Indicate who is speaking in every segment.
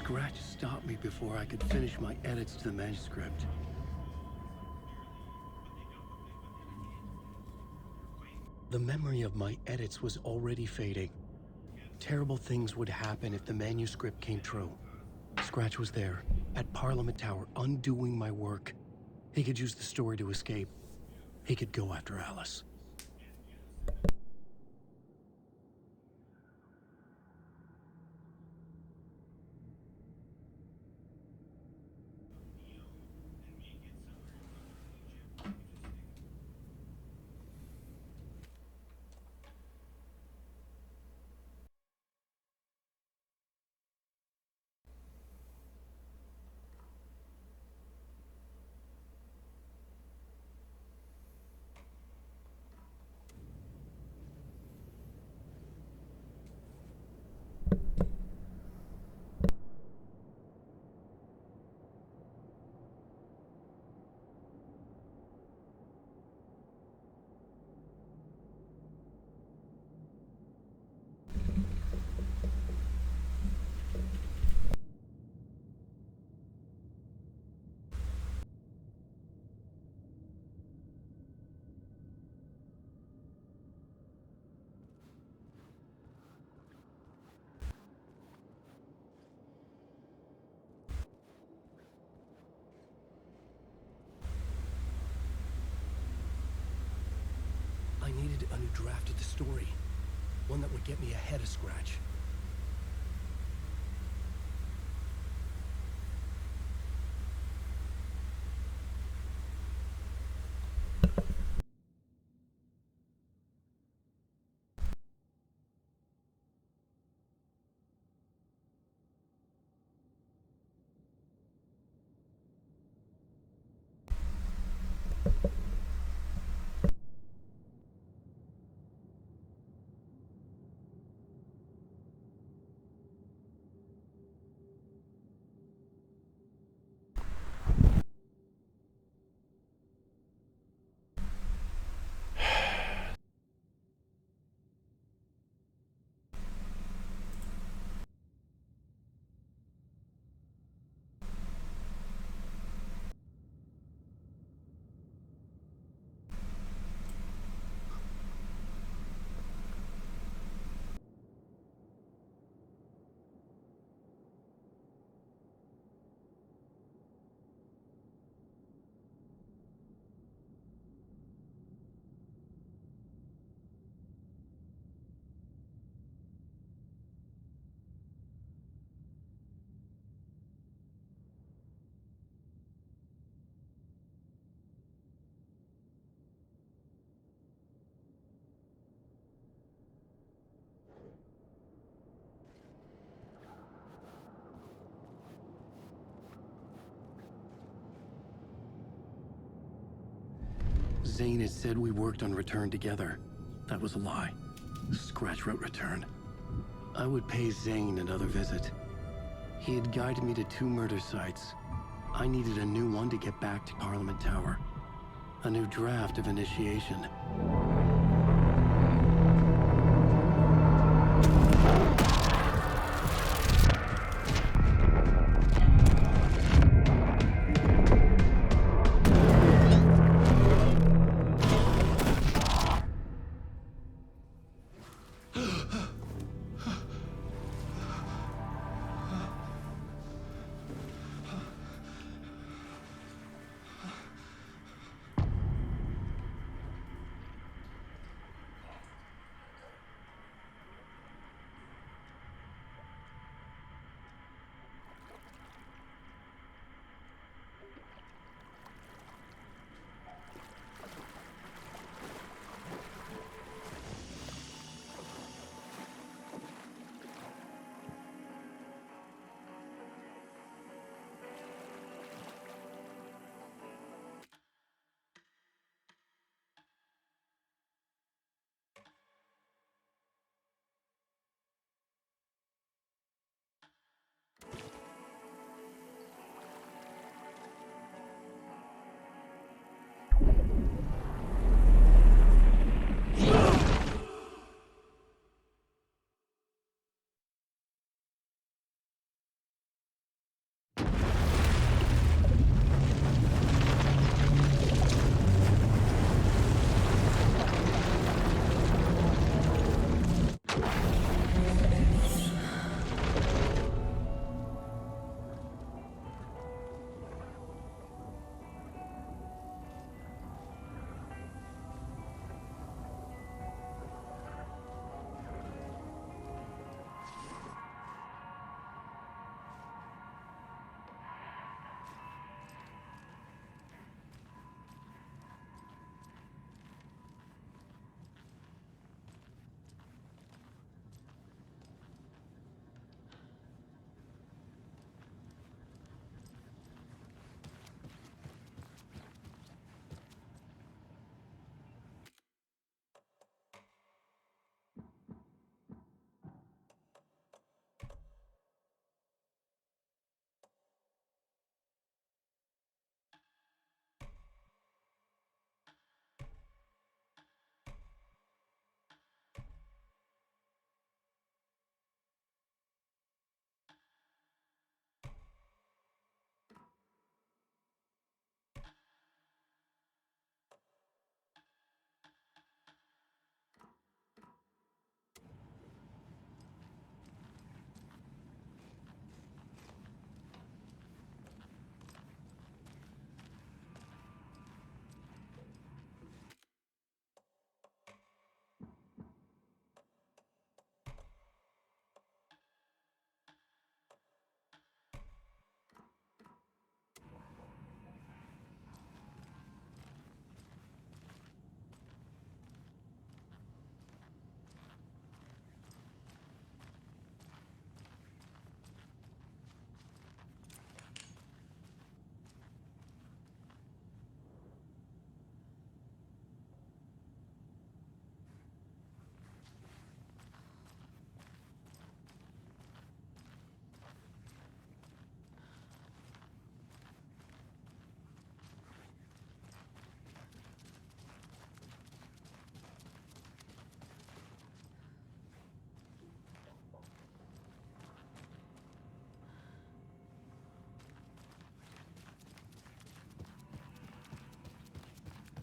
Speaker 1: Scratch stopped me before I could finish my edits to the manuscript. The memory of my edits was already fading. Terrible things would happen if the manuscript came true. Scratch was there, at Parliament Tower, undoing my work. He could use the story to escape. He could go after Alice. I needed a new draft of the story. One that would get me ahead of Scratch. Zane had said we worked on Return together. That was a lie. Scratch wrote Return. I would pay Zane another visit. He had guided me to 2 murder sites. I needed a new one to get back to Parliament Tower. A new draft of Initiation.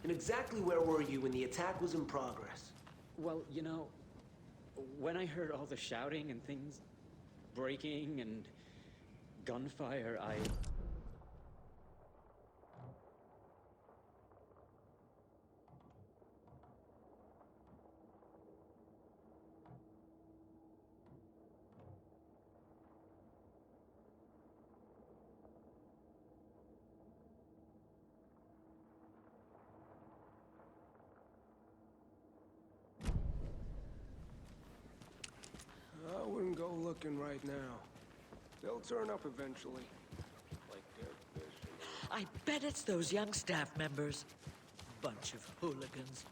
Speaker 2: And exactly where were you when the attack was in progress?
Speaker 3: Well, you know, when I heard all the shouting and things breaking and gunfire,
Speaker 4: I wouldn't go looking right now. They'll turn up eventually. Like dead fish.
Speaker 5: I bet it's those young staff members. Bunch of hooligans.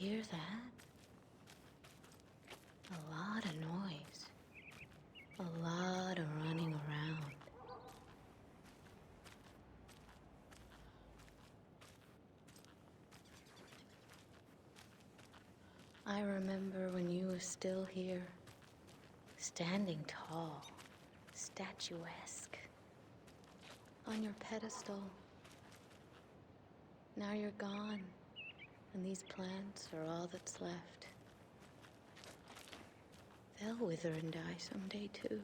Speaker 6: Hear that? A lot of noise. A lot of running around. I remember when you were still here, standing tall, statuesque, on your pedestal. Now you're gone, and these plants are all that's left. They'll wither and die someday, too.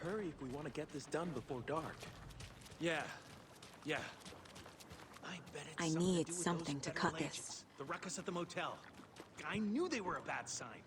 Speaker 7: hurry if we want to get this done before dark. Yeah. I bet it's
Speaker 8: I
Speaker 7: something
Speaker 8: need
Speaker 7: to do with
Speaker 8: something
Speaker 7: those
Speaker 8: to
Speaker 7: federal
Speaker 8: cut this.
Speaker 7: agents. The ruckus at the motel. I knew they were a bad sign.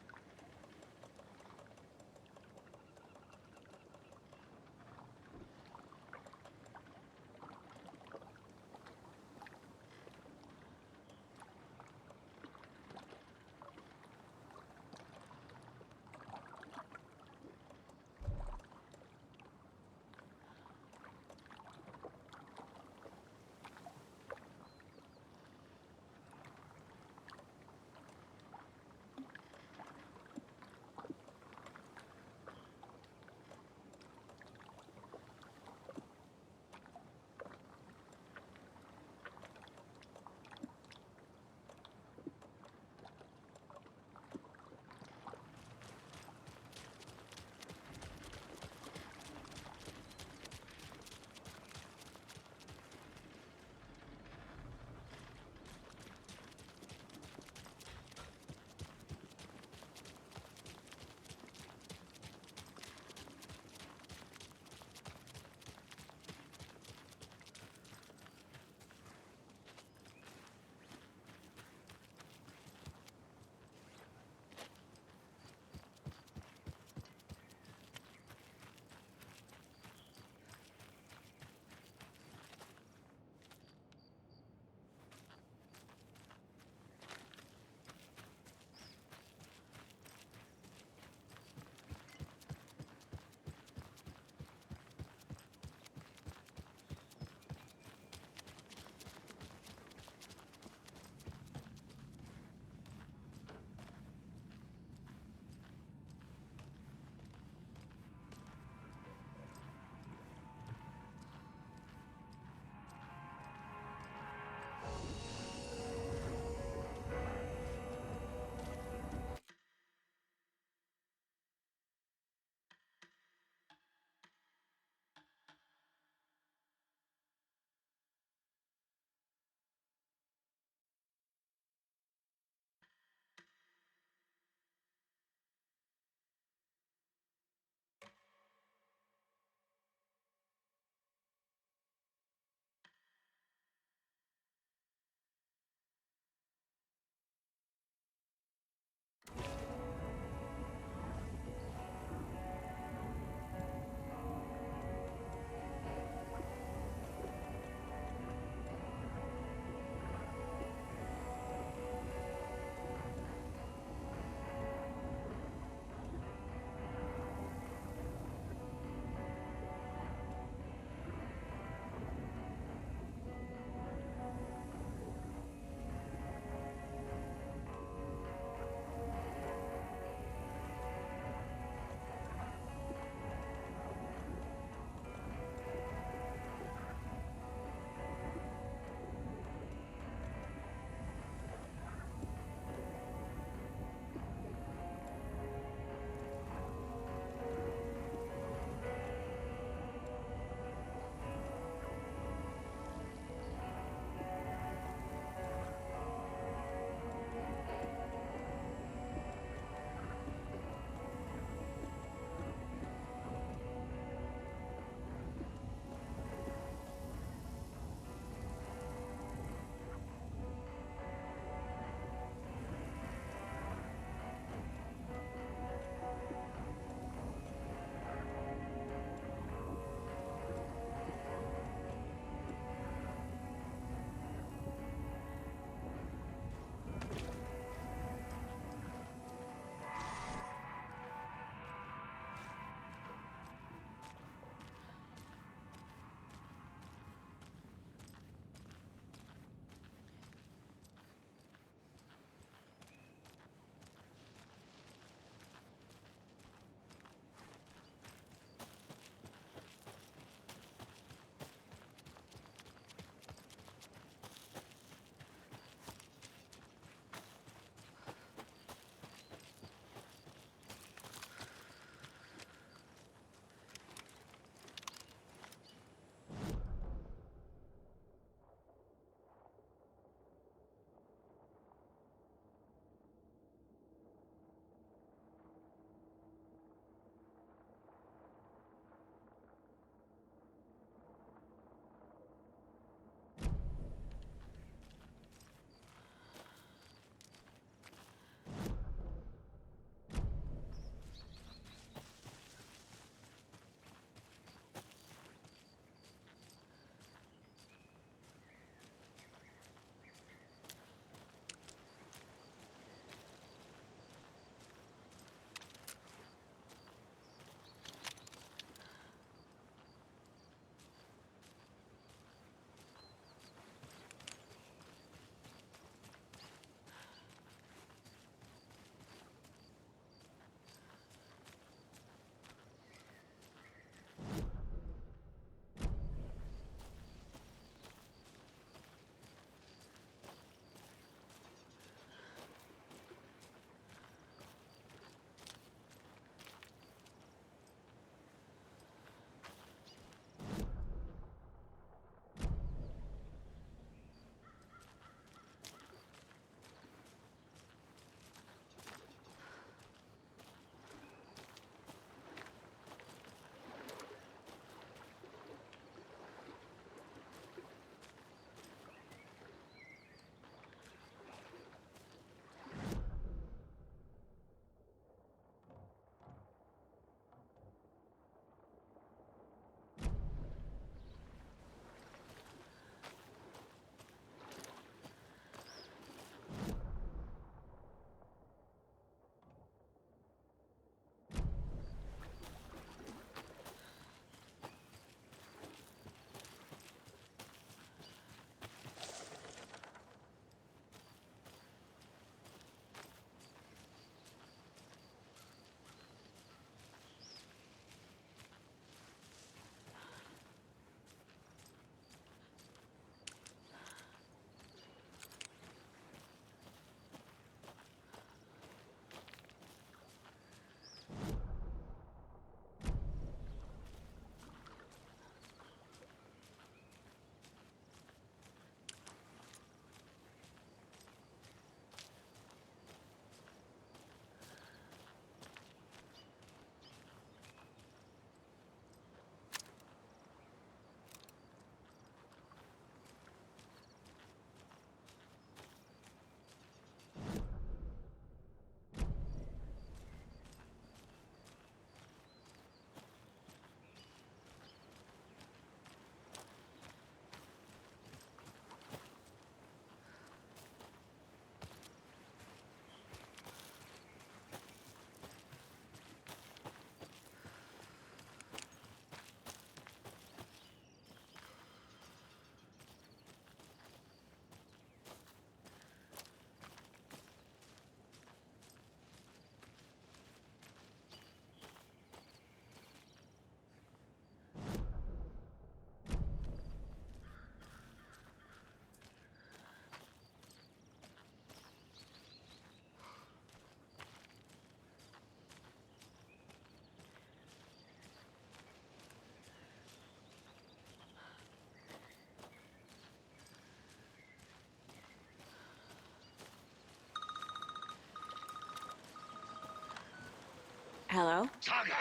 Speaker 8: Hello?
Speaker 9: Saga!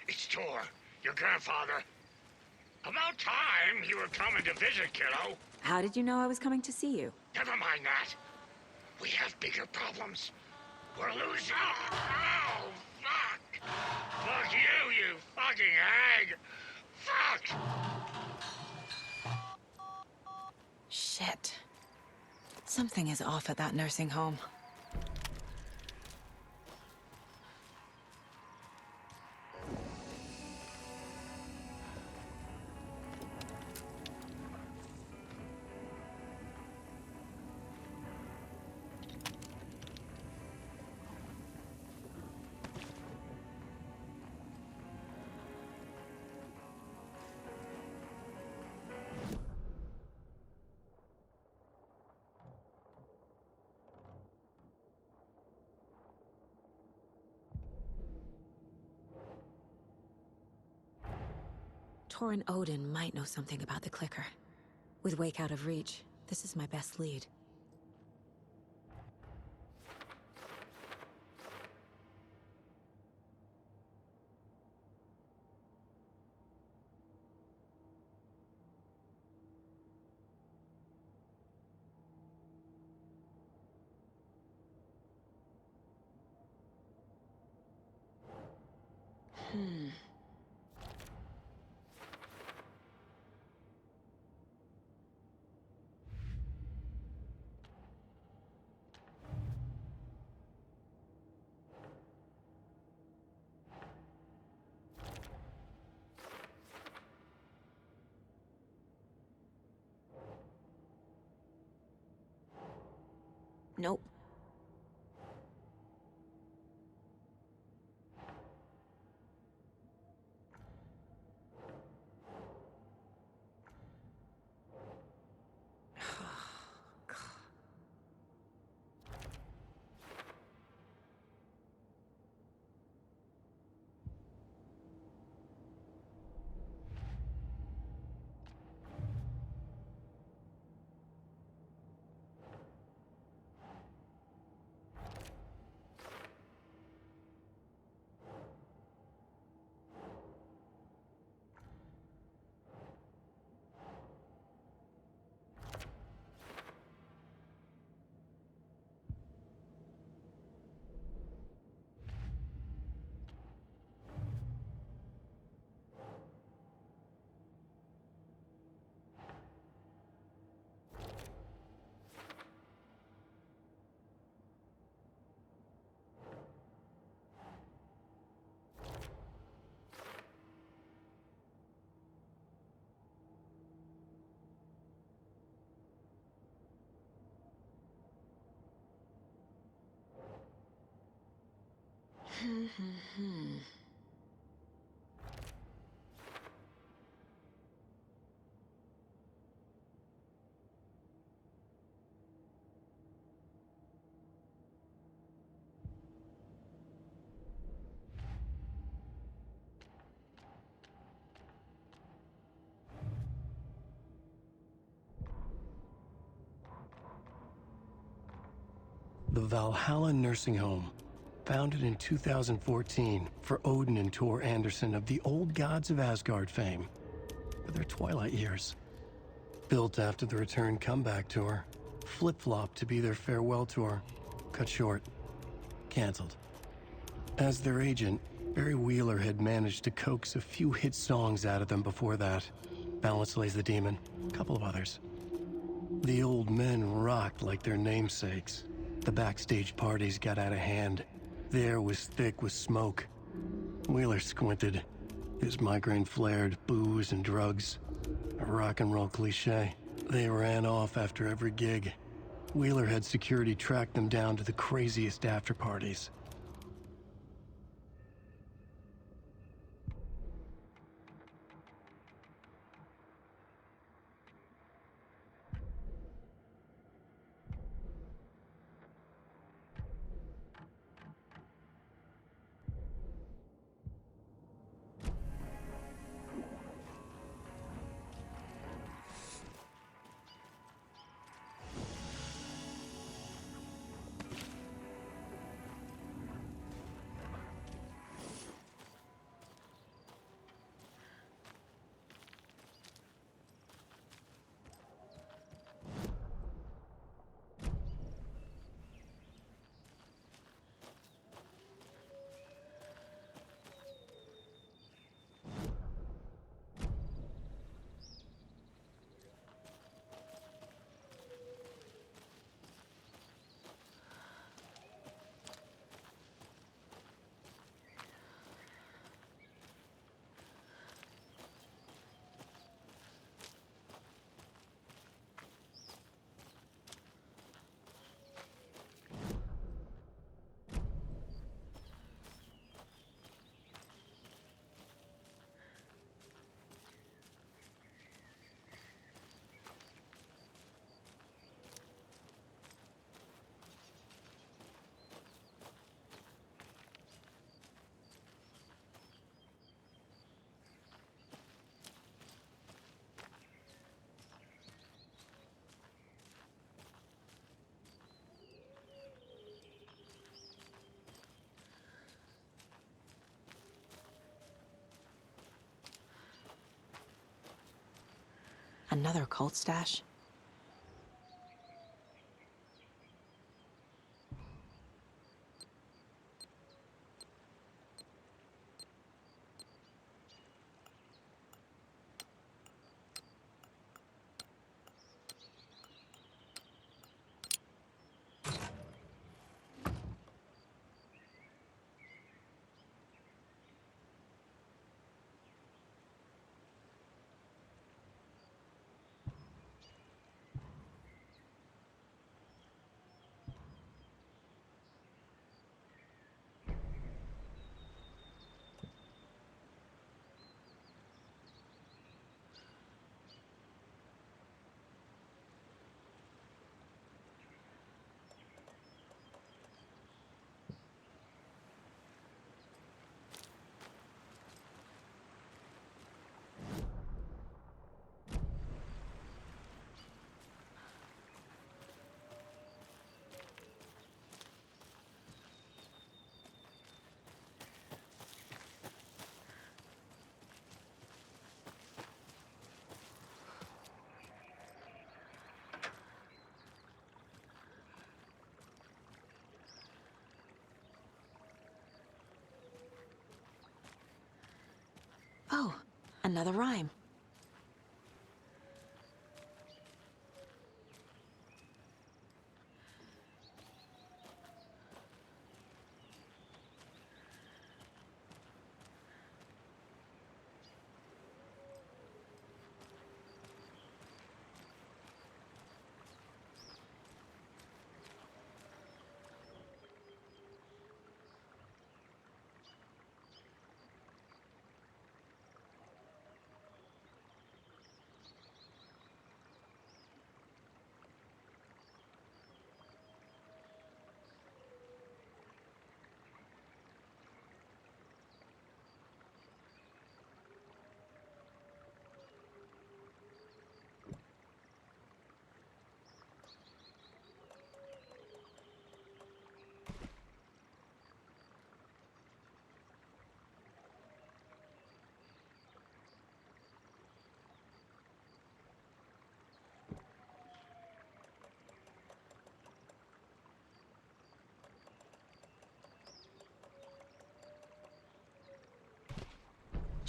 Speaker 9: It's Tor, your grandfather. About time you were coming to visit, kiddo.
Speaker 8: How did you know I was coming to see you?
Speaker 9: Never mind that. We have bigger problems. We're losing. Oh, fuck! Fuck you, you fucking hag! Fuck!
Speaker 8: Shit. Something is off at that nursing home. Tor and Odin might know something about the clicker. With Wake out of reach, this is my best lead. Nope.
Speaker 1: The Valhalla Nursing Home, founded in 2014 for Odin and Tor Anderson of the Old Gods of Asgard fame, for their twilight years. Built after the return comeback tour, flip-flopped to be their farewell tour, cut short, canceled. As their agent, Barry Wheeler had managed to coax a few hit songs out of them before that. Balance Lays the Demon, a couple of others. The old men rocked like their namesakes. The backstage parties got out of hand. The air was thick with smoke. Wheeler squinted. His migraine flared, booze and drugs. A rock and roll cliche. They ran off after every gig. Wheeler had security track them down to the craziest after parties.
Speaker 8: Another cult stash? Oh, another rhyme.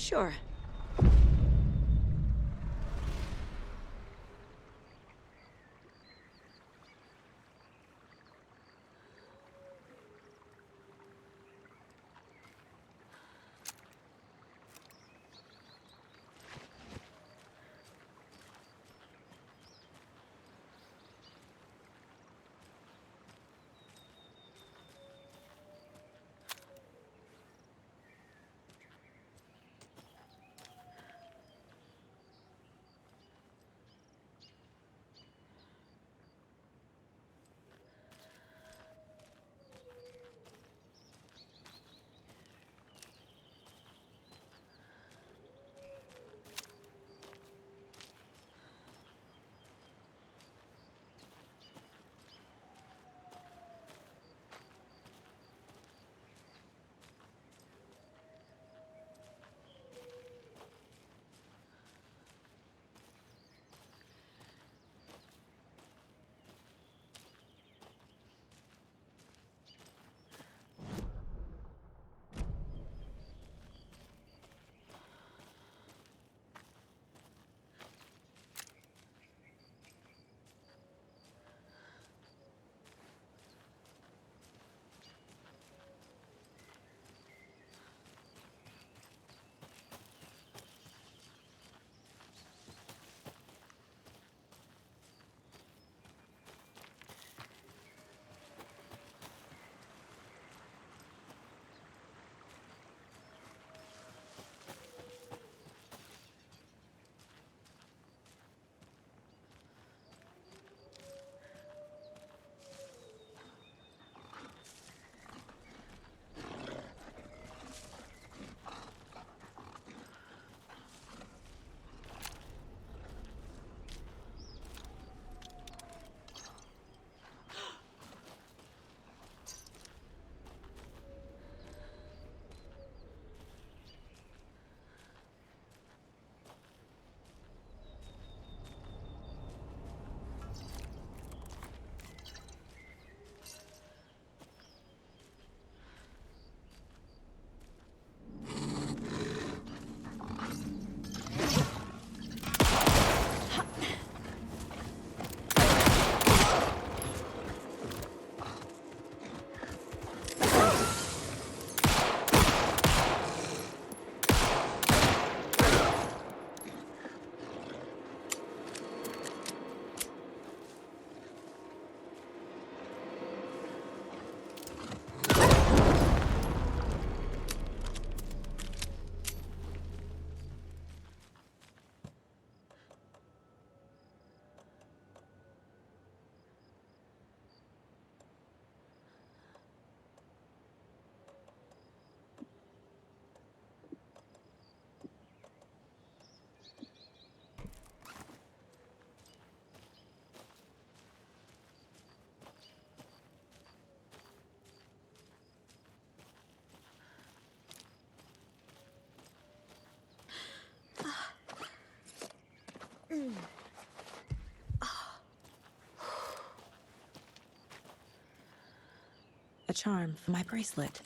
Speaker 8: Sure. A charm for my bracelet.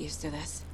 Speaker 8: used to this.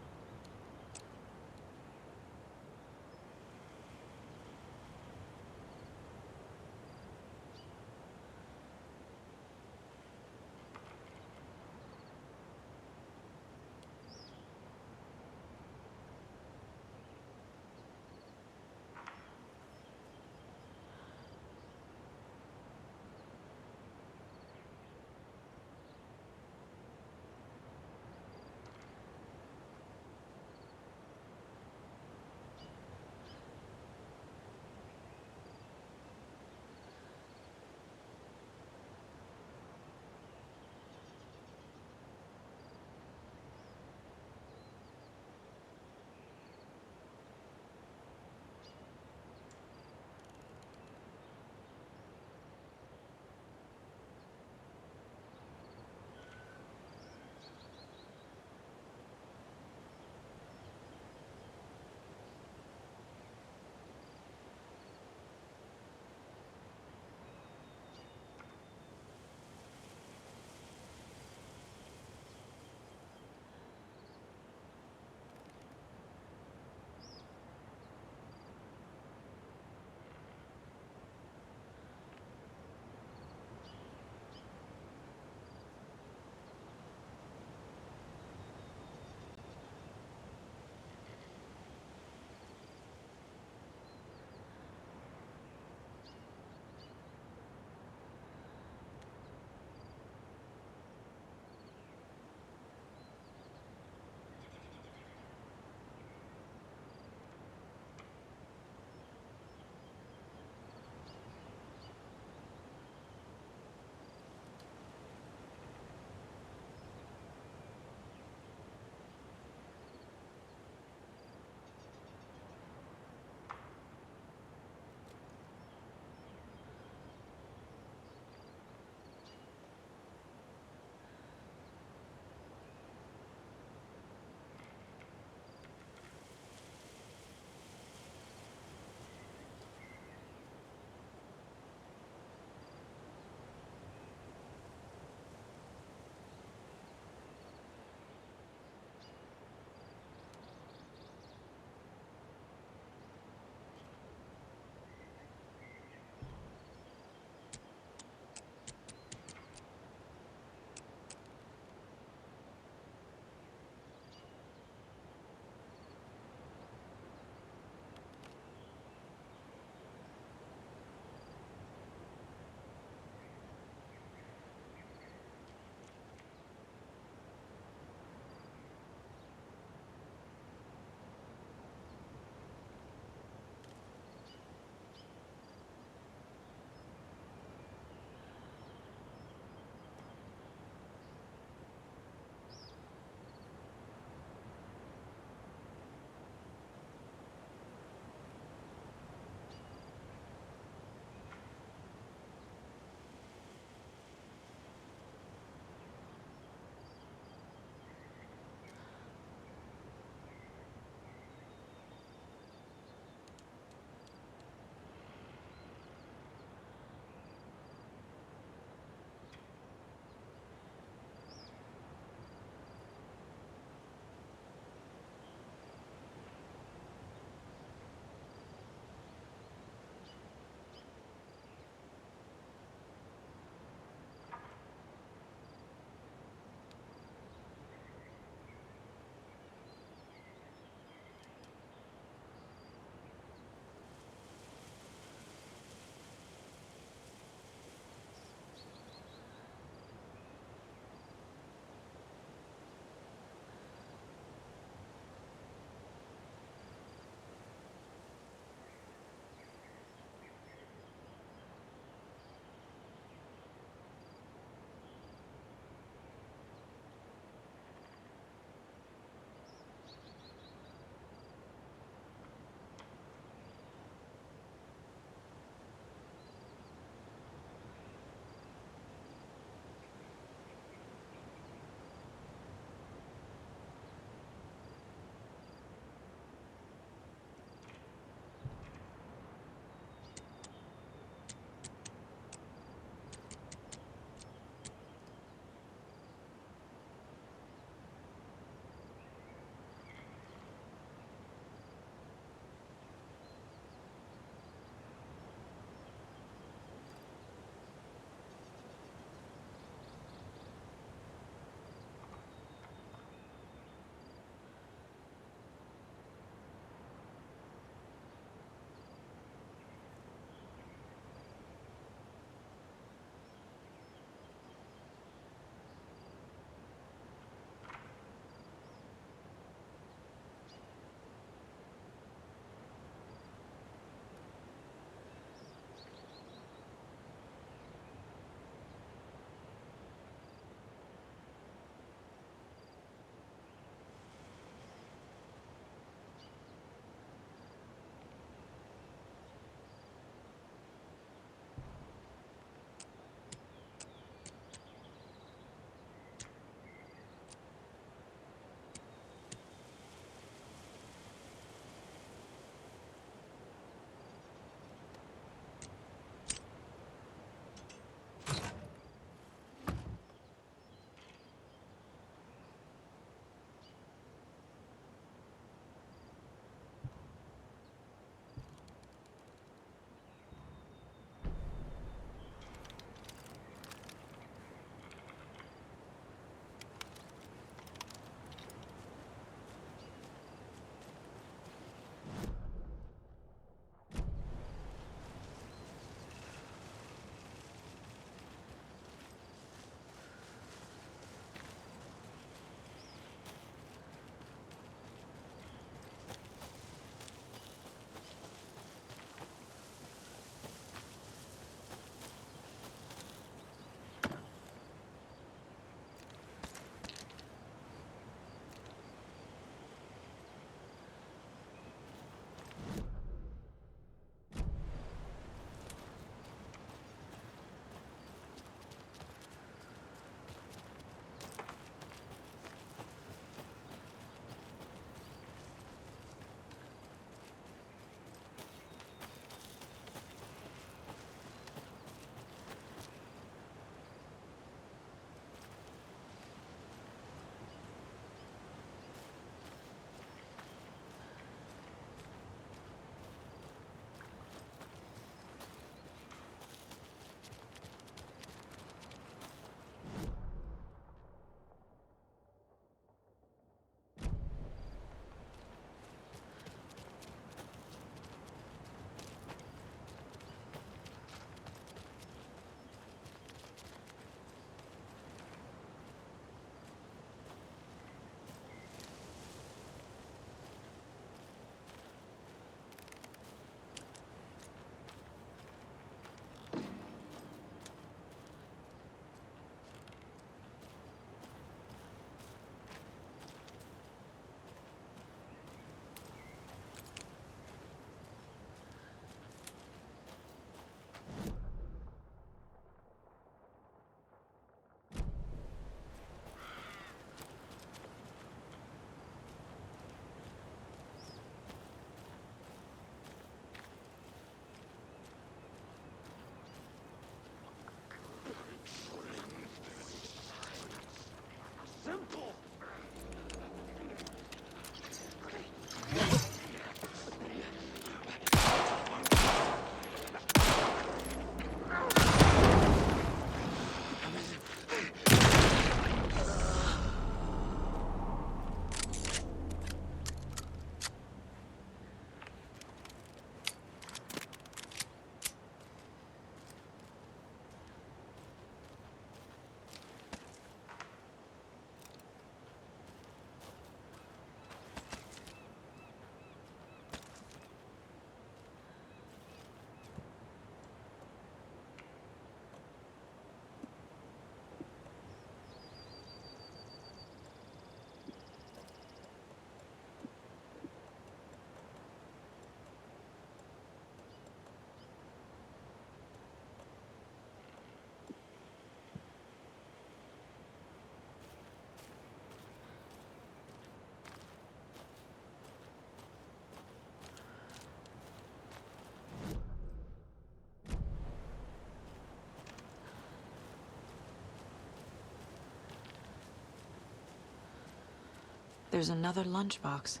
Speaker 8: There's another lunchbox.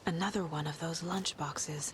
Speaker 8: Another one of those lunchboxes.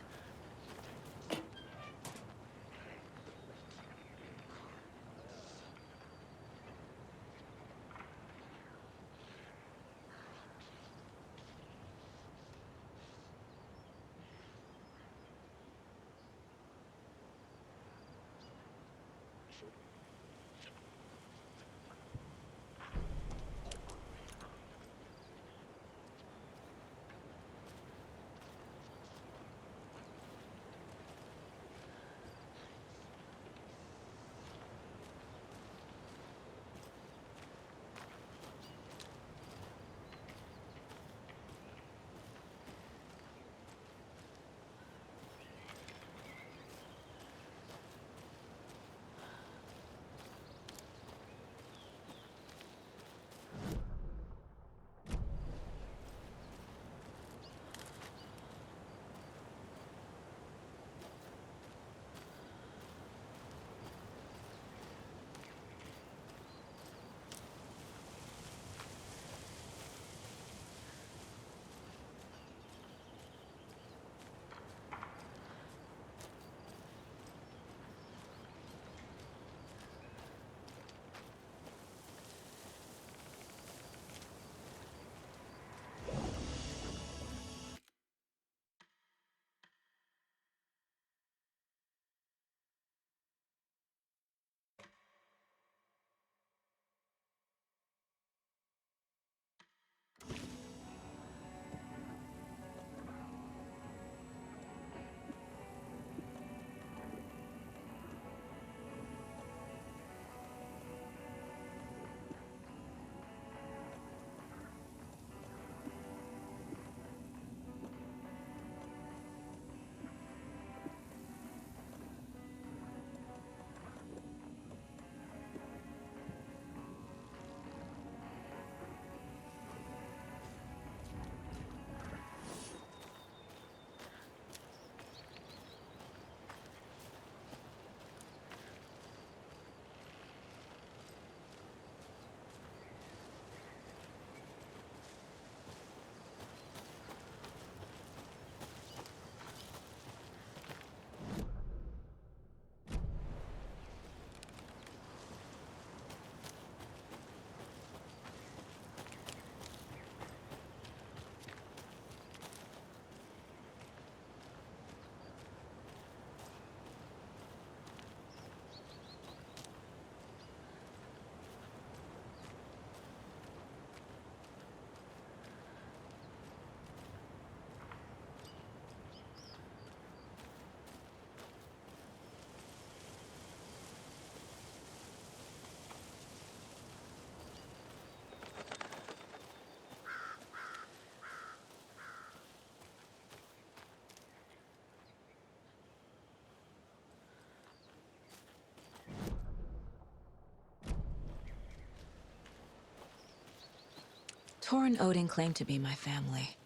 Speaker 8: Tor and Odin claim to be my family.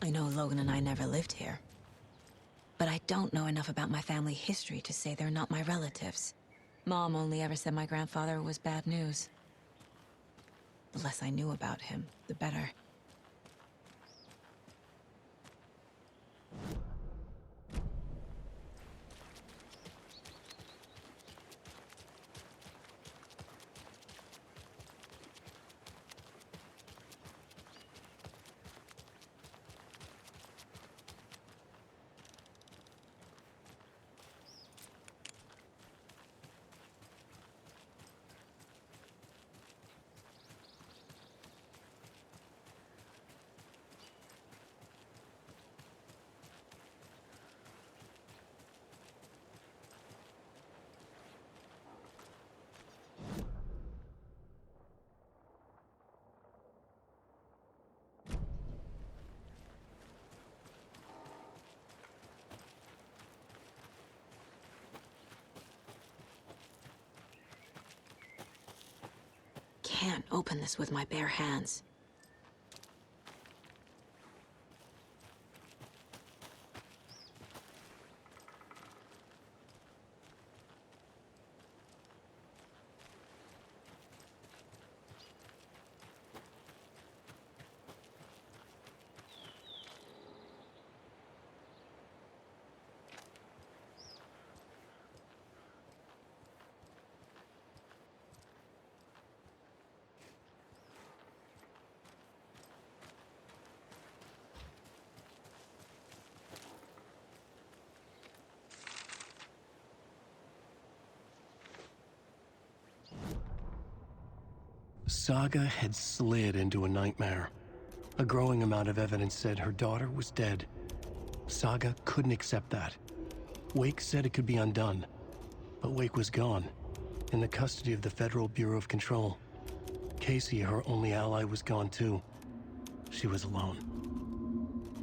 Speaker 8: I know Logan and I never lived here. But I don't know enough about my family history to say they're not my relatives. Mom only ever said my grandfather was bad news. The less I knew about him, the better. Can't open this with my bare hands.
Speaker 1: Saga had slid into a nightmare. A growing amount of evidence said her daughter was dead. Saga couldn't accept that. Wake said it could be undone, but Wake was gone, in the custody of the Federal Bureau of Control. Casey, her only ally, was gone too. She was alone.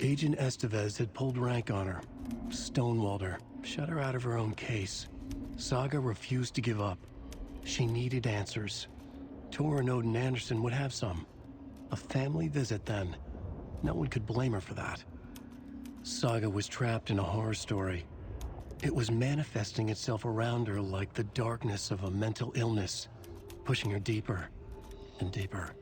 Speaker 1: Agent Estevez had pulled rank on her, stonewalled her, shut her out of her own case. Saga refused to give up. She needed answers. Tor and Odin Anderson would have some. A family visit, then. No one could blame her for that. Saga was trapped in a horror story. It was manifesting itself around her like the darkness of a mental illness, pushing her deeper and deeper.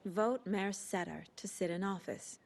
Speaker 8: Vote Mayor Setter to sit in office.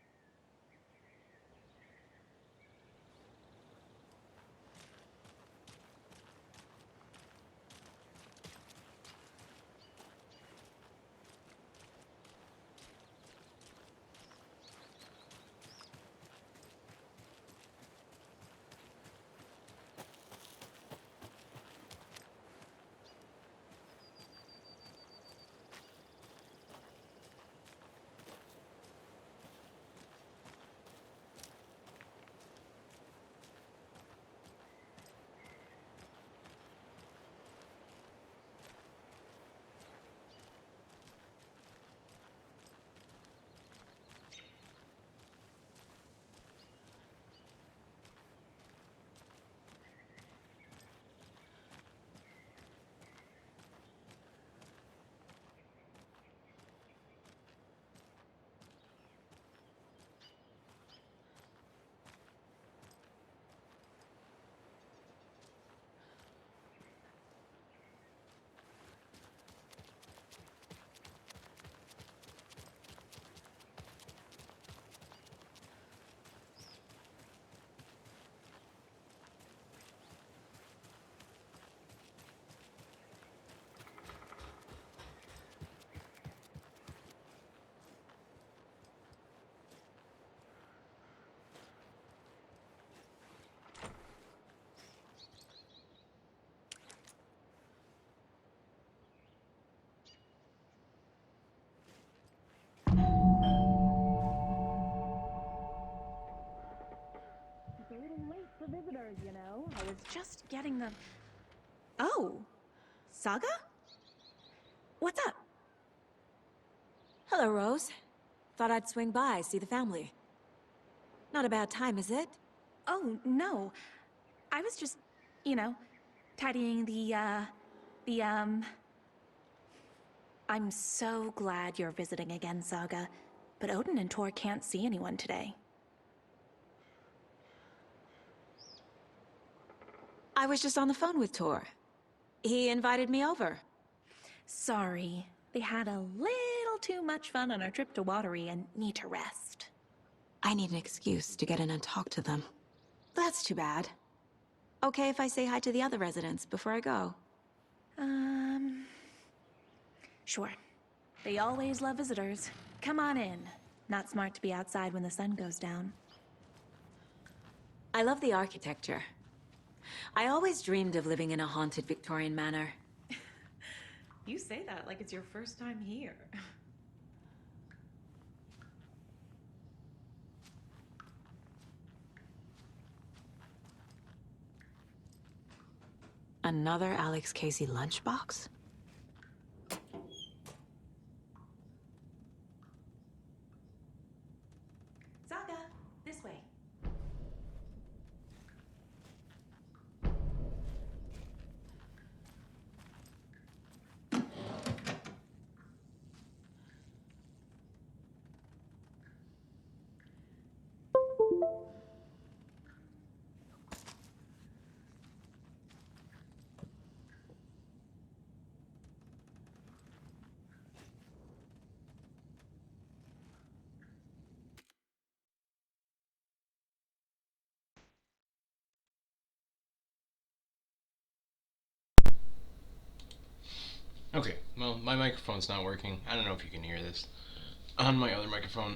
Speaker 10: just getting the... Oh, Saga? What's up?
Speaker 8: Hello, Rose. Thought I'd swing by, see the family. Not a bad time, is it?
Speaker 10: Oh, no. I was just, you know, tidying I'm so glad you're visiting again, Saga. But Odin and Tor can't see anyone today.
Speaker 8: I was just on the phone with Tor. He invited me over.
Speaker 10: Sorry. They had a little too much fun on our trip to Watery and need to rest.
Speaker 8: I need an excuse to get in and talk to them. That's too bad. Okay if I say hi to the other residents before I go?
Speaker 10: Sure. They always love visitors. Come on in. Not smart to be outside when the sun goes down.
Speaker 8: I love the architecture. I always dreamed of living in a haunted Victorian manor.
Speaker 10: You say that like it's your first time here.
Speaker 8: Another Alex Casey lunchbox?
Speaker 10: Saga, this way.
Speaker 11: Okay, well, my microphone's not working. I don't know if you can hear this on my other microphone,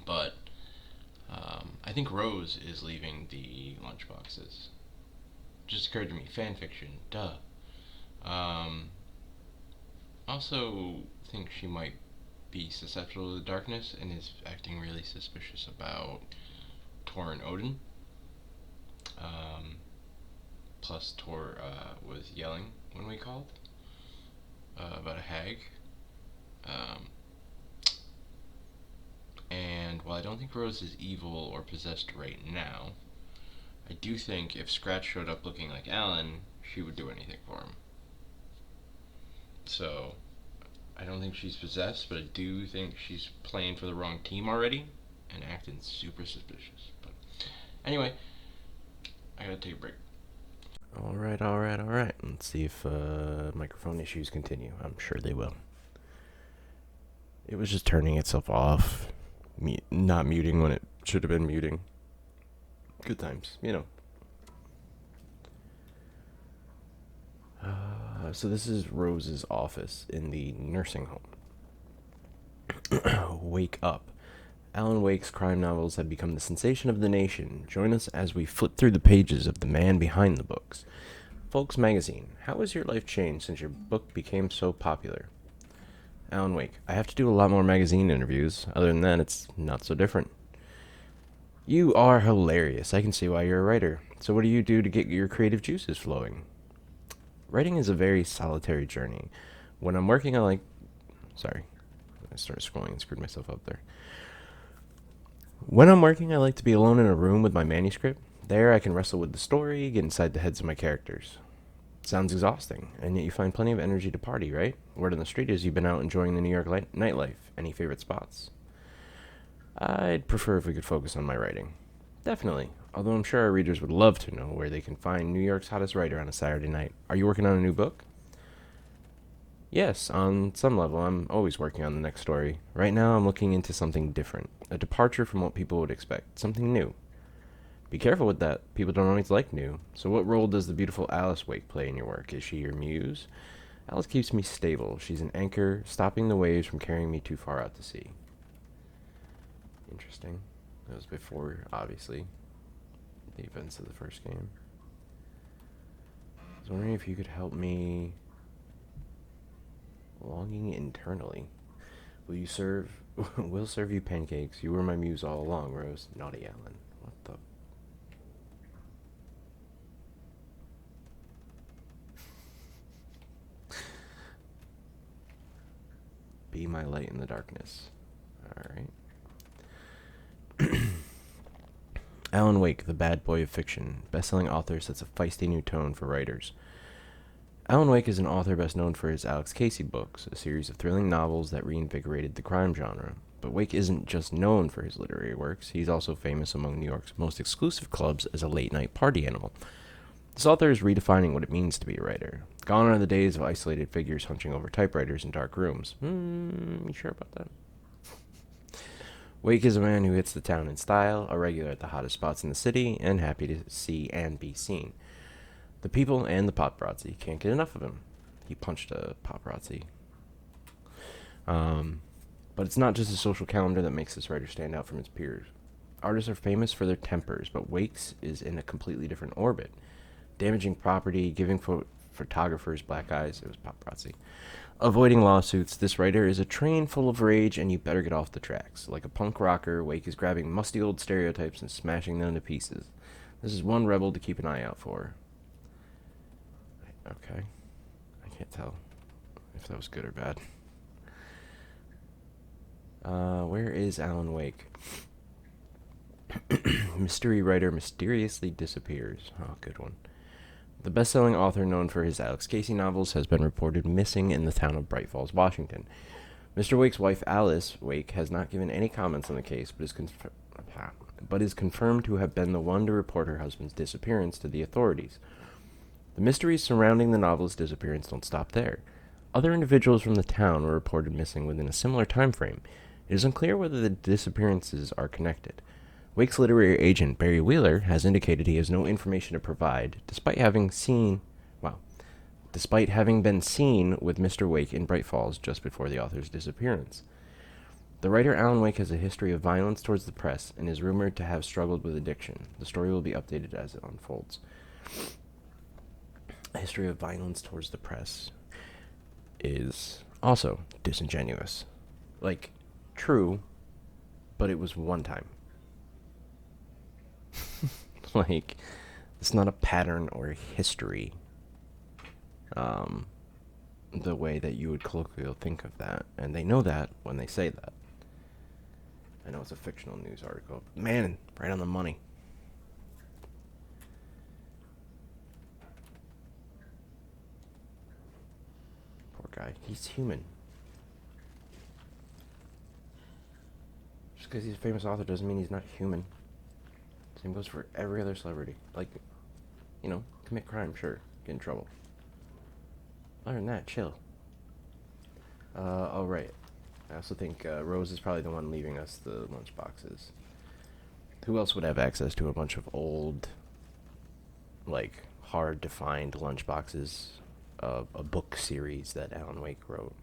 Speaker 11: but I think Rose is leaving the lunchboxes. Just occurred to me, fan fiction, duh. Also think she might be susceptible to the darkness and is acting really suspicious about Tor and Odin. Plus Tor was yelling when we called about a hag. And while I don't think Rose is evil or possessed right now, I do think if Scratch showed up looking like Alan, she would do anything for him. So, I don't think she's possessed, but I do think she's playing for the wrong team already and acting super suspicious. But anyway, I gotta take a break.
Speaker 12: Alright. Let's see if microphone issues continue. I'm sure they will. It was just turning itself off. Not muting when it should have been muting. Good times, you know. So this is Rose's office in the nursing home. Wake up. Alan Wake's crime novels have become the sensation of the nation. Join us as we flip through the pages of the man behind the books. Folks Magazine, how has your life changed since your book became so popular? Alan Wake, I have to do a lot more magazine interviews. Other than that, it's not so different. You are hilarious. I can see why you're a writer. So what do you do to get your creative juices flowing? Writing is a very solitary journey. When I'm working, I started scrolling and screwed myself up there. When I'm working, I like to be alone in a room with my manuscript. There, I can wrestle with the story, get inside the heads of my characters. Sounds exhausting, and yet you find plenty of energy to party, right? Word on the street is you've been out enjoying the New York nightlife. Any favorite spots? I'd prefer if we could focus on my writing. Definitely, although I'm sure our readers would love to know where they can find New York's hottest writer on a Saturday night. Are you working on a new book? Yes, on some level, I'm always working on the next story. Right now, I'm looking into something different. A departure from what people would expect. Something new. Be careful with that. People don't always like new. So what role does the beautiful Alice Wake play in your work? Is she your muse? Alice keeps me stable. She's an anchor, stopping the waves from carrying me too far out to sea. Interesting. That was before, obviously, the events of the first game. I was wondering if you could help me... Longing internally. We'll serve you pancakes. You were my muse all along, Rose. Naughty Alan. What the... Be my light in the darkness. Alright. Alan Wake, the bad boy of fiction. Best-selling author sets a feisty new tone for writers. Alan Wake is an author best known for his Alex Casey books, a series of thrilling novels that reinvigorated the crime genre. But Wake isn't just known for his literary works, he's also famous among New York's most exclusive clubs as a late-night party animal. This author is redefining what it means to be a writer. Gone are the days of isolated figures hunching over typewriters in dark rooms. You sure about that? Wake is a man who hits the town in style, a regular at the hottest spots in the city, and happy to see and be seen. The people and the paparazzi can't get enough of him. He punched a paparazzi. But it's not just a social calendar that makes this writer stand out from his peers. Artists are famous for their tempers, but Wake's is in a completely different orbit. Damaging property, giving photographers black eyes, it was paparazzi. Avoiding lawsuits, this writer is a train full of rage and you better get off the tracks. Like a punk rocker, Wake is grabbing musty old stereotypes and smashing them to pieces. This is one rebel to keep an eye out for. Okay. I can't tell if that was good or bad. Where is Alan Wake? Mystery writer mysteriously disappears. Oh, good one. The best-selling author known for his Alex Casey novels has been reported missing in the town of Bright Falls, Washington. Mr. Wake's wife, Alice Wake, has not given any comments on the case, but is confirmed to have been the one to report her husband's disappearance to the authorities. The mysteries surrounding the novelist's disappearance don't stop there. Other individuals from the town were reported missing within a similar time frame. It is unclear whether the disappearances are connected. Wake's literary agent, Barry Wheeler, has indicated he has no information to provide, despite having been seen with Mr. Wake in Bright Falls just before the author's disappearance. The writer Alan Wake has a history of violence towards the press and is rumored to have struggled with addiction. The story will be updated as it unfolds. A history of violence towards the press is also disingenuous. Like, true, but it was one time. Like, it's not a pattern or a history, the way that you would colloquially think of that. And they know that when they say that. I know it's a fictional news article. Man, right on the money. Poor guy. He's human. Just because he's a famous author doesn't mean he's not human. Same goes for every other celebrity. Like, you know, commit crime, sure, get in trouble. Other than that, chill. Oh, right. I also think Rose is probably the one leaving us the lunch boxes. Who else would have access to a bunch of old, like, hard-to-find lunch boxes of a book series that Alan Wake wrote?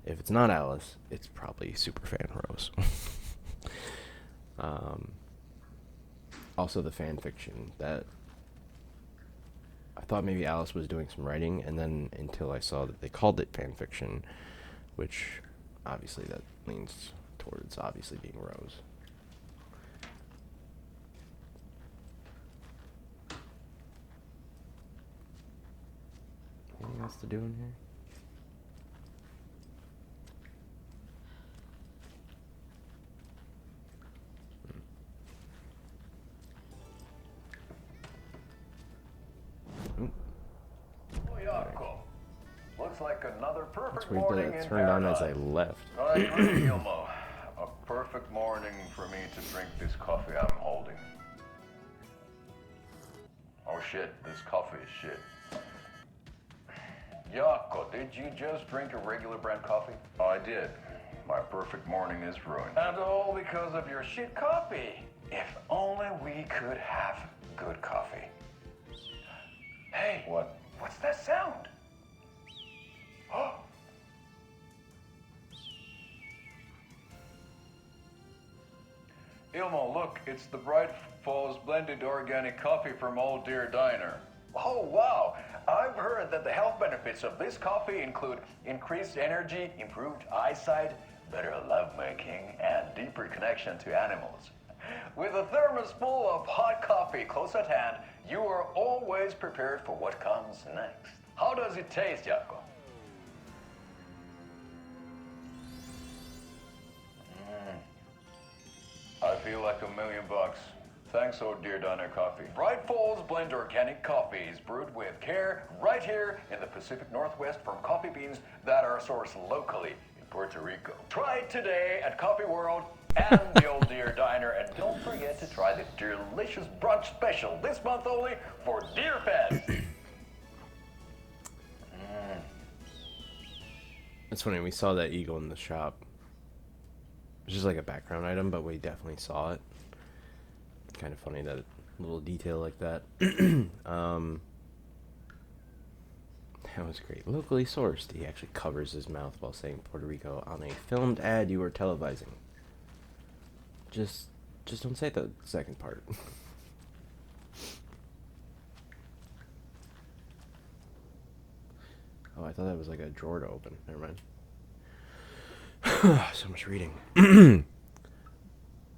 Speaker 12: If it's not Alice, it's probably superfan Rose. Also the fan fiction that I thought maybe Alice was doing some writing, and then until I saw that they called it fan fiction, which obviously that leans towards obviously being Rose. Anything else to do in here?
Speaker 13: Looks like another perfect
Speaker 12: That's weird
Speaker 13: morning
Speaker 12: that it
Speaker 13: in
Speaker 12: turned on as I
Speaker 13: paradise.
Speaker 12: left.
Speaker 13: I agree, Gilmo. A perfect morning for me to drink this coffee I'm holding. Oh shit, this coffee is shit. Yako, did you just drink a regular brand coffee? I did. My perfect morning is ruined. And all because of your shit coffee. If only we could have good coffee. Hey, what's that sound? Ilmo, look, it's the Bright Falls blended organic coffee from Old Deer Diner. Oh, wow. I've heard that the health benefits of this coffee include increased energy, improved eyesight, better lovemaking, and deeper connection to animals. With a thermos full of hot coffee close at hand, you are always prepared for what comes next. How does it taste, Jaco? feel like $1,000,000. Thanks, Oh Dear Diner Coffee. Bright Falls Blend Organic Coffee is brewed with care right here in the Pacific Northwest from coffee beans that are sourced locally in Puerto Rico. Try it today at Coffee World and the Old Deer Diner, and don't forget to try the delicious brunch special this month only for Deer Fest.
Speaker 12: It's funny, we saw that eagle in the shop. It's just like a background item, but we definitely saw it. Kind of funny that little detail like that. That was great. Locally sourced. He actually covers his mouth while saying Puerto Rico on a filmed ad you were televising. Just don't say the second part. Oh, I thought that was like a drawer to open. Never mind. So much reading.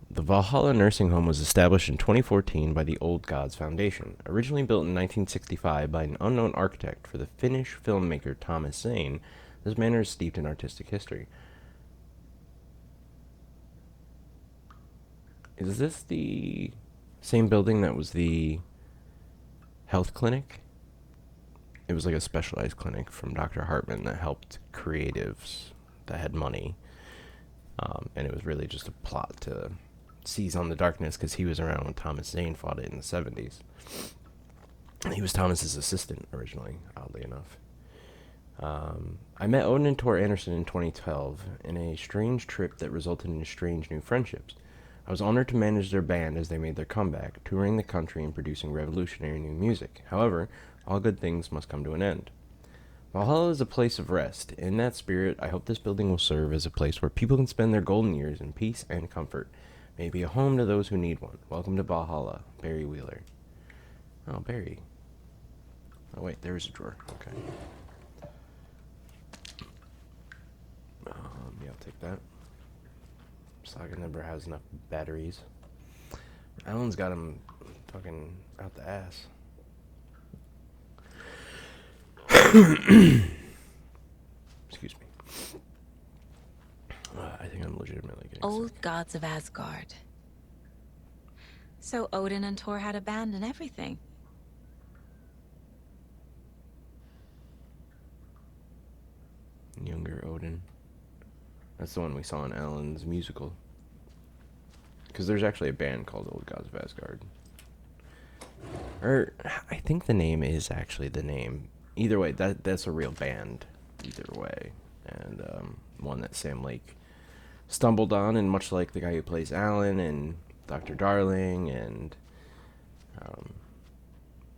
Speaker 12: The Valhalla Nursing Home was established in 2014 by the Old Gods Foundation. Originally built in 1965 by an unknown architect for the Finnish filmmaker Thomas Zane, this manor is steeped in artistic history. Is this the same building that was the health clinic? It was like a specialized clinic from Dr. Hartman that helped creatives that had money. And it was really just a plot to seize on the darkness because he was around when Thomas Zane fought it in the 70s. He was Thomas's assistant originally, oddly enough. I met Odin and Tor Anderson in 2012 in a strange trip that resulted in strange new friendships. I was honored to manage their band as they made their comeback, touring the country and producing revolutionary new music. However, all good things must come to an end. Valhalla is a place of rest. In that spirit, I hope this building will serve as a place where people can spend their golden years in peace and comfort. May it be a home to those who need one. Welcome to Valhalla, Barry Wheeler. Oh, Barry. Oh, wait, there's a drawer. Okay. Yeah, I'll take that. Saga never has enough batteries. Alan's got him fucking out the ass. Excuse me. I think I'm legitimately getting
Speaker 8: Old
Speaker 12: sick.
Speaker 8: gods of Asgard. So Odin and Thor had a band and everything.
Speaker 12: Younger Odin. That's the one we saw in Alan's musical. Because there's actually a band called Old Gods of Asgard. Or, I think the name is actually the name. Either way, that's a real band. Either way. And one that Sam Lake stumbled on, and much like the guy who plays Alan and Dr. Darling and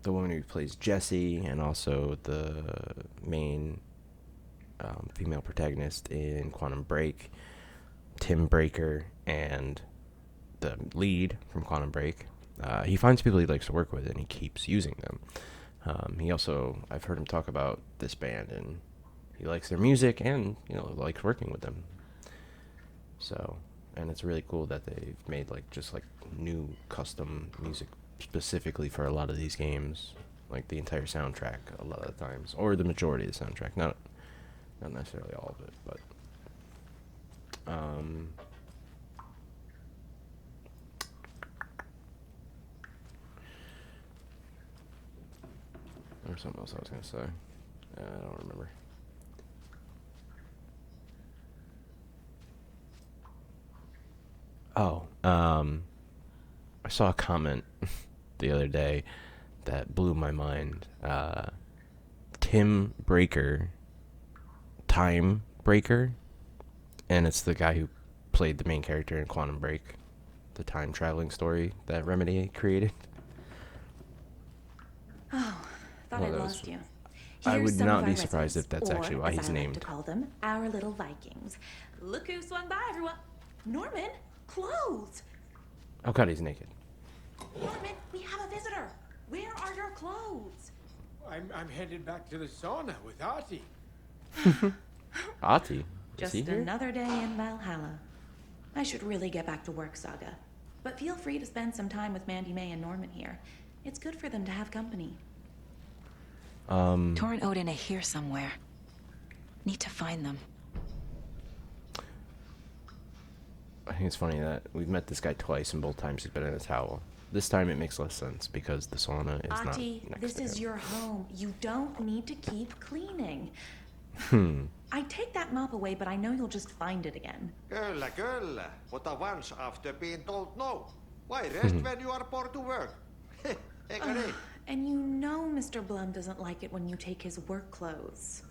Speaker 12: the woman who plays Jessie, and also the main female protagonist in Quantum Break, Tim Breaker, and the lead from Quantum Break. He finds people he likes to work with, and he keeps using them. He also, I've heard him talk about this band, and he likes their music, and likes working with them. So, and it's really cool that they've made just new custom music specifically for a lot of these games, like the entire soundtrack a lot of the times, or the majority of the soundtrack, not necessarily all of it, but there was something else I was gonna say. I don't remember. Oh, I saw a comment the other day that blew my mind. Tim Breaker, Time Breaker, and it's the guy who played the main character in Quantum Break, the time traveling story that Remedy created.
Speaker 10: Oh, thought I'd lost you.
Speaker 12: I would
Speaker 10: Here's some
Speaker 12: not
Speaker 10: of
Speaker 12: be
Speaker 10: our
Speaker 12: surprised if
Speaker 10: residents,
Speaker 12: that's actually
Speaker 10: or,
Speaker 12: why
Speaker 10: as
Speaker 12: he's
Speaker 10: I
Speaker 12: named.
Speaker 10: like to call them, our little Vikings. Look who swung by, everyone. Norman, clothes.
Speaker 12: Oh god, he's naked.
Speaker 10: Norman, we have a visitor. Where are your clothes?
Speaker 4: I'm headed back to the sauna with Artie.
Speaker 12: Ati?
Speaker 10: Just another day in Valhalla. I should really get back to work, Saga. But feel free to spend some time with Mandy May and Norman here. It's good for them to have company.
Speaker 8: Thor and Odin are here somewhere. Need to find them.
Speaker 12: I think it's funny that we've met this guy twice, and both times he's been in a towel. This time it makes less sense because the sauna is not
Speaker 10: Ati,
Speaker 12: next
Speaker 10: this
Speaker 12: to
Speaker 10: is
Speaker 12: him.
Speaker 10: your home. You don't need to keep cleaning. I'd take that mop away, but I know you'll just find it again.
Speaker 14: Kyllä, kyllä. But once after being told no. Why rest when you are bored to work? Eikö niin?
Speaker 10: And you know Mr. Blum doesn't like it when you take his work clothes.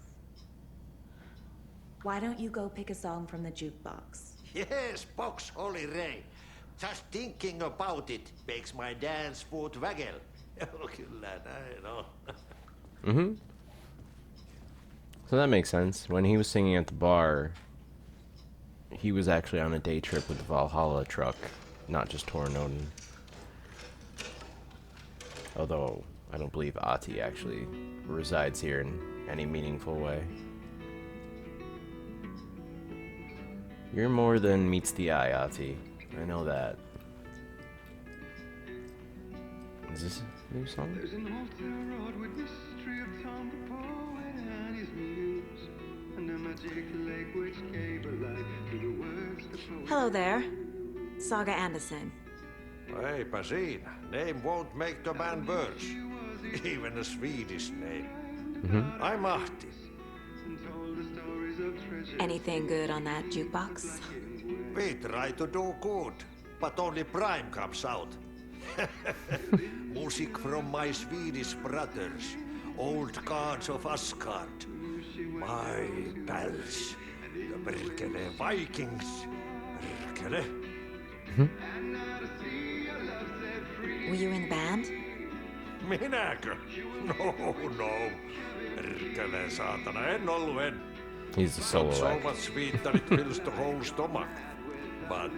Speaker 10: Why don't you go pick a song from the jukebox?
Speaker 14: Yes, box Olli Ray. Just thinking about it makes my dance foot waggle. Kyllä näin on.
Speaker 12: Mm-hmm. So that makes sense. When he was singing at the bar, he was actually on a day trip with the Valhalla truck, not just Tornoden. Although, I don't believe Ati actually resides here in any meaningful way. You're more than meets the eye, Ati. I know that. Is this a new song?
Speaker 15: There's an altar wrought with mystery of Tom the poet and his muse, and a magic lake which gave a life to the words the poet.
Speaker 8: Hello there. Saga Anderson.
Speaker 14: Eipä siinä. Name won't make the man worse. Even a Swedish name. I'm Ahti.
Speaker 8: Anything good on that jukebox?
Speaker 14: We try to do good, but only Prime comes out. Music from my Swedish brothers, old gods of Asgard. My pals, the perkele Vikings. Perkele.
Speaker 8: Were you in the band?
Speaker 14: Minäkö? No. Perkele saatana, en ollut en.
Speaker 12: He's a solo
Speaker 14: Not so
Speaker 12: act.
Speaker 14: much sweet that it fills the whole stomach. But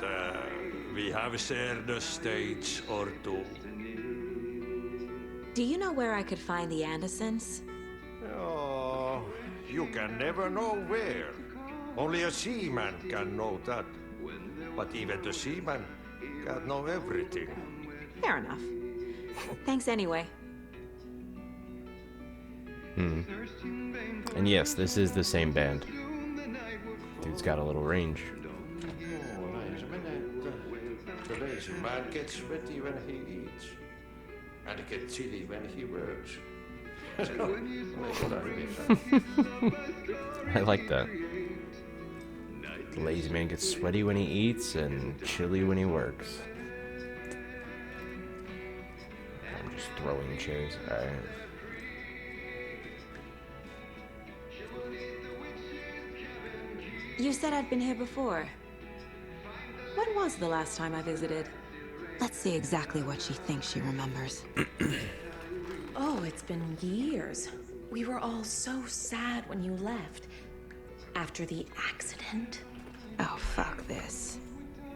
Speaker 14: we have shared a stage or two.
Speaker 8: Do you know where I could find the Andersons?
Speaker 14: Oh, you can never know where. Only a seaman can know that. But even the seaman can't know everything.
Speaker 8: Fair enough. Thanks anyway.
Speaker 12: And yes, this is the same band. Dude's got a little range.
Speaker 14: The lazy man gets sweaty when he eats. And gets chilly when he works.
Speaker 12: I like that. The lazy man gets sweaty when he eats and chilly when he works. I'm just throwing chairs. Alright.
Speaker 8: You said I'd been here before. When was the last time I visited? Let's see exactly what she thinks she remembers.
Speaker 10: Oh, it's been years. We were all so sad when you left. After the accident.
Speaker 8: Oh, fuck this.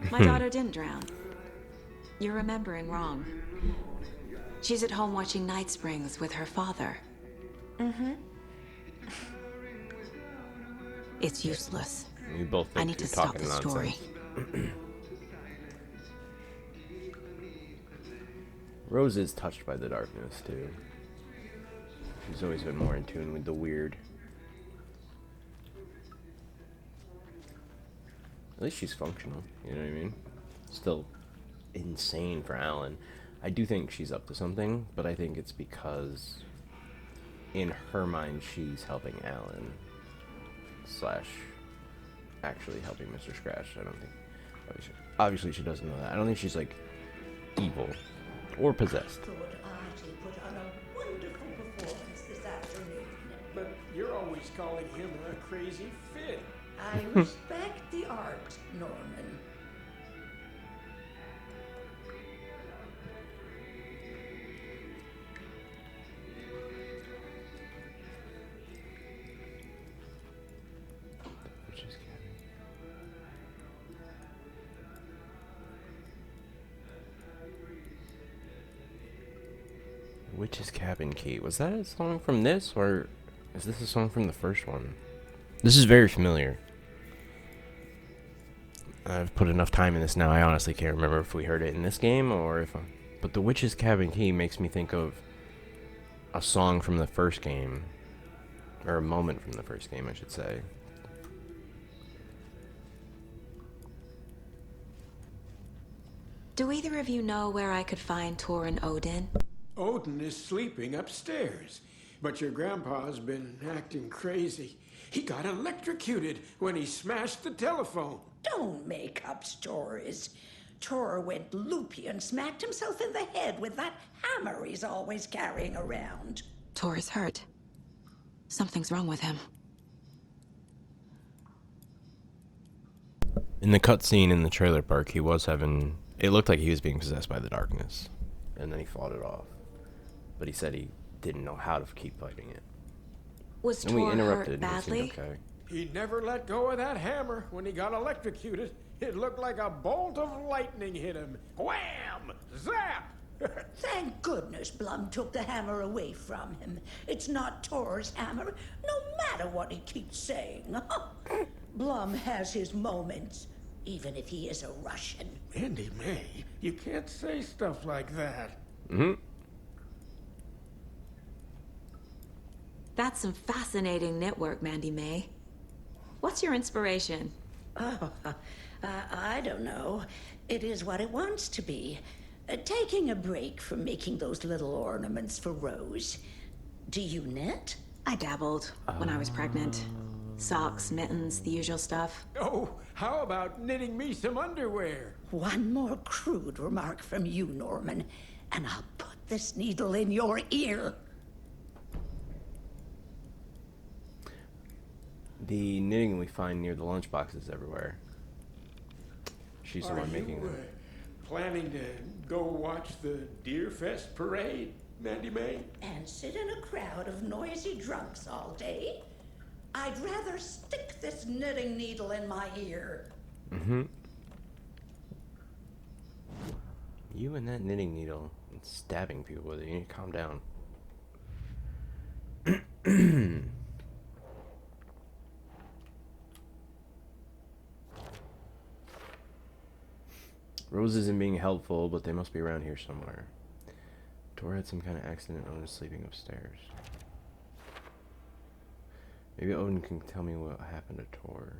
Speaker 8: My daughter didn't drown. You're remembering wrong. She's at home watching Night Springs with her father. It's useless.
Speaker 12: You both think
Speaker 8: I need
Speaker 12: you're
Speaker 8: to stop
Speaker 12: talking
Speaker 8: the story.
Speaker 12: nonsense. Rose is touched by the darkness, too. She's always been more in tune with the weird. At least she's functional, you know what I mean? Still insane for Alan. I do think she's up to something, but I think it's because in her mind she's helping Alan slash actually helping Mr. Scratch. I don't think obviously she doesn't know that. I don't think she's like evil or possessed.
Speaker 5: Archie put on a wonderful performance this afternoon.
Speaker 4: But you're always calling him a crazy fit.
Speaker 5: I respect the art, Norman.
Speaker 12: Witch's Cabin Key. Was that a song from this, or is this a song from the first one? This is very familiar. I've put enough time in this now, I honestly can't remember if we heard it in this game or if... But the Witch's Cabin Key makes me think of a song from the first game. Or a moment from the first game, I should say.
Speaker 8: Do either of you know where I could find Tor and Odin?
Speaker 4: Odin is sleeping upstairs, but your grandpa's been acting crazy. He got electrocuted when he smashed the telephone.
Speaker 16: Don't make up stories. Tor went loopy and smacked himself in the head with that hammer he's always carrying around.
Speaker 8: Tor is hurt. Something's wrong with him.
Speaker 12: In the cutscene in the trailer park, he was having... It looked like he was being possessed by the darkness. And then he fought it off. But he said he didn't know how to keep fighting it.
Speaker 8: Was
Speaker 12: and we
Speaker 8: Tor
Speaker 12: interrupted
Speaker 8: hurt
Speaker 12: and it seemed
Speaker 8: badly?
Speaker 12: okay.
Speaker 4: He never let go of that hammer when he got electrocuted. It looked like a bolt of lightning hit him. Wham! Zap!
Speaker 16: Thank goodness Blum took the hammer away from him. It's not Tor's hammer, no matter what he keeps saying. Blum has his moments, even if he is a Russian.
Speaker 4: Mandy May, you can't say stuff like that.
Speaker 12: Mm-hmm.
Speaker 8: That's some fascinating knitwork, Mandy May. What's your inspiration?
Speaker 16: Oh, I don't know. It is what it wants to be. Taking a break from making those little ornaments for Rose. Do you knit?
Speaker 8: I dabbled when I was pregnant. Socks, mittens, the usual stuff.
Speaker 4: Oh, how about knitting me some underwear?
Speaker 16: One more crude remark from you, Norman, and I'll put this needle in your ear.
Speaker 12: The knitting we find near the lunchboxes everywhere. She's the one making them.
Speaker 4: Planning to go watch the Deer Fest parade, Mandy May?
Speaker 16: And sit in a crowd of noisy drunks all day? I'd rather stick this knitting needle in my ear.
Speaker 12: Mm-hmm. You and that knitting needle and stabbing people with it. You need to calm down. Rose isn't being helpful, but they must be around here somewhere. Tor had some kind of accident. Odin is sleeping upstairs. Maybe Odin can tell me what happened to Tor.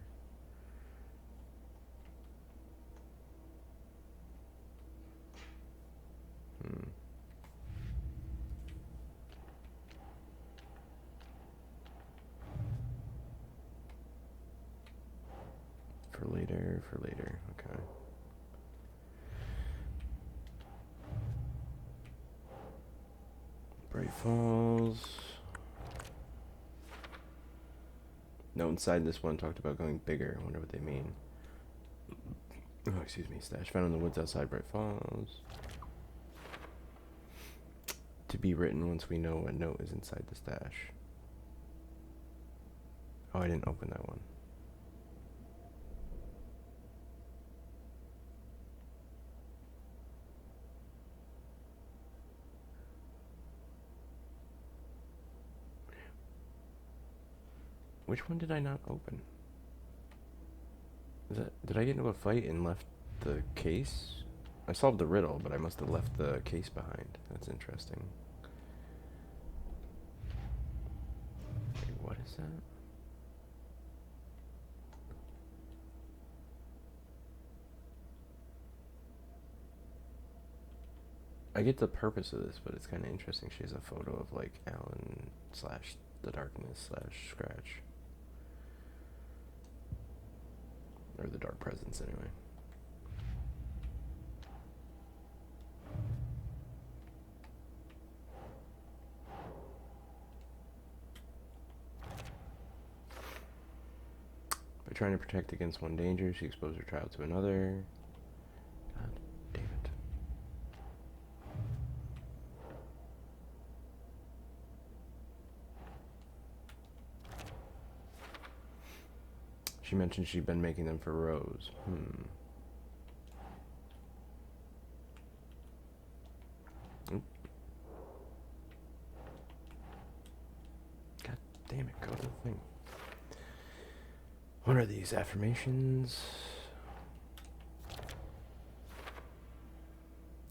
Speaker 12: For later, okay. Bright Falls. Note inside this one talked about going bigger. I wonder what they mean. Oh, excuse me. Stash found in the woods outside Bright Falls. To be written once we know what note is inside the stash. Oh, I didn't open that one. Which one did I not open? Did I get into a fight and left the case? I solved the riddle, but I must have left the case behind. That's interesting. Wait, what is that? I get the purpose of this, but it's kind of interesting. She has a photo of like Alan / the darkness / Scratch. Or the dark presence, anyway. By trying to protect against one danger, she exposed her child to another. God damn it. She mentioned she'd been making them for Rose. God damn it, go to the thing. What are these affirmations?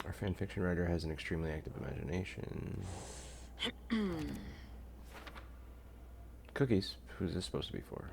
Speaker 12: Our fanfiction writer has an extremely active imagination. Cookies. Who's this supposed to be for?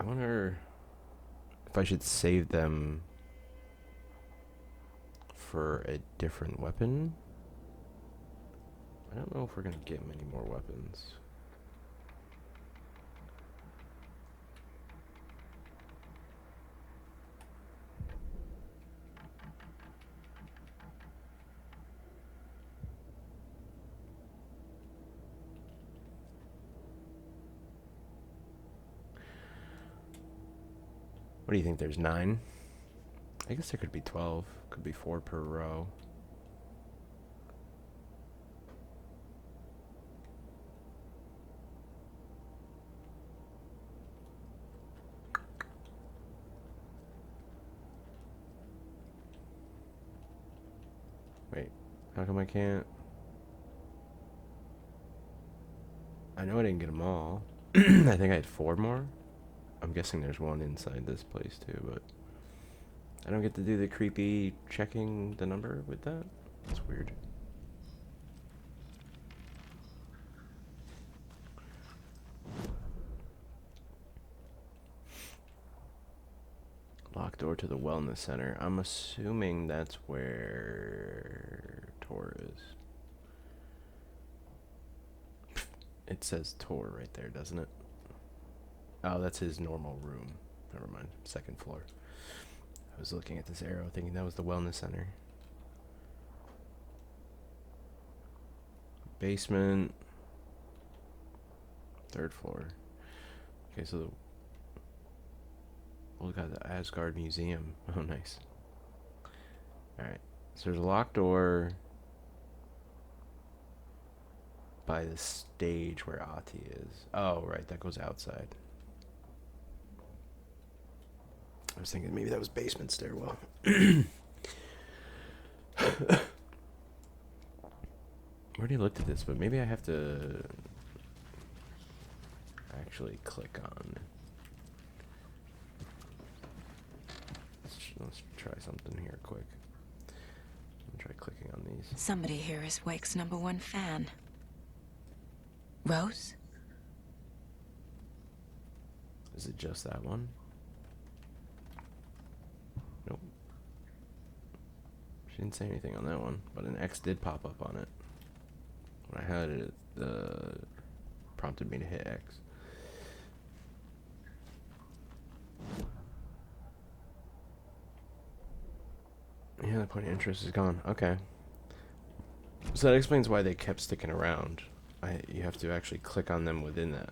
Speaker 12: I wonder if I should save them for a different weapon. I don't know if we're gonna get many more weapons. What do you think? There's 9? I guess there could be 12. Could be 4 per row. Wait, how come I can't? I know I didn't get them all. I think I had 4 more. I'm guessing there's one inside this place too, but I don't get to do the creepy checking the number with that. That's weird. Locked door to the wellness center. I'm assuming that's where Tor is. It says Tor right there, doesn't it? Oh, that's his normal room. Never mind. 2nd floor. I was looking at this arrow thinking that was the wellness center. Basement. 3rd floor. Okay, so we got the Asgard Museum. Oh, nice. Alright. So there's a locked door by the stage where Ati is. Oh, right. That goes outside. I was thinking maybe that was basement stairwell. We already looked at this, but maybe I have to actually click on. Let's try something here quick. Let me try clicking on these.
Speaker 8: Somebody here is Wake's #1 fan. Rose?
Speaker 12: Is it just that one? Nope. She didn't say anything on that one, but an X did pop up on it. When I had it, prompted me to hit X. Yeah, the point of interest is gone. Okay. So that explains why they kept sticking around. You have to actually click on them within that,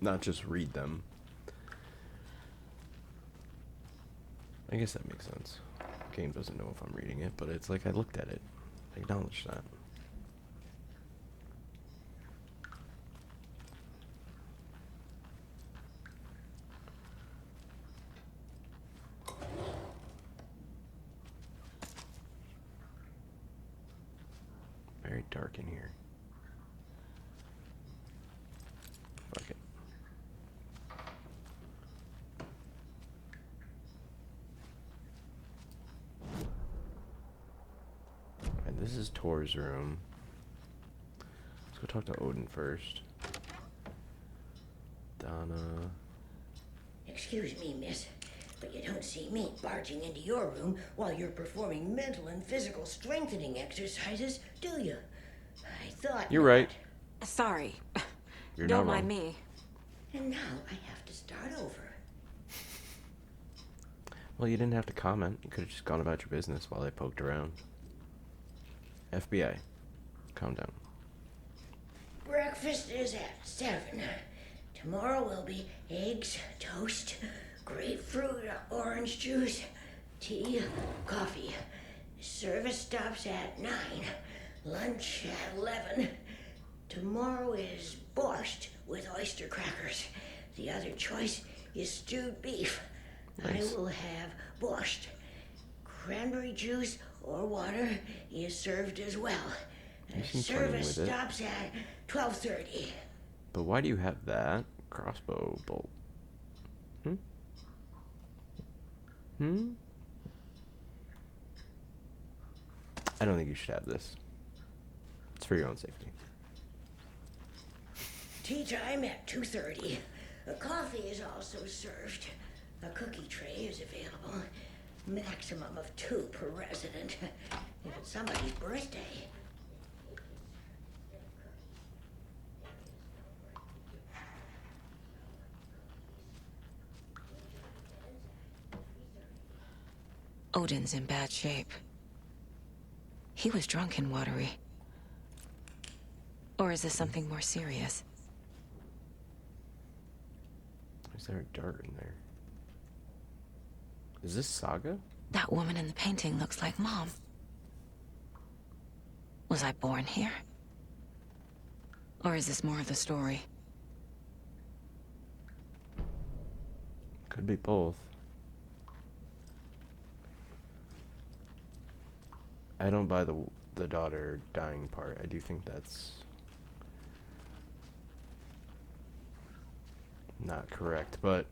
Speaker 12: not just read them. I guess that makes sense. The game doesn't know if I'm reading it, but it's like I looked at it. I acknowledged that. Very dark in here. Fuck it. Alright, this is Tor's room. Let's go talk to Odin first. Donna.
Speaker 16: Excuse me, miss, but you don't see me barging into your room while you're performing mental and physical strengthening exercises, do you? I thought...
Speaker 12: You're right.
Speaker 8: Sorry.
Speaker 12: You're
Speaker 8: Don't
Speaker 12: not
Speaker 8: mind
Speaker 12: wrong.
Speaker 8: me.
Speaker 16: And now I have to start over.
Speaker 12: Well, you didn't have to comment. You could have just gone about your business while I poked around. FBI. Calm down.
Speaker 16: Breakfast is at 7. Tomorrow will be eggs, toast, grapefruit, orange juice, tea, coffee. Service stops at 9. Lunch at 11. Tomorrow is borscht with oyster crackers. The other choice is stewed beef.
Speaker 12: Nice.
Speaker 16: I will have borscht. Cranberry juice or water is served as well.
Speaker 12: You seem funny
Speaker 16: Service
Speaker 12: with it.
Speaker 16: stops at 12:30.
Speaker 12: But why do you have that crossbow bolt? I don't think you should have this. It's for your own safety.
Speaker 16: Tea time at 2:30. The coffee is also served. A cookie tray is available. Maximum of 2 per resident. If it's somebody's birthday.
Speaker 8: Odin's in bad shape. He was drunk and watery. Or is this something more serious?
Speaker 12: Is there a dart in there? Is this Saga?
Speaker 8: That woman in the painting looks like Mom. Was I born here? Or is this more of the story?
Speaker 12: Could be both. I don't buy the daughter dying part. I do think that's not correct, but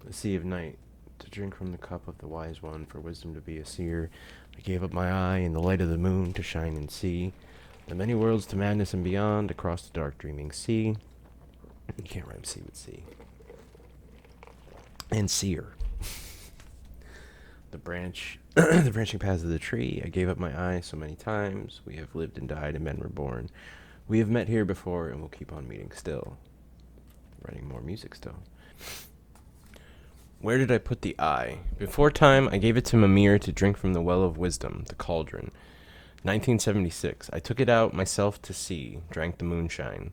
Speaker 12: the Sea of Night, to drink from the cup of the wise one, for wisdom to be a seer. I gave up my eye in the light of the moon to shine and see the many worlds to madness and beyond, across the dark dreaming sea. You can't rhyme sea with sea. And seer. The branching paths of the tree. I gave up my eye so many times. We have lived and died and men were born. We have met here before and will keep on meeting still. Writing more music still. Where did I put the eye? Before time, I gave it to Mimir to drink from the well of wisdom, the cauldron. 1976. I took it out myself to see, drank the moonshine.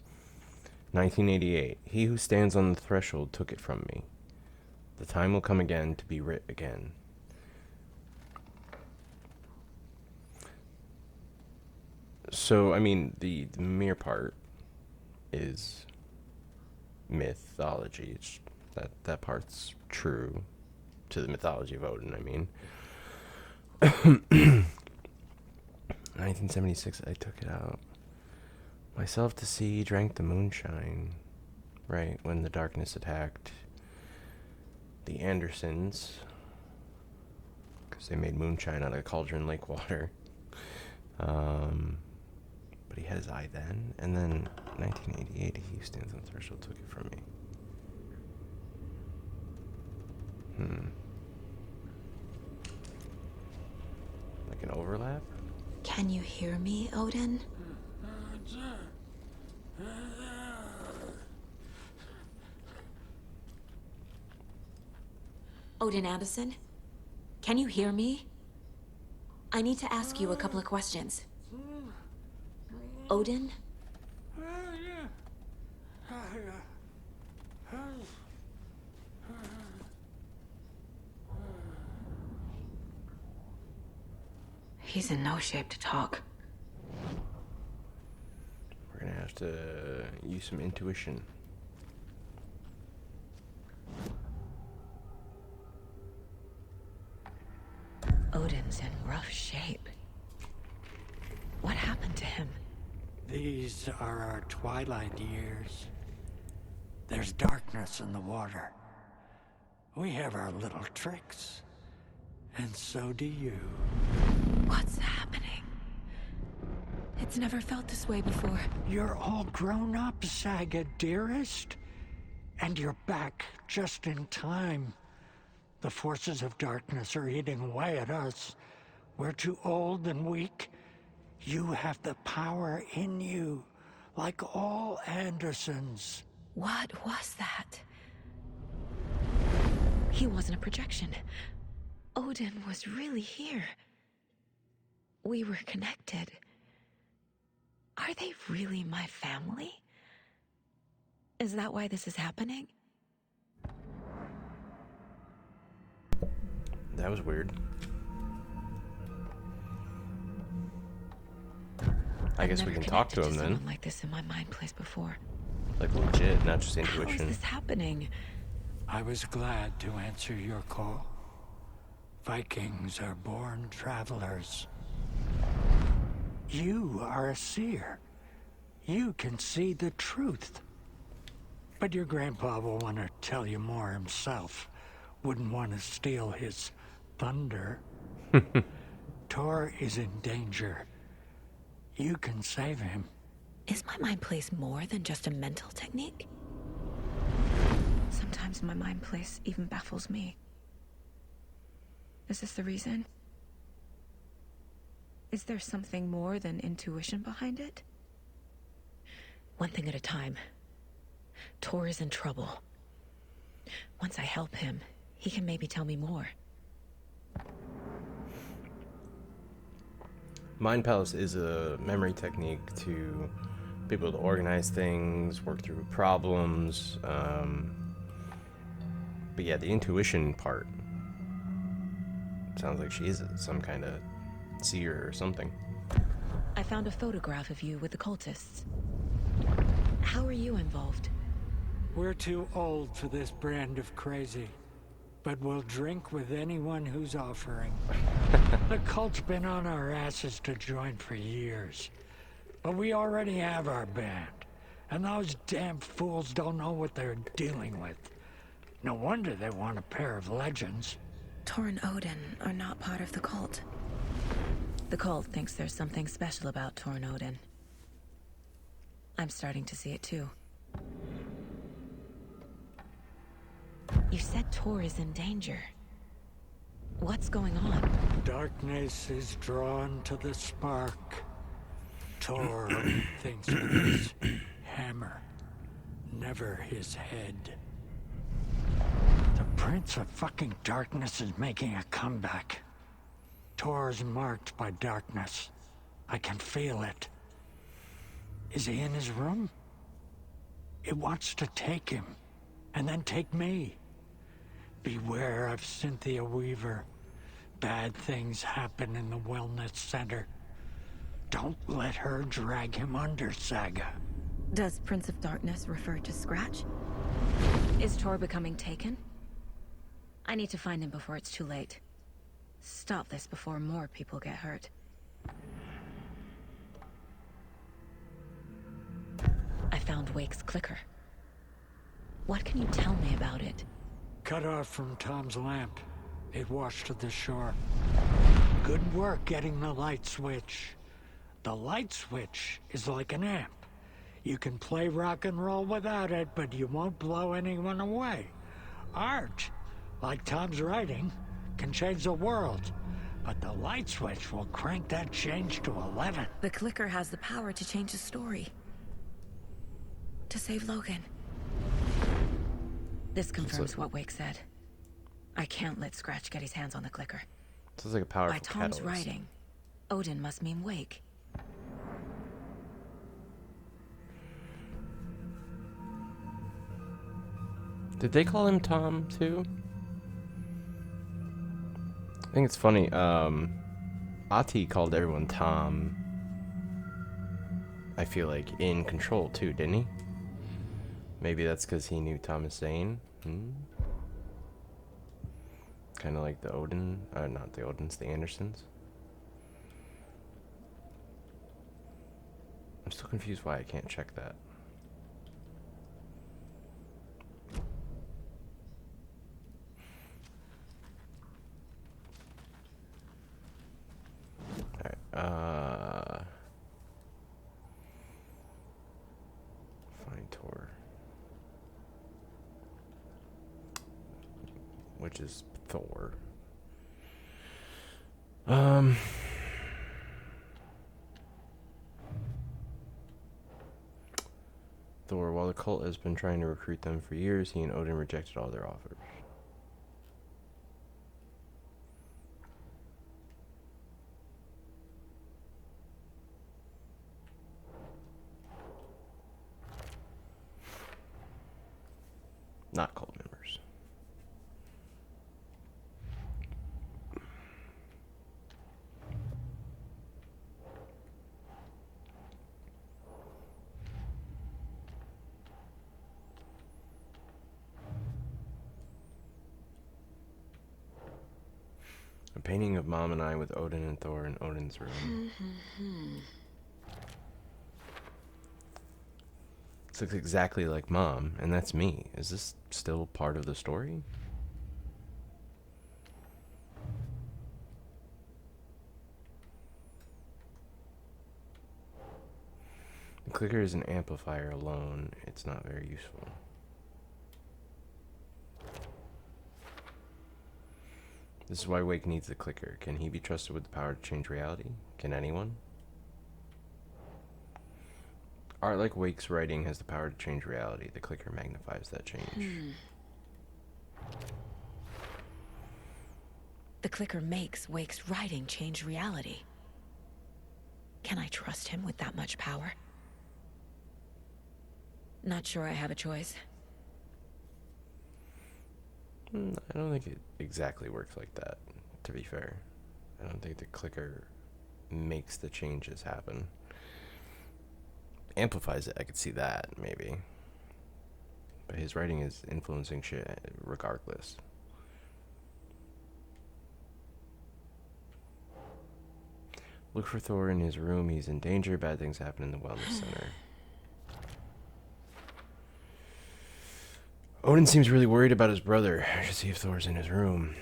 Speaker 12: 1988. He who stands on the threshold took it from me. The time will come again to be writ again. So, I mean, the Mimir part is mythology. It's that part's true to the mythology of Odin, I mean. 1976, I took it out myself to see, drank the moonshine, right, when the darkness attacked the Andersons, because they made moonshine out of cauldron lake water. But he had his eye then, and then 1988, he who stands on the threshold took it from me. Like an overlap?
Speaker 8: Can you hear me, Odin? Odin Addison? Can you hear me? I need to ask you a couple of questions. Odin? He's in no shape to talk.
Speaker 12: We're gonna have to use some intuition.
Speaker 8: Odin's in rough shape. What happened to him?
Speaker 17: These are our twilight years. There's darkness in the water. We have our little tricks. And so do you.
Speaker 8: What's happening? It's never felt this way before.
Speaker 17: You're all grown up, Saga, dearest. And you're back just in time. The forces of darkness are eating away at us. We're too old and weak. You have the power in you, like all Andersons.
Speaker 8: What was that? He wasn't a projection. Odin was really here. We were connected. Are they really my family? Is that why this is happening?
Speaker 12: That was weird. I guess we can talk to him then.
Speaker 8: Like this in my mind place before.
Speaker 12: Like legit, not just
Speaker 8: How
Speaker 12: intuition.
Speaker 8: is this happening?
Speaker 17: I was glad to answer your call. Vikings are born travelers. You are a seer. You can see the truth. But your grandpa will want to tell you more himself. Wouldn't want to steal his thunder. Tor is in danger. You can save him.
Speaker 8: Is my mind place more than just a mental technique? Sometimes my mind place even baffles me. Is this the reason? Is there something more than intuition behind it? One thing at a time. Tor is in trouble. Once I help him, he can maybe tell me more.
Speaker 12: Mind Palace is a memory technique to be able to organize things, work through problems. But yeah, the intuition part sounds like she is some kind of seer or something.
Speaker 8: I found a photograph of you with the cultists. How are you involved?
Speaker 17: We're too old for this brand of crazy, but we'll drink with anyone who's offering. The cult's been on our asses to join for years, but we already have our band, and those damn fools don't know what they're dealing with. No wonder they want a pair of legends.
Speaker 8: Tor and Odin are not part of the cult. The cult thinks there's something special about Tor and Odin. I'm starting to see it too. You said Tor is in danger. What's going on?
Speaker 17: Darkness is drawn to the spark. Tor thinks with his hammer, never his head. The Prince of fucking Darkness is making a comeback. Tor is marked by darkness. I can feel it. Is he in his room? It wants to take him, and then take me. Beware of Cynthia Weaver. Bad things happen in the wellness center. Don't let her drag him under, Saga.
Speaker 8: Does Prince of Darkness refer to Scratch? Is Tor becoming taken? I need to find him before it's too late. Stop this before more people get hurt. I found Wake's clicker. What can you tell me about it?
Speaker 17: Cut off from Tom's lamp. It washed to the shore. Good work getting the light switch. The light switch is like an amp. You can play rock and roll without it, but you won't blow anyone away. Art, like Tom's writing, can change the world. But the light switch will crank that change to 11.
Speaker 8: The clicker has the power to change the story. To save Logan. This confirms what Wake said. I can't let Scratch get his hands on the clicker.
Speaker 12: Sounds like a powerful
Speaker 8: By Tom's
Speaker 12: catalyst.
Speaker 8: writing, Odin must mean Wake.
Speaker 12: Did they call him Tom too? I think it's funny. Ati called everyone Tom. I feel like in Control too, didn't he? Maybe that's because he knew Thomas Zane. Kind of like the Odin, not the Odins, the Andersons. I'm still confused why I can't check that. Alright, find Tor. Which is Thor. Thor, while the cult has been trying to recruit them for years, he and Odin rejected all their offers. Not cult members. A painting of Mom and I with Odin and Thor in Odin's room. This looks exactly like Mom, and that's me. Is this still part of the story? clicker is an amplifier alone. It's not very useful. This is why Wake needs the clicker. Can he be trusted with the power to change reality? Can anyone? Art like Wake's writing has the power to change reality. The clicker magnifies that change.
Speaker 8: The clicker makes Wake's writing change reality. Can I trust him with that much power? Not sure I have a choice.
Speaker 12: I don't think it exactly works like that, to be fair. I don't think the clicker makes the changes happen. Amplifies it, I could see that, maybe. But his writing is influencing shit regardless. Look for Thor in his room. He's in danger. Bad things happen in the wellness center. Odin seems really worried about his brother. I should see if Thor's in his room.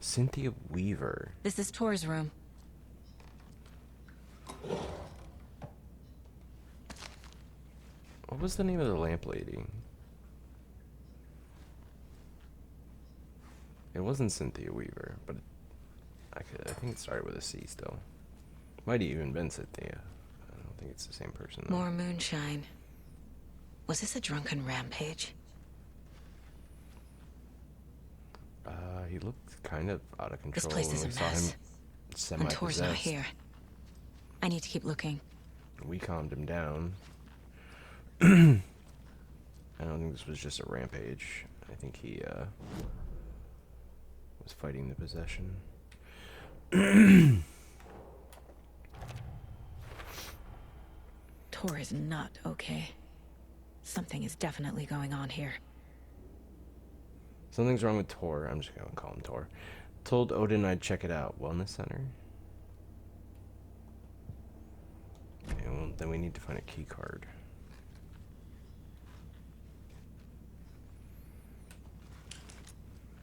Speaker 12: Cynthia Weaver.
Speaker 8: This is Tor's room.
Speaker 12: What was the name of the lamp lady? It wasn't Cynthia Weaver, but I think it started with a C still. Might have even been Cynthia. I don't think it's the same person though.
Speaker 8: More moonshine. Was this a drunken rampage?
Speaker 12: He looked kind of out of control.
Speaker 8: This place is
Speaker 12: when we
Speaker 8: a
Speaker 12: saw
Speaker 8: mess.
Speaker 12: him
Speaker 8: When
Speaker 12: semi-possessed.
Speaker 8: Tor's not here. I need to keep looking.
Speaker 12: We calmed him down. I don't think this was just a rampage. I think he was fighting the possession.
Speaker 8: Tor is not okay. Something is definitely going on here.
Speaker 12: Something's wrong with Tor. I'm just gonna call him Tor. Told Odin I'd check it out. Wellness center? Okay, well, then we need to find a key card.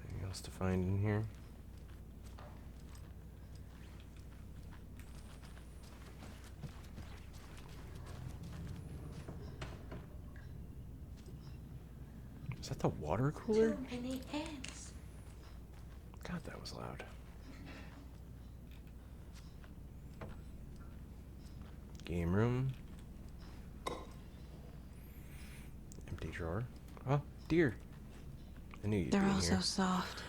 Speaker 12: Anything else to find in here? Is that the water cooler?
Speaker 16: Too many ants.
Speaker 12: God, that was loud. Game room. Empty drawer. Oh, dear. I knew you'd be
Speaker 8: They're
Speaker 12: in
Speaker 8: all so
Speaker 12: here.
Speaker 8: soft.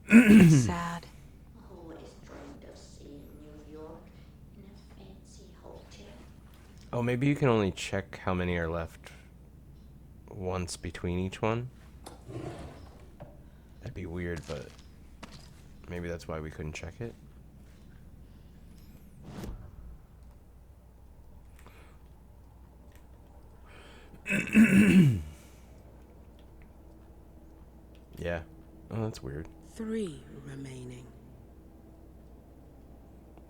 Speaker 8: And sad.
Speaker 16: Always dreamed of seeing New York in a fancy hotel.
Speaker 12: Oh, maybe you can only check how many are left once between each one. That'd be weird, but maybe that's why we couldn't check it. Yeah. Oh, that's weird.
Speaker 18: 3 remaining.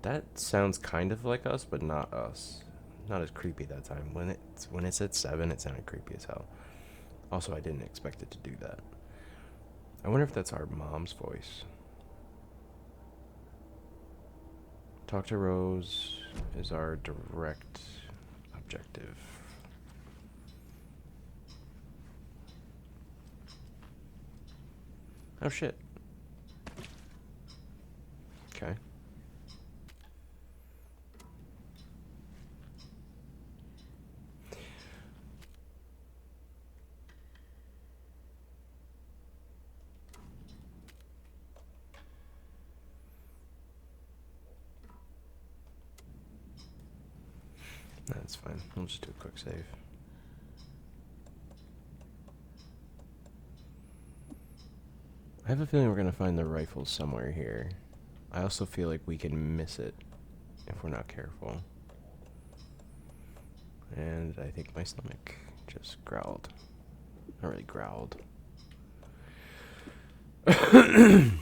Speaker 12: That sounds kind of like us, but not us. Not as creepy that time. When it said 7, it sounded creepy as hell. Also, I didn't expect it to do that. I wonder if that's our mom's voice. Talk to Rose is our direct objective. Oh shit. Okay. That's fine. We'll just do a quick save. I have a feeling we're going to find the rifle somewhere here. I also feel like we can miss it if we're not careful. And I think my stomach just growled. Not really growled. I'm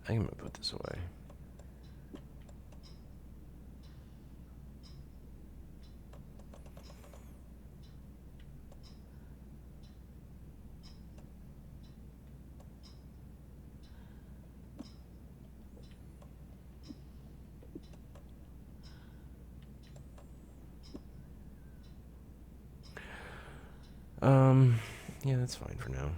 Speaker 12: going to put this away. Yeah, that's fine for now.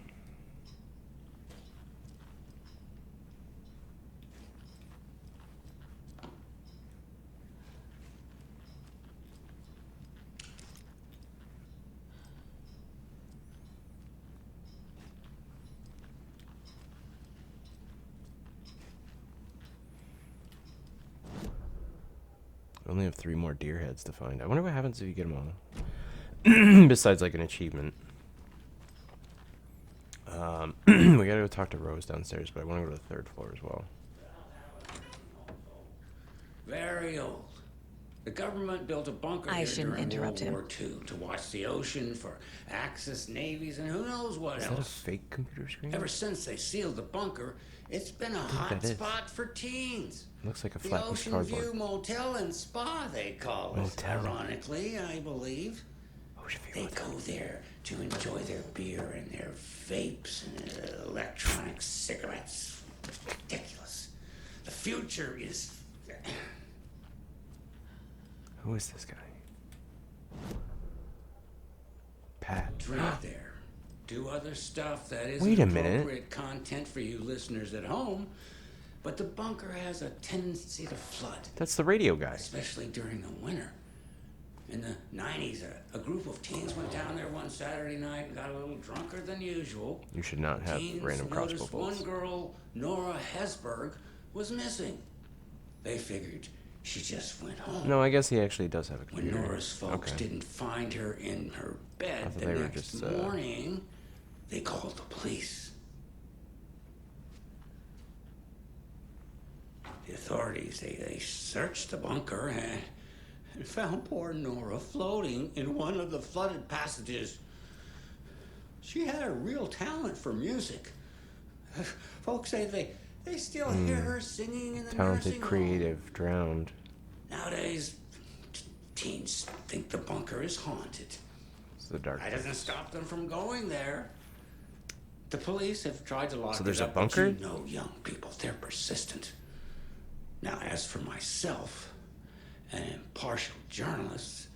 Speaker 12: I only have 3 more deer heads to find. I wonder what happens if you get them all. Besides, like, an achievement. We gotta go talk to Rose downstairs, but I want to go to the 3rd floor as well.
Speaker 19: Very old. The government built a bunker
Speaker 8: I
Speaker 19: here
Speaker 8: shouldn't
Speaker 19: during
Speaker 8: interrupt
Speaker 19: World
Speaker 8: him.
Speaker 19: War II to watch the ocean for Axis navies and who knows what
Speaker 12: Is
Speaker 19: else.
Speaker 12: that a fake computer screen?
Speaker 19: Ever since they sealed the bunker, it's been a hot
Speaker 12: that is.
Speaker 19: spot for teens.
Speaker 12: Looks like a
Speaker 19: The
Speaker 12: flat piece of
Speaker 19: Ocean
Speaker 12: cardboard.
Speaker 19: View Motel and Spa, they call it.
Speaker 12: Motel.
Speaker 19: Ironically, I believe. They go there to enjoy their beer and their vapes and electronic cigarettes. Ridiculous. The future is...
Speaker 12: Who is this guy? Pat.
Speaker 19: Drink there. Do other stuff that isn't
Speaker 12: Wait a minute.
Speaker 19: appropriate content for you listeners at home. But the bunker has a tendency to flood.
Speaker 12: That's the radio guy.
Speaker 19: Especially during the winter. In the 90s, a group of teens went down there one Saturday night and got a little drunker than usual.
Speaker 12: You should not have
Speaker 19: Teens
Speaker 12: random crossbow
Speaker 19: noticed
Speaker 12: bolts.
Speaker 19: one girl, Nora Hesberg, was missing. They figured she just went home.
Speaker 12: No, I guess he actually does have a
Speaker 19: When
Speaker 12: computer.
Speaker 19: Nora's folks
Speaker 12: Okay.
Speaker 19: didn't find her in her
Speaker 12: I
Speaker 19: bed
Speaker 12: thought
Speaker 19: the
Speaker 12: they were
Speaker 19: next
Speaker 12: just,
Speaker 19: morning, they called the police. The authorities, they searched the bunker and found poor Nora floating in one of the flooded passages. She had a real talent for music. Folks say they still hear her singing in the
Speaker 12: Talented,
Speaker 19: nursing home.
Speaker 12: creative, drowned.
Speaker 19: Nowadays, teens think the bunker is haunted.
Speaker 12: It's the dark.
Speaker 19: That doesn't stop them from going there. The police have tried to lock
Speaker 12: So there's
Speaker 19: it
Speaker 12: a
Speaker 19: up,
Speaker 12: bunker?
Speaker 19: but you know young people, they're persistent. Now, as for myself, an impartial journalist,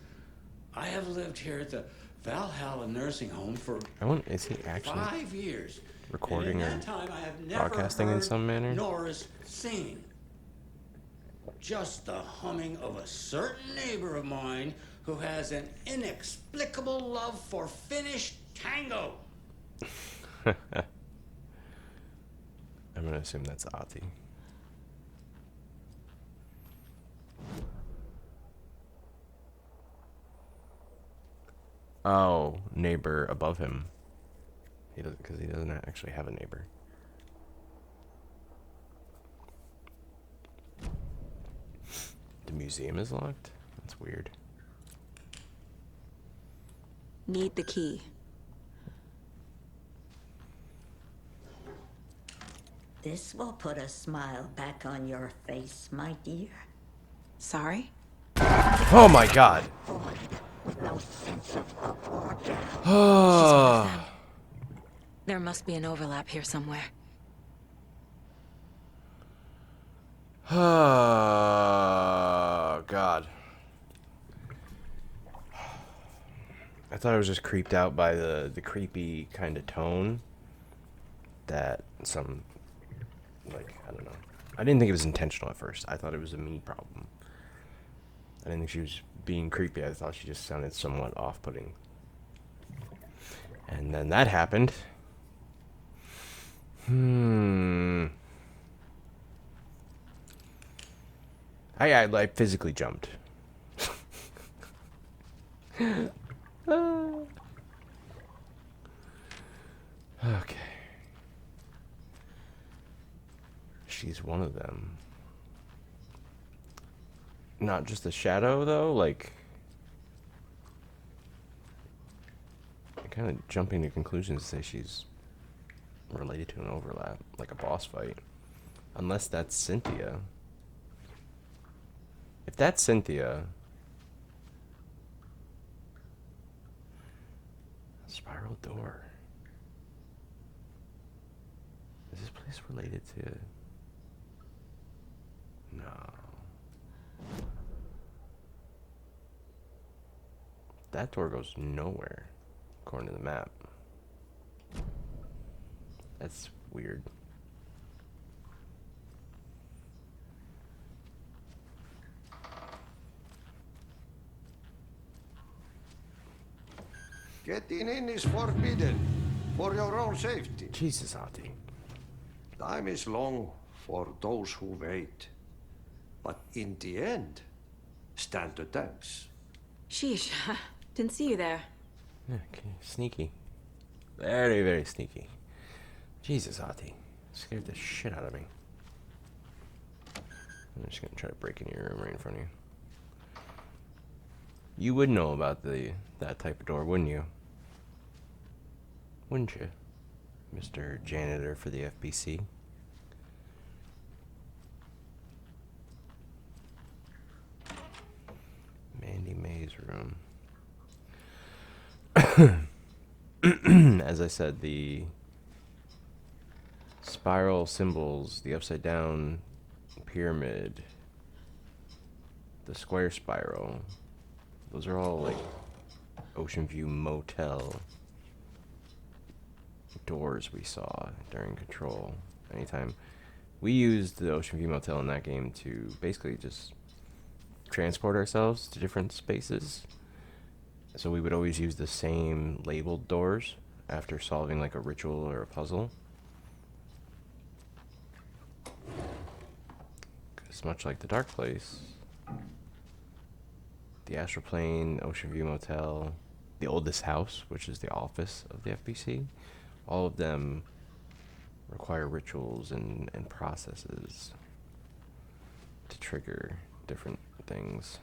Speaker 19: I have lived here at the Valhalla nursing home for
Speaker 12: Is he actually
Speaker 19: 5 years.
Speaker 12: recording
Speaker 19: and in
Speaker 12: or
Speaker 19: that time, I have never
Speaker 12: broadcasting in
Speaker 19: heard
Speaker 12: some manner?
Speaker 19: Nora's singing. Just the humming of a certain neighbor of mine who has an inexplicable love for Finnish tango.
Speaker 12: I'm gonna assume that's Ati. Oh, neighbor above him. He doesn't, because he doesn't actually have a neighbor. The museum is locked? That's weird.
Speaker 8: Need the key.
Speaker 20: This will put a smile back on your face, my dear.
Speaker 8: Sorry?
Speaker 12: Oh my god!
Speaker 20: With no sense of up or down.
Speaker 12: Oh.
Speaker 8: There must be an overlap here somewhere.
Speaker 12: Oh god. I thought I was just creeped out by the creepy kind of tone that some, like, I don't know. I didn't think it was intentional at first. I thought it was a me problem. I didn't think she was being creepy. I thought she just sounded somewhat off-putting. And then that happened. I physically jumped. Okay. She's one of them. Not just a shadow, though, like... I'm kind of jumping to conclusions to say she's related to an overlap, like a boss fight. Unless that's Cynthia. If that's Cynthia... Spiral door. Is this place related to... No. That door goes nowhere. according to the map. That's weird.
Speaker 14: Getting in is forbidden, for your own safety.
Speaker 12: Jesus, Ati.
Speaker 14: Time is long for those who wait. But in the end, stand the thanks.
Speaker 8: Sheesh, didn't see you there.
Speaker 12: Yeah, okay. Sneaky. Very, very sneaky. Jesus, Ati. Scared the shit out of me. I'm just gonna try to break into your room right in front of you. You would know about that type of door, wouldn't you? Wouldn't you, Mr. Janitor for the FBC? Mandy May's room. As I said, the spiral symbols, the upside down pyramid, the square spiral, those are all like Ocean View Motel doors we saw during Control. Anytime we used the Ocean View Motel in that game to basically just transport ourselves to different spaces. So we would always use the same labeled doors after solving like a ritual or a puzzle. Because much like the Dark Place, the Astral Plane, Ocean View Motel, the Oldest House, which is the office of the FBC, all of them require rituals and processes to trigger different things.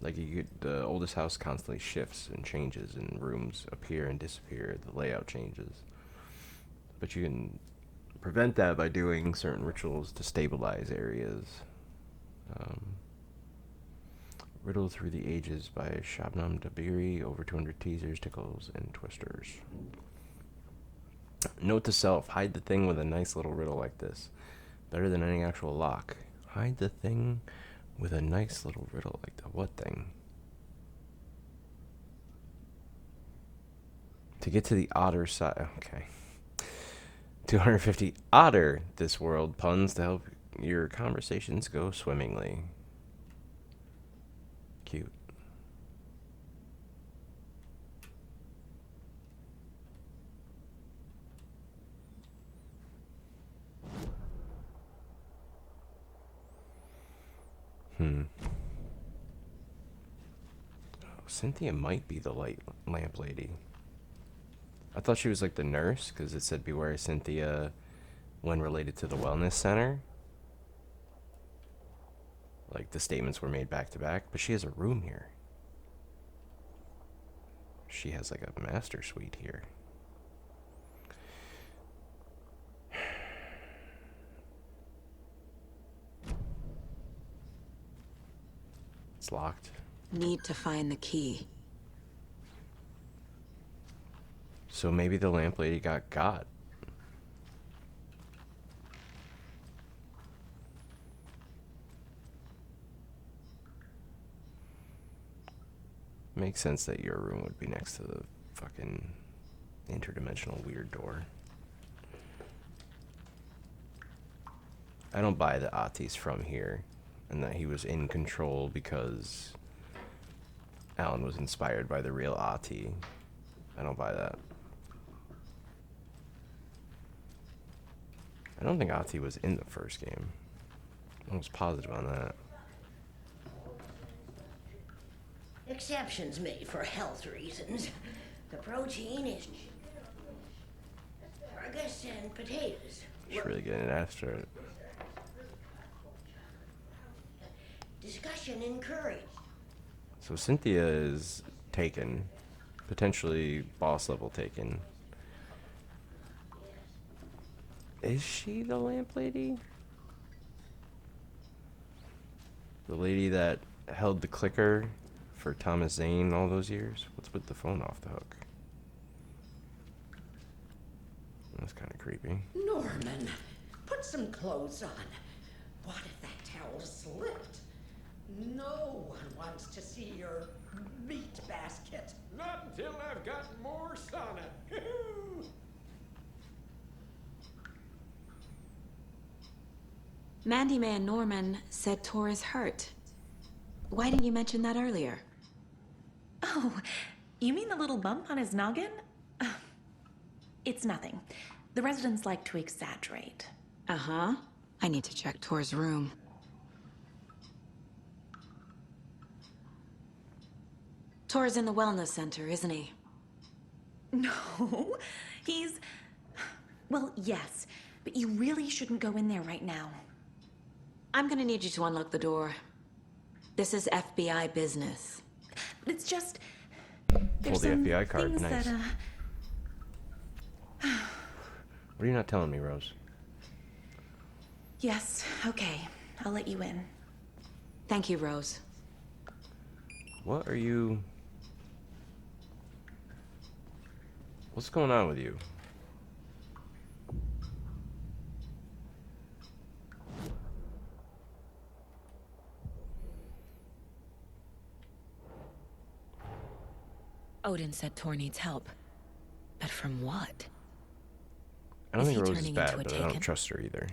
Speaker 12: Like the Oldest House constantly shifts and changes, and rooms appear and disappear. The layout changes, but you can prevent that by doing certain rituals to stabilize areas. Riddle Through the Ages by Shabnam Dabiri. Over 200 teasers, tickles, and twisters. Note to self: hide the thing with a nice little riddle like this. Better than any actual lock. Hide the thing with a nice little riddle like that. What thing? To get to the otter side. Okay. 250 otter this world puns to help your conversations go swimmingly. Cute. Oh, Cynthia might be the lamp lady. I thought she was like the nurse, because it said beware Cynthia when related to the wellness center. Like the statements were made back to back, but she has a room here. She has like a master suite here. It's locked.
Speaker 8: Need to find the key.
Speaker 12: So maybe the lamp lady got. Makes sense that your room would be next to the fucking interdimensional weird door. I don't buy that Ati's from here and that he was in control because Alan was inspired by the real Ati. I don't buy that. I don't think Ati was in the first game. I was positive on that.
Speaker 16: Exceptions made for health reasons. The protein is asparagus and potatoes.
Speaker 12: She's really getting after it.
Speaker 16: Discussion encouraged.
Speaker 12: So Cynthia is taken, potentially boss level taken. Is she the lamp lady? The lady that held the clicker for Thomas Zane all those years? What's with the phone off the hook? That's kind of creepy.
Speaker 16: Norman, put some clothes on. What if that towel slipped? No one wants to see your meat basket.
Speaker 4: Not until I've got more sauna.
Speaker 8: Mandy May and Norman said Tor is hurt. Why didn't you mention that earlier?
Speaker 10: Oh, you mean the little bump on his noggin? It's nothing. The residents like to exaggerate.
Speaker 8: Uh-huh. I need to check Tor's room. Tor's in the wellness center, isn't he?
Speaker 10: No, he's... Well, yes, but you really shouldn't go in there right now.
Speaker 8: I'm gonna need you to unlock the door. This is FBI business.
Speaker 10: It's just...
Speaker 12: Pull
Speaker 10: There's
Speaker 12: the
Speaker 10: some
Speaker 12: FBI card.
Speaker 10: things
Speaker 12: Nice.
Speaker 10: that,
Speaker 12: What are you not telling me, Rose?
Speaker 10: Yes, okay. I'll let you in.
Speaker 8: Thank you, Rose.
Speaker 12: What are you... What's going on with you?
Speaker 8: Odin said Tor needs help. But from what?
Speaker 12: I don't
Speaker 8: Is
Speaker 12: think
Speaker 8: he
Speaker 12: Rose is
Speaker 8: turning
Speaker 12: bad,
Speaker 8: into a
Speaker 12: but I don't
Speaker 8: taken?
Speaker 12: trust her either.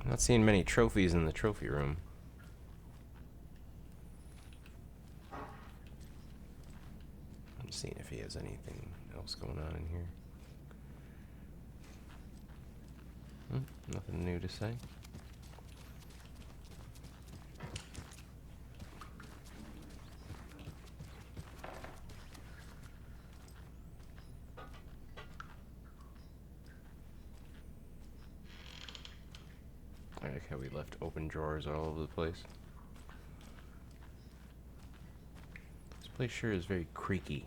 Speaker 12: I'm not seeing many trophies in the trophy room. I'm seeing if he has anything else going on in here. Nothing new to say. I like how we left open drawers all over the place. This place sure is very creaky.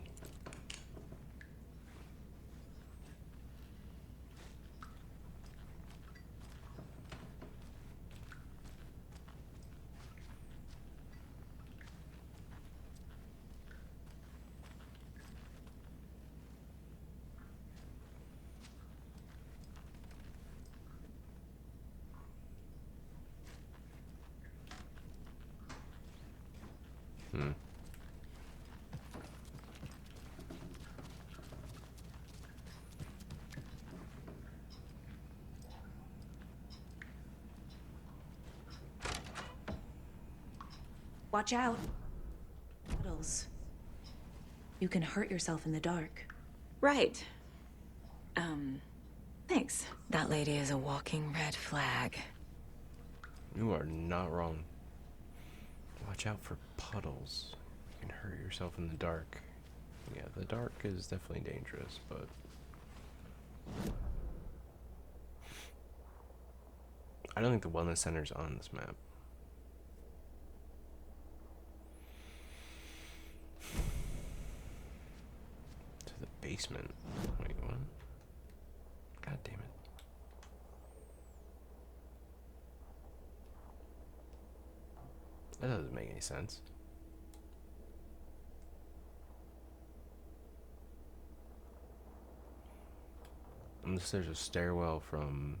Speaker 10: Watch out. Puddles. You can hurt yourself in the dark.
Speaker 8: Right. Thanks. That lady is a walking red flag.
Speaker 12: You are not wrong. Watch out for puddles. You can hurt yourself in the dark. Yeah, the dark is definitely dangerous, but... I don't think the wellness center's on this map. To the basement. Wait, what? God damn it. That doesn't make any sense. Unless there's a stairwell from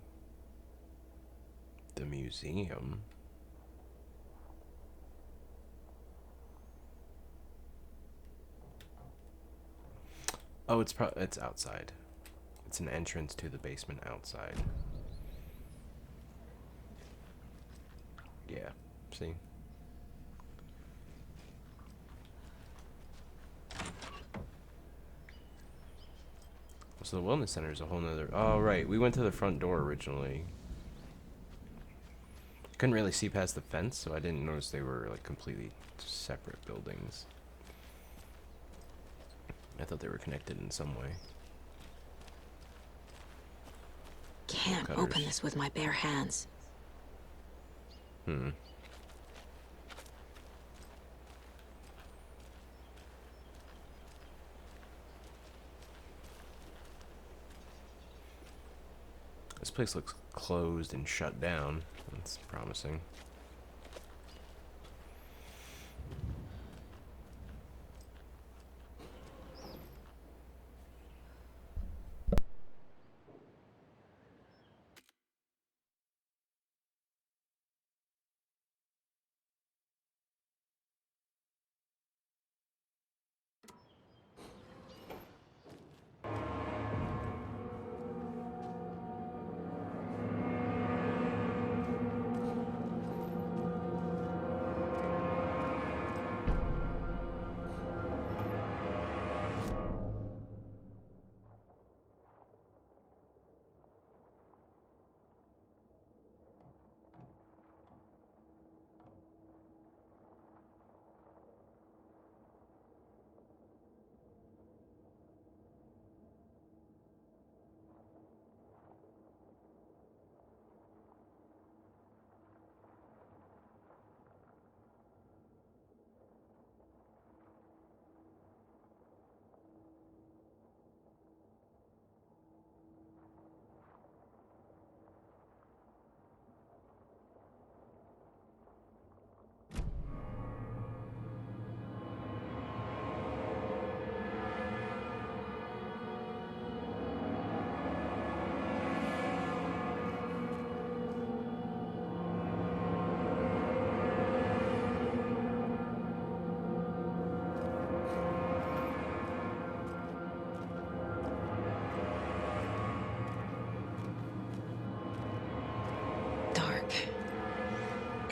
Speaker 12: the museum. Oh, it's outside. It's an entrance to the basement outside. Yeah, see? So the wellness center is a whole nother... Oh, right. We went to the front door originally. Couldn't really see past the fence, so I didn't notice they were, like, completely separate buildings. I thought they were connected in some way.
Speaker 8: Can't open this with my bare hands.
Speaker 12: Hmm. This place looks closed and shut down. That's promising.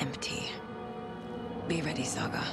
Speaker 8: Empty. Be ready, Saga.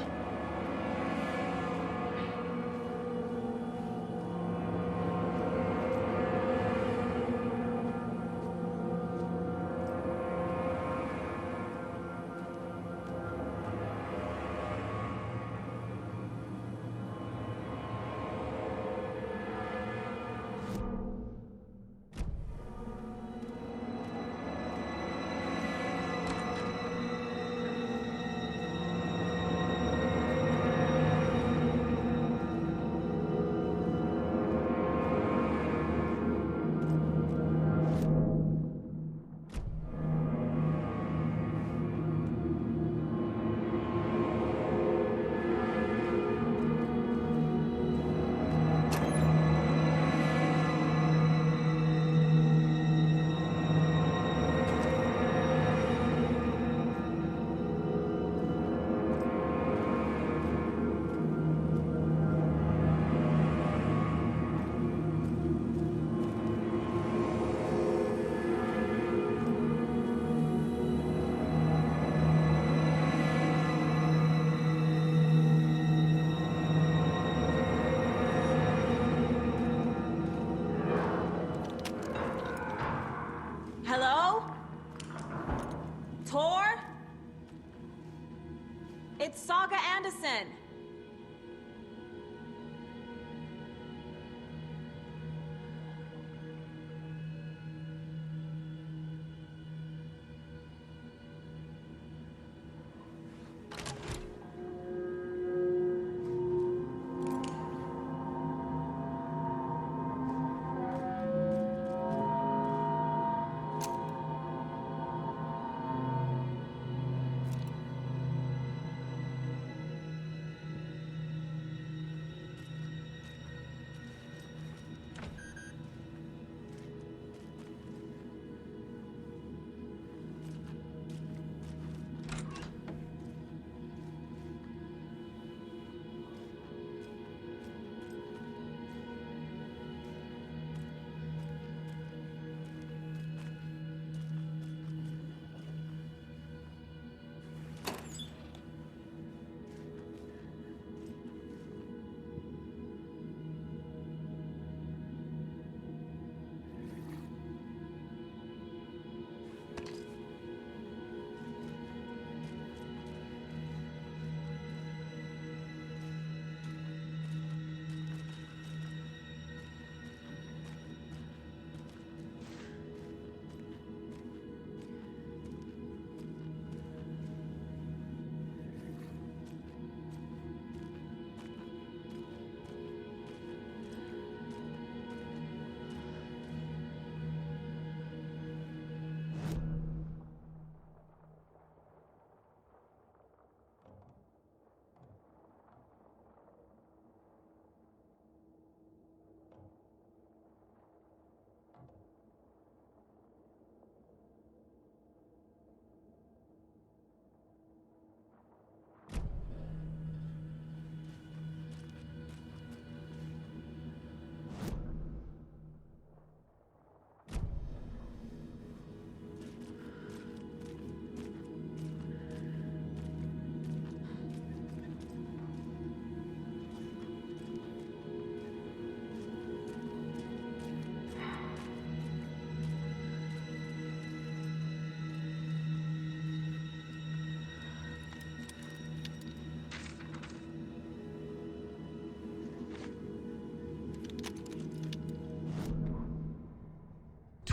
Speaker 21: Hello? Tor? It's Saga Anderson.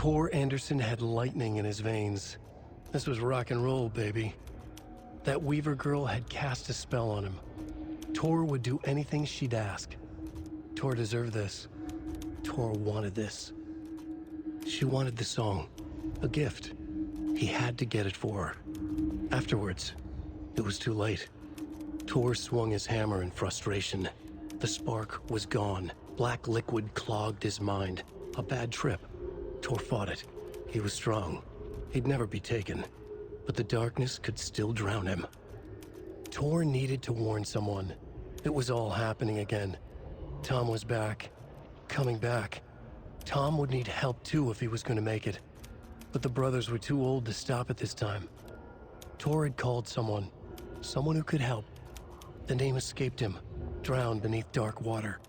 Speaker 1: Tor Anderson had lightning in his veins. This was rock and roll, baby. That Weaver girl had cast a spell on him. Tor would do anything she'd ask. Tor deserved this. Tor wanted this. She wanted the song. A gift. He had to get it for her. Afterwards, it was too late. Tor swung his hammer in frustration. The spark was gone. Black liquid clogged his mind. A bad trip. Tor fought it. He was strong. He'd never be taken. But the darkness could still drown him. Tor needed to warn someone. It was all happening again. Tom was back. Coming back. Tom would need help too if he was going to make it. But the brothers were too old to stop at this time. Tor had called someone. Someone who could help. The name escaped him. Drowned beneath dark water.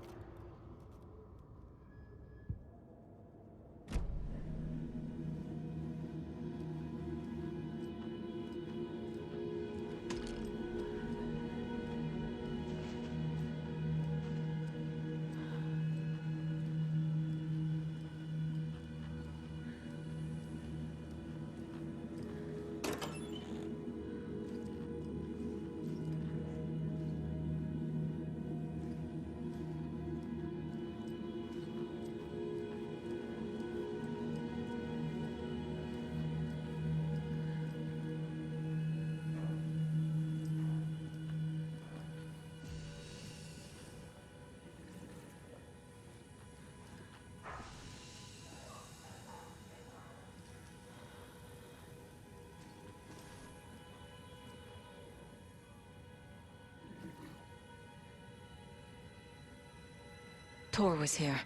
Speaker 8: Tor was here.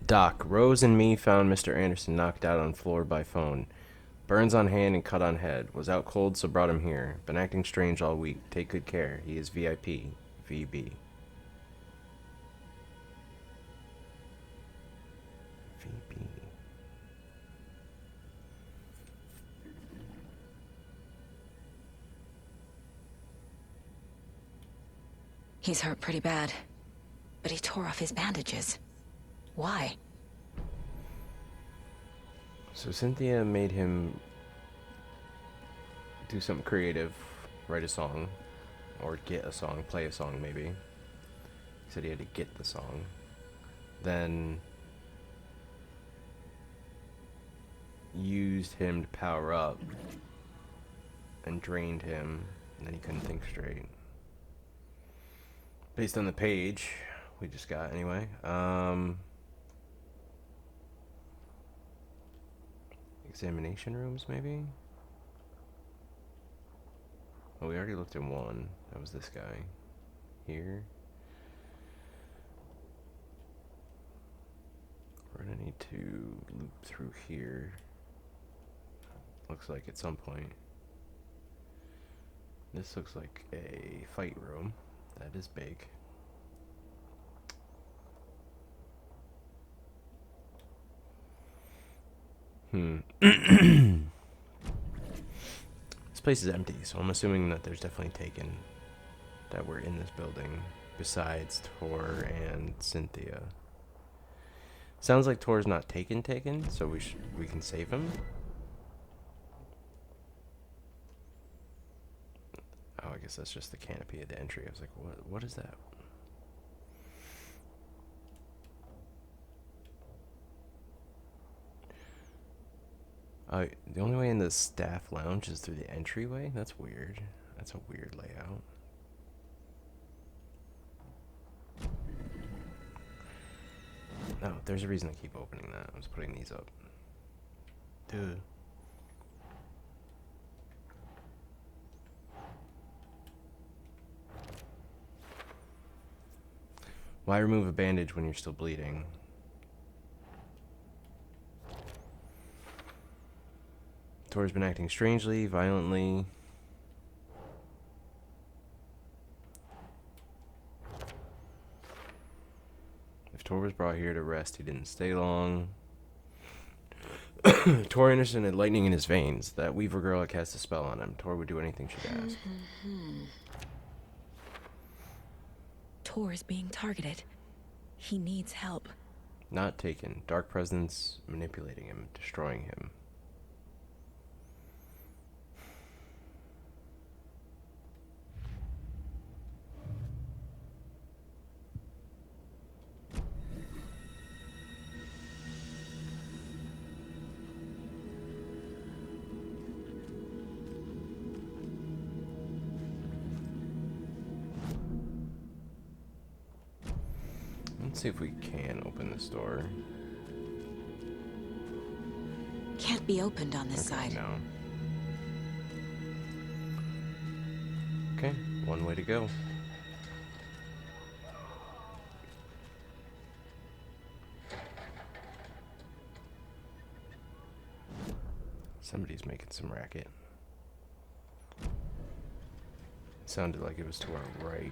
Speaker 12: Doc, Rose and me found Mr. Anderson knocked out on floor by phone. Burns on hand and cut on head. Was out cold, so brought him here. Been acting strange all week. Take good care. He is VIP. VB. VB.
Speaker 8: He's hurt pretty bad, but he tore off his bandages. Why?
Speaker 12: So Cynthia made him do something creative, write a song, or get a song, play a song maybe. He said he had to get the song. Then used him to power up and drained him, and then he couldn't think straight. Based on the page we just got anyway. Examination rooms maybe? Oh, we already looked at one. That was this guy. Here. We're gonna need to loop through here. Looks like at some point. This looks like a fight room. That is big. This place is empty, so I'm assuming that there's definitely taken that were in this building besides Tor and Cynthia. Sounds like Tor's not taken, so we can save him. Oh, I guess that's just the canopy at the entry. I was like, what is that? The only way in the staff lounge is through the entryway? That's weird. That's a weird layout. No, there's a reason I keep opening that. I was putting these up. Dude. Why remove a bandage when you're still bleeding? Tor's been acting strangely, violently. If Tor was brought here to rest, he didn't stay long. Tor Anderson had lightning in his veins. That Weaver girl had cast a spell on him. Tor would do anything she'd ask.
Speaker 8: Tor is being targeted. He needs help.
Speaker 12: Not taken. Dark presence manipulating him, destroying him. Let's see if we can open this door.
Speaker 8: Can't be opened on this side.
Speaker 12: No. Okay, one way to go. Somebody's making some racket. Sounded like it was to our right.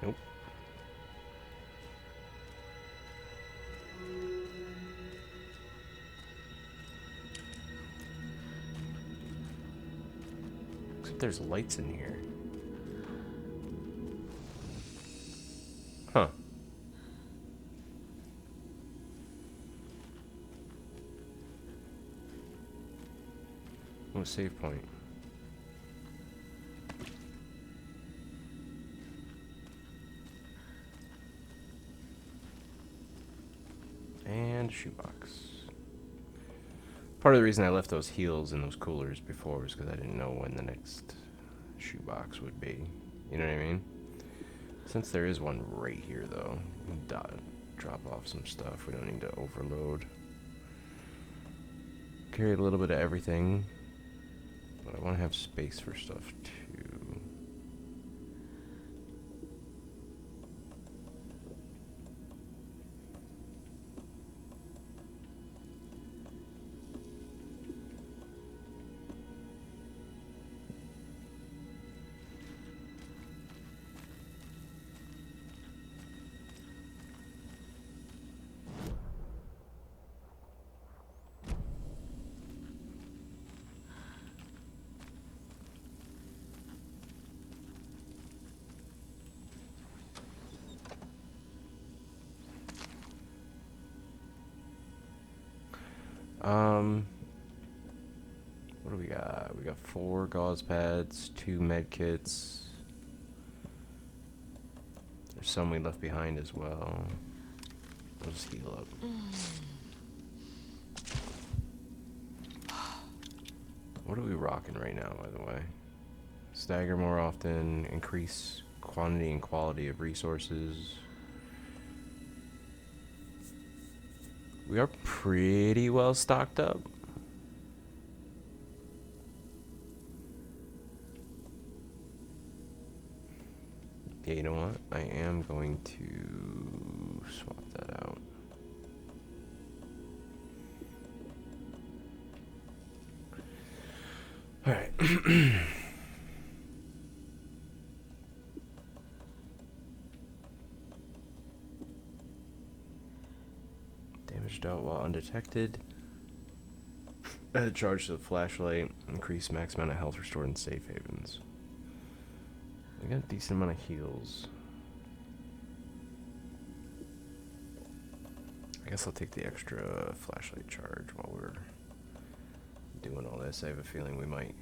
Speaker 12: Nope. Except there's lights in here. Huh. Oh, save point. And shoebox. Part of the reason I left those heals in those coolers before was because I didn't know when the next shoebox would be. You know what I mean? Since there is one right here, though, drop off some stuff. We don't need to overload. Carry a little bit of everything, but I want to have space for stuff too. What do we got? We got 4 gauze pads, 2 med kits. There's some we left behind as well. We'll just heal up. What are we rocking right now, by the way? Stagger more often, increase quantity and quality of resources. We are pretty well stocked up. Yeah, you know what? I am going to swap that out. Alright. Damage dealt while undetected. Add charge to the flashlight. Increase max amount of health restored in safe havens. We got a decent amount of heals. I guess I'll take the extra flashlight charge while we're doing all this. I have a feeling we might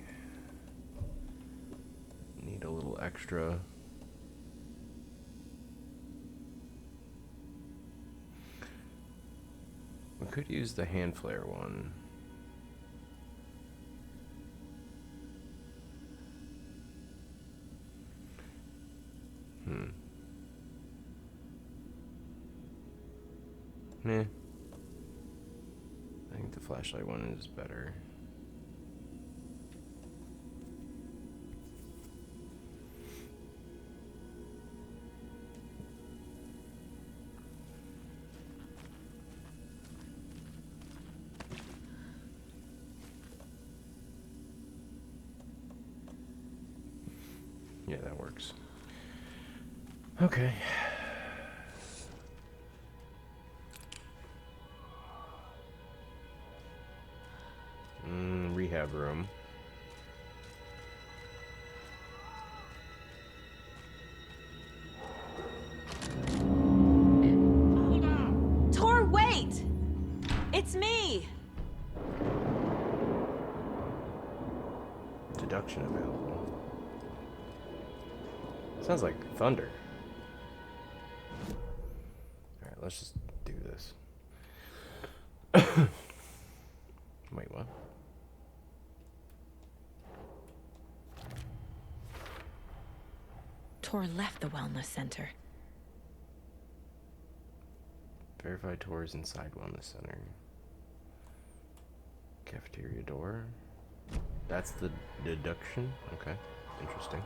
Speaker 12: need a little extra. We could use the hand flare one. Nah. I think the flashlight one is better. Yeah, that works. Okay. Rehab room.
Speaker 21: It's me!
Speaker 12: Deduction available. Sounds like thunder. Alright, let's just do this. Wait, what?
Speaker 8: Tor left the wellness center.
Speaker 12: Verify tours inside wellness center. Cafeteria door. That's the deduction? Okay, interesting.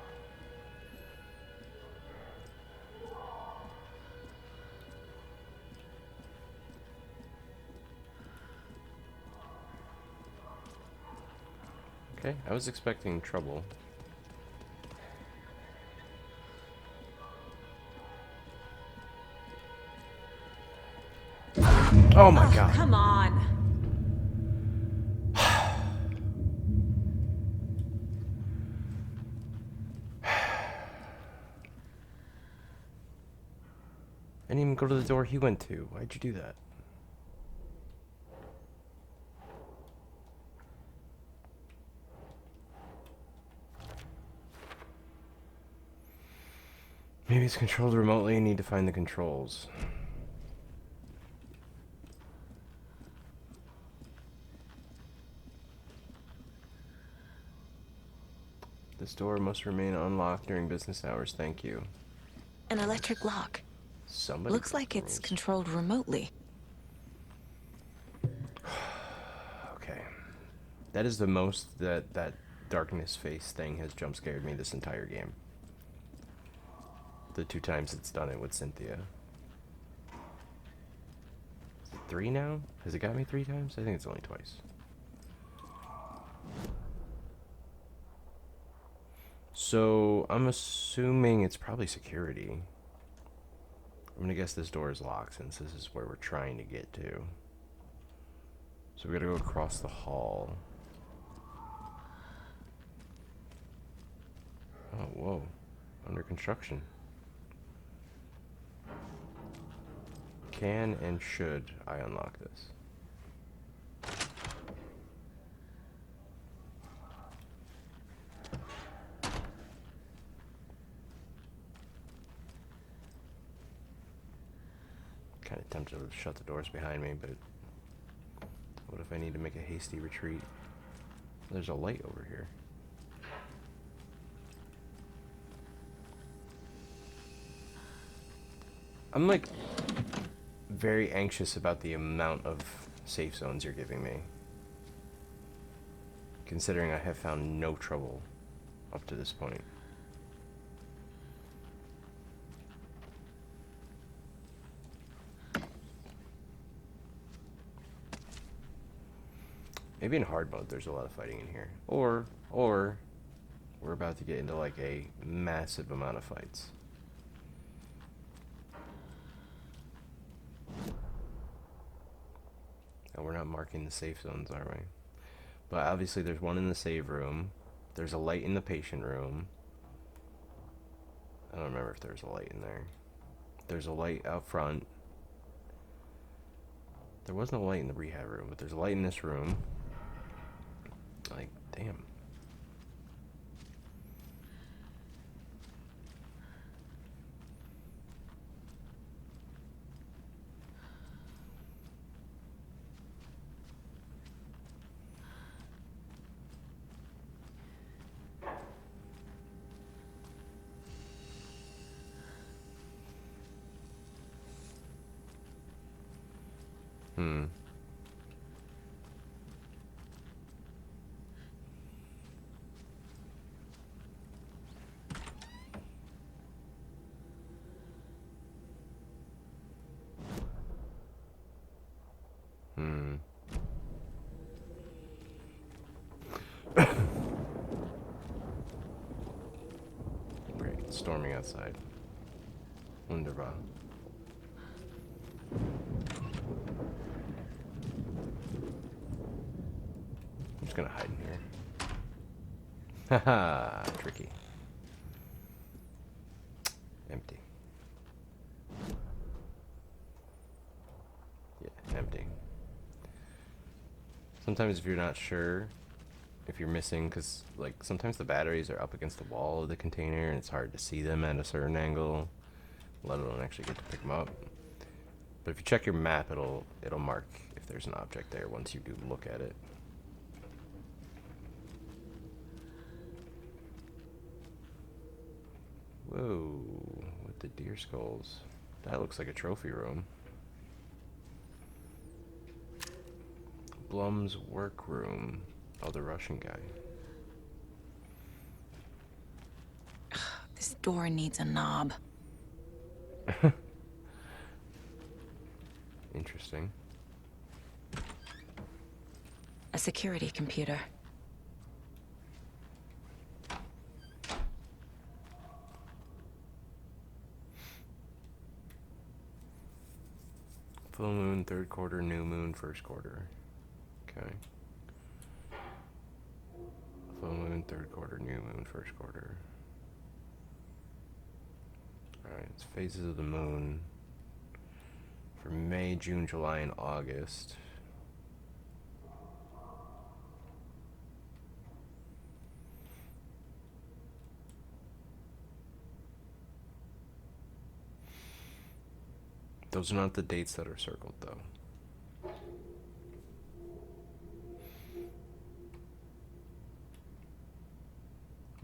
Speaker 12: Okay, I was expecting trouble. Oh my god.
Speaker 21: Come on.
Speaker 12: I didn't even go to the door he went to. Why'd you do that? Maybe it's controlled remotely and need to find the controls. This door must remain unlocked during business hours. Thank you.
Speaker 8: An electric lock.
Speaker 12: Somebody
Speaker 8: looks like it's controlled remotely.
Speaker 12: Okay. That is the most that darkness face thing has jump scared me this entire game. The 2 times it's done it with Cynthia. Is it 3 now? Has it got me 3 times? I think it's only twice. So I'm assuming it's probably security. I'm gonna guess this door is locked since this is where we're trying to get to. So we gotta go across the hall. Oh, whoa. Under construction. Can and should I unlock this? Kind of tempted to shut the doors behind me, but what if I need to make a hasty retreat? There's a light over here. I'm like very anxious about the amount of safe zones you're giving me, considering I have found no trouble up to this point. Maybe in hard mode there's a lot of fighting in here. Or we're about to get into like a massive amount of fights. And we're not marking the safe zones, are we? But obviously there's one in the save room. There's a light in the patient room. I don't remember if there's a light in there. There's a light out front. There wasn't a light in the rehab room, but there's a light in this room. Like, damn. Hmm. Hmm. Great, storming outside. Wunderbar. I'm just gonna hide in here. Haha, tricky. Empty. Yeah, empty. Sometimes if you're not sure, if you're missing, because like sometimes the batteries are up against the wall of the container and it's hard to see them at a certain angle, let alone actually get to pick them up. But if you check your map, it'll mark if there's an object there once you do look at it. Whoa, with the deer skulls. That looks like a trophy room. Blum's workroom. Oh, the Russian guy.
Speaker 8: This door needs a knob.
Speaker 12: Interesting.
Speaker 8: A security computer.
Speaker 12: Full moon, third quarter, new moon, first quarter. Okay. Full moon, third quarter, new moon, first quarter. Alright, it's phases of the moon for May, June, July, and August. Those are not the dates that are circled, though.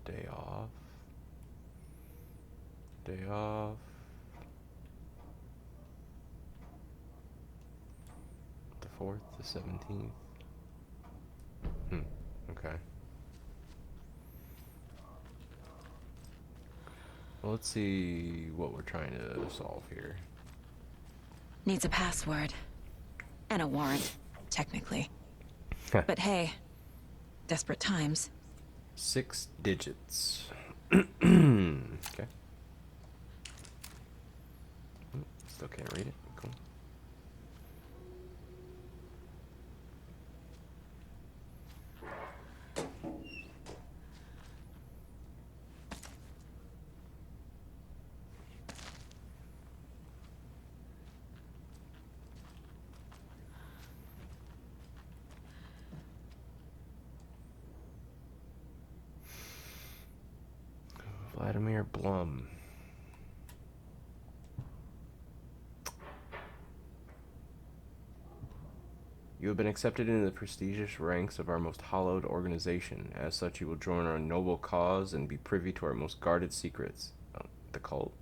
Speaker 12: Day off. Day off. The 4th, the 17th. Okay. Well, let's see what we're trying to solve here.
Speaker 8: Needs a password. And a warrant, technically. But hey, desperate times.
Speaker 12: 6 digits. Okay. Still can't read it. Cool. Vladimir Blum. You have been accepted into the prestigious ranks of our most hallowed organization. As such, you will join our noble cause and be privy to our most guarded secrets. The cult?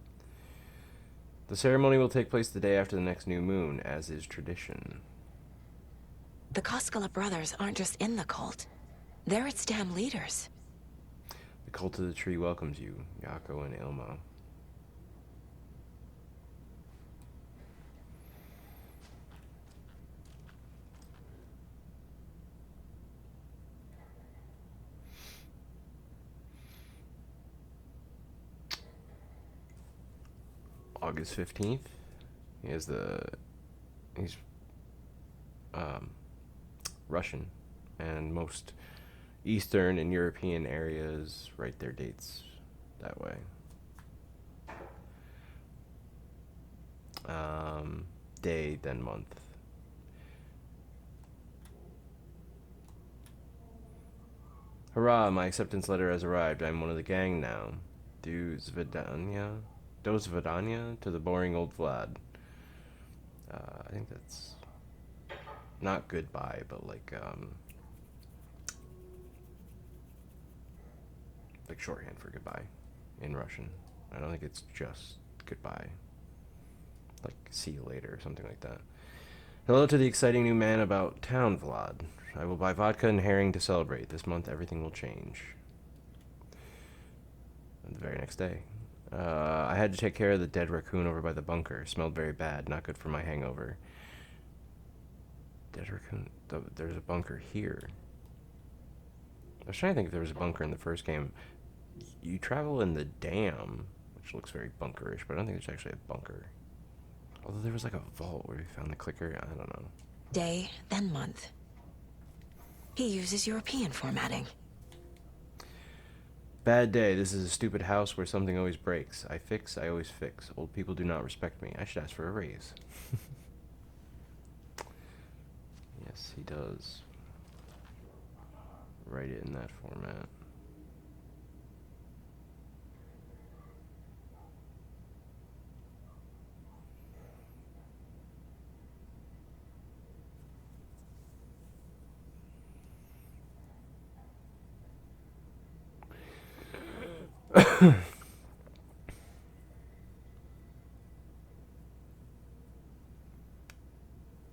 Speaker 12: The ceremony will take place the day after the next new moon, as is tradition.
Speaker 8: The Koskela brothers aren't just in the cult. They're its damn leaders.
Speaker 12: The cult of the tree welcomes you, Yako and Ilmo. August 15th. He's Russian, and most Eastern and European areas write their dates that way. Day, then month. Hurrah, my acceptance letter has arrived. I'm one of the gang now. Do Svidania to the boring old Vlad. I think that's not goodbye, but like shorthand for goodbye in Russian. I don't think it's just goodbye. Like, see you later or something like that. Hello to the exciting new man about town, Vlad. I will buy vodka and herring to celebrate. This month everything will change. And the very next day. I had to take care of the dead raccoon over by the bunker. Smelled very bad. Not good for my hangover. Dead raccoon? There's a bunker here. I was trying to think if there was a bunker in the first game. You travel in the dam, which looks very bunkerish, but I don't think there's actually a bunker. Although there was like a vault where we found the clicker. I don't know.
Speaker 8: Day, then month. He uses European formatting.
Speaker 12: Bad day. This is a stupid house where something always breaks. I always fix. Old people do not respect me. I should ask for a raise. Yes, he does. write it in that format.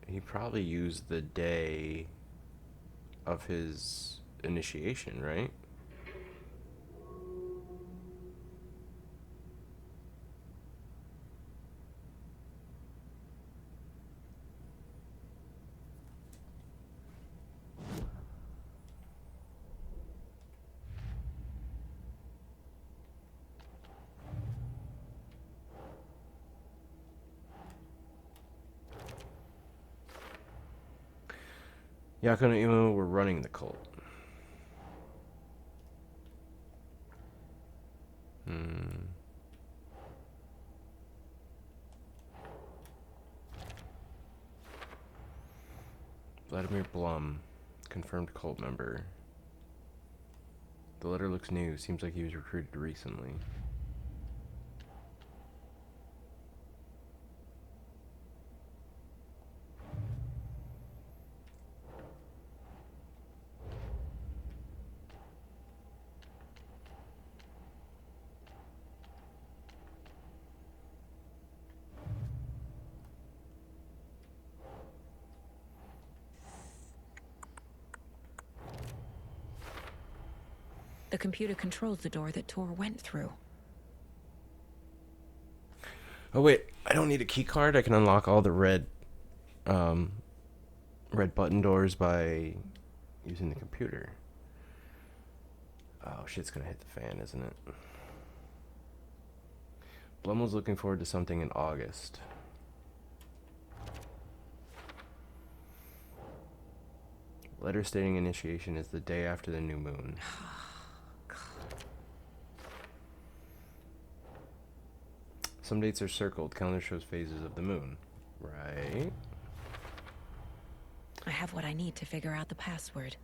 Speaker 12: He probably used the day of his initiation, right? Yako and Imo were running the cult. Vladimir Blum, confirmed cult member. The letter looks new. Seems like he was recruited recently.
Speaker 8: The computer controls the door that Tor went through.
Speaker 12: Oh wait, I don't need a key card. I can unlock all the red button doors by using the computer. Oh, shit's gonna hit the fan, isn't it? Blum was looking forward to something in August. Letter stating initiation is the day after the new moon. Some dates are circled. Calendar shows phases of the moon. Right.
Speaker 8: I have what I need to figure out the password.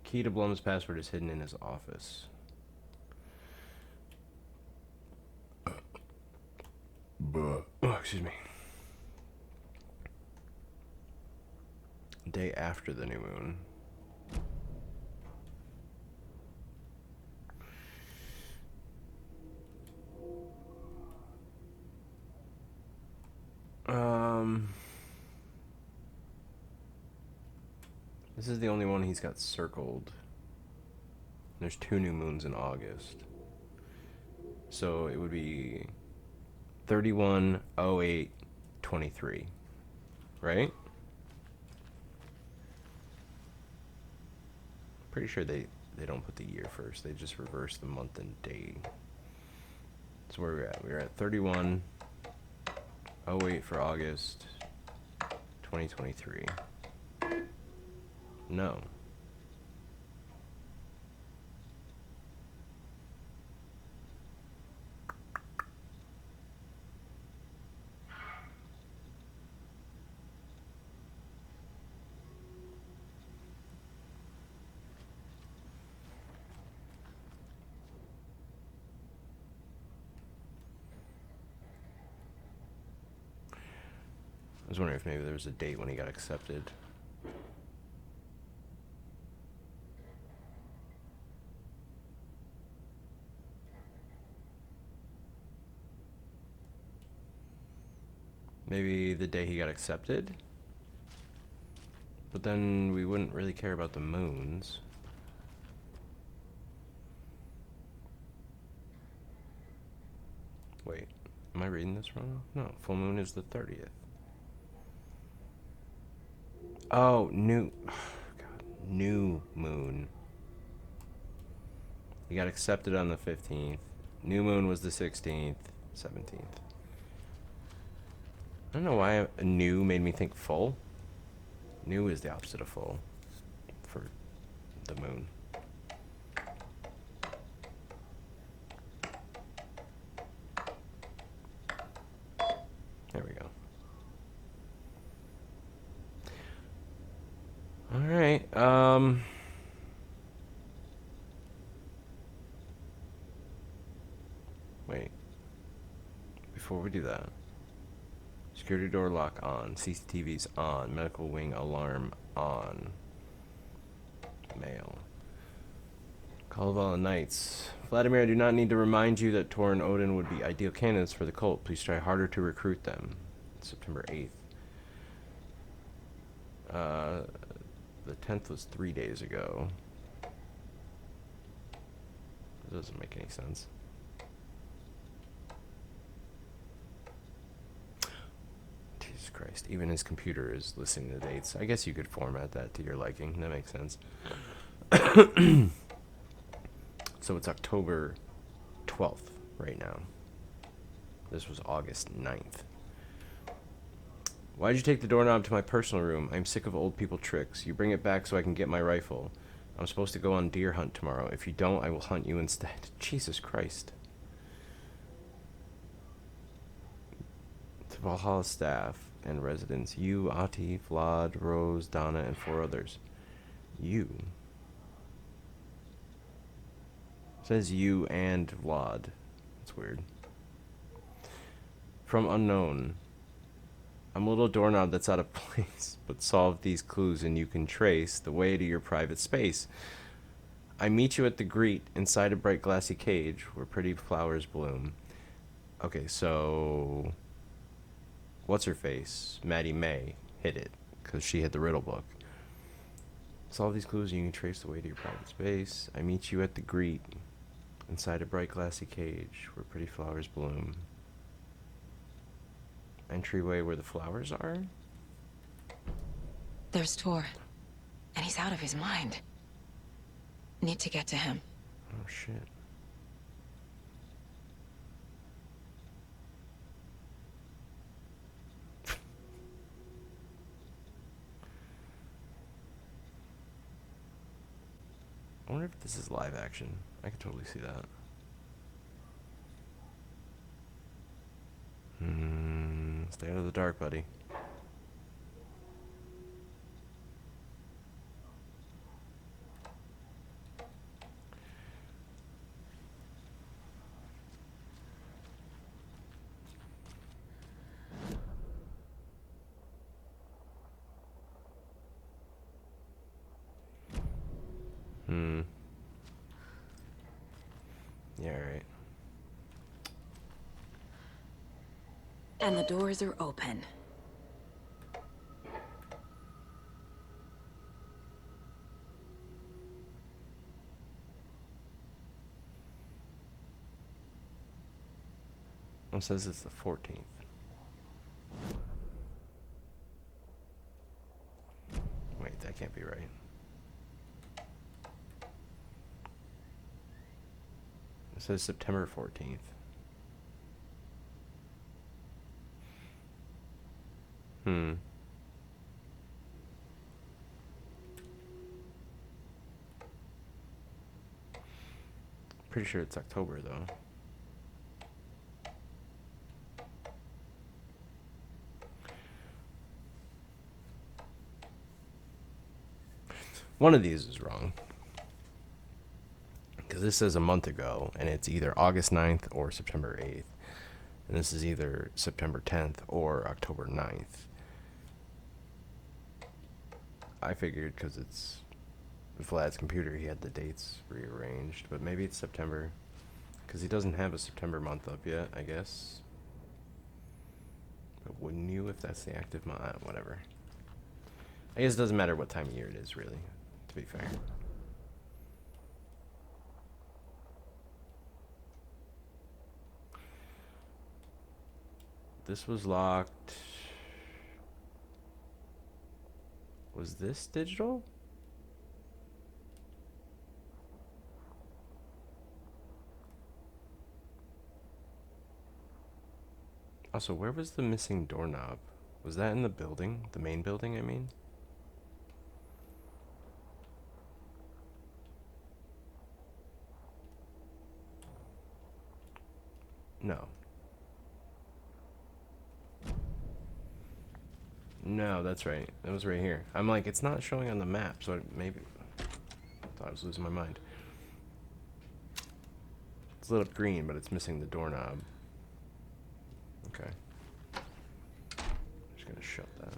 Speaker 12: Key to Blum's password is hidden in his office. Oh, excuse me. Day after the new moon. This is the only one he's got circled. There's 2 new moons in August. So it would be 31/08/23. Right? Pretty sure they don't put the year first. They just reverse the month and day. That's where we're at. We're at 31/08 for August 2023. No. I was wondering if maybe there was a date when he got accepted. Maybe the day he got accepted? But then we wouldn't really care about the moons. Wait, am I reading this wrong? No, full moon is the 30th. Oh, new moon. He got accepted on the 15th. New moon was the 16th, 17th. I don't know why a new made me think full. New is the opposite of full for the moon. There we go. All right. before we do that. Security door lock on. CCTV's on. Medical wing alarm on. Mail. Kalevala Knights. Vladimir, I do not need to remind you that Tor and Odin would be ideal candidates for the cult. Please try harder to recruit them. September 8th. The 10th was 3 days ago. It doesn't make any sense. Jesus Christ. Even his computer is listening to dates. I guess you could format that to your liking. That makes sense. So it's October 12th right now. This was August 9th. Why'd you take the doorknob to my personal room? I'm sick of old people tricks. You bring it back so I can get my rifle. I'm supposed to go on deer hunt tomorrow. If you don't, I will hunt you instead. Jesus Christ. To Valhalla staff and residents. You, Ati, Vlad, Rose, Donna, and 4 others. You. It says you and Vlad. That's weird. From unknown. I'm a little doorknob that's out of place, but solve these clues and you can trace the way to your private space. I meet you at the greet inside a bright glassy cage where pretty flowers bloom. Okay, so what's her face? Maddie May hit it because she hit the riddle book. Solve these clues and you can trace the way to your private space. I meet you at the greet inside a bright glassy cage where pretty flowers bloom. Entryway where the flowers are?
Speaker 8: There's Tor. And he's out of his mind. Need to get to him.
Speaker 12: Oh, shit. I wonder if this is live action. I could totally see that. Stay out of the dark, buddy. Yeah, right.
Speaker 8: And the doors are open.
Speaker 12: It says it's the 14th. Wait, that can't be right. It says September 14th. Pretty sure it's October, though. One of these is wrong. Because this says a month ago, and it's either August 9th or September 8th. And this is either September 10th or October 9th. I figured because it's Vlad's computer, he had the dates rearranged. But maybe it's September. Because he doesn't have a September month up yet, I guess. But wouldn't you if that's the active month? Whatever. I guess it doesn't matter what time of year it is, really, to be fair. This was locked. Was this digital? Also, where was the missing doorknob? Was that in the building? The main building, I mean? No. No, that's right. It was right here. I'm like, it's not showing on the map, so maybe... I thought I was losing my mind. It's lit up green, but it's missing the doorknob. Okay. Just gonna shut that.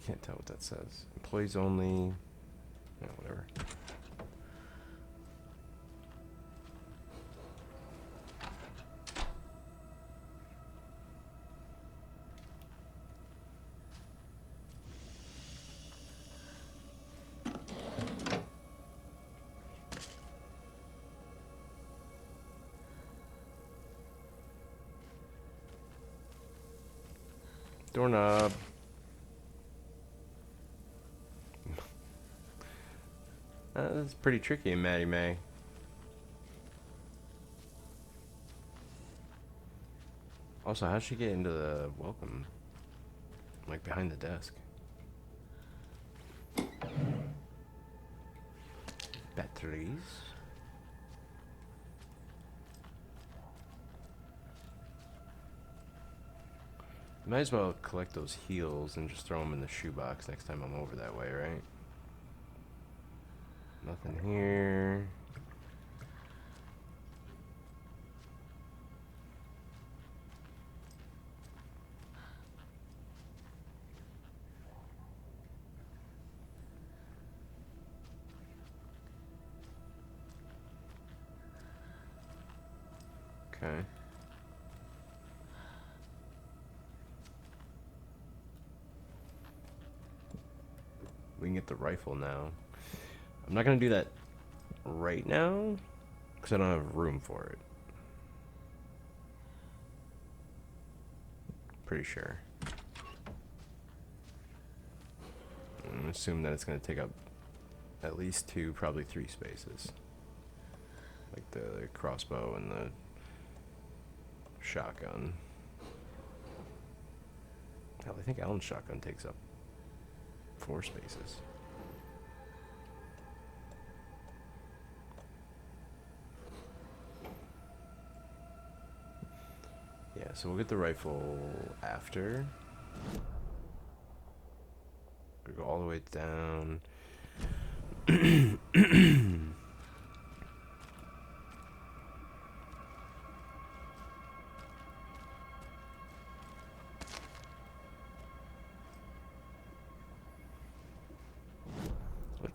Speaker 12: Can't tell what that says. Employees only. Yeah, whatever. Doorknob. That's pretty tricky, Maddie May. Also, how'd she get into the welcome? Like behind the desk. Batteries. Might as well collect those heals and just throw them in the shoebox next time I'm over that way, right? Nothing here. Okay. We can get the rifle now. I'm not gonna do that right now because I don't have room for it. Pretty sure. I'm gonna assume that it's gonna take up at least 2, probably 3 spaces. Like the crossbow and the shotgun. Hell, I think Alan's shotgun takes up 4 spaces. Yeah, so we'll get the rifle after. We'll go all the way down. Looked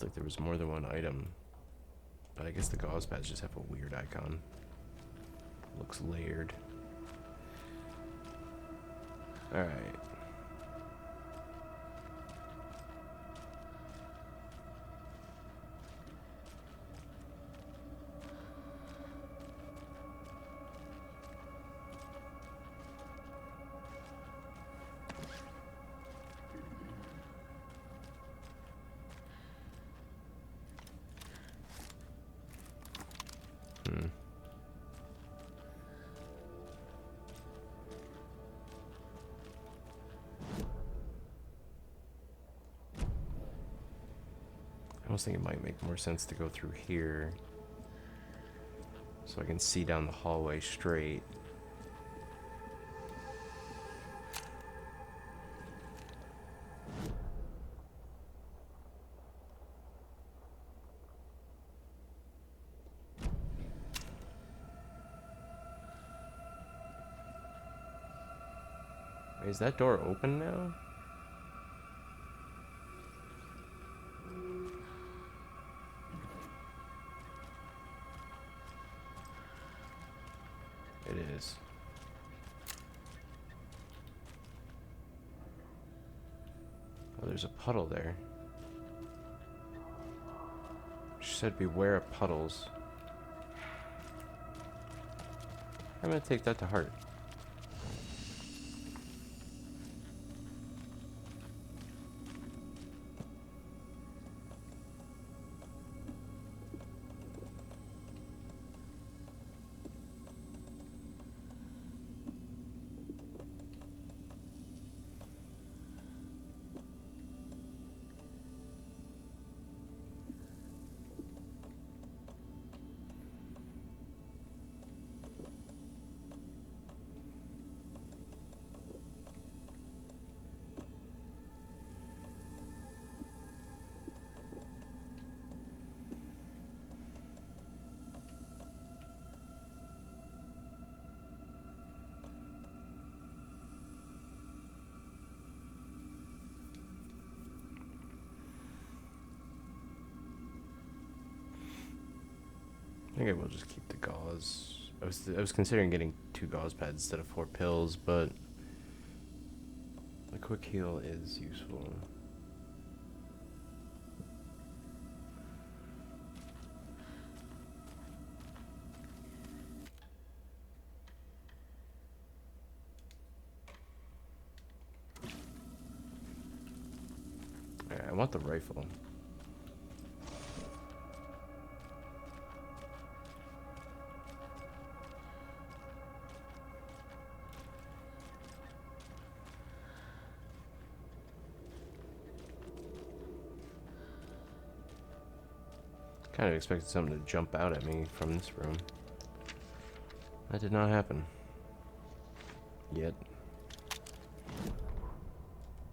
Speaker 12: like there was more than one item. But I guess the gauze pads just have a weird icon. Looks layered. Alright. I was thinking it might make more sense to go through here so I can see down the hallway straight. Wait, is that door open now? It is. Oh, there's a puddle there. She said beware of puddles. I'm gonna take that to heart. I think I will just keep the gauze. I was considering getting 2 gauze pads instead of 4 pills, but a quick heal is useful. Alright, I want the rifle. Kind of expected something to jump out at me from this room. That did not happen. Yet.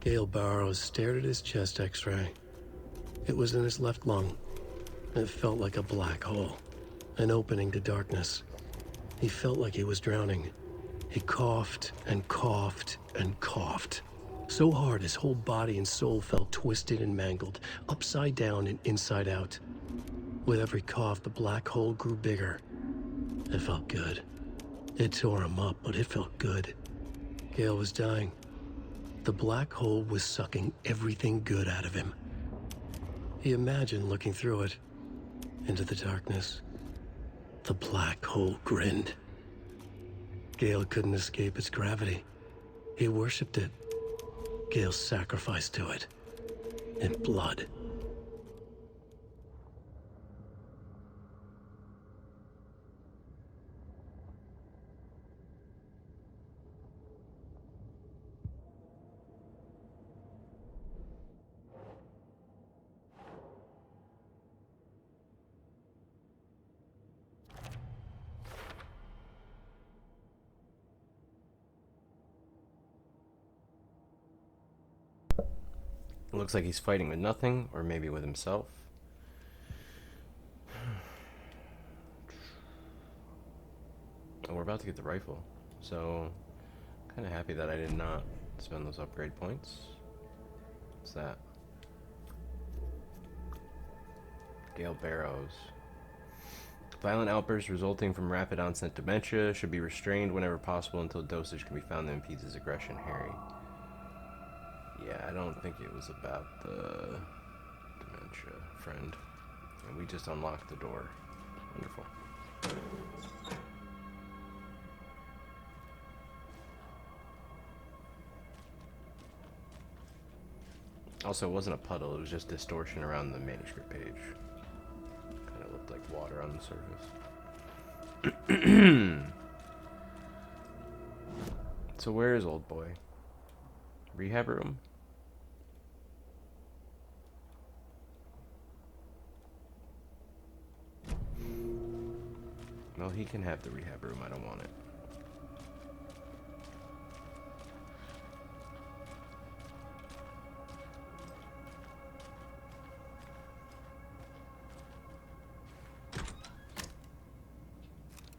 Speaker 1: Gale Barrows stared at his chest x-ray. It was in his left lung. It felt like a black hole. An opening to darkness. He felt like he was drowning. He coughed and coughed and coughed. So hard his whole body and soul felt twisted and mangled, upside down and inside out. With every cough, the black hole grew bigger. It felt good. It tore him up, but it felt good. Gale was dying. The black hole was sucking everything good out of him. He imagined looking through it, into the darkness. The black hole grinned. Gale couldn't escape its gravity. He worshipped it. Gale sacrificed to it. In blood.
Speaker 12: It looks like he's fighting with nothing, or maybe with himself. And we're about to get the rifle, so kind of happy that I did not spend those upgrade points. What's that? Gale Barrows. Violent outbursts resulting from rapid onset dementia should be restrained whenever possible until dosage can be found that impedes his aggression. Harry. Yeah, I don't think it was about the dementia, friend. And we just unlocked the door. Wonderful. Also, it wasn't a puddle, it was just distortion around the manuscript page. Kind of looked like water on the surface. So where is old boy? Rehab room? Well, he can have the rehab room. I don't want it.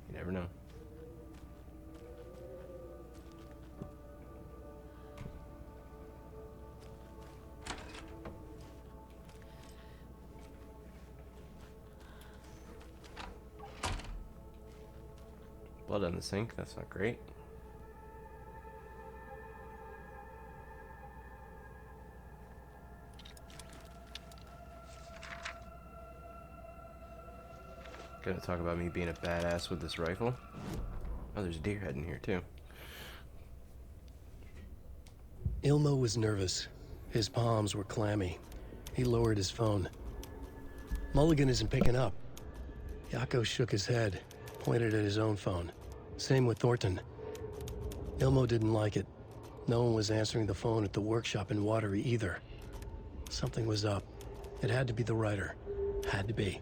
Speaker 12: You never know. Blood on the sink, that's not great. Gonna talk about me being a badass with this rifle. Oh, there's a deer head in here too.
Speaker 1: Ilmo was nervous. His palms were clammy. He lowered his phone. Mulligan isn't picking up. Yako shook his head, pointed at his own phone. Same with Thornton. Ilmo didn't like it. No one was answering the phone at the workshop in Watery either. Something was up. It had to be the writer. Had to be.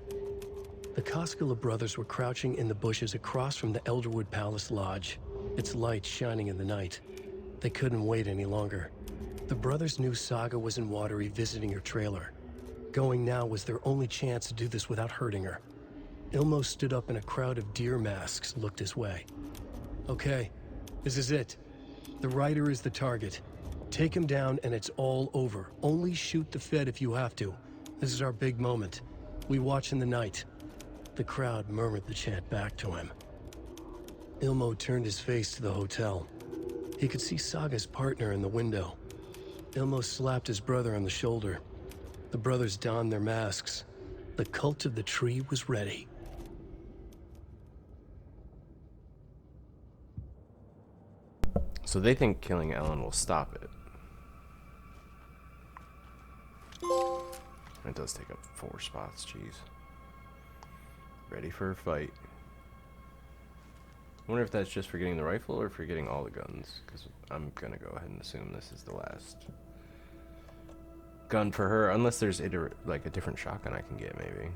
Speaker 1: The Koskela brothers were crouching in the bushes across from the Elderwood Palace Lodge, its light shining in the night. They couldn't wait any longer. The brothers knew Saga was in Watery visiting her trailer. Going now was their only chance to do this without hurting her. Ilmo stood up and a crowd of deer masks looked his way. Okay, this is it. The writer is the target. Take him down and it's all over. Only shoot the Fed if you have to. This is our big moment. We watch in the night. The crowd murmured the chant back to him. Ilmo turned his face to the hotel. He could see Saga's partner in the window. Ilmo slapped his brother on the shoulder. The brothers donned their masks. The cult of the tree was ready.
Speaker 12: So they think killing Ellen will stop it. It does take up 4 spots, jeez. Ready for a fight. I wonder if that's just for getting the rifle or for getting all the guns, because I'm gonna go ahead and assume this is the last gun for her, unless there's like a different shotgun I can get, maybe.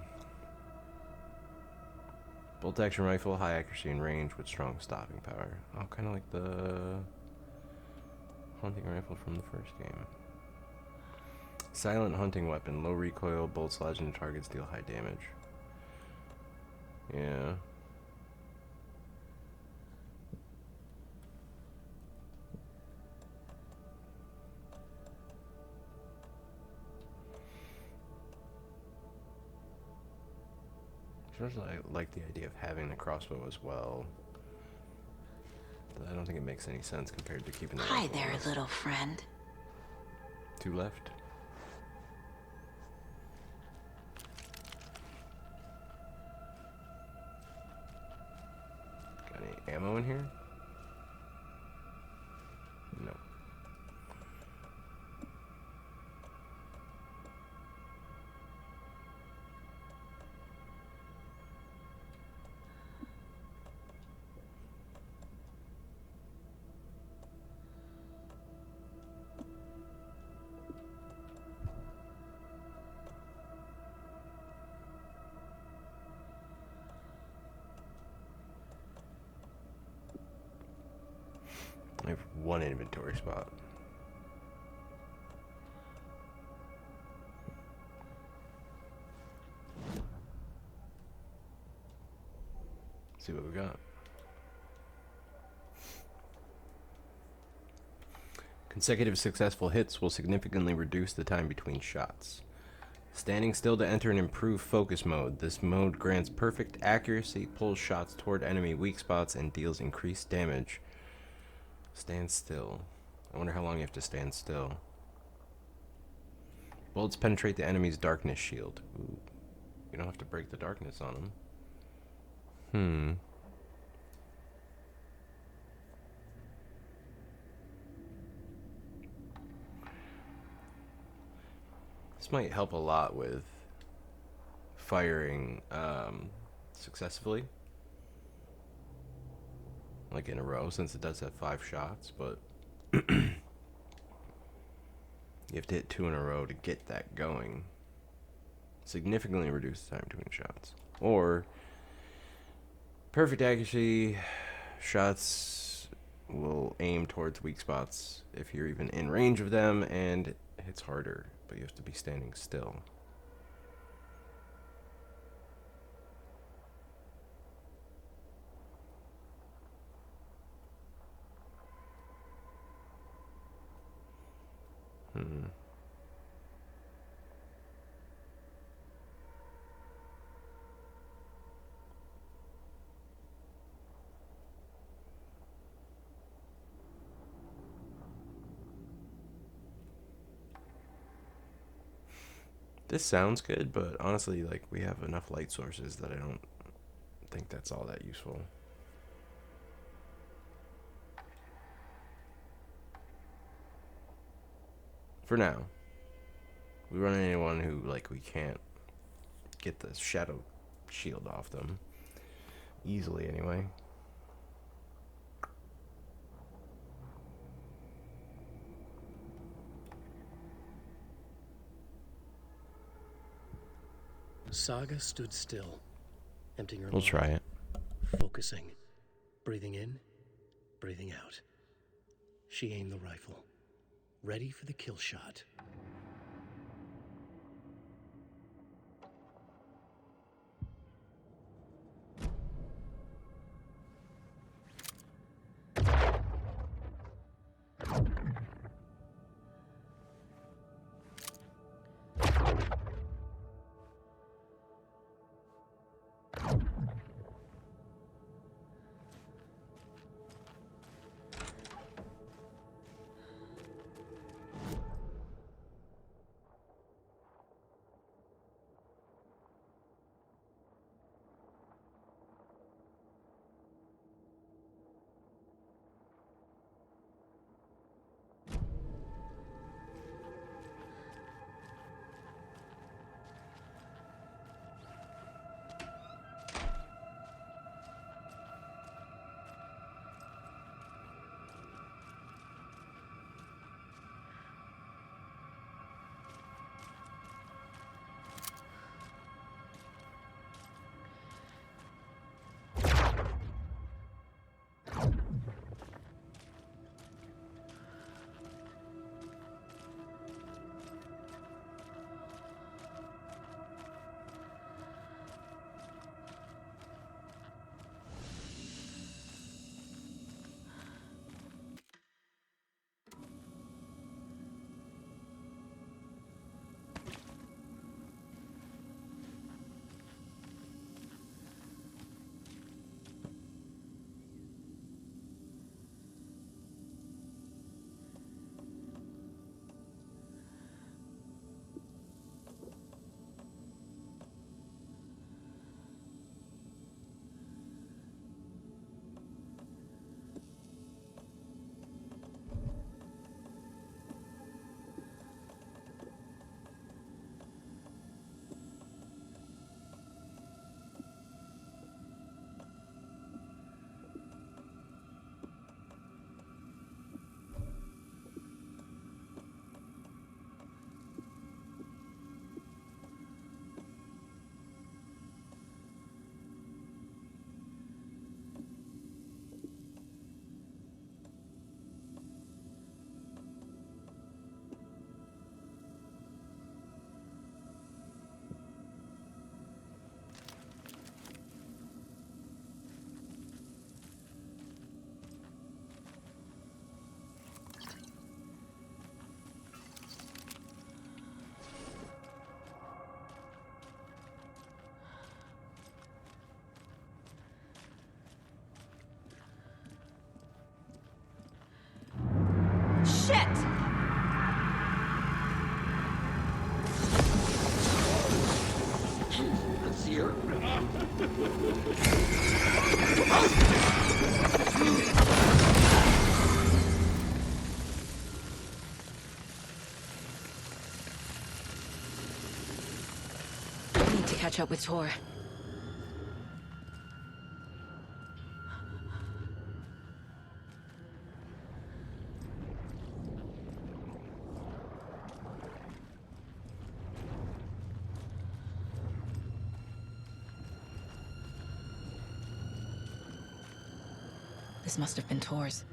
Speaker 12: Bolt action rifle, high accuracy and range with strong stopping power. Oh, kind of like the hunting rifle from the first game. Silent hunting weapon, low recoil, bolts lodged into targets, deal high damage. Yeah. I like the idea of having the crossbow as well. But I don't think it makes any sense compared to keeping the
Speaker 8: Hi
Speaker 12: rifle
Speaker 8: there,
Speaker 12: list.
Speaker 8: little friend.
Speaker 12: 2 left. Got any ammo in here? No. I have 1 inventory spot. See what we got. Consecutive successful hits will significantly reduce the time between shots. Standing still to enter an improved focus mode. This mode grants perfect accuracy, pulls shots toward enemy weak spots, and deals increased damage. Stand still. I wonder how long you have to stand still. Bullets penetrate the enemy's darkness shield. Ooh. You don't have to break the darkness on them. This might help a lot with firing successfully. Like in a row, since it does have 5 shots, but you have to hit 2 in a row to get that going. Significantly reduce the time between shots. Or perfect accuracy, shots will aim towards weak spots if you're even in range of them, and it hits harder, but you have to be standing still. This sounds good, but honestly, like, we have enough light sources that I don't think that's all that useful. For now. We run into anyone who, like, we can't get the shadow shield off them. Easily, anyway.
Speaker 1: Saga stood still, emptying her
Speaker 12: We'll
Speaker 1: lungs,
Speaker 12: try it.
Speaker 1: focusing, breathing in, breathing out. She aimed the rifle, ready for the kill shot.
Speaker 19: here.
Speaker 8: I need to catch up with Tor. This must have been Tor's.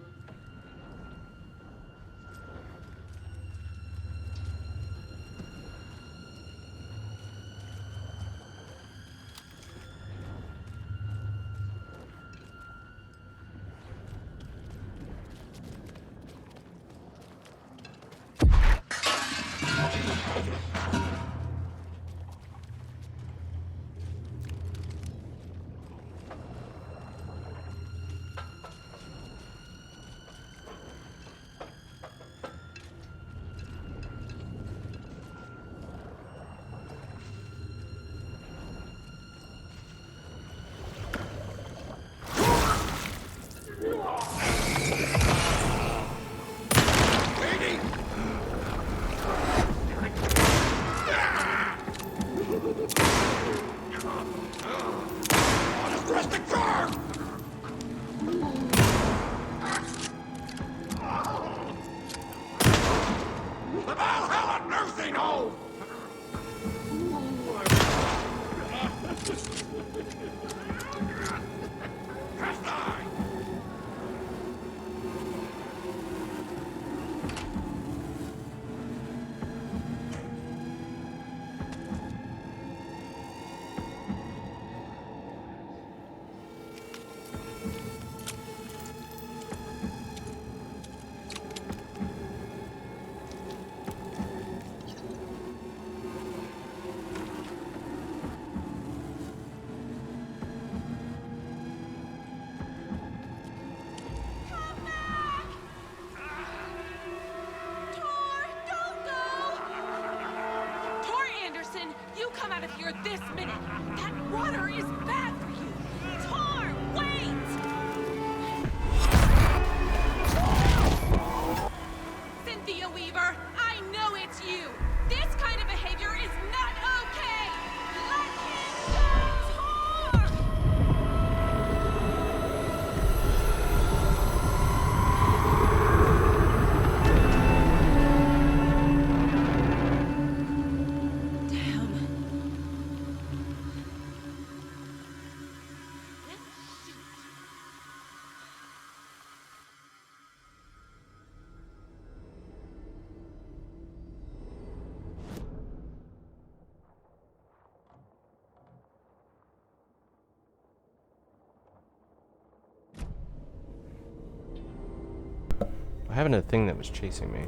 Speaker 21: This minute! That water is bad for you! Tor, wait! Cynthia Weaver, I know it's you! This kind of behavior is not okay! Let him go!
Speaker 12: I haven't a thing that was chasing me.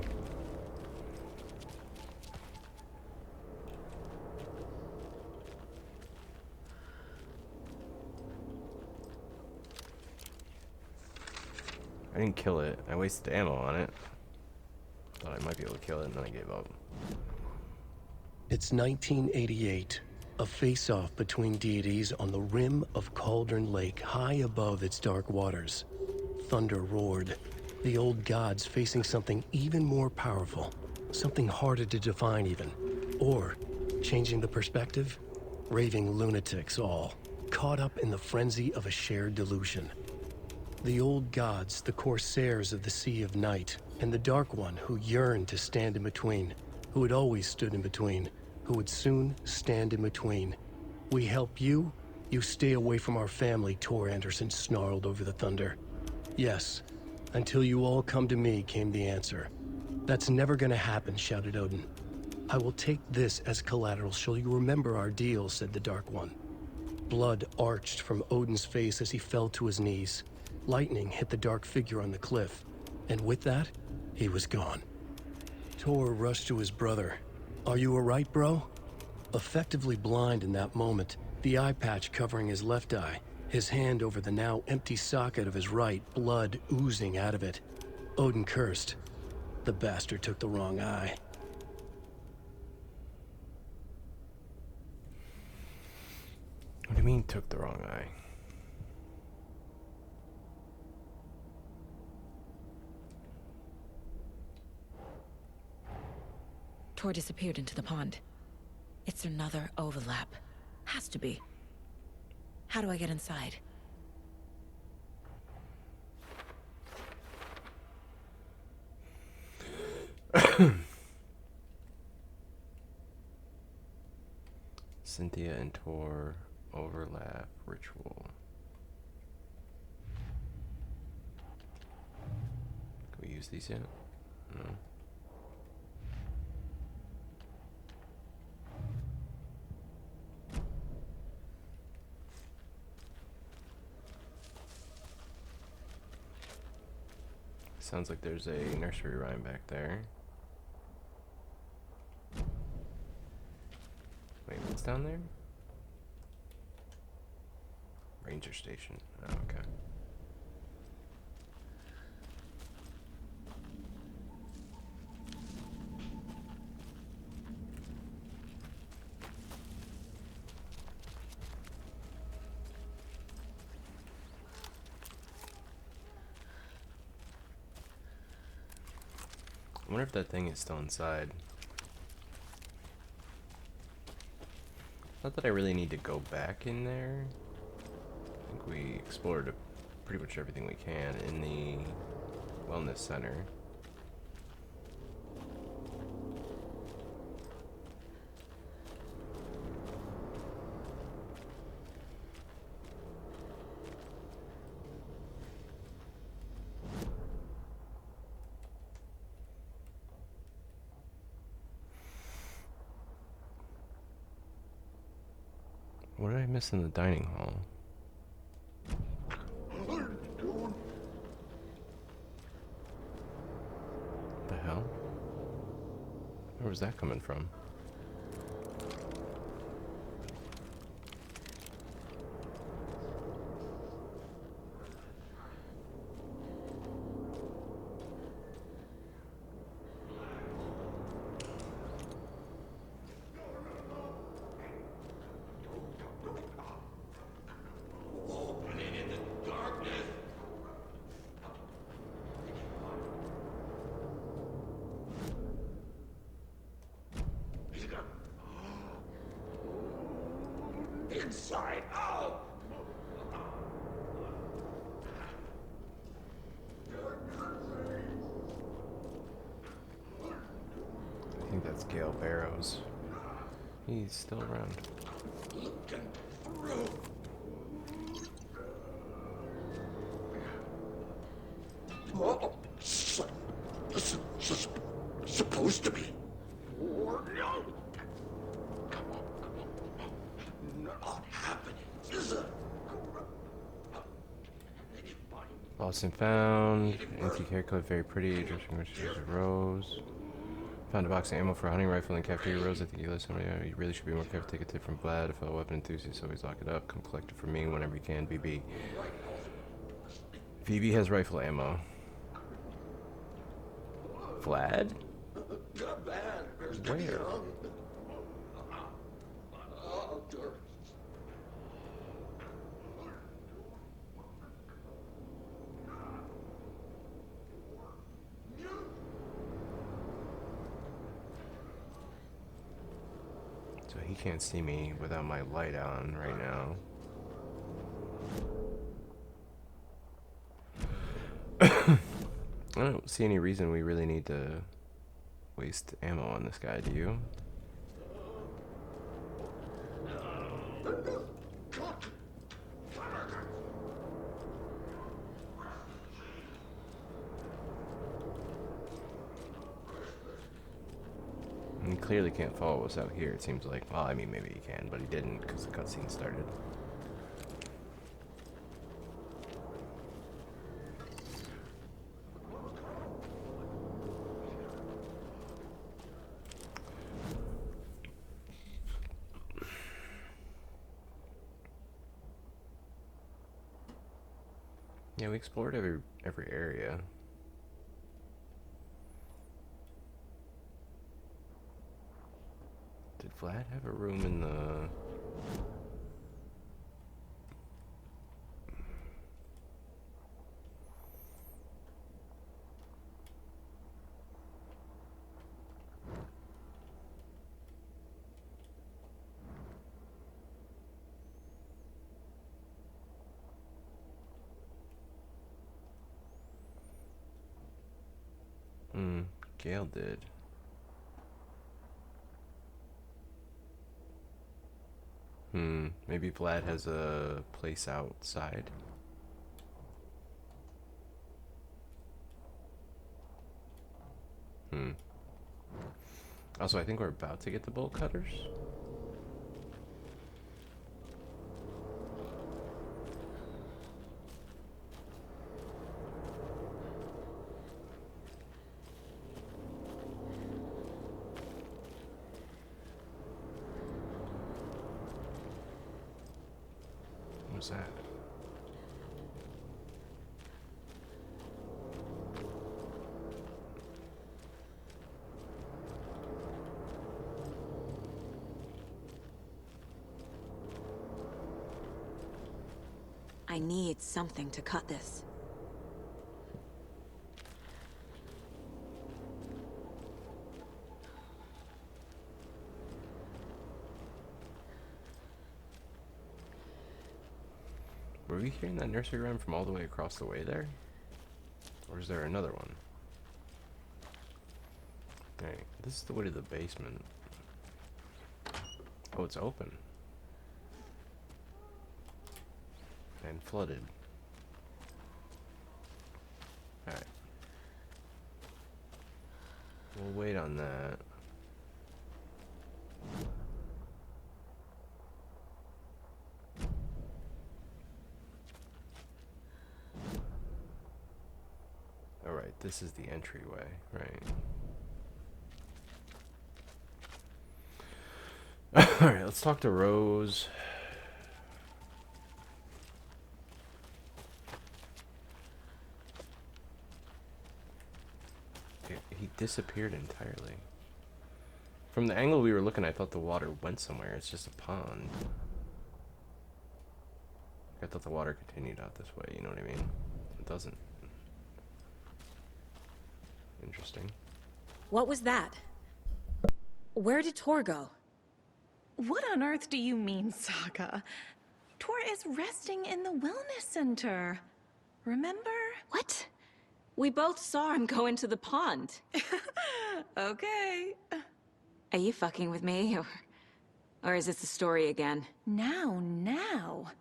Speaker 12: I didn't kill it. I wasted ammo on it. Thought I might be able to kill it, and then I gave up.
Speaker 1: It's 1988. A face-off between deities on the rim of Cauldron Lake, high above its dark waters. Thunder roared. The old gods facing something even more powerful. Something harder to define even. Or, changing the perspective, raving lunatics all, caught up in the frenzy of a shared delusion. The old gods, the corsairs of the Sea of Night, and the Dark One who yearned to stand in between, who had always stood in between, who would soon stand in between. We help you, you stay away from our family, Tor Anderson snarled over the thunder. Yes, until you all come to me, came the answer. That's never gonna happen, shouted Odin. I will take this as collateral, shall you remember our deal, said the Dark One. Blood arched from Odin's face as he fell to his knees. Lightning hit the dark figure on the cliff, and with that, he was gone. Tor rushed to his brother. Are you alright, bro? Effectively blind in that moment, the eye patch covering his left eye, his hand over the now empty socket of his right, blood oozing out of it. Odin cursed. The bastard took the wrong eye.
Speaker 12: He took the wrong eye.
Speaker 8: Tor disappeared into the pond. It's another overlap. Has to be. How do I get inside?
Speaker 12: Cynthia and Tor overlap ritual. Can we use these yet? No. Sounds like there's a nursery rhyme back there. Wait, what's down there? Ranger station. Oh, okay. I wonder if that thing is still inside. Not that I really need to go back in there. I think we explored pretty much everything we can in the wellness center. What did I miss in the dining hall? The hell? Where was that coming from?
Speaker 9: Inside out!
Speaker 12: I think that's Gale Barrows. He's still around.
Speaker 9: Looking through. Oh, this is supposed to be. Or no. Come on. Not happening, is it?
Speaker 12: Lost and found. Antique haircut, very pretty. Dressing which is a rose. Found a box of ammo for a hunting rifle in cafeteria rose. I think you let somebody out. You really should be more careful. Take a tip from Vlad. A fellow weapon enthusiast. Always lock it up. Come collect it from me whenever you can. VB. VB has rifle ammo. Vlad? Where? So he can't see me without my light on right now. I don't see any reason we really need to waste ammo on this guy, do you? He clearly can't follow us out here, it seems like. Well, I mean, maybe he can, but he didn't because the cutscene started. Yeah, we explored every area. Did Vlad have a room in the... Gale did. Maybe Vlad has a place outside. Also, I think we're about to get the bolt cutters. What's that?
Speaker 8: I need something to cut this.
Speaker 12: Were we hearing that nursery rhyme from all the way across the way there? Or is there another one? Hey, this is the way to the basement. Oh, it's open. And flooded. Alright. We'll wait on that. Alright, this is the entryway, right? Alright, let's talk to Rose. He disappeared entirely. From the angle we were looking, I thought the water went somewhere. It's just a pond. I thought the water continued out this way, you know what I mean? It doesn't. Interesting.
Speaker 8: What was that? Where did Tor go?
Speaker 10: What on earth do you mean, Saga? Tor is resting in the wellness center. Remember?
Speaker 8: What? We both saw him go into the pond.
Speaker 10: Okay.
Speaker 8: Are you fucking with me, or is this the story again?
Speaker 10: Now.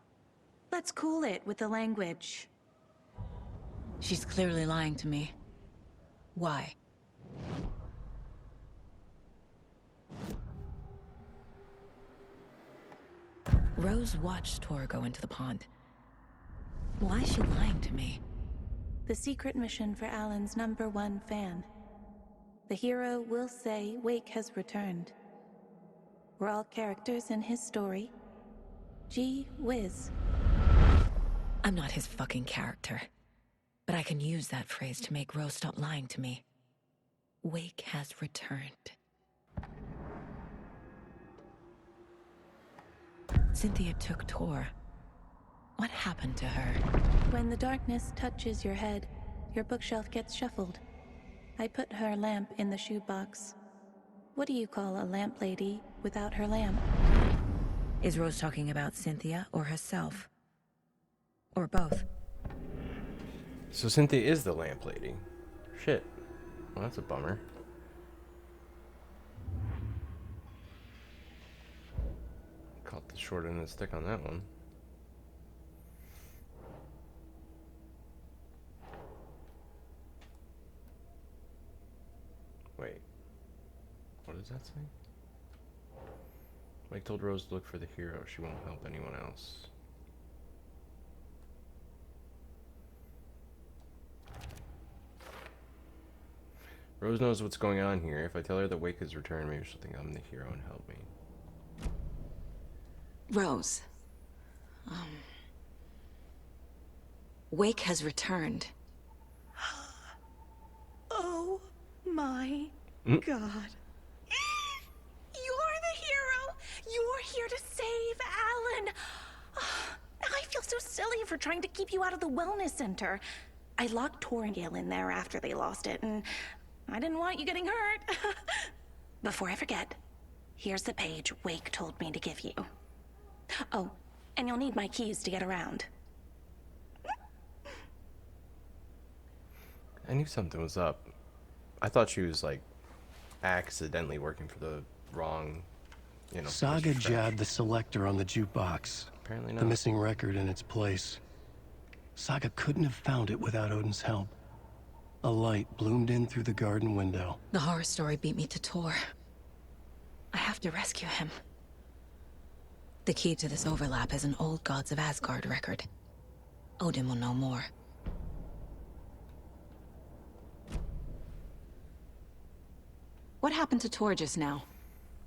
Speaker 10: Let's cool it with the language.
Speaker 8: She's clearly lying to me. Why? Rose watched Tor go into the pond. Why is she lying to me?
Speaker 10: The secret mission for Alan's #1 fan. The hero will say Wake has returned. We're all characters in his story. Gee whiz.
Speaker 8: I'm not his fucking character. But I can use that phrase to make Rose stop lying to me. Wake has returned. Cynthia took Tor. What happened to her?
Speaker 10: When the darkness touches your head, your bookshelf gets shuffled. I put her lamp in the shoebox. What do you call a lamp lady without her lamp?
Speaker 8: Is Rose talking about Cynthia or herself? Or both?
Speaker 12: So Cynthia is the lamp lady. Shit. Well, that's a bummer. Caught the short end of the stick on that one. Wait. What does that say? Mike told Rose to look for the hero. She won't help anyone else. Rose knows what's going on here. If I tell her that Wake has returned, maybe she'll think I'm the hero and help me.
Speaker 8: Rose. Wake has returned.
Speaker 10: Oh my
Speaker 12: Mm.
Speaker 10: God. You're the hero! You're here to save Alan! I feel so silly for trying to keep you out of the wellness center. I locked Tor and Gale in there after they lost it, and I didn't want you getting hurt. Before I forget, here's the page Wake told me to give you. Oh, and you'll need my keys to get around.
Speaker 12: I knew something was up. I thought she was like accidentally working for the wrong,
Speaker 1: Saga
Speaker 12: Mr. Scratch.
Speaker 1: jabbed the selector on the jukebox.
Speaker 12: Apparently
Speaker 1: The
Speaker 12: not.
Speaker 1: missing record in its place. Saga couldn't have found it without Odin's help. A light bloomed in through the garden window.
Speaker 8: The horror story beat me to Tor. I have to rescue him. The key to this overlap is an old Gods of Asgard record. Odin will know more. What happened to Tor just now?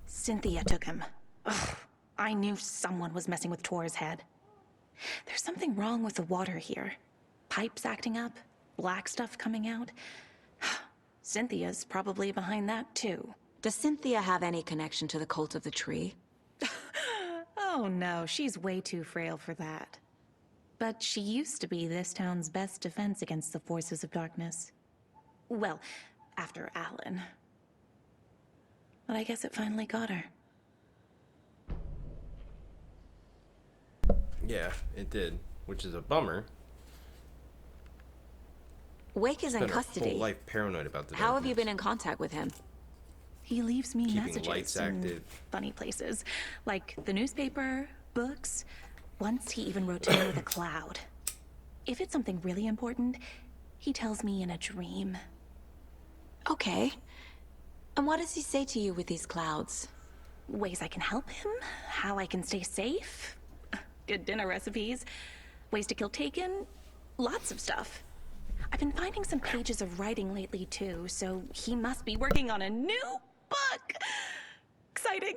Speaker 10: Cynthia took him. Ugh, I knew someone was messing with Tor's head. There's something wrong with the water here. Pipes acting up, black stuff coming out. Cynthia's probably behind that too.
Speaker 8: Does Cynthia have any connection to the cult of the tree?
Speaker 10: Oh no, she's way too frail for that. But she used to be this town's best defense against the forces of darkness. Well, after Alan. But I guess it finally got her.
Speaker 12: Yeah, it did, which is a bummer.
Speaker 8: Wake is in
Speaker 12: Spent her
Speaker 8: custody.
Speaker 12: whole life paranoid about the
Speaker 8: How have you
Speaker 12: darkness.
Speaker 8: been in contact with him?
Speaker 10: He leaves me
Speaker 12: Keeping
Speaker 10: messages
Speaker 12: lights
Speaker 10: in
Speaker 12: active.
Speaker 10: funny places, like the newspaper, books. Once he even wrote to me with a cloud. If it's something really important, he tells me in a dream.
Speaker 8: Okay. And what does he say to you with these clouds?
Speaker 10: Ways I can help him, how I can stay safe, good dinner recipes, ways to kill Taken, lots of stuff. I've been finding some pages of writing lately too, so he must be working on a new book. Exciting.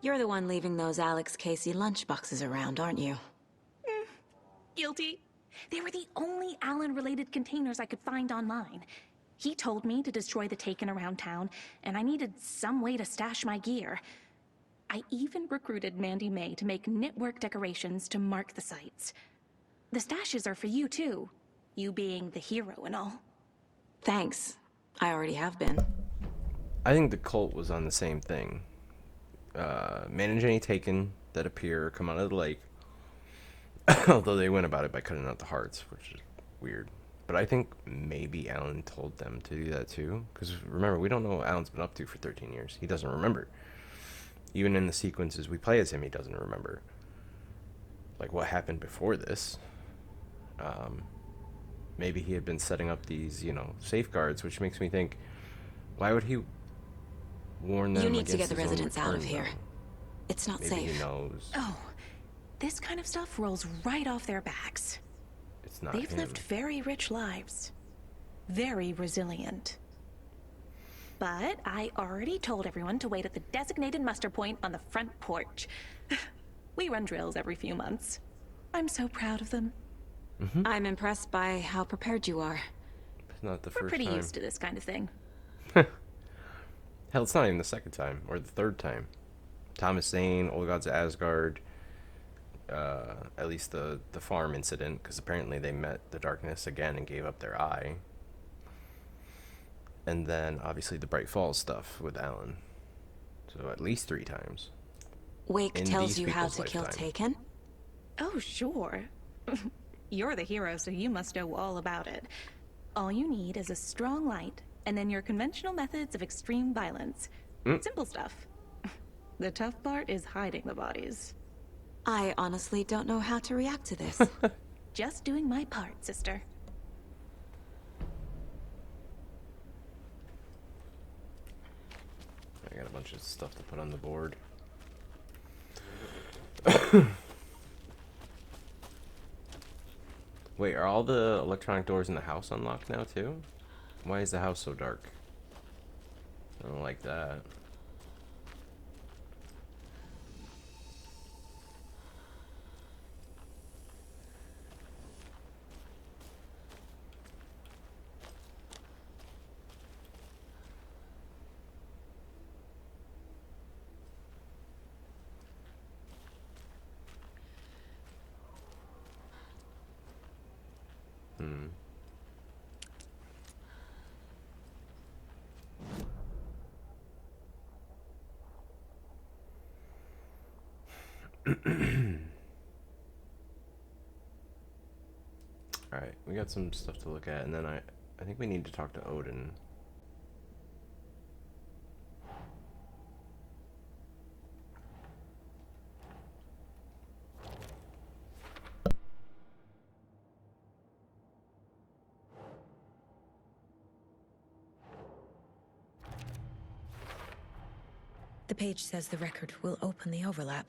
Speaker 8: You're the one leaving those Alex Casey lunchboxes around, aren't you?
Speaker 10: Guilty. They were the only Alan-related containers I could find online. He told me to destroy the Taken around town, and I needed some way to stash my gear. I even recruited Mandy May to make knitwork decorations to mark the sites. The stashes are for you, too. You being the hero and all.
Speaker 8: Thanks. I already have been.
Speaker 12: I think the cult was on the same thing. Manage any Taken that appear or come out of the lake. Although they went about it by cutting out the hearts, which is weird. But I think maybe Alan told them to do that too. Because remember, we don't know what Alan's been up to for 13 years. He doesn't remember. Even in the sequences we play as him, he doesn't remember. Like what happened before this. Maybe he had been setting up these, safeguards, which makes me think, why would he warn them?
Speaker 8: You need to
Speaker 12: against
Speaker 8: get the
Speaker 12: his own
Speaker 8: residents out of
Speaker 12: return,
Speaker 8: here.
Speaker 12: though?
Speaker 8: It's not
Speaker 12: Maybe
Speaker 8: safe.
Speaker 12: he knows.
Speaker 10: Oh, this kind of stuff rolls right off their backs.
Speaker 12: It's not
Speaker 10: They've
Speaker 12: him.
Speaker 10: lived very rich lives. Very resilient. But I already told everyone to wait at the designated muster point on the front porch. We run drills every few months. I'm so proud of them.
Speaker 8: I'm impressed by how prepared you are.
Speaker 12: It's not the
Speaker 10: We're
Speaker 12: first
Speaker 10: pretty
Speaker 12: time.
Speaker 10: used to this kind of thing.
Speaker 12: Hell, it's not even the second time or the third time. Thomas Zane, Old Gods of Asgard, at least the farm incident, because apparently they met the darkness again and gave up their eye. And then obviously the Bright Falls stuff with Alan. So at least 3 times.
Speaker 8: Wake
Speaker 12: in
Speaker 8: tells
Speaker 12: these
Speaker 8: you how
Speaker 12: people's
Speaker 8: to kill
Speaker 12: lifetime.
Speaker 8: Taken?
Speaker 10: Oh, sure. You're the hero, so you must know all about it. All you need is a strong light, and then your conventional methods of extreme violence. Simple stuff. The tough part is hiding the bodies.
Speaker 8: I honestly don't know how to react to this.
Speaker 10: Just doing my part, sister.
Speaker 12: I got a bunch of stuff to put on the board. Wait, are all the electronic doors in the house unlocked now too? Why is the house so dark? I don't like that. Alright, we got some stuff to look at, and then I think we need to talk to Odin.
Speaker 8: The page says the record will open the overlap.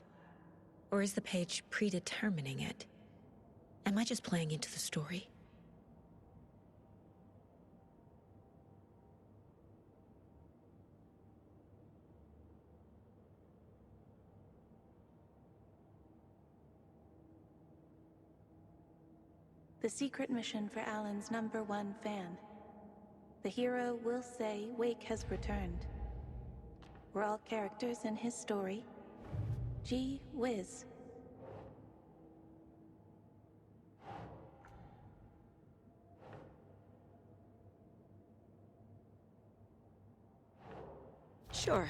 Speaker 8: Or is the page predetermining it? Am I just playing into the story?
Speaker 10: The secret mission for Alan's #1 fan. The hero will say Wake has returned. We're all characters in his story. Gee whiz.
Speaker 8: Sure.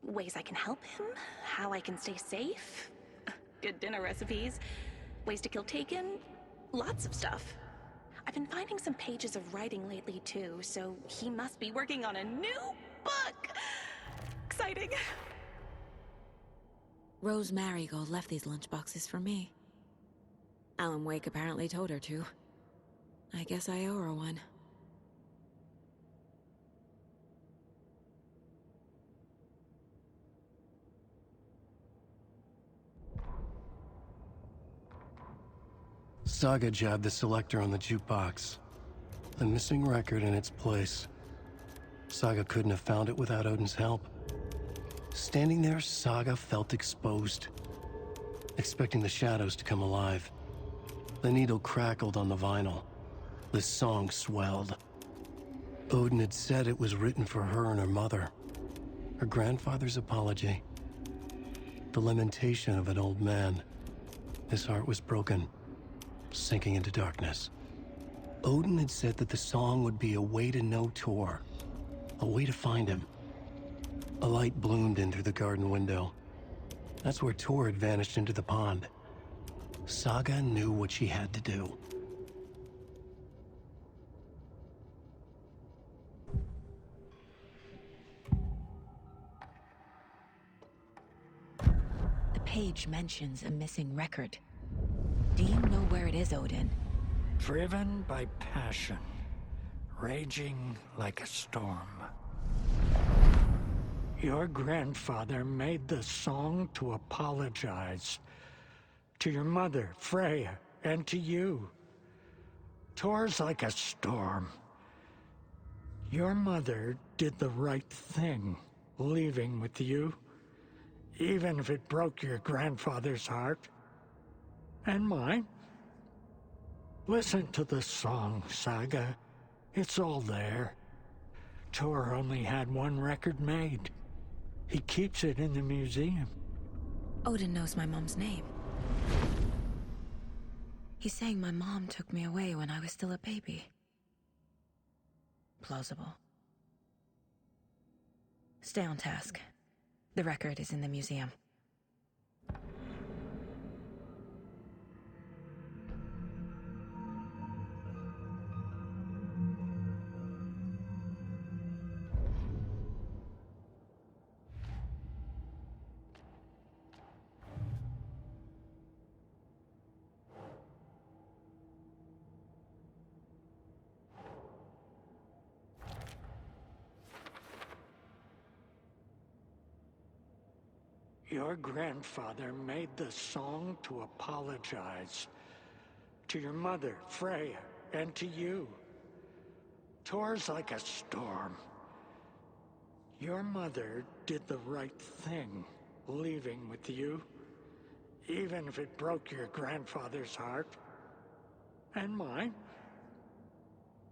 Speaker 10: Ways I can help him, how I can stay safe, good dinner recipes, ways to kill Taken, lots of stuff. I've been finding some pages of writing lately too, so he must be working on a new book. Exciting.
Speaker 8: Rose Marigold left these lunchboxes for me. Alan Wake apparently told her to. I guess I owe her one.
Speaker 1: Saga jabbed the selector on the jukebox. The missing record in its place. Saga couldn't have found it without Odin's help. Standing there, Saga felt exposed, expecting the shadows to come alive. The needle crackled on the vinyl. The song swelled. Odin had said it was written for her and her mother. Her grandfather's apology. The lamentation of an old man. His heart was broken, sinking into darkness. Odin had said that the song would be a way to know Tor, a way to find him. A light bloomed in through the garden window. That's where Tor had vanished into the pond. Saga knew what she had to do.
Speaker 8: The page mentions a missing record. Do you know where it is, Odin?
Speaker 17: Driven by passion, raging like a storm. Your grandfather made the song to apologize. To your mother, Freya, and to you. Tor's like a storm. Your mother did the right thing, leaving with you, even if it broke your grandfather's heart. And mine. Listen to the song, Saga. It's all there. Tor only had one record made. He keeps it in the museum.
Speaker 8: Odin knows my mom's name. He's saying my mom took me away when I was still a baby. Plausible. Stay on task. The record is in the museum.
Speaker 17: Your grandfather made the song to apologize. To your mother, Freya, and to you. Tor's like a storm. Your mother did the right thing, leaving with you, even if it broke your grandfather's heart. And mine.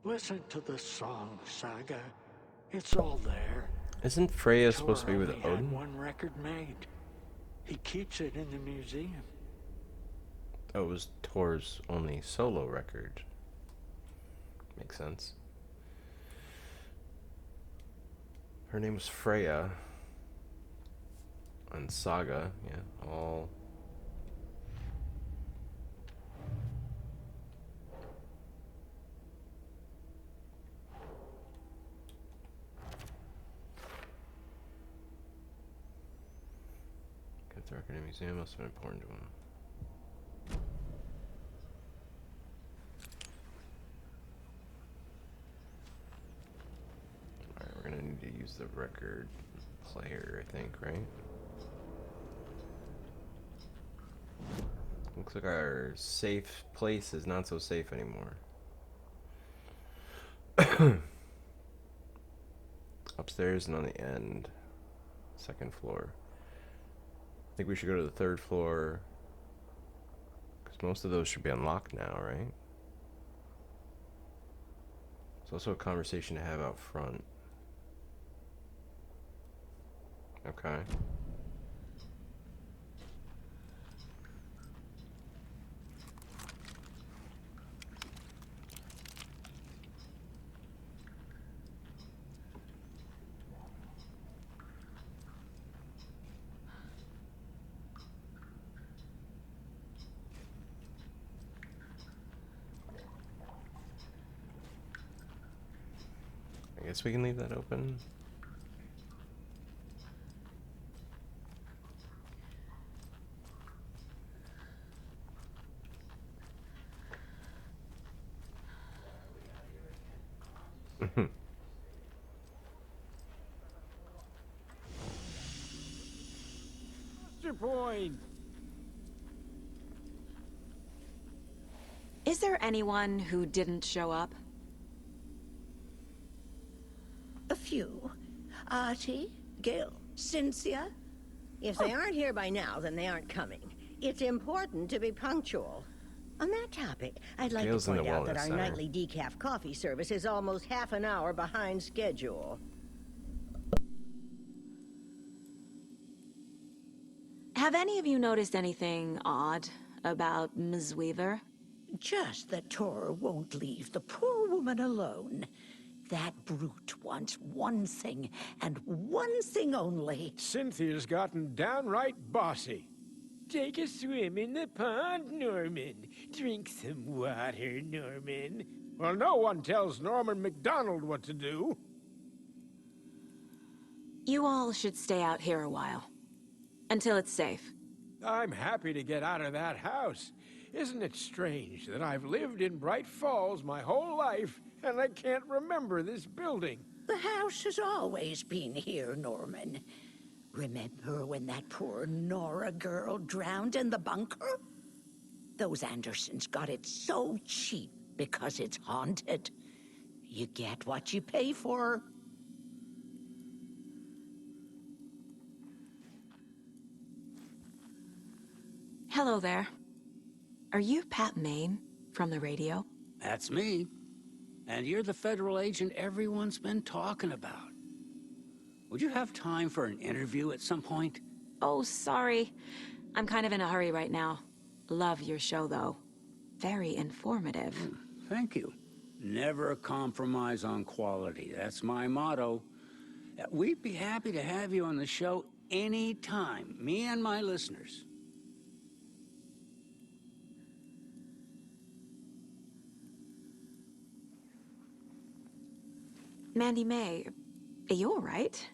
Speaker 17: Listen to the song, Saga. It's all there.
Speaker 12: Isn't Freya supposed to be with
Speaker 17: Tor only had
Speaker 12: Odin?
Speaker 17: one record made. He keeps it in the museum.
Speaker 12: Oh, it was Tor's only solo record. Makes sense. Her name was Freya. and Saga, yeah, all. Get the record in the museum must have been important to him. Alright, we're gonna need to use the record player, I think, right? Looks like our safe place is not so safe anymore. Upstairs and on the end. Second floor. I think we should go to the third floor. Because most of those should be unlocked now, right? There's also a conversation to have out front. Okay. I guess we can leave that open.
Speaker 4: Point.
Speaker 8: Is there anyone who didn't show up?
Speaker 16: A few. Artie, Gil, Cynthia.
Speaker 2: If they aren't here by now, then they aren't coming. It's important to be punctual. On that topic, I'd like
Speaker 12: Gail's
Speaker 2: to
Speaker 12: in the
Speaker 2: point out that
Speaker 12: wellness
Speaker 2: our
Speaker 12: center.
Speaker 2: nightly decaf coffee service is almost half an hour behind schedule.
Speaker 8: Have any of you noticed anything odd about Ms. Weaver?
Speaker 16: Just that Tor won't leave the poor woman alone. That brute wants one thing, and one thing only.
Speaker 4: Cynthia's gotten downright bossy. Take a swim in the pond, Norman. Drink some water, Norman. Well, no one tells Norman MacDonald what to do.
Speaker 8: You all should stay out here a while. Until it's safe.
Speaker 4: I'm happy to get out of that house. Isn't it strange that I've lived in Bright Falls my whole life, and I can't remember this building?
Speaker 16: The house has always been here, Norman. Remember when that poor Nora girl drowned in the bunker? Those Andersons got it so cheap because it's haunted. You get what you pay for.
Speaker 8: Hello there. Are you Pat Maine from the radio?
Speaker 19: That's me. And you're the federal agent everyone's been talking about. Would you have time for an interview at some point?
Speaker 8: Oh, sorry. I'm kind of in a hurry right now. Love your show, though. Very informative.
Speaker 19: Thank you. Never compromise on quality. That's my motto. We'd be happy to have you on the show anytime, me and my listeners.
Speaker 8: Mandy May, are you all right?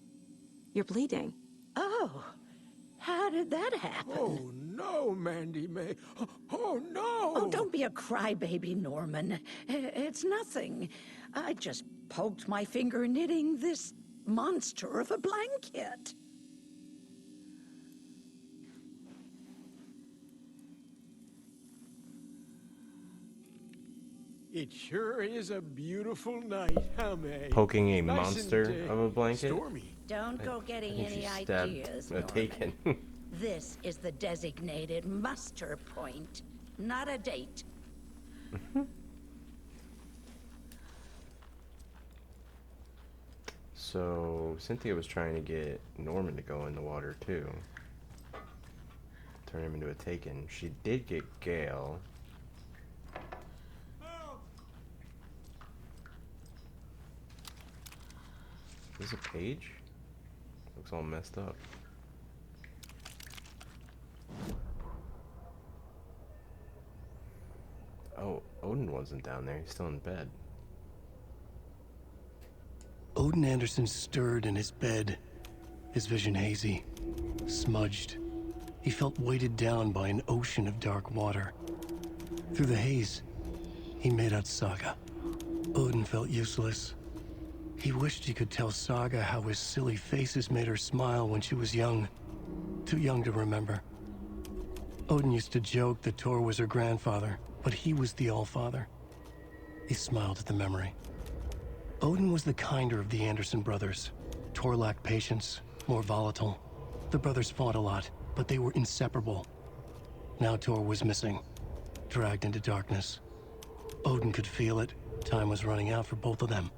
Speaker 8: You're bleeding.
Speaker 16: Oh, how did that happen?
Speaker 4: Oh, no, Mandy May. Oh, no!
Speaker 16: Oh, don't be a crybaby, Norman. It's nothing. I just poked my finger knitting this monster of a blanket.
Speaker 4: It sure is a beautiful night, huh, May?
Speaker 12: Poking a
Speaker 4: Nice
Speaker 12: monster
Speaker 4: and,
Speaker 12: of a blanket?
Speaker 4: Stormy.
Speaker 16: Don't go getting
Speaker 12: think
Speaker 16: any
Speaker 12: she stabbed
Speaker 16: ideas,
Speaker 12: a
Speaker 16: Norman.
Speaker 12: taken.
Speaker 16: This is the designated muster point, not a date.
Speaker 12: So Cynthia was trying to get Norman to go in the water too. Turn him into a taken. She did get Gale. Is this a page? Looks all messed up. wasn't down there. He's still in bed.
Speaker 1: Odin Anderson stirred in his bed, his vision hazy, smudged. He felt weighted down by an ocean of dark water. Through the haze, he made out Saga. Odin felt useless. He wished he could tell Saga how his silly faces made her smile when she was young. Too young to remember. Odin used to joke that Thor was her grandfather, but he was the Allfather. He smiled at the memory. Odin was the kinder of the Anderson brothers. Thor lacked patience, more volatile. The brothers fought a lot, but they were inseparable. Now Thor was missing, dragged into darkness. Odin could feel it. Time was running out for both of them.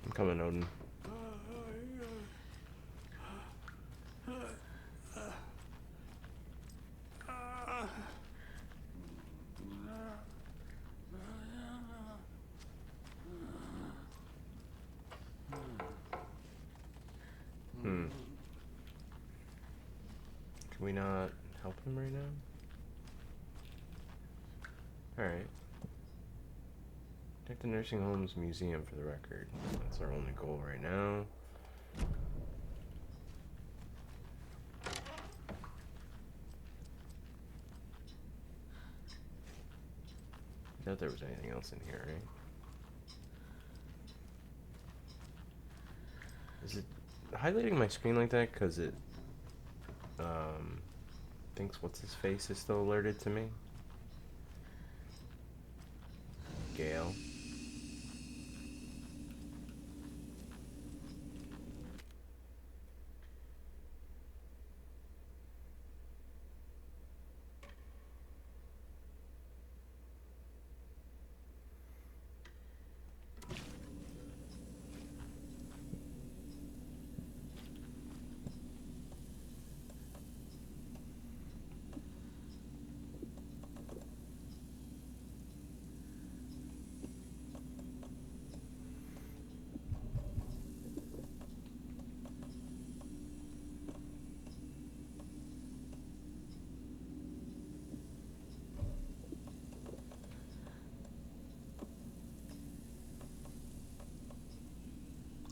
Speaker 12: I'm coming, Odin. Can we not help him right now? Alright. Take the nursing home's museum for the record. That's our only goal right now. I doubt there was anything else in here, right? Is it highlighting my screen like that because it thinks what's his face is still alerted to me? Gale.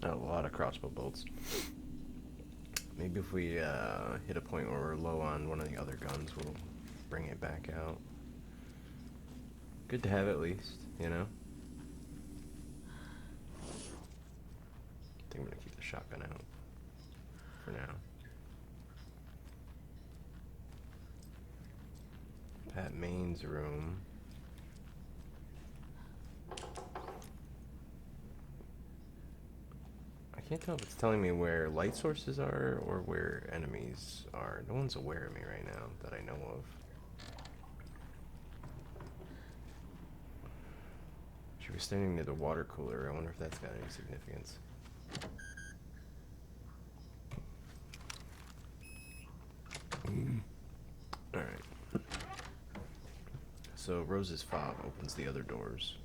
Speaker 12: A lot of crossbow bolts. Maybe if we hit a point where we're low on one of the other guns, we'll bring it back out. Good to have at least, you know? I think I'm gonna keep the shotgun out for now. Pat Main's room. I can't tell if it's telling me where light sources are or where enemies are. No one's aware of me right now that I know of. She was standing near the water cooler. I wonder if that's got any significance. Alright. So Rose's fob opens the other doors.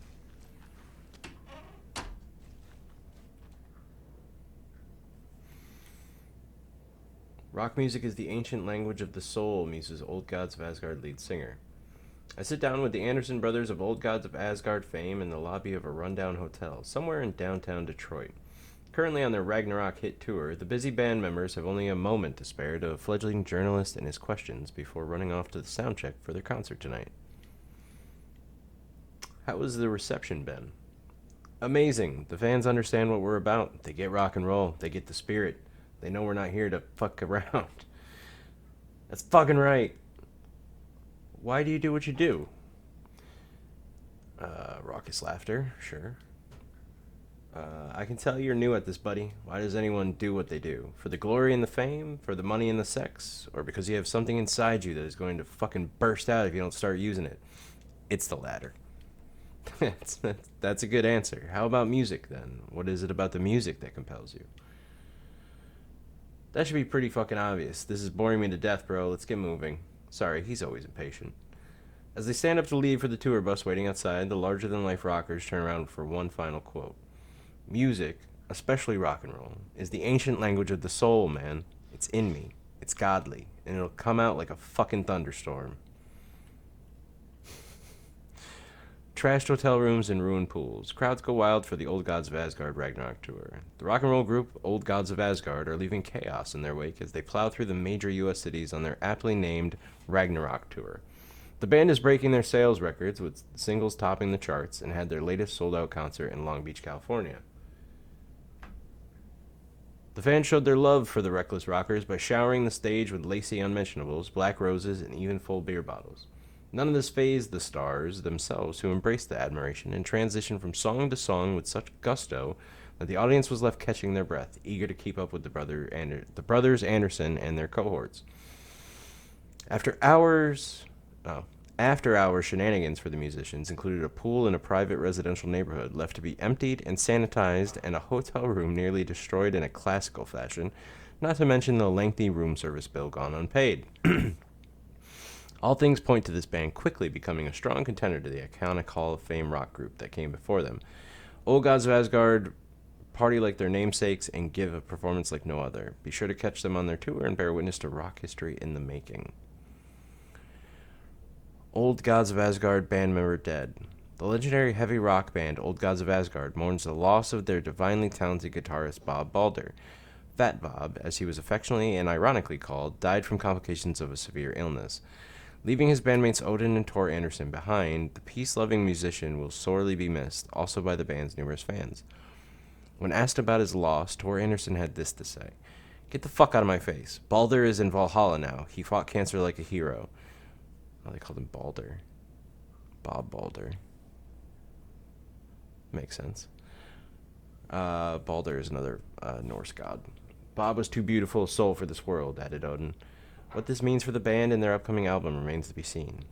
Speaker 12: Rock music is the ancient language of the soul, muses Old Gods of Asgard lead singer. I sit down with the Anderson brothers of Old Gods of Asgard fame in the lobby of a rundown hotel, somewhere in downtown Detroit. Currently on their Ragnarok hit tour, the busy band members have only a moment to spare to a fledgling journalist and his questions before running off to the soundcheck for their concert tonight. How has the reception been? Amazing. The fans understand what we're about. They get rock and roll. They get the spirit. They know we're not here to fuck around. That's fucking right. Why do you do what you do? Raucous laughter, sure. I can tell you're new at this, buddy. Why does anyone do what they do? For the glory and the fame? For the money and the sex? Or because you have something inside you that is going to fucking burst out if you don't start using it? It's the latter. That's a good answer. How about music, then? What is it about the music that compels you? That should be pretty fucking obvious. This is boring me to death, bro. Let's get moving. Sorry, he's always impatient. As they stand up to leave for the tour bus waiting outside, the larger-than-life rockers turn around for one final quote. Music, especially rock and roll, is the ancient language of the soul, man. It's in me. It's godly. And it'll come out like a fucking thunderstorm. Trashed hotel rooms and ruined pools. Crowds go wild for the Old Gods of Asgard Ragnarok tour. The rock and roll group Old Gods of Asgard are leaving chaos in their wake as they plow through the major U.S. cities on their aptly named Ragnarok tour. The band is breaking their sales records with singles topping the charts and had their latest sold-out concert in Long Beach, California. The fans showed their love for the reckless rockers by showering the stage with lacy unmentionables, black roses, and even full beer bottles. None of this fazed the stars themselves, who embraced the admiration and transitioned from song to song with such gusto that the audience was left catching their breath, eager to keep up with the brothers Anderson and their cohorts. After hours shenanigans for the musicians included a pool in a private residential neighborhood left to be emptied and sanitized, and a hotel room nearly destroyed in a classical fashion, not to mention the lengthy room service bill gone unpaid. All things point to this band quickly becoming a strong contender to the iconic Hall of Fame rock group that came before them. Old Gods of Asgard party like their namesakes and give a performance like no other. Be sure to catch them on their tour and bear witness to rock history in the making. Old Gods of Asgard band member dead. The legendary heavy rock band Old Gods of Asgard mourns the loss of their divinely talented guitarist Bob Balder. Fat Bob, as he was affectionately and ironically called, died from complications of a severe illness. Leaving his bandmates Odin and Tor Anderson behind, the peace-loving musician will sorely be missed, also by the band's numerous fans. When asked about his loss, Tor Anderson had this to say. Get the fuck out of my face. Balder is in Valhalla now. He fought cancer like a hero. Oh, they called him Balder. Bob Balder. Makes sense. Balder is another Norse god. Bob was too beautiful a soul for this world, added Odin. What this means for the band and their upcoming album remains to be seen.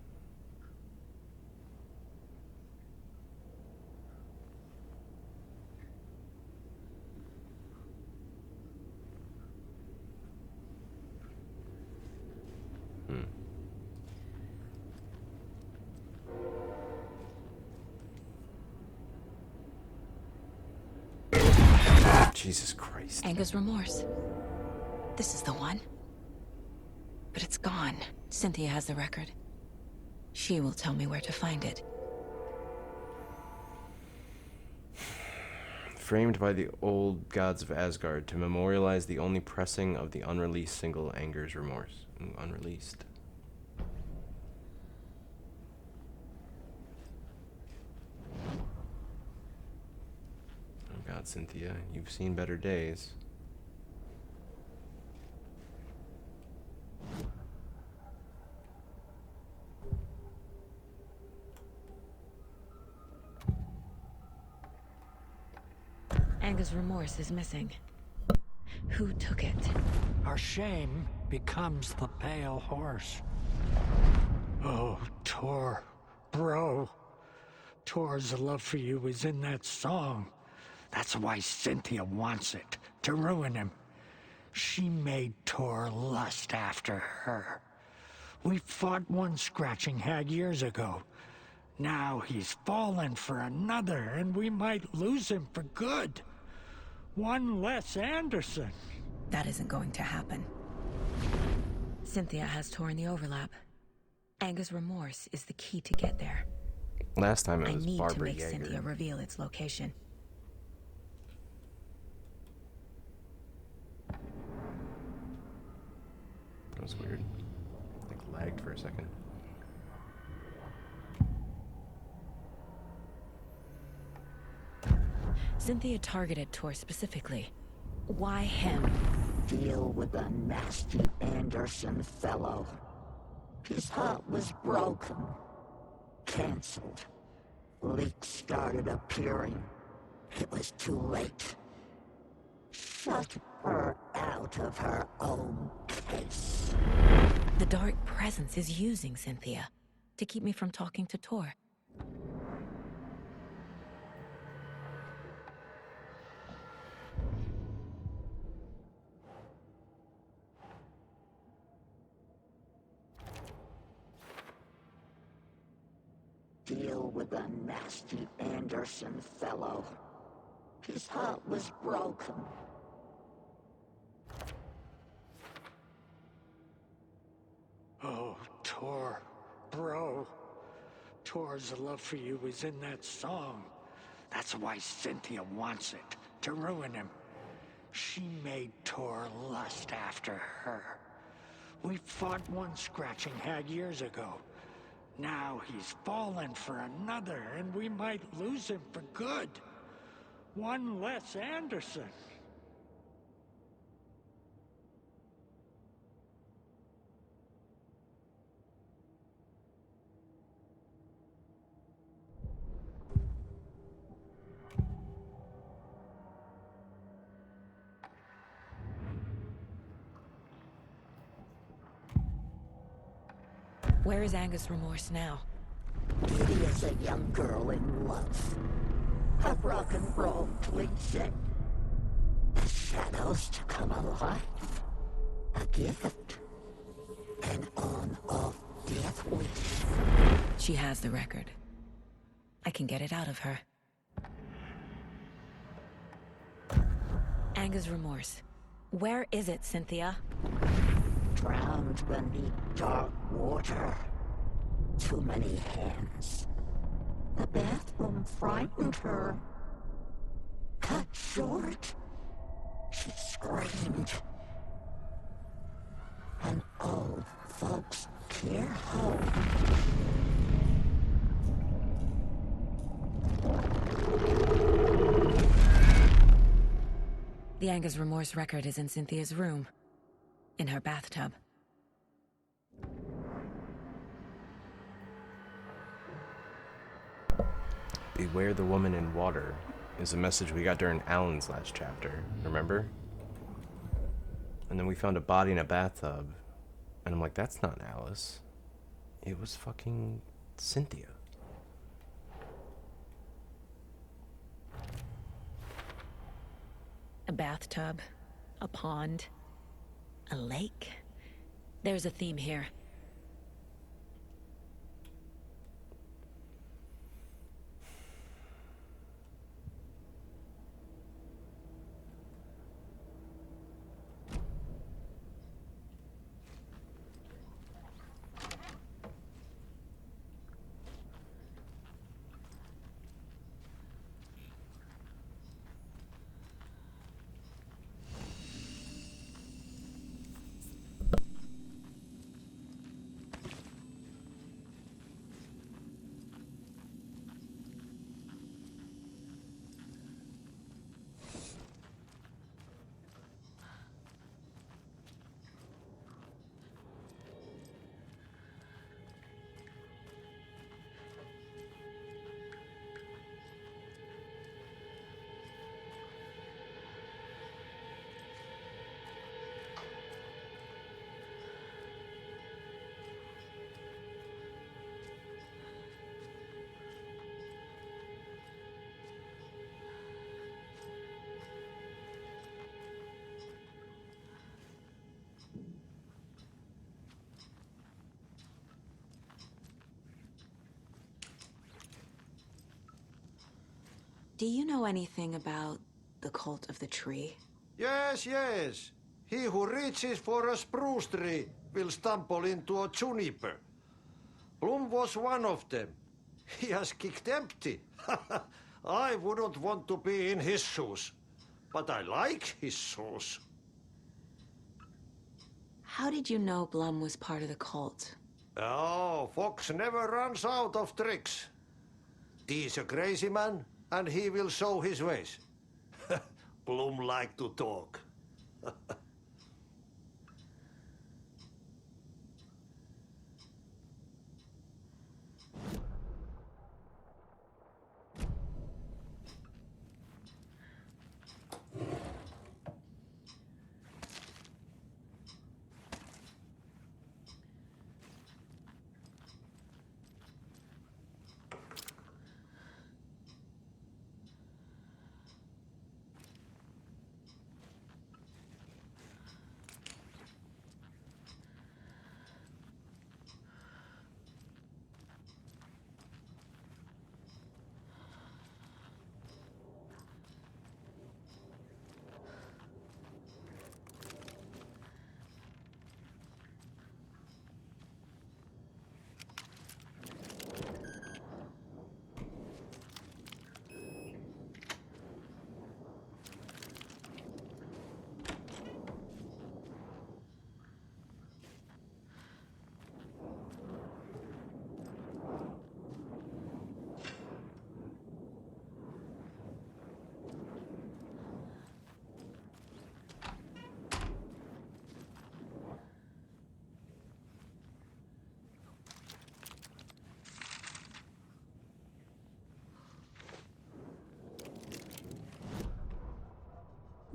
Speaker 12: Jesus Christ.
Speaker 8: Anger's remorse. This is the one. But it's gone. Cynthia has the record. She will tell me where to find it.
Speaker 12: Framed by the Old Gods of Asgard to memorialize the only pressing of the unreleased single Anger's Remorse. Unreleased. Oh God, Cynthia, you've seen better days.
Speaker 8: Anger's remorse is missing. Who took it?
Speaker 17: Our shame becomes the pale horse. Oh, Tor. Bro. Tor's love for you is in that song. That's why Cynthia wants it, to ruin him. She made Tor lust after her. We fought one scratching hag years ago. Now he's fallen for another, and we might lose him for good. One less Anderson.
Speaker 8: That isn't going to happen. Cynthia has Tor in the overlap. Angus' remorse is the key to get there.
Speaker 12: Last time it was
Speaker 8: I need
Speaker 12: Barbara
Speaker 8: to make
Speaker 12: Yeager.
Speaker 8: Cynthia reveal its location.
Speaker 12: That was weird. Like lagged for a second.
Speaker 8: Cynthia targeted Tor specifically. Why him?
Speaker 16: Deal with the nasty Anderson fellow. His heart was broken. Cancelled. Leaks started appearing. It was too late. Shut her out of her own case.
Speaker 8: The dark presence is using Cynthia to keep me from talking to Tor.
Speaker 16: Deal with the nasty Anderson fellow. His heart was broken.
Speaker 17: Oh, Tor. Bro. Tor's love for you is in that song. That's why Cynthia wants it, to ruin him. She made Tor lust after her. We fought one scratching hag years ago. Now he's fallen for another, and we might lose him for good. One less Anderson.
Speaker 8: Where is Angus' remorse now?
Speaker 16: Kitty is a young girl in love. A rock and roll cliche. The shadows to come alive. A gift. An on-off death wish.
Speaker 8: She has the record. I can get it out of her. Angus' remorse. Where is it, Cynthia?
Speaker 16: Drowned beneath dark water. Too many hands. The bathroom frightened her. Cut short. She screamed. An old folks' care home.
Speaker 8: The Angus' remorse record is in Cynthia's room. In her bathtub.
Speaker 12: Beware the woman in water is a message we got during Alan's last chapter, remember? And then we found a body in a bathtub, and I'm like, that's not Alice. It was fucking Cynthia.
Speaker 8: A bathtub. A pond. A lake. There's a theme here. Do you know anything about the cult of the tree?
Speaker 14: Yes, yes. He who reaches for a spruce tree will stumble into a juniper. Bloom was one of them. He has kicked empty. I wouldn't want to be in his shoes. But I like his shoes.
Speaker 8: How did you know Blum was part of the cult?
Speaker 14: Oh, Fox never runs out of tricks. He's a crazy man, and he will show his ways. Bloom like to talk.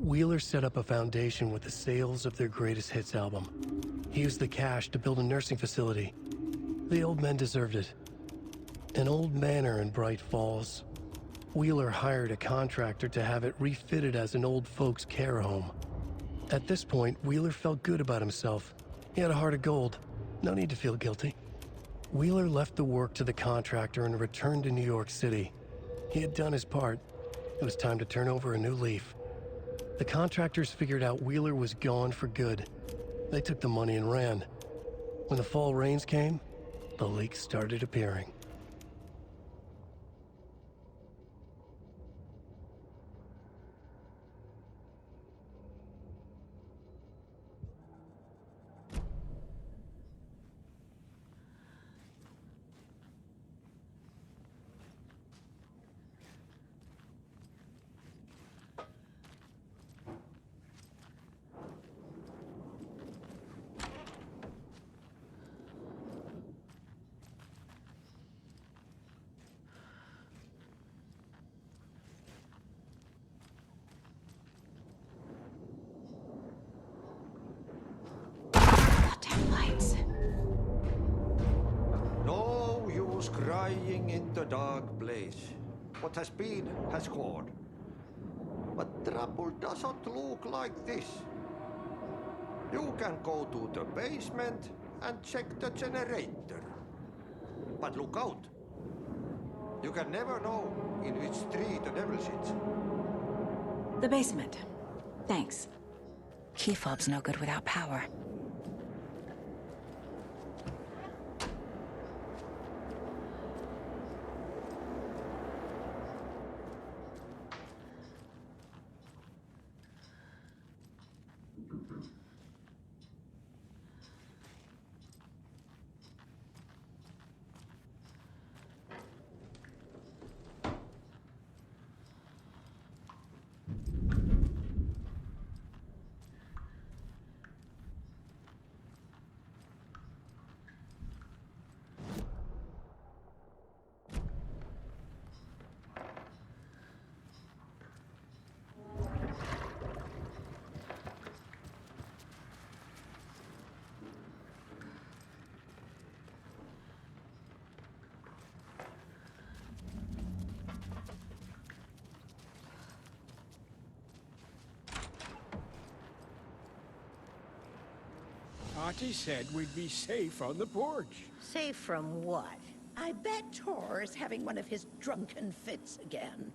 Speaker 1: Wheeler set up a foundation with the sales of their greatest hits album. He used the cash to build a nursing facility. The old men deserved it. An old manor in Bright Falls. Wheeler hired a contractor to have it refitted as an old folks' care home. At this point, Wheeler felt good about himself. He had a heart of gold. No need to feel guilty. Wheeler left the work to the contractor and returned to New York City. He had done his part. It was time to turn over a new leaf. The contractors figured out Wheeler was gone for good. They took the money and ran. When the fall rains came, the leaks started appearing.
Speaker 14: No use crying in the dark place. What has been has gone. But trouble doesn't look like this. You can go to the basement and check the generator. But look out. You can never know in which tree the devil sits.
Speaker 8: The basement. Thanks. Key fob's no good without power.
Speaker 4: Auntie said we'd be safe on the porch.
Speaker 2: Safe from what?
Speaker 16: I bet Tor is having one of his drunken fits again.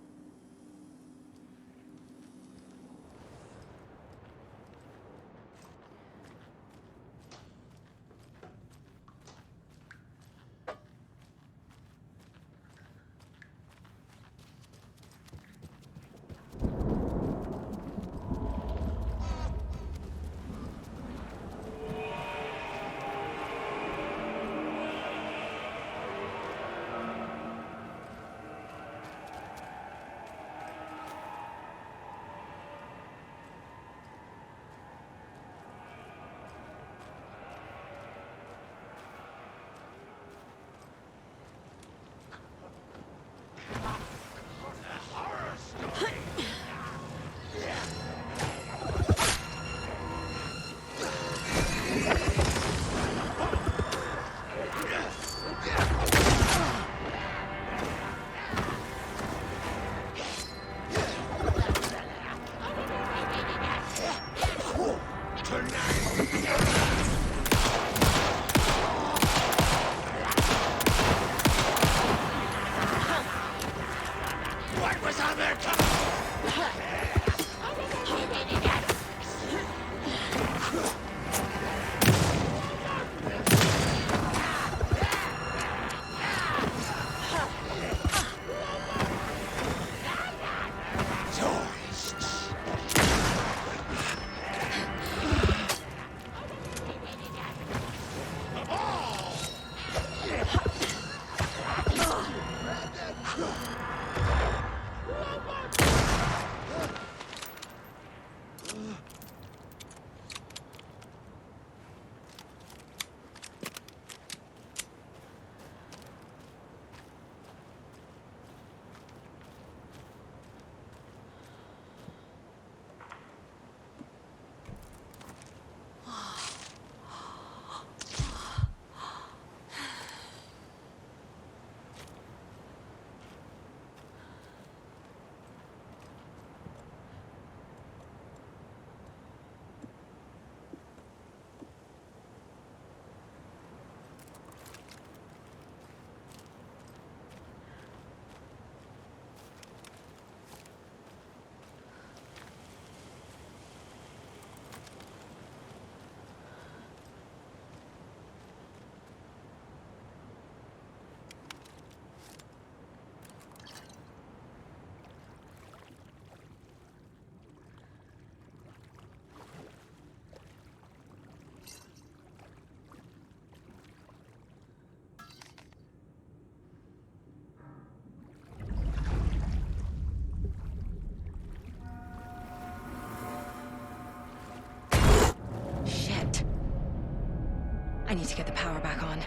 Speaker 8: I need to get the power back on.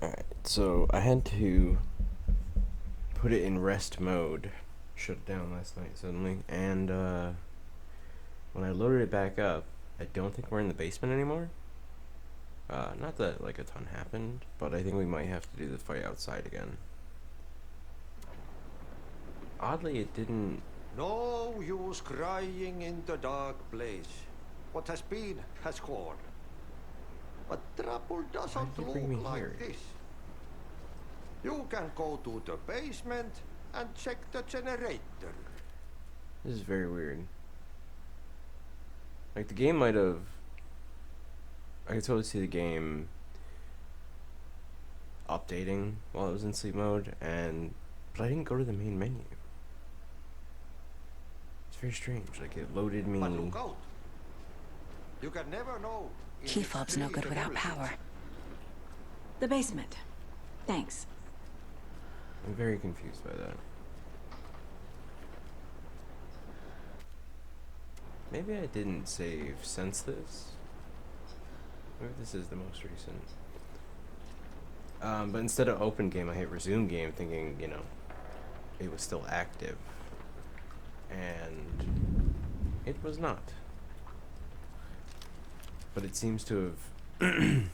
Speaker 12: Alright, so I had to put it in rest mode. Shut it down last night suddenly. And when I loaded it back up, I don't think we're in the basement anymore. Not that like a ton happened, but I think we might have to do the fight outside again. Oddly, it didn't...
Speaker 14: No use crying in the dark place. What has been has gone. But trouble doesn't look like this. You can go to the basement and check the generator.
Speaker 12: This is very weird. Like, the game might have... I could totally see the game updating while it was in sleep mode, but I didn't go to the main menu. It's very strange. Like, it loaded me...
Speaker 14: But look out. You can never know.
Speaker 8: Key fob's no good without power. The basement. Thanks.
Speaker 12: I'm very confused by that. Maybe I didn't save since this. Maybe this is the most recent. But instead of open game, I hit resume game, thinking, you know, it was still active. And it was not. But it seems to have...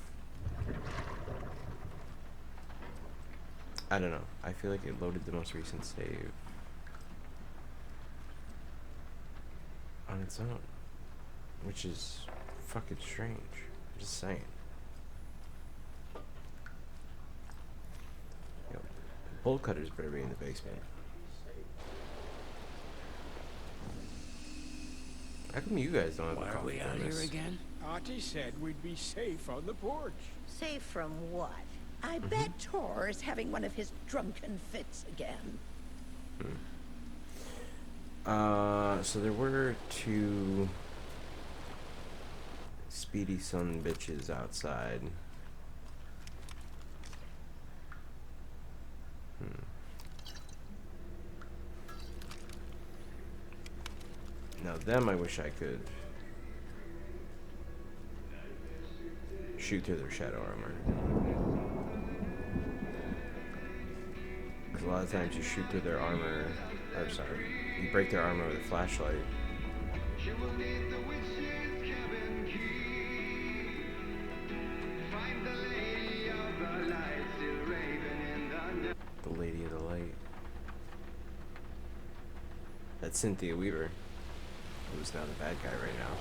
Speaker 12: I don't know. I feel like it loaded the most recent save on its own, which is fucking strange. I'm just saying. Yo, bolt cutters better be in the basement. How come you guys don't have
Speaker 4: Why
Speaker 12: a
Speaker 4: are we
Speaker 12: coffee
Speaker 4: out here
Speaker 12: furnace?
Speaker 4: again? Artie said we'd be safe on the porch.
Speaker 2: Safe from what?
Speaker 16: I bet Tor is having one of his drunken fits again.
Speaker 12: So there were two speedy son bitches outside. Now them I wish I could shoot through their shadow armor. Because a lot of times you shoot through their armor, or sorry, you break their armor with a flashlight. The Lady of the Light. That's Cynthia Weaver, who's now the bad guy right now.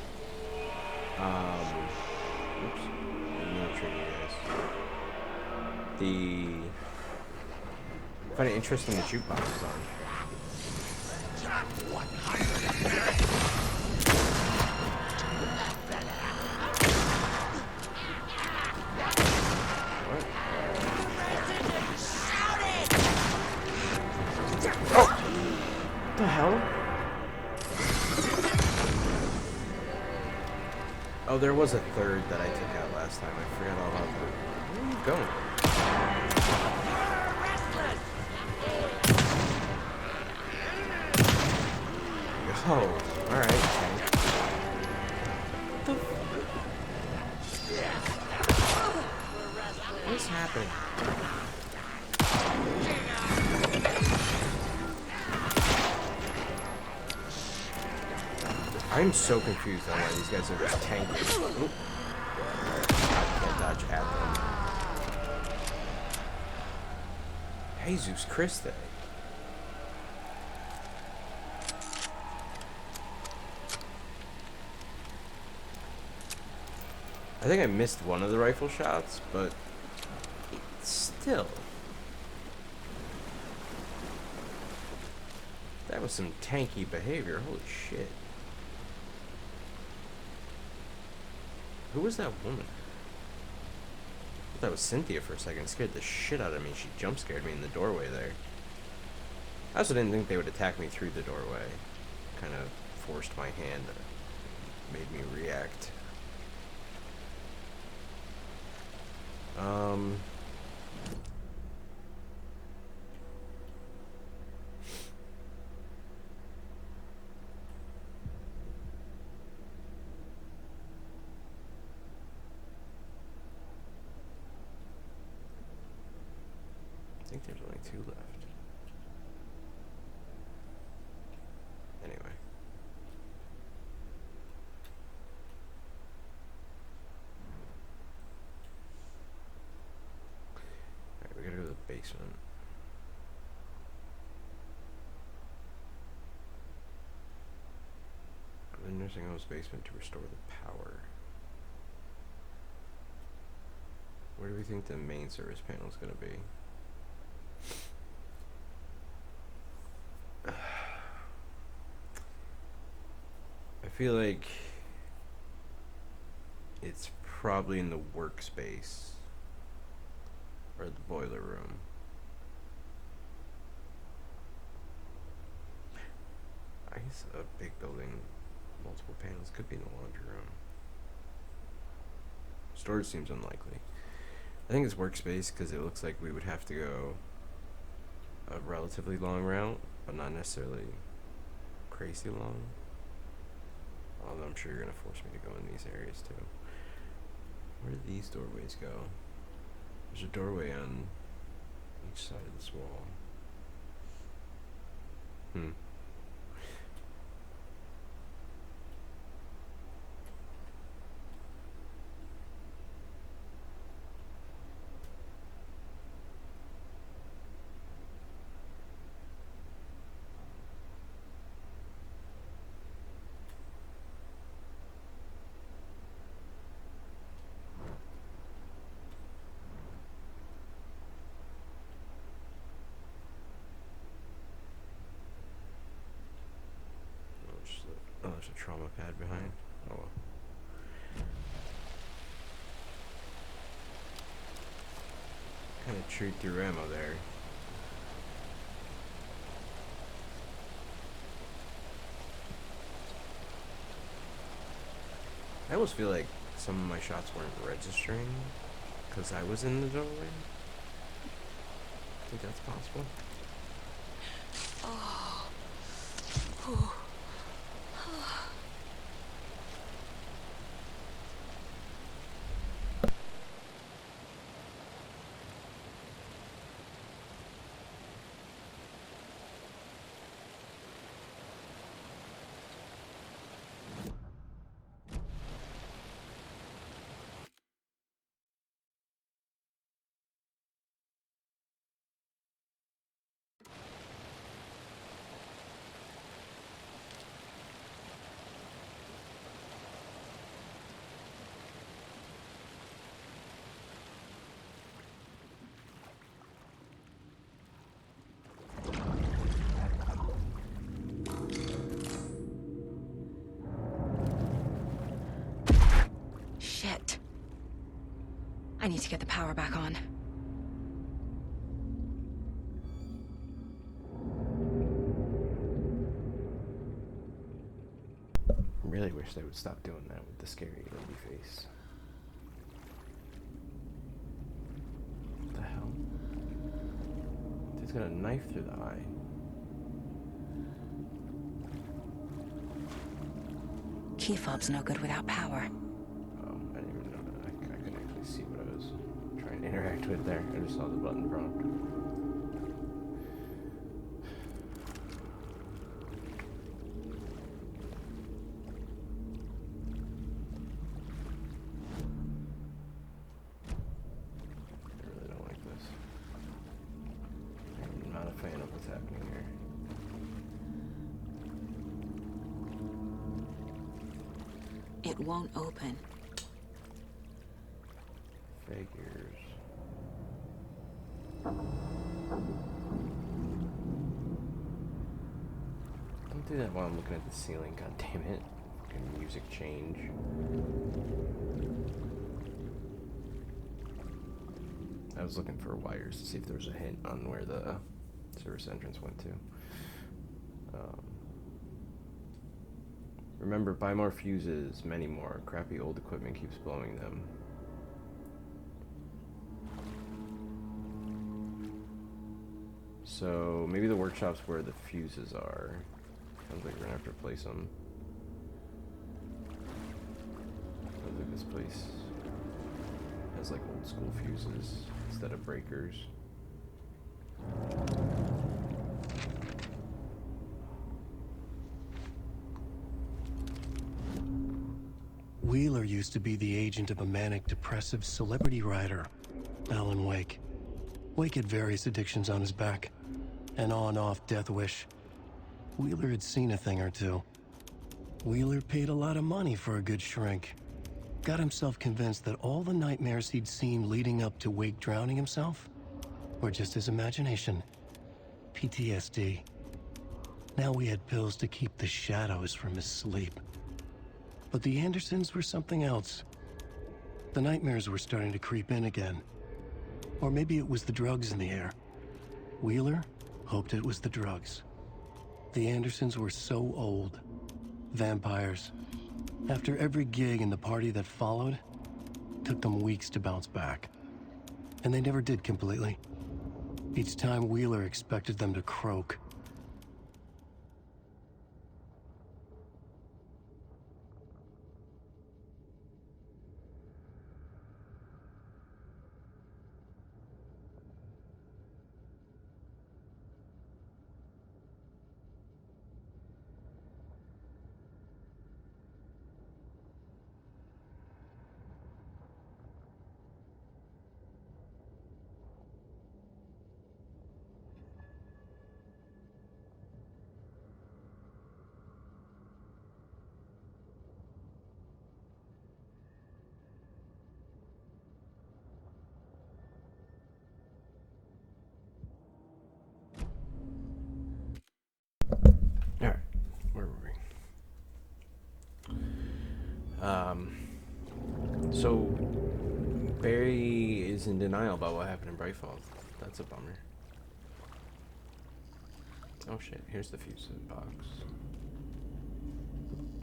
Speaker 12: Oops. I'm gonna trigger you guys. I find it interesting the jukebox is on. Oh! What the hell? Oh, there was a third that I took out last time. I forgot all about that. Where are you going? Oh, alright, okay. What's happening? I'm so confused on why these guys are just tanking. Oop. I can't dodge at them. Jesus Christ. I think I missed one of the rifle shots, but still. That was some tanky behavior. Holy shit. Who was that woman? I thought that was Cynthia for a second. It scared the shit out of me. She jump scared me in the doorway there. I also didn't think they would attack me through the doorway. Kind of forced my hand. Made me react. 2 left. Anyway. Alright, we gotta go to the basement. The nursing home's basement to restore the power. Where do we think the main service panel is going to be? I feel like it's probably in the workspace or the boiler room. I guess a big building, multiple panels, could be in the laundry room. Storage seems unlikely. I think it's workspace because it looks like we would have to go a relatively long route, but not necessarily crazy long. Although I'm sure you're going to force me to go in these areas too. Where do these doorways go? There's a doorway on each side of this wall. Oh, there's a trauma pad behind. Oh well. Kind of chewed through ammo there. I almost feel like some of my shots weren't registering because I was in the doorway. I think that's possible.
Speaker 8: Oh. Ooh. Shit. I need to get the power back on.
Speaker 12: Really wish they would stop doing that with the scary lady face. What the hell? Dude's got a knife through the eye.
Speaker 8: Key fob's no good without power.
Speaker 12: Oh, I didn't even know that. I couldn't actually see what I was trying to interact with there. I just saw the button prompt. I really don't like this. I'm not a fan of what's happening here.
Speaker 8: It won't open.
Speaker 12: Figures. Don't do that while I'm looking at the ceiling, god damn it. Fucking music change. I was looking for wires to see if there was a hint on where the service entrance went to. Remember, buy more fuses, many more. Crappy old equipment keeps blowing them. So, maybe the workshop's where the fuses are. Sounds like we're gonna have to replace them. Sounds like this place has like old school fuses instead of breakers.
Speaker 1: Wheeler used to be the agent of a manic-depressive celebrity writer, Alan Wake. Wake had various addictions on his back, an on-off death wish. Wheeler had seen a thing or two. Wheeler paid a lot of money for a good shrink. Got himself convinced that all the nightmares he'd seen leading up to Wake drowning himself were just his imagination. PTSD. Now we had pills to keep the shadows from his sleep. But the Andersons were something else. The nightmares were starting to creep in again. Or maybe it was the drugs in the air. Wheeler hoped it was the drugs. The Andersons were so old. Vampires. After every gig and the party that followed, took them weeks to bounce back. And they never did completely. Each time Wheeler expected them to croak.
Speaker 12: Alright, where were we? So Barry is in denial about what happened in Bright Falls. That's a bummer. Oh shit, here's the fuse box.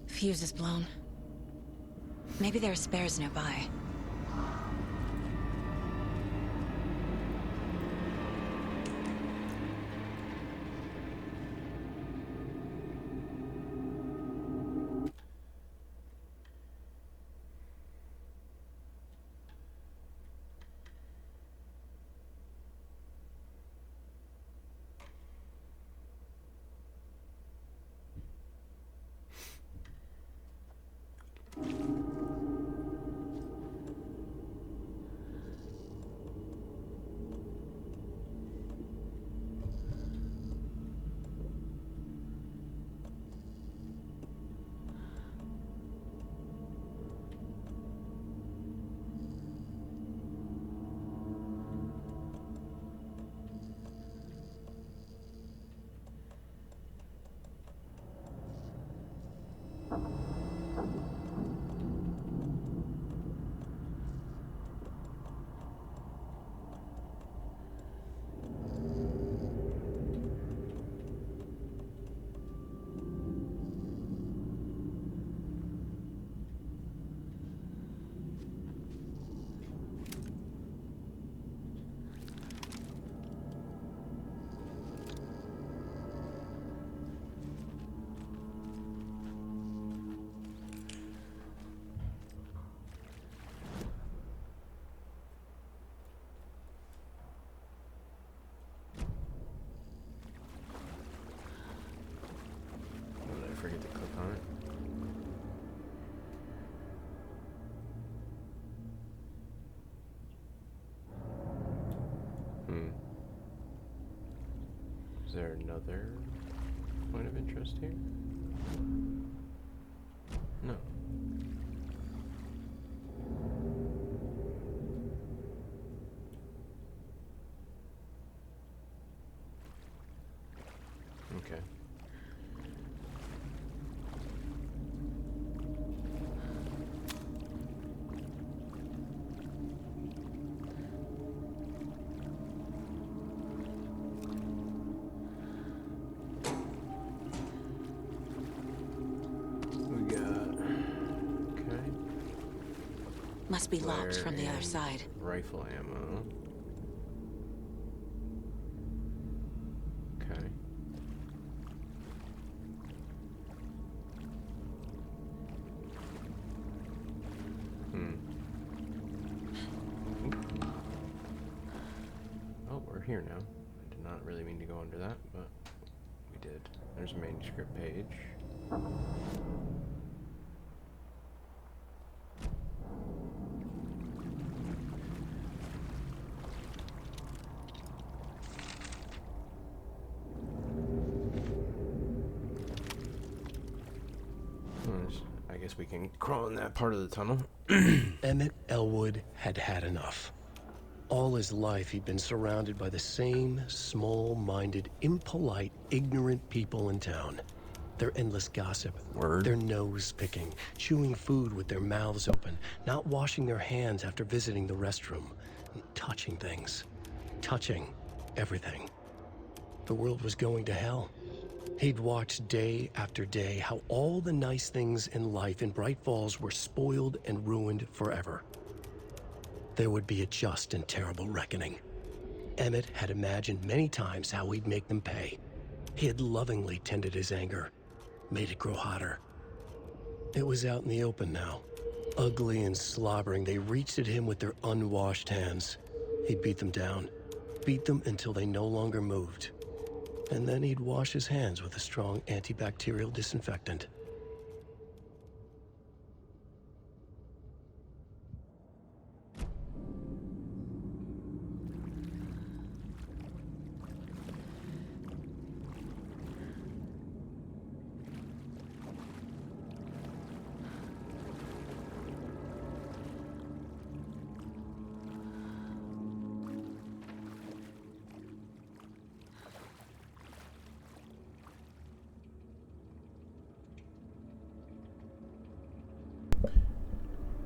Speaker 8: Fuse is blown. Maybe there are spares nearby.
Speaker 12: Forget to click on it. Is there another point of interest here? No. Okay.
Speaker 8: Must be locked from the other side.
Speaker 12: Rifle ammo. Okay. Oh, we're here now. I did not mean to go under that, but we did. There's a manuscript page. I guess we can crawl in that part of the tunnel.
Speaker 1: Emmett Elwood had had enough. All his life, he'd been surrounded by the same small-minded, impolite, ignorant people in town. Their endless gossip, their nose-picking, chewing food with their mouths open, not washing their hands after visiting the restroom, and touching things. Touching everything. The world was going to hell. He'd watched day after day how all the nice things in life in Bright Falls were spoiled and ruined forever. There would be a just and terrible reckoning. Emmett had imagined many times how he'd make them pay. He had lovingly tended his anger, made it grow hotter. It was out in the open now. Ugly and slobbering, they reached at him with their unwashed hands. He'd beat them down, beat them until they no longer moved. And then he'd wash his hands with a strong antibacterial disinfectant.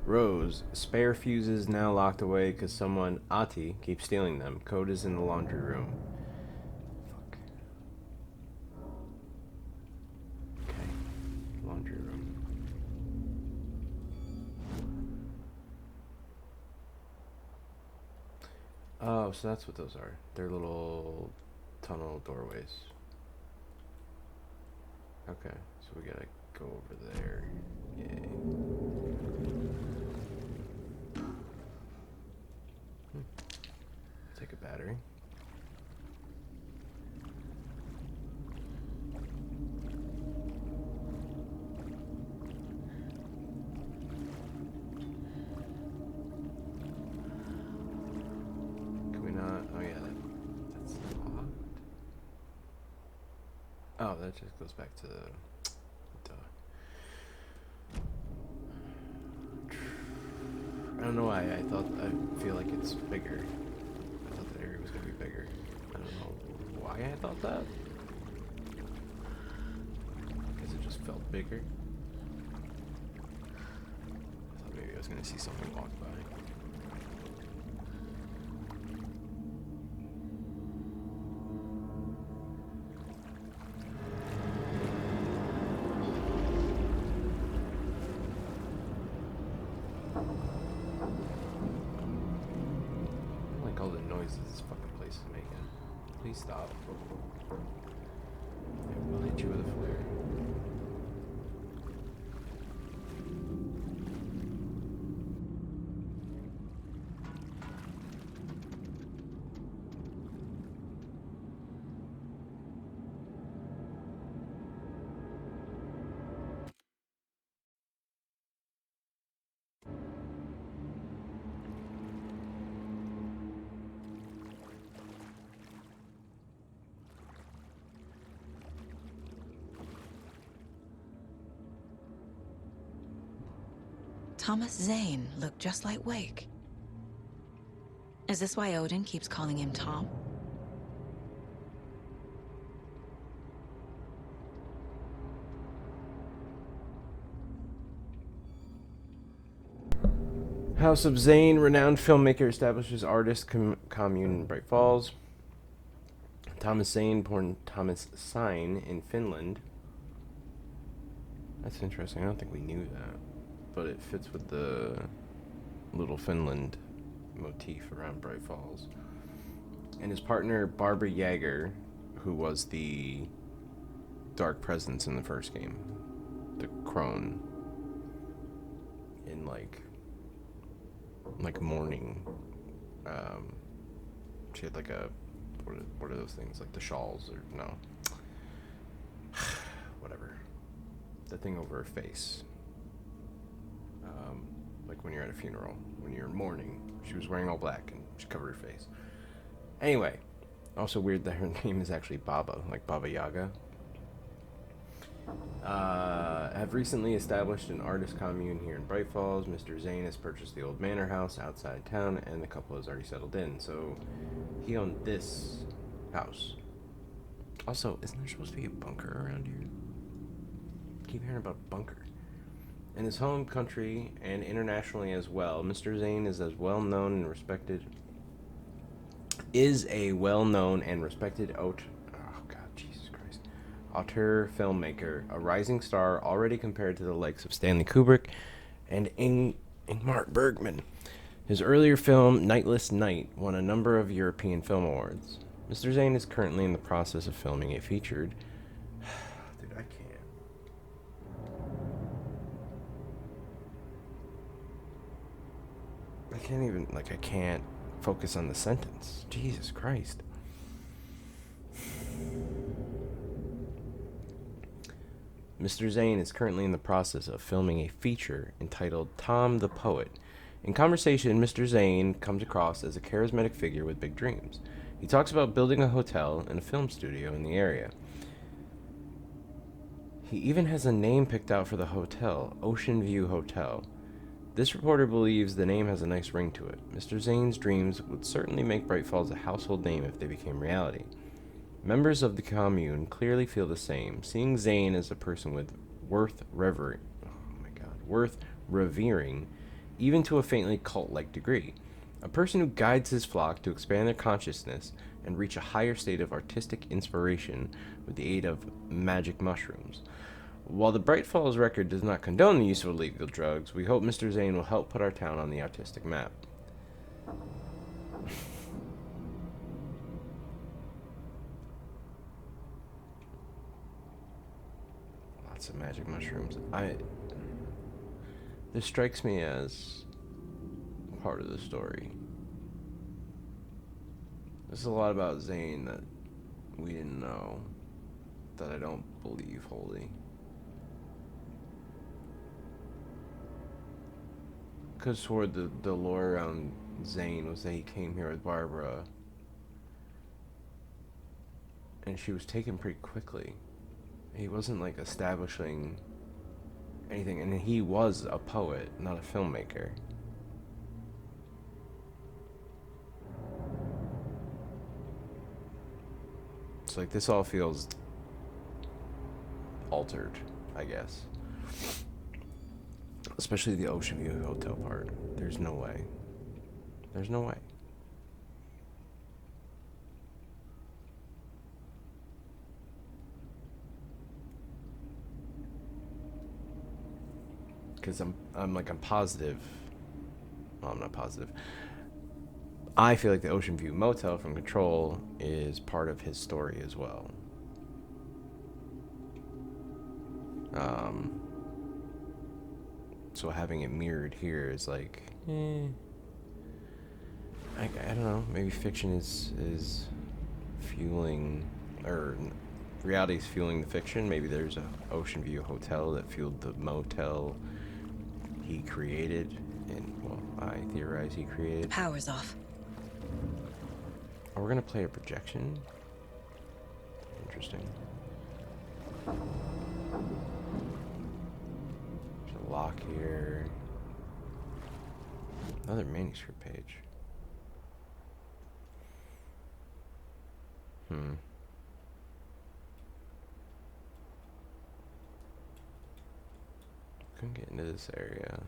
Speaker 12: Rose, spare fuses now locked away because someone, Ati, keeps stealing them. Code is in the laundry room. Fuck. Okay. Laundry room. Oh, so that's what those are. They're little tunnel doorways. Okay, so we gotta go over there. Yay. Take a battery. Can we not? Oh yeah, that's locked. Oh, that just goes back to the. I don't know why I feel like it's bigger. I thought the area was gonna be bigger. I don't know why I thought that. Because it just felt bigger. I thought maybe I was gonna see something walk by. This fucking place is making. Please stop. Yeah, we'll hit you with a flare.
Speaker 8: Thomas Zane looked just like Wake. Is this why Odin keeps calling him Tom?
Speaker 12: House of Zane, renowned filmmaker, establishes artist commune in Bright Falls. Thomas Zane, born Thomas Sign in Finland. That's interesting. I don't think we knew that. But it fits with the little Finland motif around Bright Falls. And his partner, Barbara Yeager, who was the dark presence in the first game. The crone. In like mourning. She had like a what are those things? Like the shawls or no? Whatever. The thing over her face. Like when you're at a funeral, when you're in mourning. She was wearing all black and she covered her face. Anyway, also weird that her name is actually Baba, like Baba Yaga. Have recently established an artist commune here in Bright Falls. Mr. Zane has purchased the old manor house outside town, and the couple has already settled in. So he owned this house. Also, isn't there supposed to be a bunker around here? I keep hearing about a bunker. In his home country and internationally as well, Mr. Zane is a well-known and respected auteur filmmaker, a rising star already compared to the likes of Stanley Kubrick and Ingmar Bergman. His earlier film, Nightless Night, won a number of European Film Awards. Mr. Zane is currently in the process of filming a featured... Dude, I can't focus on the sentence. Jesus Christ. Mr. Zane is currently in the process of filming a feature entitled Tom the Poet. In conversation, Mr. Zane comes across as a charismatic figure with big dreams. He talks about building a hotel and a film studio in the area. He even has a name picked out for the hotel, Ocean View Hotel. This reporter believes the name has a nice ring to it. Mr. Zane's dreams would certainly make Bright Falls a household name if they became reality. Members of the commune clearly feel the same, seeing Zane as a person worth revering, even to a faintly cult-like degree. A person who guides his flock to expand their consciousness and reach a higher state of artistic inspiration with the aid of magic mushrooms. While the Bright Falls record does not condone the use of illegal drugs, we hope Mr. Zane will help put our town on the artistic map. Lots of magic mushrooms. This strikes me as part of the story. There's a lot about Zane that we didn't know, that I don't believe wholly. Because toward the lore around Zane was that he came here with Barbara, and she was taken pretty quickly. He wasn't like establishing anything, and he was a poet, not a filmmaker. So like this all feels altered, I guess. Especially the Ocean View Hotel part. There's no way. There's no way. Because I'm positive. Well, I'm not positive. I feel like the Ocean View Motel from Control is part of his story as well. So having it mirrored here is like, I don't know. Maybe fiction is fueling, or reality is fueling the fiction. Maybe there's a Ocean View Hotel that fueled the motel he created, and well, I theorize he created.
Speaker 8: The power's off.
Speaker 12: Are we gonna play a projection? Interesting. There's a lock here. Another manuscript page. Couldn't get into this area.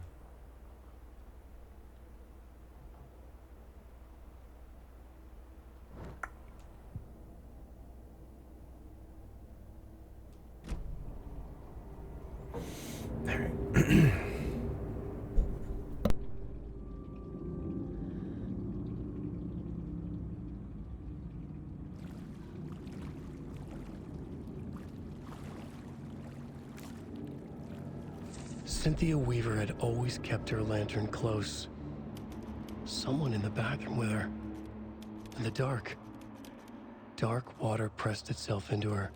Speaker 12: Alright.
Speaker 1: Cynthia Weaver had always kept her lantern close. Someone in the bathroom with her. In the dark. Dark water pressed itself into her.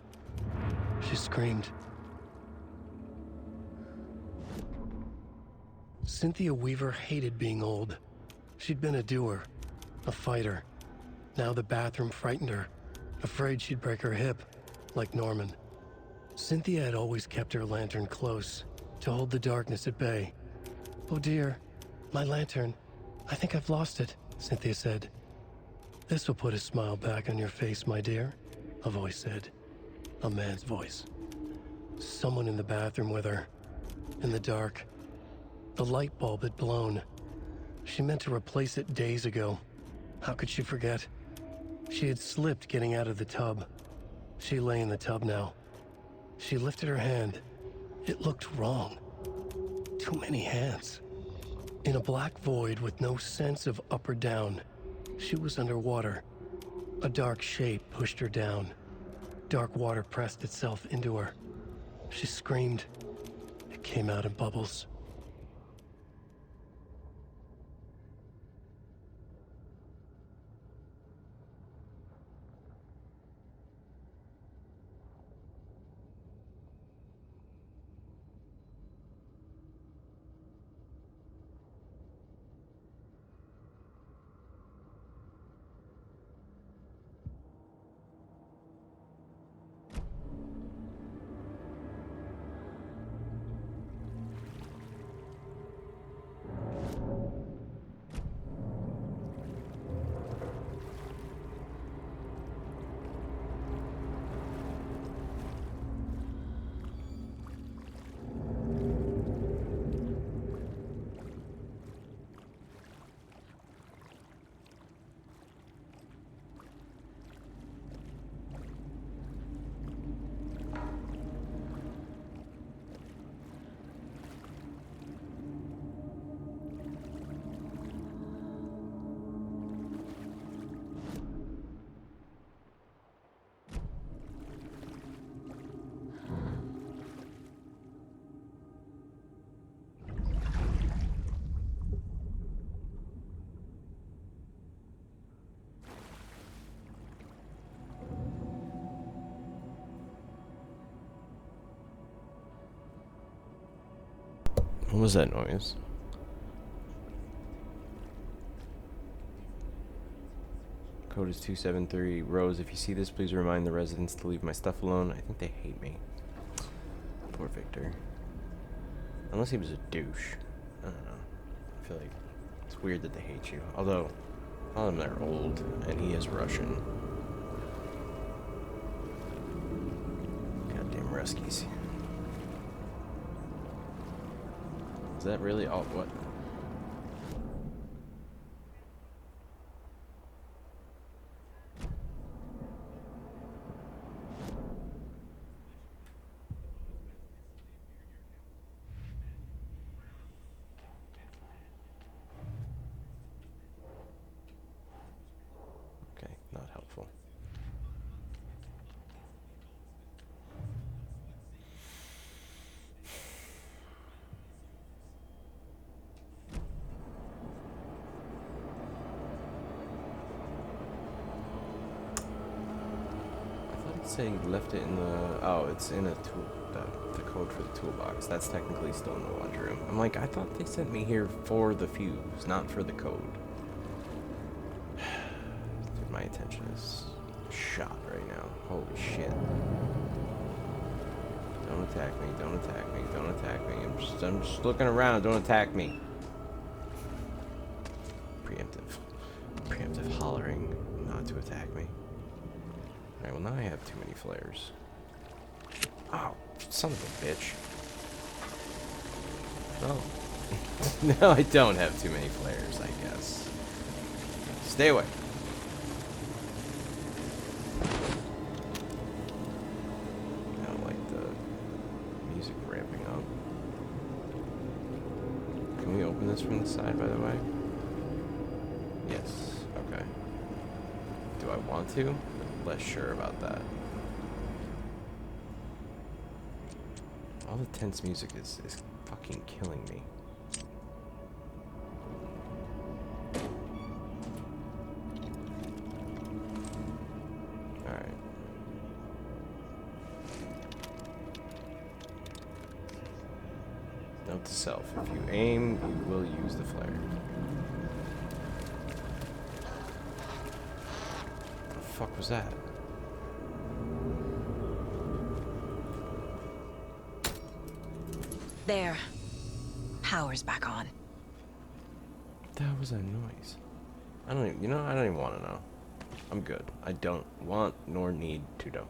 Speaker 1: She screamed. Cynthia Weaver hated being old. She'd been a doer, a fighter. Now the bathroom frightened her, afraid she'd break her hip, like Norman. Cynthia had always kept her lantern close, to hold the darkness at bay. "Oh dear, my lantern. I think I've lost it," Cynthia said. "This will put a smile back on your face, my dear," a voice said. A man's voice. Someone in the bathroom with her. In the dark. The light bulb had blown. She meant to replace it days ago. How could she forget? She had slipped getting out of the tub. She lay in the tub now. She lifted her hand. It looked wrong. Too many hands. In a black void with no sense of up or down, she was underwater. A dark shape pushed her down. Dark water pressed itself into her. She screamed. It came out in bubbles.
Speaker 12: What was that noise? Code is 273. Rose, if you see this, please remind the residents to leave my stuff alone. I think they hate me. Poor Victor. Unless he was a douche. I don't know. I feel like it's weird that they hate you. Although, all of them are old, and he is Russian. Goddamn Ruskies. Is that really all? What? Okay, not helpful. Saying you left it in the... Oh, it's in a tool... The code for the toolbox. That's technically still in the laundry room. I'm like, I thought they sent me here for the fuse, not for the code. Dude, my attention is shot right now. Holy shit. Don't attack me, don't attack me, don't attack me. I'm just looking around, don't attack me. Preemptive hollering not to attack me. Alright, well now I have too many flares. Oh, son of a bitch. Oh. No, I don't have too many flares, I guess. Stay away. I don't like the music ramping up. Can we open this from the side, by the way? Yes. Okay. Do I want to? Less sure about that. All the tense music is fucking killing me. Alright. Note to self, if you aim, you will use the flare. What the fuck was that?
Speaker 8: There. Power's back on.
Speaker 12: That was a noise. I don't even, I don't even want to know. I'm good. I don't want nor need to know.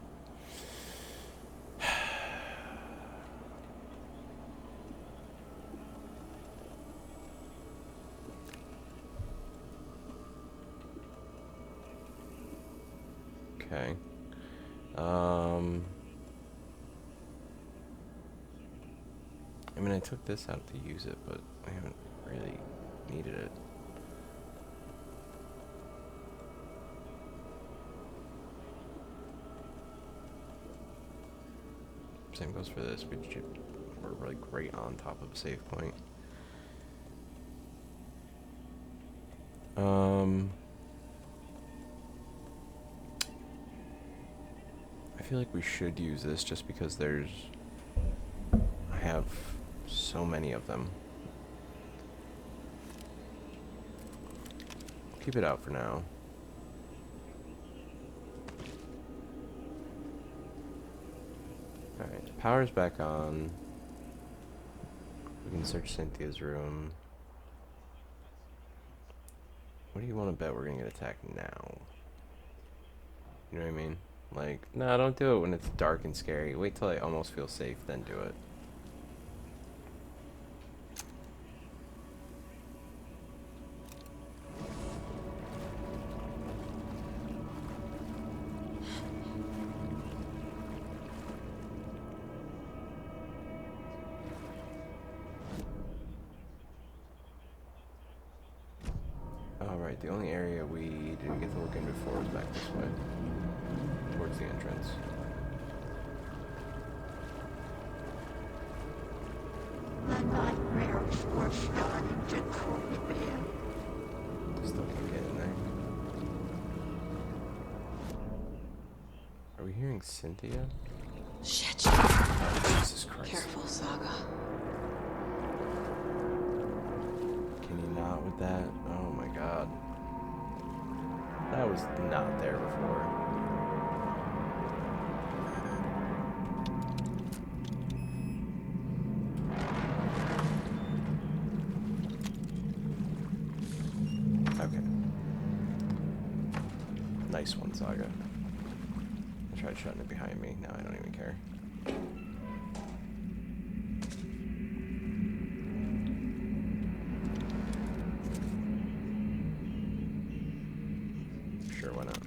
Speaker 12: Okay. I mean, I took this out to use it, but I haven't really needed it. Same goes for this. We're like right on top of a save point. I feel like we should use this just because I have so many of them. Keep it out for now. Alright, power's back on. We can search Cynthia's room. What do you want to bet we're gonna get attacked now? You know what I mean? Like, no, don't do it when it's dark and scary. Wait till I almost feel safe, then do it. Alright, the only area we didn't get to look in before is back this way. Towards the entrance.
Speaker 17: The nightmares were starting to creep in.
Speaker 12: Still can't get in there. Are we hearing Cynthia?
Speaker 8: Shit.
Speaker 12: Oh, Jesus Christ.
Speaker 8: Careful, Saga.
Speaker 12: Can you not with that? Oh my god. That was not there before. Okay. Nice one, Saga. I tried shutting it behind me. Now I don't even care. Sure, why not?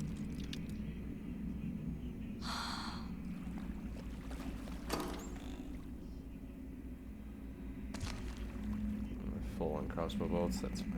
Speaker 12: We're full on crossbow bolts, that's fine.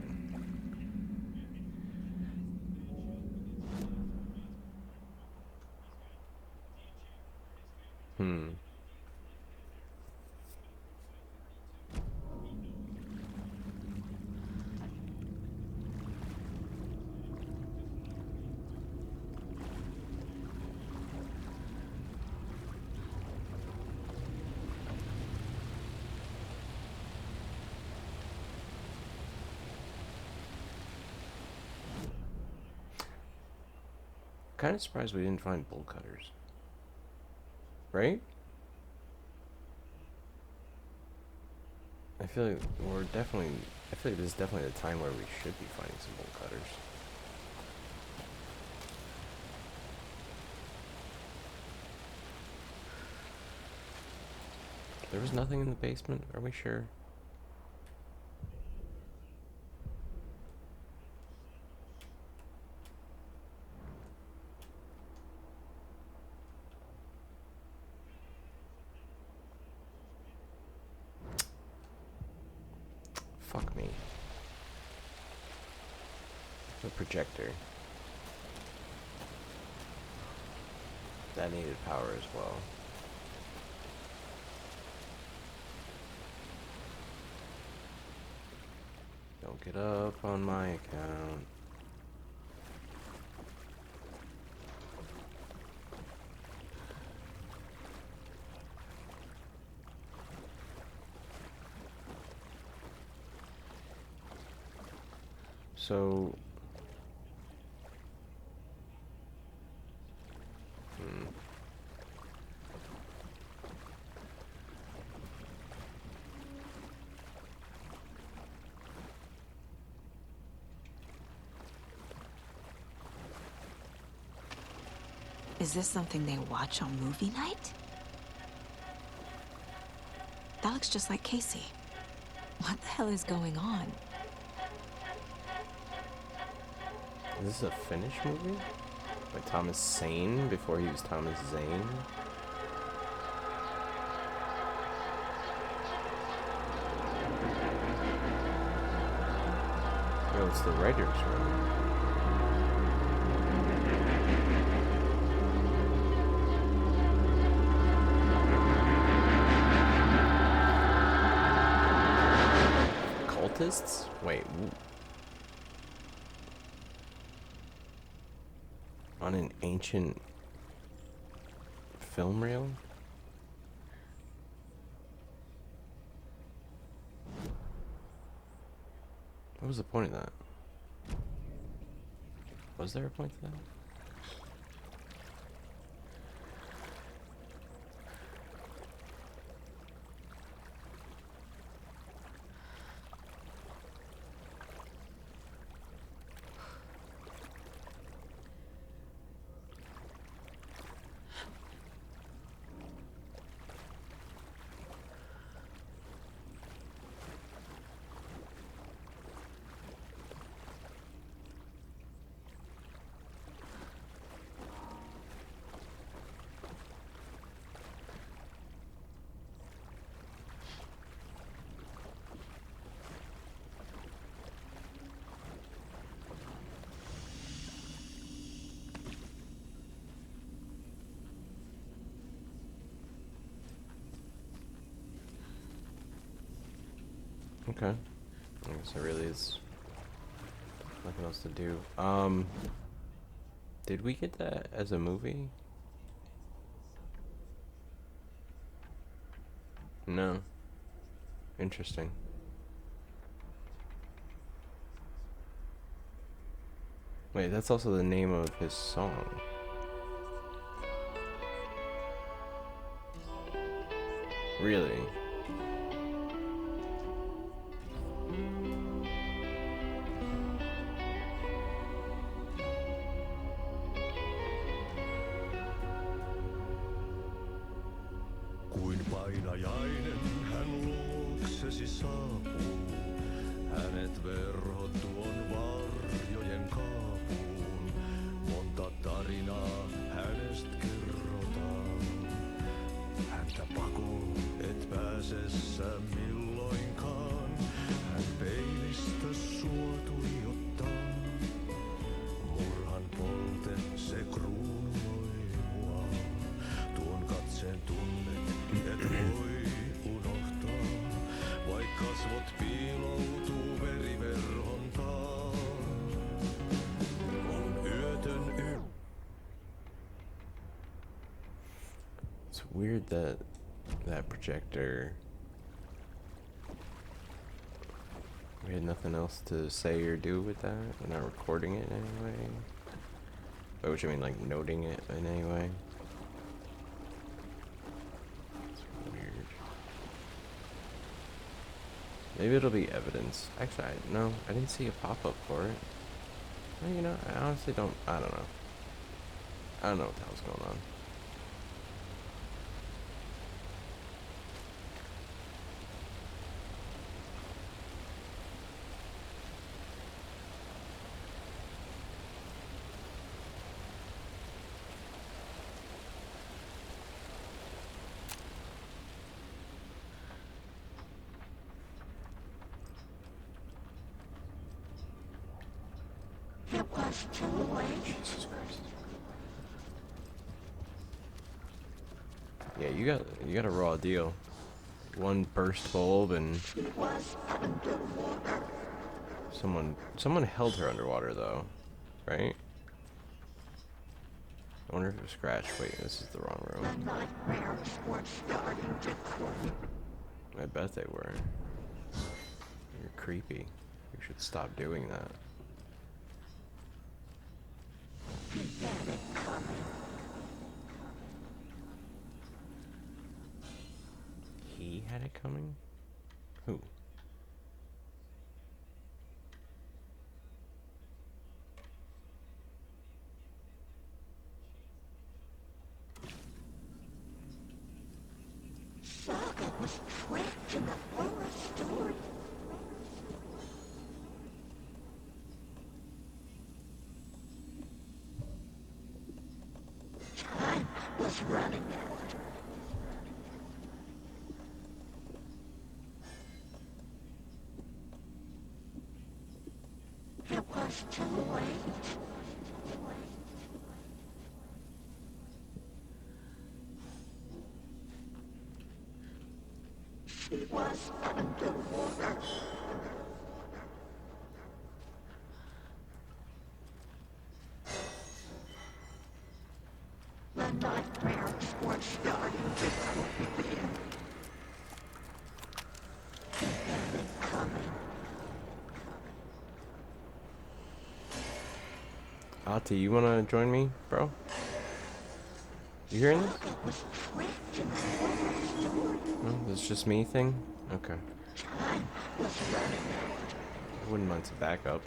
Speaker 12: Kind of surprised we didn't find bolt cutters. Right? I feel like this is definitely the time where we should be finding some bolt cutters. There was nothing in the basement, are we sure? Fuck me. The projector. That needed power as well. Don't get up on my account. So...
Speaker 8: Is this something they watch on movie night? That looks just like Casey. What the hell is going on?
Speaker 12: Is this a Finnish movie? By Thomas Sane before he was Thomas Zane? Yo, it's the writer's room. Cultists? Wait. On an ancient film reel? What was the point of that? Was there a point to that? Okay. I guess there really is nothing else to do. Did we get that as a movie? No. Interesting. Wait, that's also the name of his song. Really?
Speaker 3: Kuin painajainen hän luoksesi saapuu, hänet verhot tuon varjojen kaapuun. Monta tarinaa hänestä kerrotaan, häntä pakoon et pääse sä milloinkaan. Hän peilistä sua tuijottaa, murhan polten se kruunoi mua. Tuon katseen tunnet et voi unohtaa, vaik kasvot piiloutuu veriverhon taa. On yötön
Speaker 12: It's weird that that projector, we had nothing else to say or do with that. We're not recording it in any way. By which I mean like noting it in any way. It's weird. Maybe it'll be evidence. Actually, no, I didn't see a pop-up for it. Well, you know, I honestly don't, I don't know. I don't know what the hell's going on.
Speaker 16: It was too late.
Speaker 12: Jesus Christ. Yeah, you got a raw deal. One burst bulb and
Speaker 16: It was underwater.
Speaker 12: someone held her underwater though, right? I wonder if it was Scratch. Wait, this is the wrong
Speaker 16: The
Speaker 12: room.
Speaker 16: nightmares were starting to come.
Speaker 12: I bet they were. You're creepy. You should stop doing that. He had it coming? Who?
Speaker 20: Saga was trapped in the forest story. Time was running out. It was too late. She was underwater. The nightmares were starting to creep in. He had it coming.
Speaker 12: Ati, you wanna join me, bro? You hearing this? No, it's just me thing? Okay. I wouldn't mind some backup.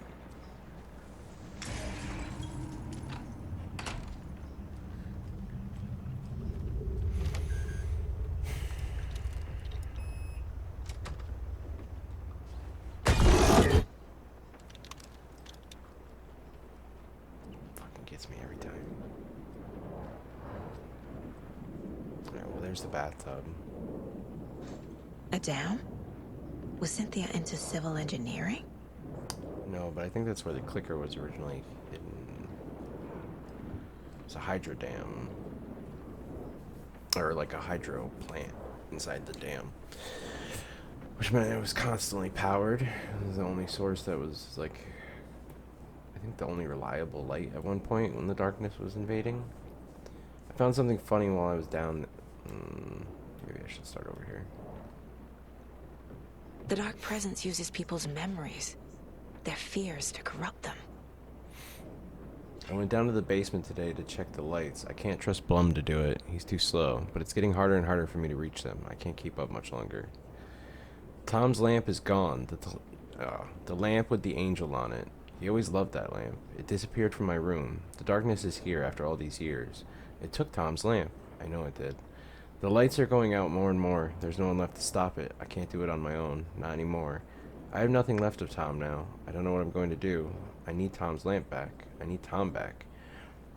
Speaker 12: Fucking gets me every time. Alright, well there's the bathtub.
Speaker 8: A dam? Was Cynthia into civil engineering?
Speaker 12: No, but I think that's where the clicker was originally hidden. It's a hydro dam. Or like a hydro plant inside the dam. Which meant it was constantly powered. It was the only source that was like, I think the only reliable light at one point when the darkness was invading. I found something funny while I was down. Maybe I should start over here.
Speaker 8: The Dark Presence uses people's memories, their fears to corrupt them.
Speaker 12: I went down to the basement today to check the lights. I can't trust Blum to do it. He's too slow, but it's getting harder and harder for me to reach them. I can't keep up much longer. Tom's lamp is gone. The lamp with the angel on it. He always loved that lamp. It disappeared from my room. The darkness is here after all these years. It took Tom's lamp. I know it did. The lights are going out more and more. There's no one left to stop it. I can't do it on my own. Not anymore. I have nothing left of Tom now. I don't know what I'm going to do. I need Tom's lamp back. I need Tom back.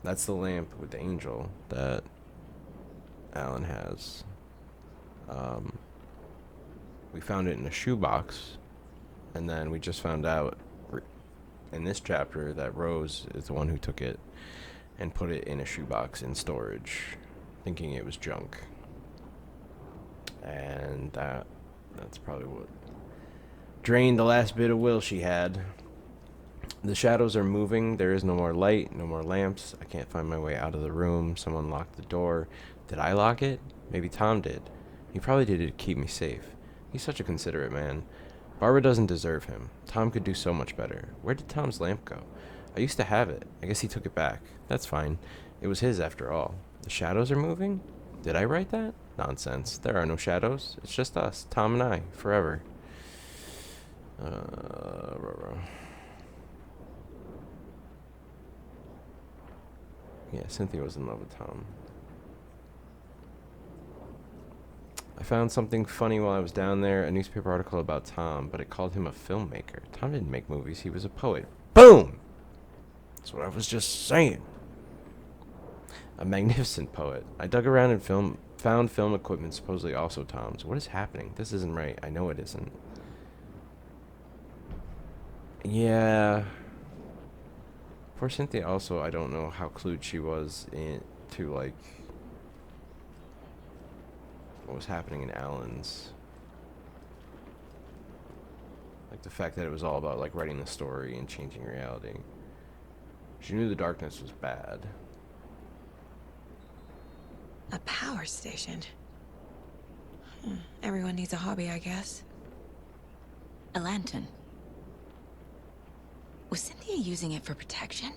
Speaker 12: That's the lamp with the angel that Alan has. We found it in a shoebox, and then we just found out in this chapter that Rose is the one who took it and put it in a shoebox in storage, thinking it was junk. And that's probably what drained the last bit of will she had. The shadows are moving. There is no more light, no more lamps. I can't find my way out of the room. Someone locked the door. Did I lock it? Maybe Tom did. He probably did it to keep me safe. He's such a considerate man. Barbara doesn't deserve him. Tom could do so much better. Where did Tom's lamp go? I used to have it. I guess he took it back. That's fine. It was his after all. The shadows are moving? Did I write that? Nonsense. There are no shadows. It's just us, Tom and I, forever. Yeah, Cynthia was in love with Tom. I found something funny while I was down there, a newspaper article about Tom, but it called him a filmmaker. Tom didn't make movies, he was a poet. Boom! That's what I was just saying. A magnificent poet. I dug around and found film equipment supposedly also Tom's. What is happening? This isn't right. I know it isn't. Yeah. Poor Cynthia also, I don't know how clued she was to like what was happening in Alan's. Like the fact that it was all about like writing the story and changing reality. She knew the darkness was bad.
Speaker 8: A power station. Everyone needs a hobby, I guess. A lantern. Was Cynthia using it for protection?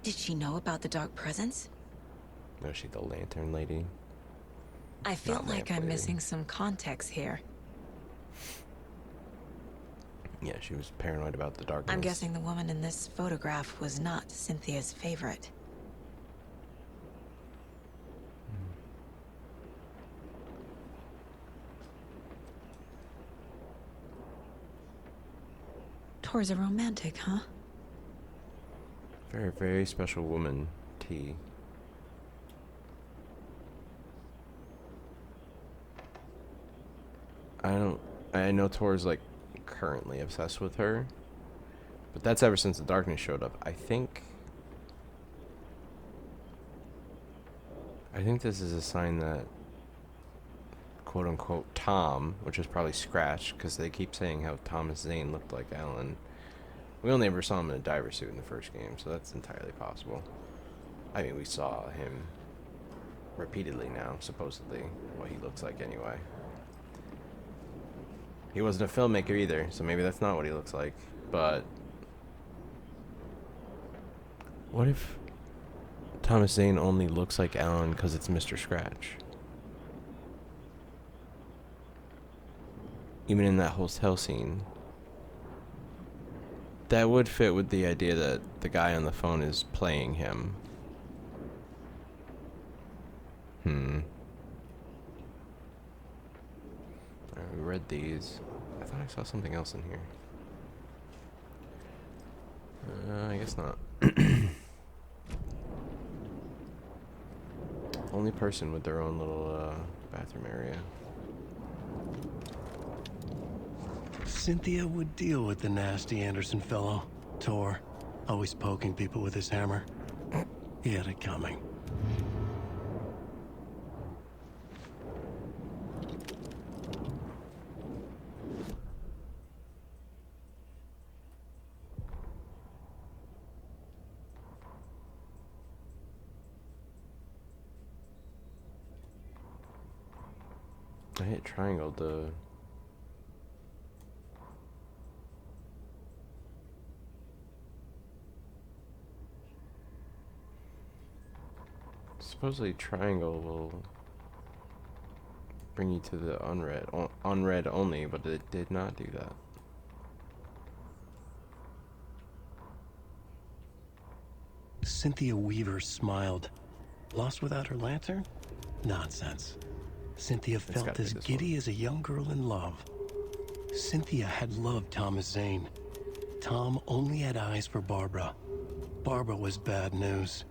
Speaker 8: Did she know about the dark presence?
Speaker 12: No, she the lantern lady.
Speaker 8: I feel
Speaker 12: Not
Speaker 8: like
Speaker 12: lamp
Speaker 8: I'm
Speaker 12: lady.
Speaker 8: missing some context here.
Speaker 12: Yeah, she was paranoid about the darkness.
Speaker 8: I'm guessing the woman in this photograph was not Cynthia's favorite. Tor's a romantic, huh?
Speaker 12: Very, very special woman, T. I know Tor's like currently obsessed with her, but that's ever since the darkness showed up. I think this is a sign that quote unquote Tom, which is probably Scratch, because they keep saying how Thomas Zane looked like Alan. We only ever saw him in a diver suit in the first game, so that's entirely possible. I mean, we saw him repeatedly now, supposedly, what he looks like anyway. He wasn't a filmmaker either, so maybe that's not what he looks like, but what if Thomas Zane only looks like Alan because it's Mr. Scratch? Even in that hotel scene. That would fit with the idea that the guy on the phone is playing him. Alright, we read these. I thought I saw something else in here. I guess not. Only person with their own little bathroom area.
Speaker 1: Cynthia would deal with the nasty Anderson fellow, Tor, always poking people with his hammer. He had it coming.
Speaker 12: I hit triangle to... Supposedly triangle will bring you to the unread only, but it did not do that.
Speaker 1: Cynthia Weaver smiled. Lost without her lantern? Nonsense. Cynthia felt as giddy as a young girl in love. Cynthia had loved Thomas Zane. Tom only had eyes for Barbara. Barbara was bad news.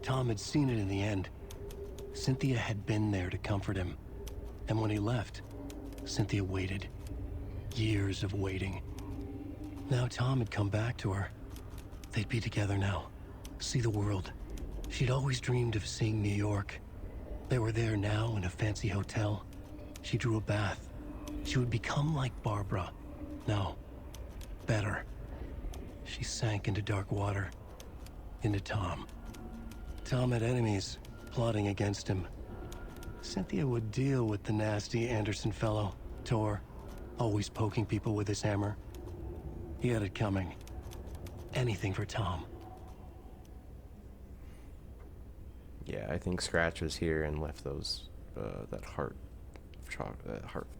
Speaker 1: Tom had seen it in the end. Cynthia had been there to comfort him. And when he left, Cynthia waited. Years of waiting. Now Tom had come back to her. They'd be together now. See the world. She'd always dreamed of seeing New York. They were there now in a fancy hotel. She drew a bath. She would become like Barbara. No, better. She sank into dark water. Into Tom. Tom had enemies plotting against him. Cynthia would deal with the nasty Anderson fellow, Tor, always poking people with his hammer. He had it coming. Anything for Tom.
Speaker 12: Yeah, I think Scratch was here and left those that heart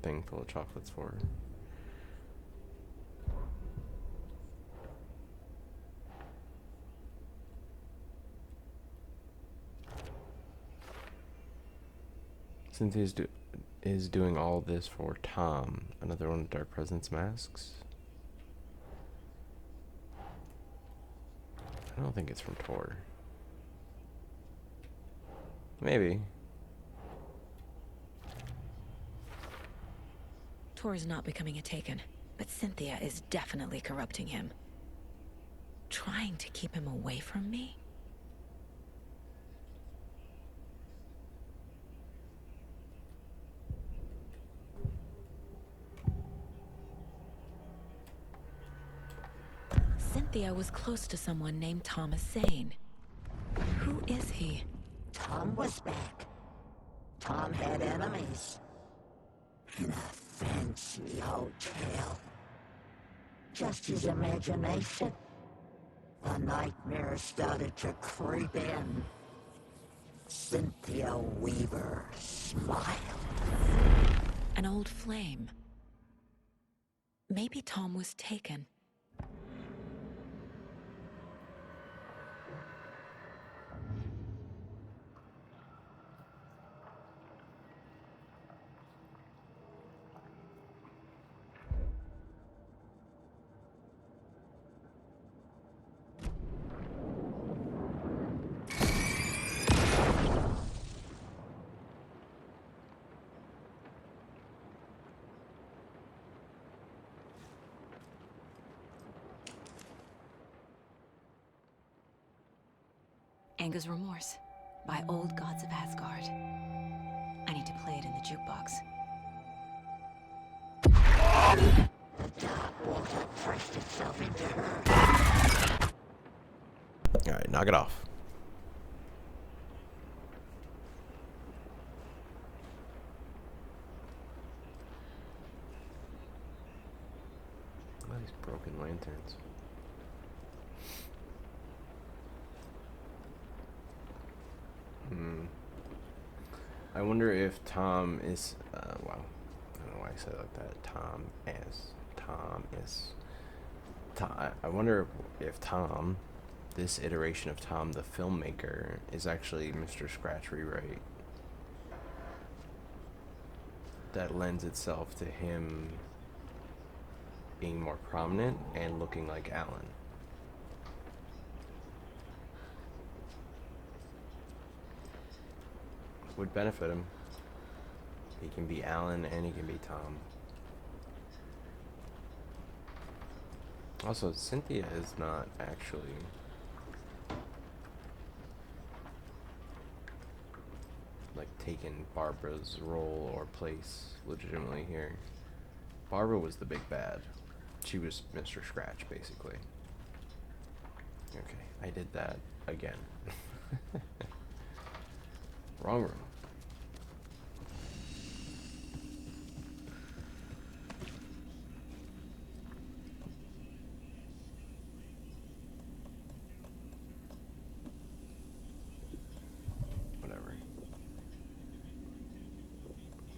Speaker 12: thing full of chocolates for her. Cynthia is doing all this for Tom. Another one of Dark Presence masks. I don't think it's from Tor. Maybe.
Speaker 8: Tor's not becoming a Taken, but Cynthia is definitely corrupting him. Trying to keep him away from me? Cynthia was close to someone named Thomas Zane. Who is he?
Speaker 20: Tom was back. Tom had enemies. In a fancy hotel. Just his imagination. A nightmare started to creep in. Cynthia Weaver smiled.
Speaker 8: An old flame. Maybe Tom was taken. Anger's Remorse by Old Gods of Asgard. I need to play it in the jukebox.
Speaker 20: The dark water pressed itself into her.
Speaker 12: Alright, knock it off. All these broken lanterns. I wonder if Tom is, wow, I don't know why I said it like that. I wonder if Tom, this iteration of Tom, the filmmaker, is actually Mr. Scratch rewrite. That lends itself to him being more prominent and looking like Alan. Would benefit him. He can be Alan and he can be Tom. Also, Cynthia is not actually like taking Barbara's role or place legitimately here. Barbara was the big bad. She was Mr. Scratch, basically. Okay, I did that again. Wrong room. Whatever.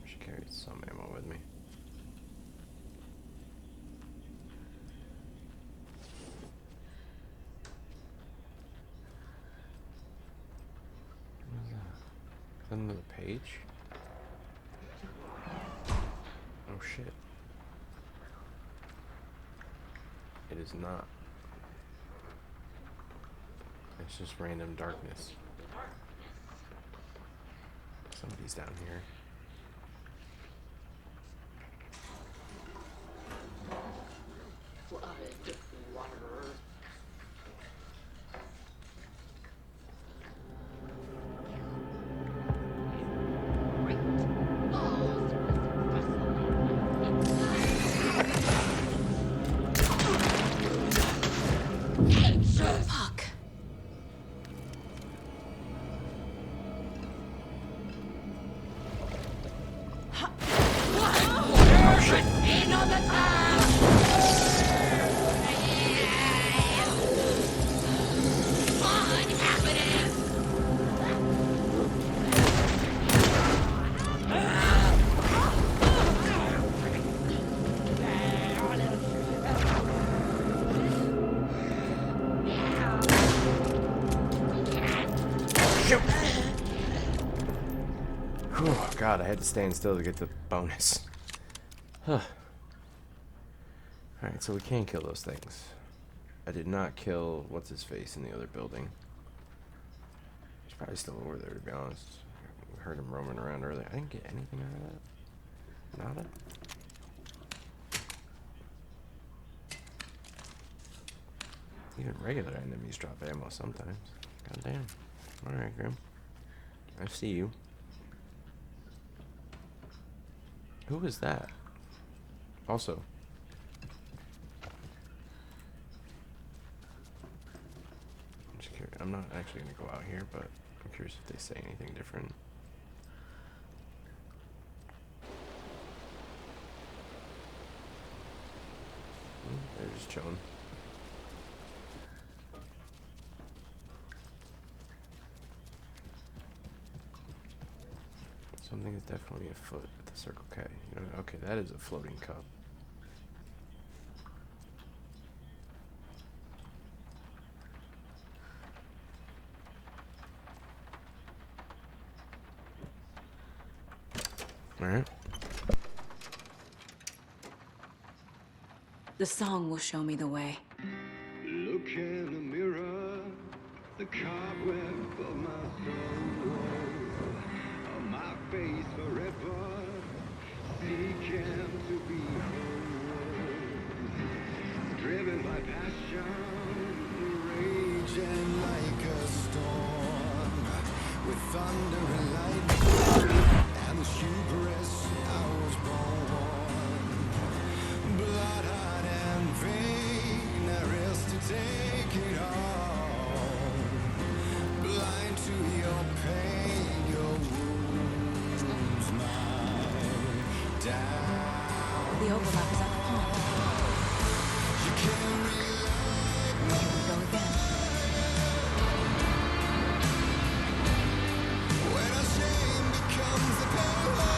Speaker 12: I should carry some ammo with me. Another page? Oh shit. It is not. It's just random darkness. Somebody's down here.
Speaker 8: Fuck.
Speaker 12: Oh shit. Shoot. Oh god, I had to stand still to get the bonus. Huh. Alright, so we can kill those things. I did not kill what's-his-face in the other building. He's probably still over there, to be honest. I heard him roaming around earlier. I didn't get anything out of that. Nada? Even regular enemies drop ammo sometimes. God damn. Alright, Grim. I see you. Who was that? Also. I'm just curious. I'm not actually going to go out here, but I'm curious if they say anything different. They're just chilling. Something is definitely afoot at the Circle K. You know, okay, that is a floating cup. Alright.
Speaker 8: The song will show me the way.
Speaker 15: Look in the mirror, the cobweb of my soul, of my face forever, seeking to be whole, driven by passion, raging like a storm, with thunder and lightning, and the hubris I was born, blood hot and vain, I risk to take it all, blind to your pain, your wounds, my down.
Speaker 8: The overlap is at the pond.
Speaker 15: You can't rely.
Speaker 8: Here we go again.
Speaker 15: When our shame becomes a power.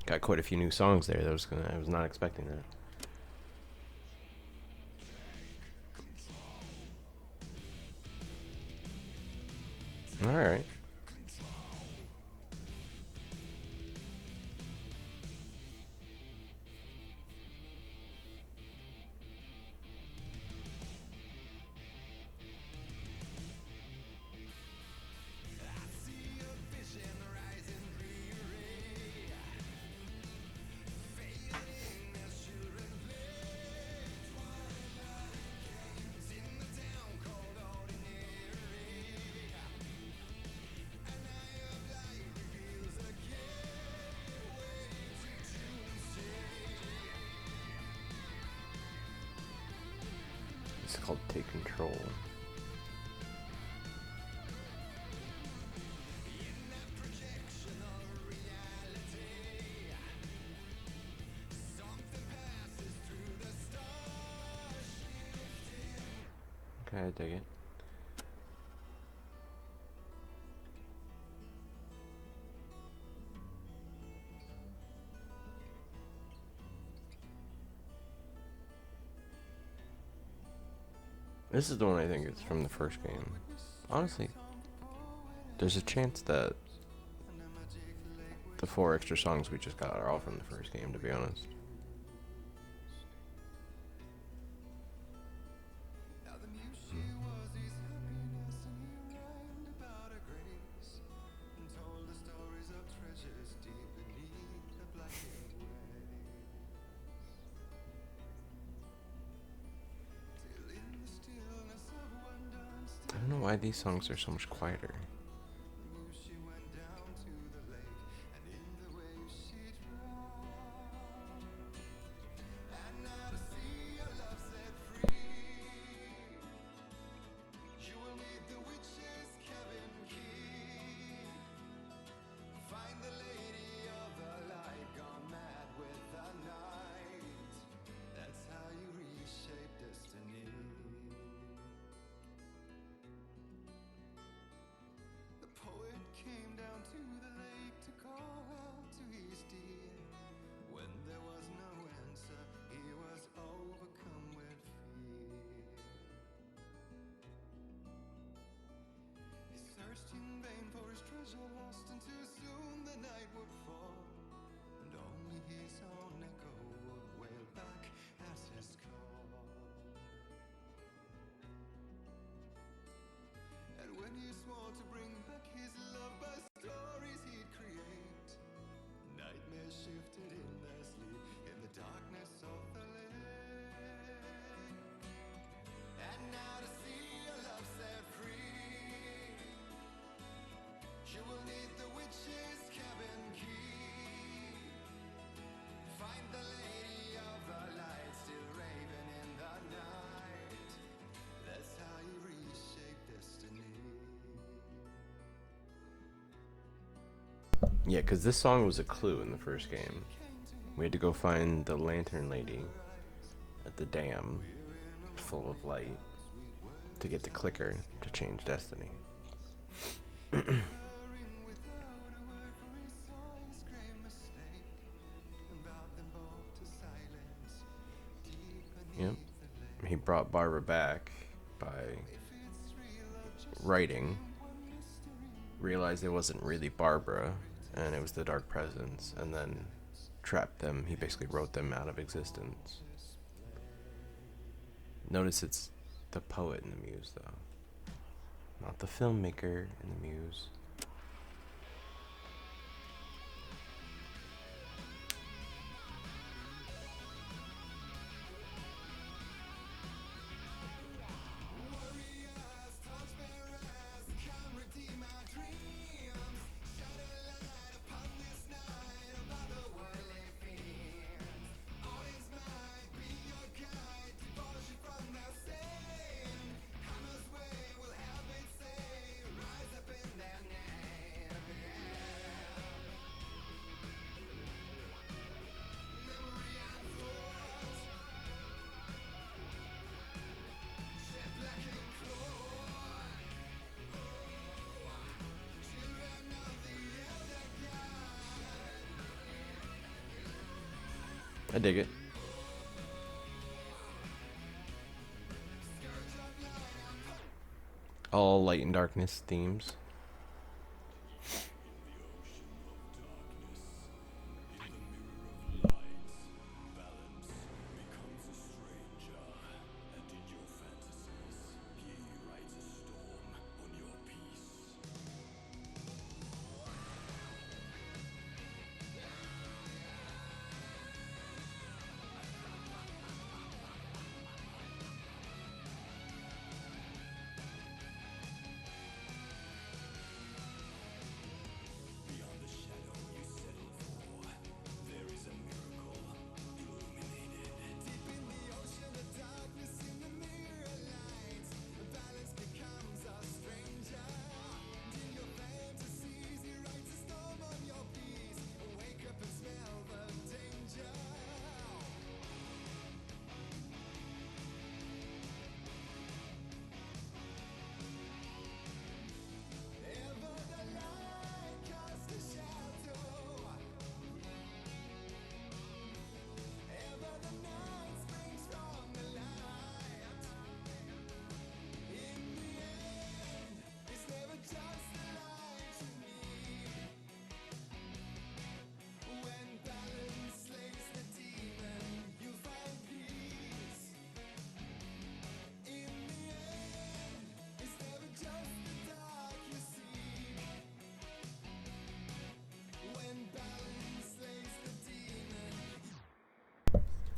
Speaker 12: Got quite a few new songs there. I was not expecting that. All right. It's called Take Control. Okay, I dig it. This is the one I think is from the first game. Honestly, there's a chance that the 4 extra songs we just got are all from the first game, to be honest. I don't know why these songs are so much quieter. Yeah, because this song was a clue in the first game. We had to go find the lantern lady at the dam full of light to get the clicker to change destiny. Yep. He brought Barbara back by writing, realized it wasn't really Barbara and it was the Dark Presence, and then trapped them. He basically wrote them out of existence. Notice it's the poet in the muse, though, not the filmmaker in the muse. I dig it. All light and darkness themes.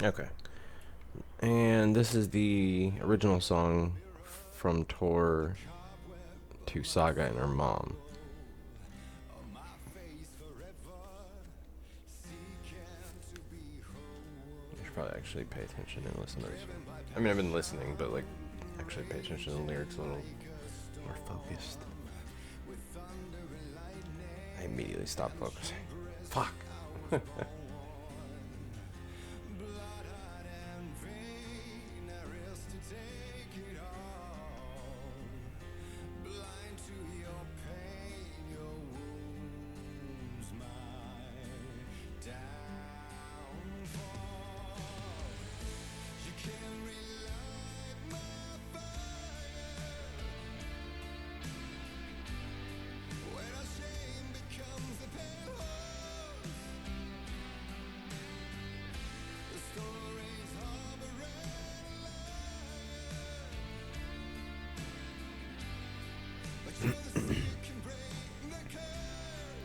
Speaker 12: Okay. And this is the original song from tour to Saga and her mom. You should probably actually pay attention and listen to this one. I mean, I've been listening, but like, actually pay attention to the lyrics a little more focused. I immediately stopped focusing. Fuck.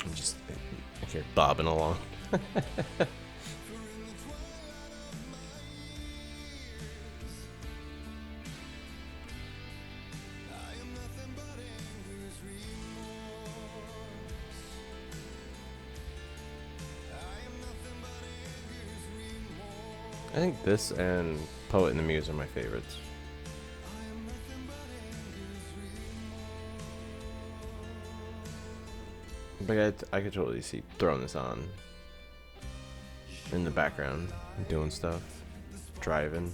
Speaker 12: I'm just here bobbing along. I think this and Poet in the Muse are my favorites. But I could totally see throwing this on in the background, doing stuff, driving.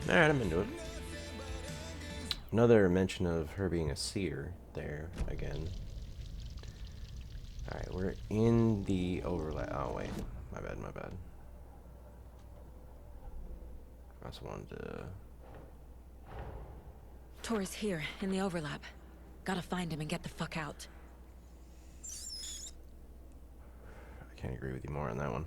Speaker 12: Alright, I'm into it. Another mention of her being a seer there again. Alright, we're in the overlap. Oh, wait. My bad, my bad. I just wanted to...
Speaker 8: Tori's here, in the overlap. Gotta find him and get the fuck out.
Speaker 12: I can't agree with you more on that one.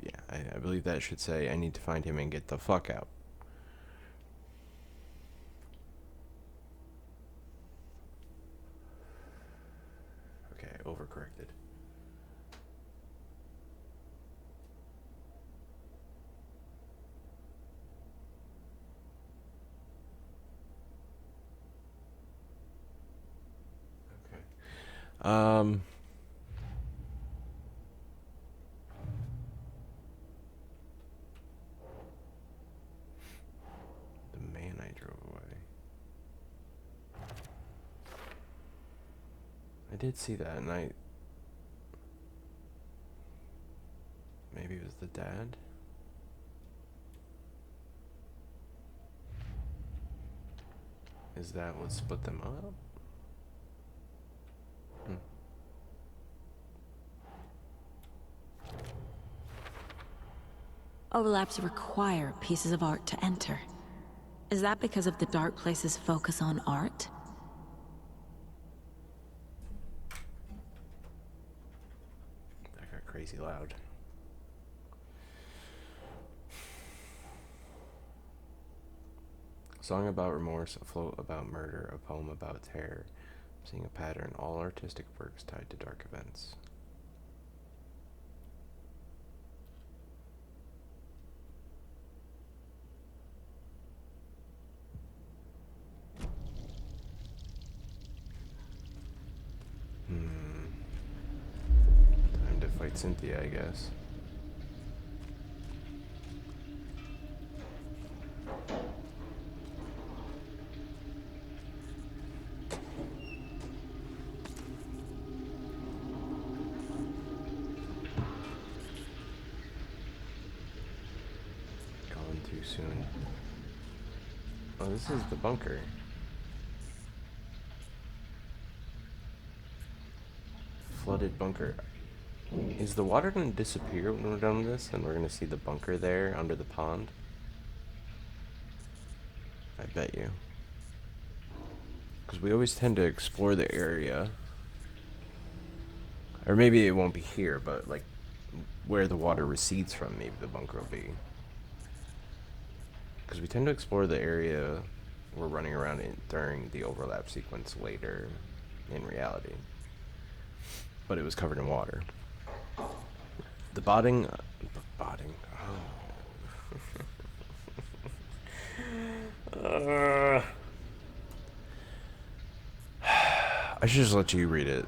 Speaker 12: Yeah, I believe that should say, I need to find him and get the fuck out. Okay, overcorrected. Okay. The man I drove away. I did see that, and maybe it was the dad? Is that what split them up?
Speaker 8: Overlaps require pieces of art to enter. Is that because of the dark place's focus on art?
Speaker 12: That got crazy loud. A song about remorse, a float about murder, a poem about terror. I'm seeing a pattern, all artistic works tied to dark events. Time to fight Cynthia, I guess. Gone too soon. Oh, this is the bunker. Flooded bunker. Is the water going to disappear when we're done with this and we're going to see the bunker there under the pond? I bet you. Because we always tend to explore the area. Or maybe it won't be here, but like where the water recedes from, maybe the bunker will be. Because we tend to explore the area we're running around in during the overlap sequence later in reality. But it was covered in water. The botting. Oh. I should just let you read it.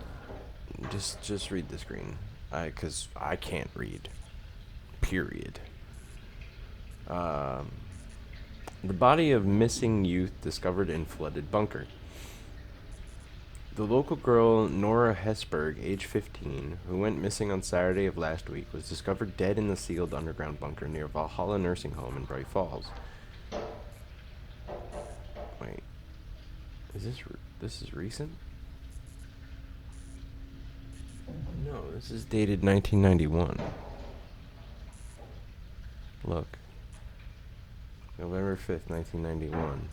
Speaker 12: Just read the screen. Because I can't read. Period. The body of missing youth discovered in flooded bunker. The local girl, Nora Hesberg, age 15, who went missing on Saturday of last week, was discovered dead in the sealed underground bunker near Valhalla Nursing Home in Bright Falls. Wait. Is this is recent? No, this is dated 1991. Look. November 5th, 1991.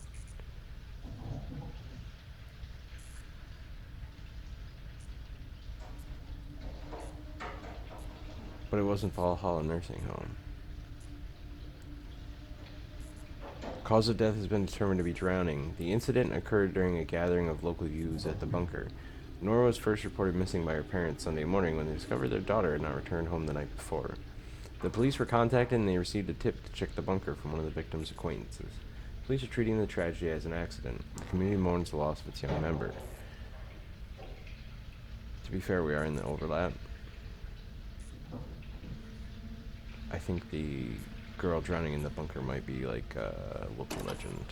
Speaker 12: But it wasn't Valhalla Nursing Home. Cause of death has been determined to be drowning. The incident occurred during a gathering of local youths at the bunker. Nora was first reported missing by her parents Sunday morning when they discovered their daughter had not returned home the night before. The police were contacted and they received a tip to check the bunker from one of the victim's acquaintances. Police are treating the tragedy as an accident. The community mourns the loss of its young member. To be fair, we are in the overlap. I think the girl drowning in the bunker might be like a local legend.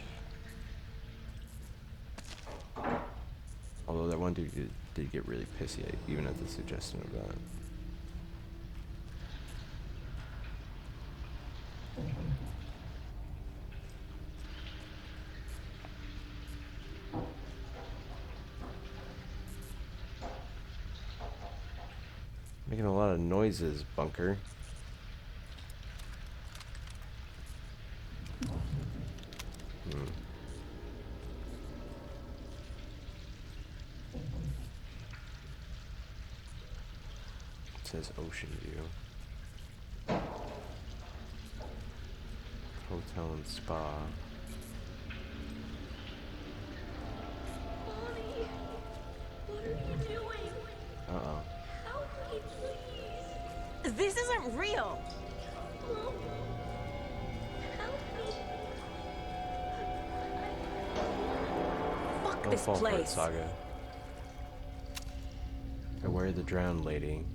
Speaker 12: Although that one dude did get really pissy even at the suggestion of that. Making a lot of noises, bunker. It says Ocean View. Hotel and spa.
Speaker 21: Bonnie, what are you doing?
Speaker 12: Uh-oh.
Speaker 21: Help me, please.
Speaker 8: This isn't real.
Speaker 21: Mom, help me.
Speaker 8: Fuck
Speaker 12: Don't
Speaker 8: this
Speaker 12: fall for it,
Speaker 8: place.
Speaker 12: Saga. Beware the drowned lady.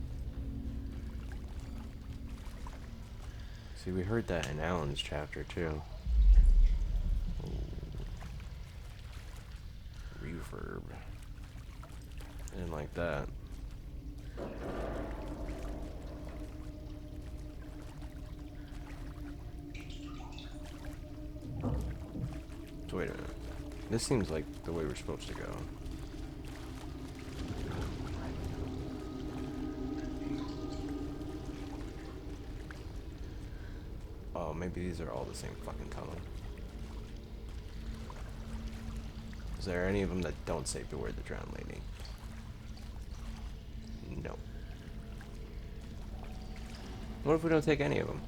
Speaker 12: See, we heard that in Alan's chapter, too. Ooh. Reverb. I didn't like that. So wait a minute. This seems like the way we're supposed to go. Oh, maybe these are all the same fucking tunnel. Is there any of them that don't say beware the drowned lady? No. What if we don't take any of them?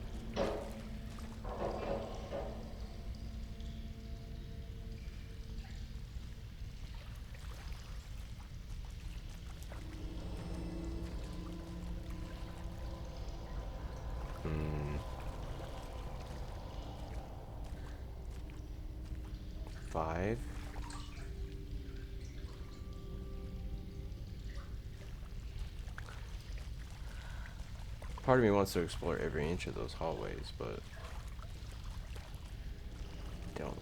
Speaker 12: Five. Part of me wants to explore every inch of those hallways, but I don't.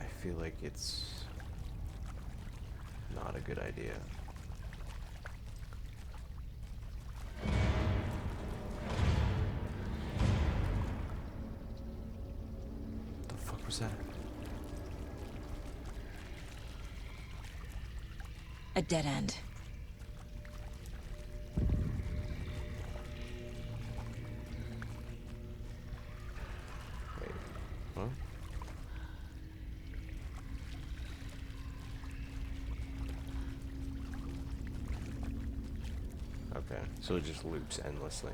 Speaker 12: I feel like it's not a good idea. The fuck was that?
Speaker 8: A dead end.
Speaker 12: Huh? Okay, so it just loops endlessly.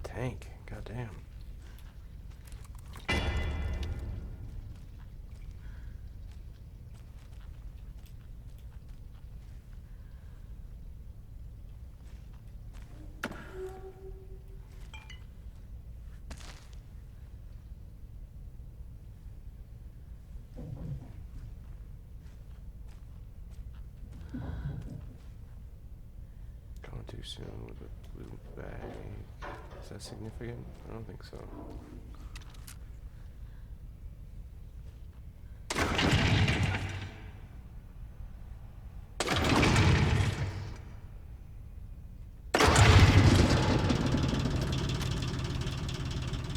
Speaker 12: Tank, goddamn. Gone too soon with a blue bag. Is that significant? I don't think so.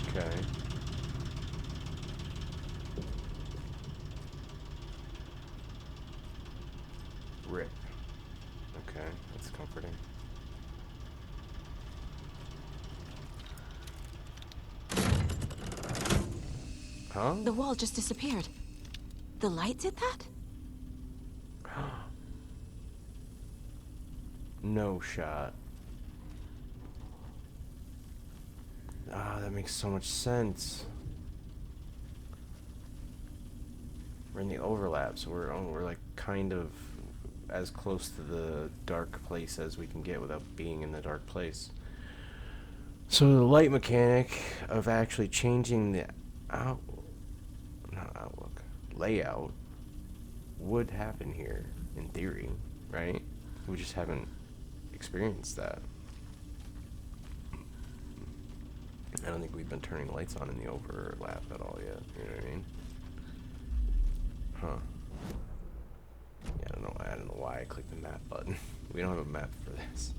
Speaker 12: Okay. Rip. Okay, that's comforting. Huh?
Speaker 8: The wall just disappeared. The light did that?
Speaker 12: No shot. Ah, that makes so much sense. We're in the overlap, so we're like kind of as close to the dark place as we can get without being in the dark place. So the light mechanic of actually changing the layout would happen here in theory, right? We just haven't experienced that. I don't think we've been turning lights on in the overlap at all yet. You know what I mean? Huh. Yeah, I don't know why I clicked the map button. We don't have a map for this.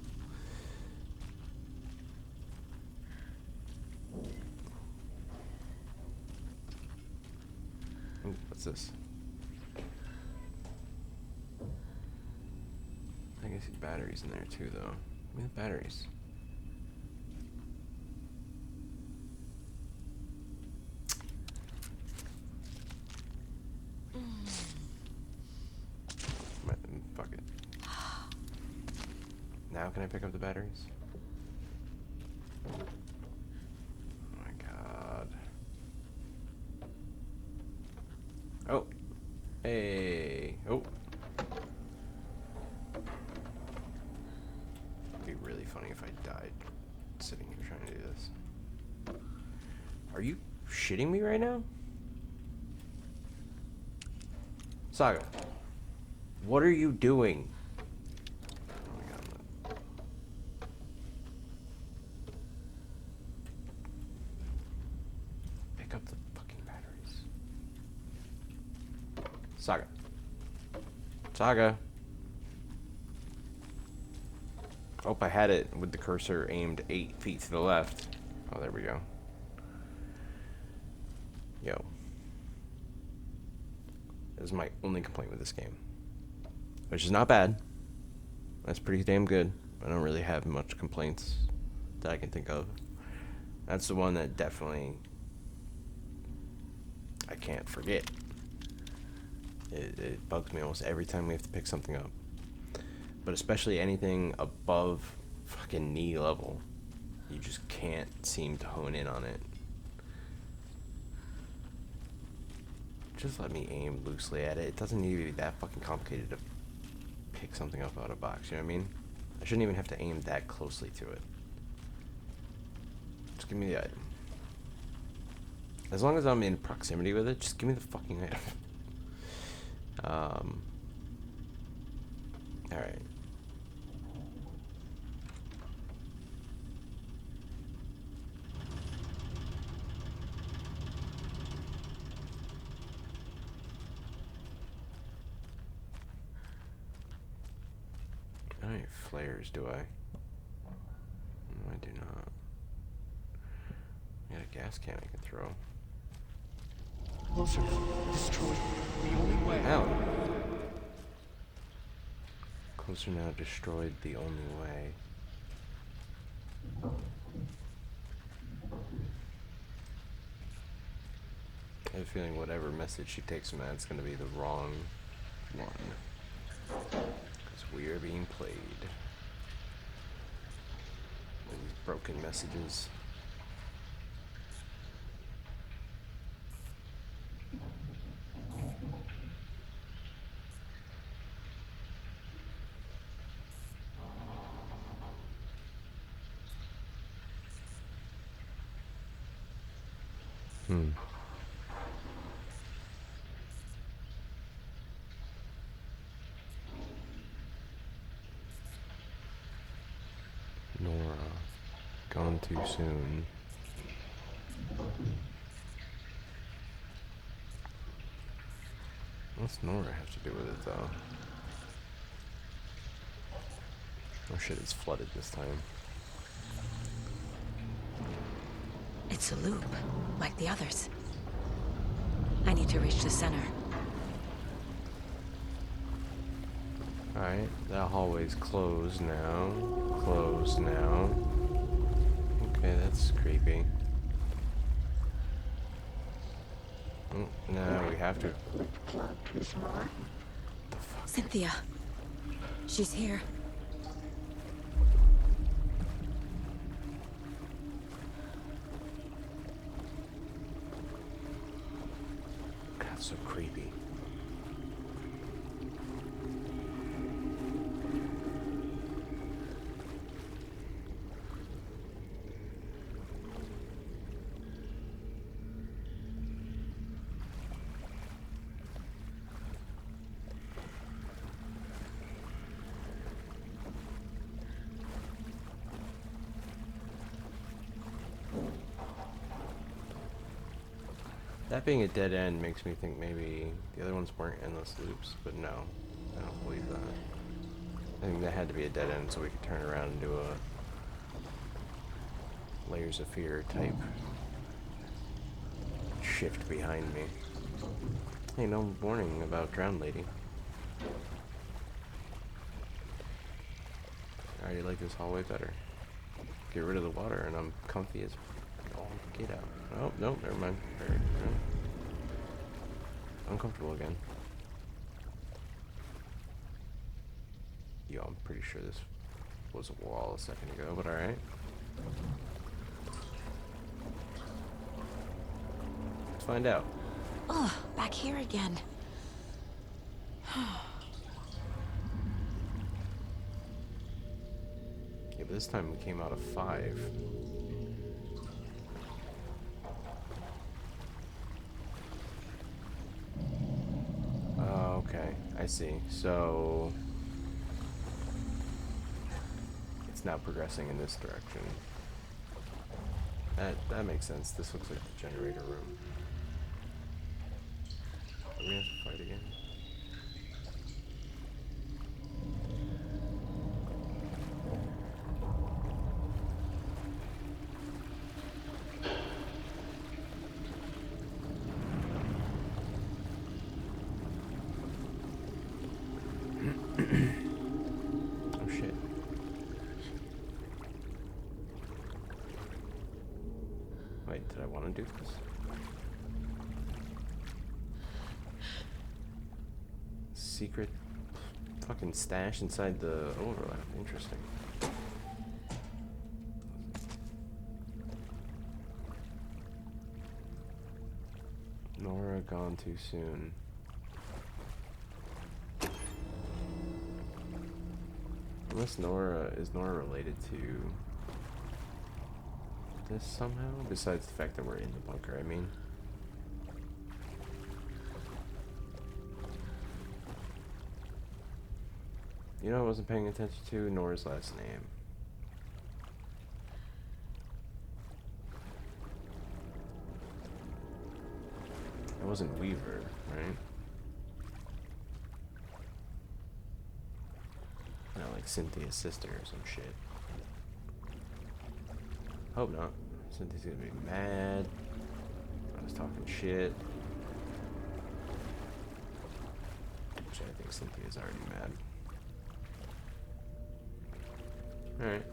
Speaker 12: Ooh, what's this? I can see batteries in there too, though. Give me the batteries. Fuck it. Now can I pick up the batteries? Oh my god. Oh. Hey. Oh. It'd be really funny if I died sitting here trying to do this. Are you shitting me right now? Saga. What are you doing? Oh my god. Pick up the fucking batteries. Saga. Saga. Oh, I had it with the cursor aimed 8 feet to the left. Oh, there we go. Yo. This is my only complaint with this game. Which is not bad. That's pretty damn good. I don't really have much complaints that I can think of. That's the one that definitely I can't forget. It bugs me almost every time we have to pick something up. But especially anything above fucking knee level. You just can't seem to hone in on it. Just let me aim loosely at it. It doesn't need to be that fucking complicated to pick something up out of a box, you know what I mean? I shouldn't even have to aim that closely to it. Just give me the item. As long as I'm in proximity with it, just give me the fucking item. Alright. I don't need flares, do I? No, I do not. I got a gas can I can throw.
Speaker 5: Closer. Destroy. The only way.
Speaker 12: Ow. Closer now, destroyed the only way. I have a feeling whatever message she takes from that is going to be the wrong one. Because we are being played. With these broken messages. Nora. Gone too soon. What's Nora have to do with it, though? Oh shit, it's flooded this time.
Speaker 8: It's a loop, like the others. I need to reach the center.
Speaker 12: Alright, that hallway's closed now. Closed now. Okay, that's creepy. No, we have to.
Speaker 8: Cynthia. She's here.
Speaker 12: God, so creepy. That being a dead end makes me think maybe the other ones weren't endless loops, but no, I don't believe that. I think that had to be a dead end so we could turn around and do a Layers of Fear type shift behind me. Hey, no warning about Drowned Lady. I already like this hallway better. Get rid of the water and I'm comfy as all get out. Oh, no, never mind. No. Uncomfortable again. Yo, I'm pretty sure this was a wall a second ago, but alright. Let's find out.
Speaker 8: Ugh, back here again.
Speaker 12: Yeah, but this time we came out of 5. Oh, okay. I see. So it's now progressing in this direction. That makes sense. This looks like the generator room. Are we gonna have to fight again? Oh shit. Wait, did I want to do this? Secret fucking stash inside the overlap. Interesting. Nora gone too soon. Unless is Nora related to this somehow? Besides the fact that we're in the bunker, I mean. You know, I wasn't paying attention to Nora's last name. It wasn't Weaver, right? Not like Cynthia's sister or some shit. Hope not. Cynthia's gonna be mad. I was talking shit. Actually, I think Cynthia's already mad. Alright.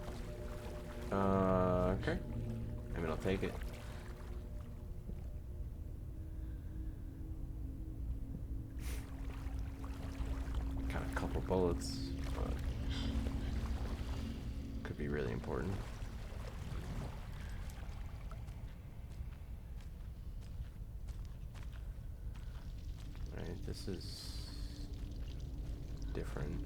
Speaker 12: Okay. I mean, I'll take it. Got a couple bullets, but could be really important. Alright, this is different.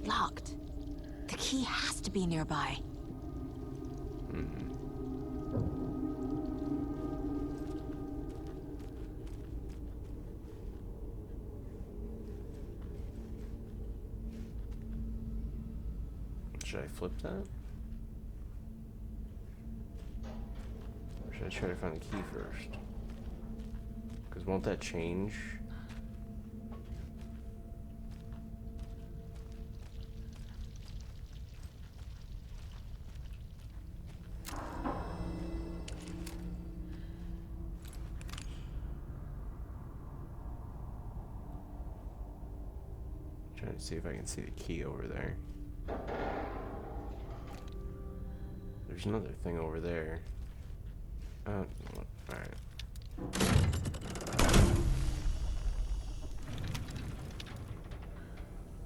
Speaker 8: Locked. The key has to be nearby.
Speaker 12: Should I flip that? Or should I try to find the key first? Because won't that change? Trying to see if I can see the key over there. There's another thing over there. Alright.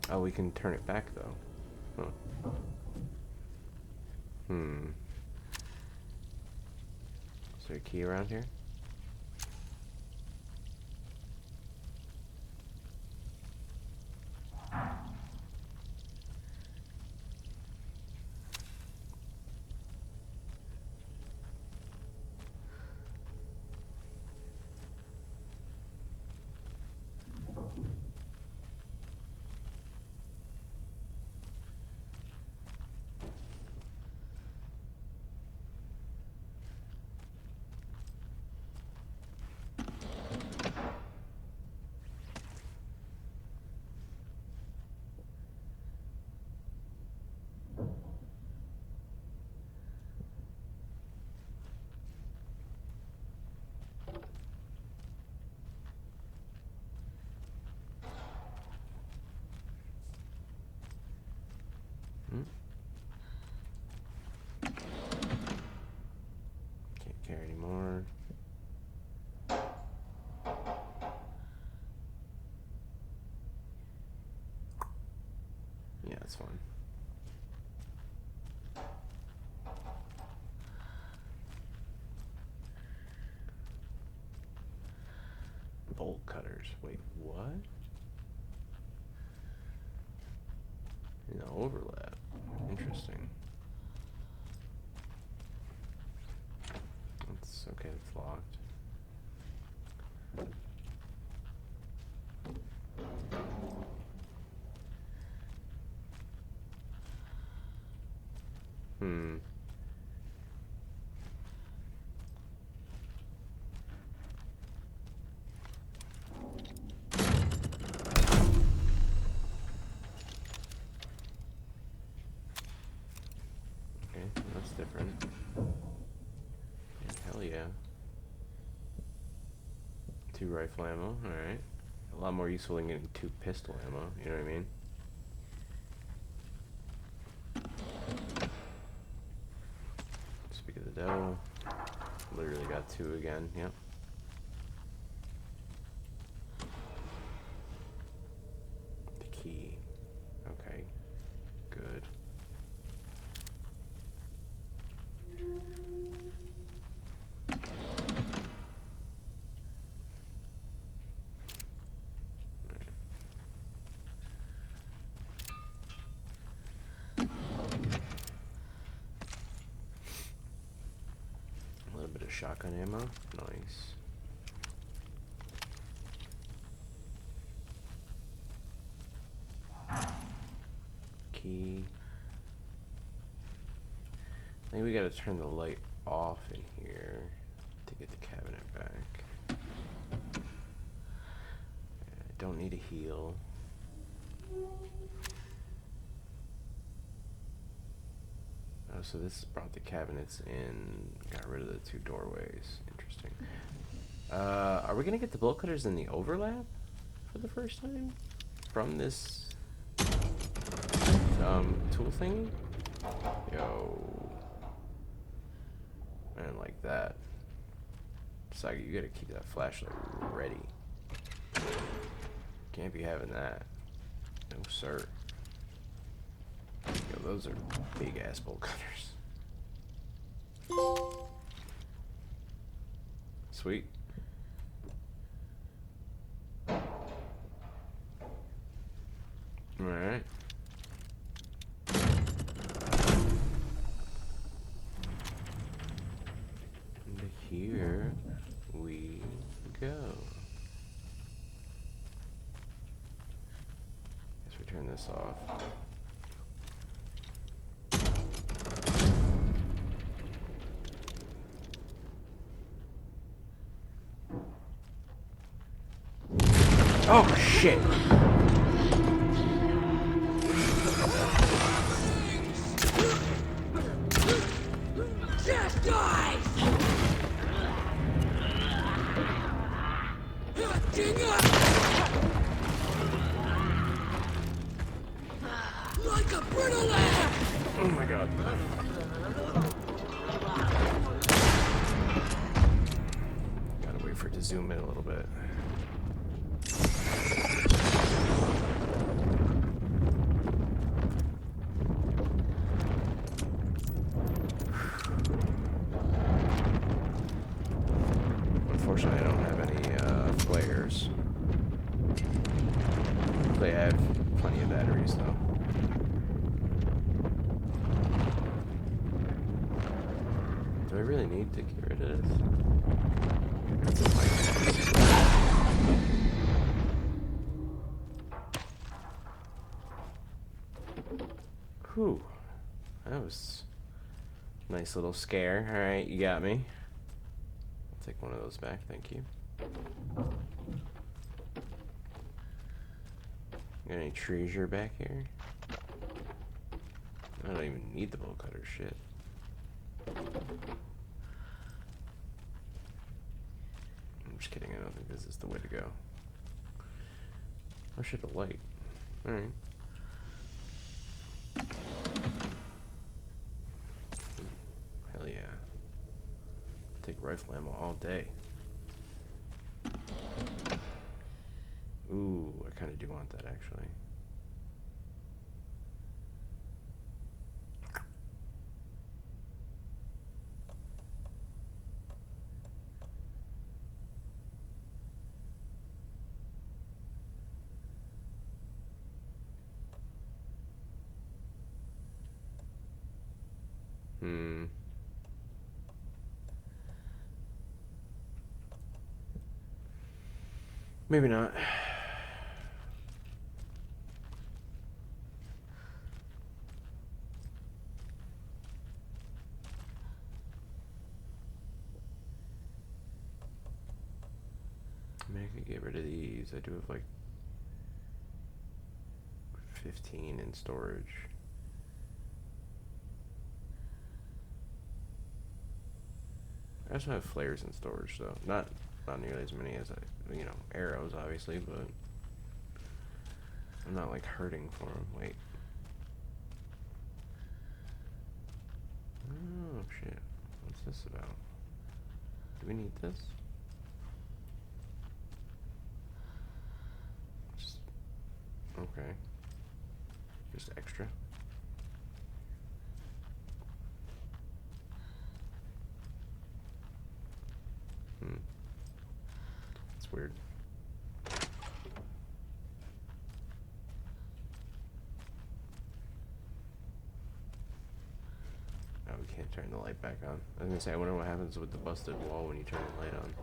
Speaker 12: Oh, we can turn it back though. Huh. Is there a key around here? Bolt cutters. Wait, what? In the overlap. Interesting. It's okay, it's locked. Okay, that's different. Hell yeah. 2 rifle ammo, alright. A lot more useful than getting 2 pistol ammo, you know what I mean? Speak of the devil. Literally got 2 again, yep. The key. Okay. Good. A little bit of shotgun ammo. Nice. Key. I think we gotta turn the light off in here to get the cabinet back. I don't need a heal. Oh, so this brought the cabinets in, got rid of the 2 doorways. Interesting. Are we gonna get the bolt cutters in the overlap for the first time? From this tool thingy? Yo. I didn't like that. Saga, you gotta keep that flashlight ready. Can't be having that. No, sir. Yo, those are big ass bolt cutters. Sweet. Alright. And here we go. Guess we turn this off. Oh shit!
Speaker 21: Just die! King up! Like a brittle lamb!
Speaker 12: Oh my god. Gotta wait for it to zoom in a little bit. Unfortunately, I don't have any flares. They have plenty of batteries, though. Do I really need to get rid of this? Whew. That was a nice little scare. Alright, you got me. I'll take one of those back, thank you. Got any treasure back here? I don't even need the bolt cutter shit. I'm just kidding, I don't think this is the way to go. I should have light. Alright. Hell yeah. Take rifle ammo all day. Ooh, I kind of do want that actually. Maybe not. I mean, I could get rid of these. I do have like 15 in storage. I also have flares in storage, though. Not nearly as many as arrows, obviously, but I'm not like hurting for them. Wait. Oh shit! What's this about? Do we need this? Just okay. Just extra. That's weird. Oh, we can't turn the light back on. I was gonna say, I wonder what happens with the busted wall when you turn the light on.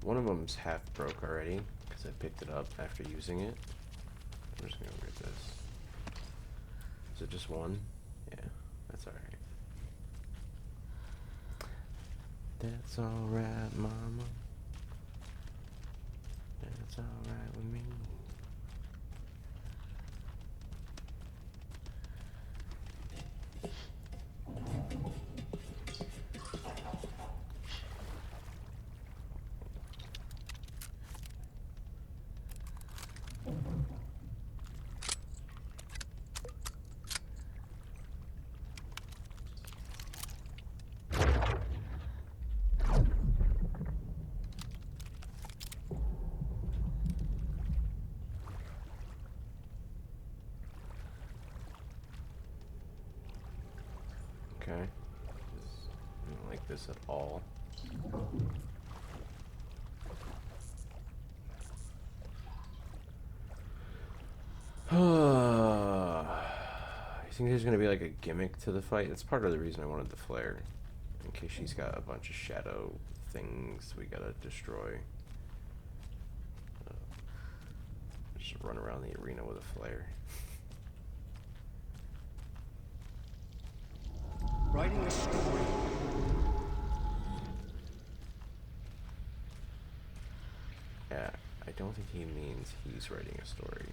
Speaker 12: One of them's half broke already because I picked it up after using it. I'm just gonna get this. Is it just one? Yeah, that's alright. That's alright, mama. That's alright with me. Okay. I don't like this at all. You think there's gonna be like a gimmick to the fight? That's part of the reason I wanted the flare. In case she's got a bunch of shadow things we gotta destroy. Just run around the arena with a flare.
Speaker 14: Writing a story.
Speaker 12: Yeah, I don't think he means he's writing a story.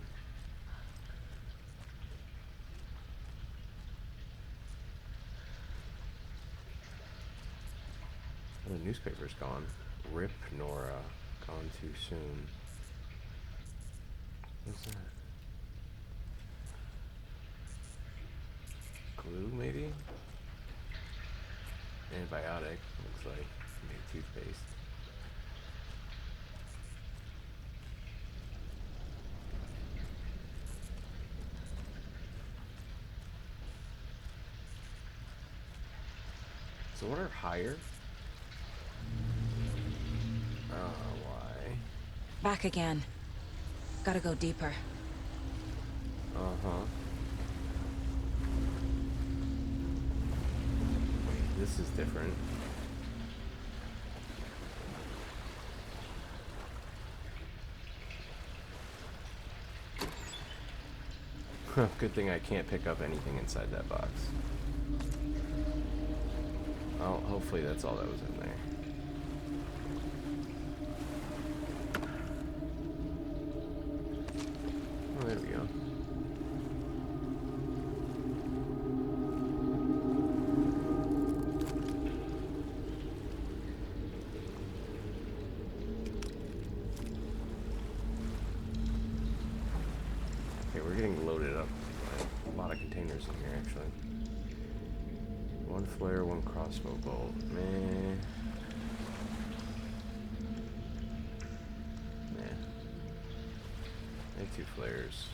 Speaker 12: Oh, the newspaper's gone. Rip Nora. Gone too soon. What's that? Glue, maybe? Antibiotic. Looks like. Maybe toothpaste. Is the water higher? Why?
Speaker 8: Back again. Gotta go deeper.
Speaker 12: Uh-huh. Wait, this is different. Good thing I can't pick up anything inside that box. Oh, hopefully that's all that was in there. Okay, we're getting loaded up. A lot of containers in here, actually. One flare, one crossbow bolt. Man. Make 2 flares.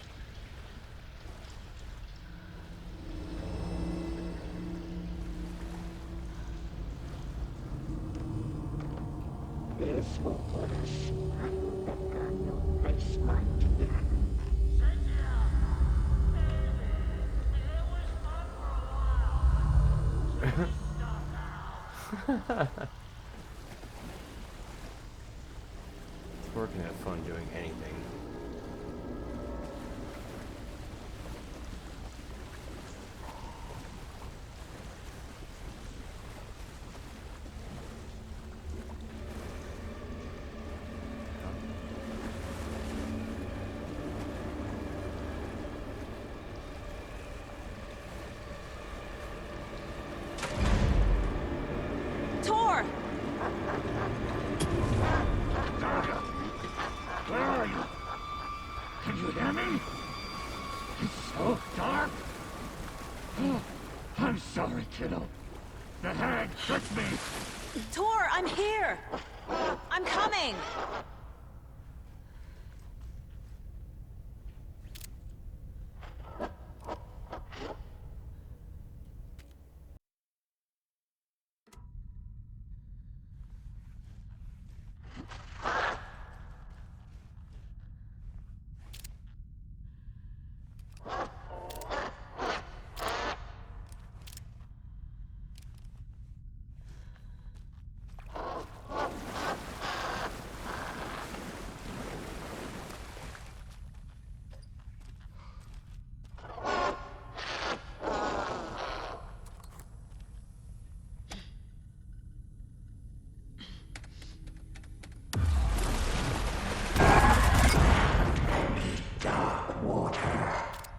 Speaker 20: This will put us on the gun basement.
Speaker 12: Tor can have fun doing anything.
Speaker 21: Tor!
Speaker 9: Where are you? Can you hear me? It's so dark. Oh, I'm sorry, kiddo. The hag tricked me.
Speaker 21: Tor, I'm here! I'm coming!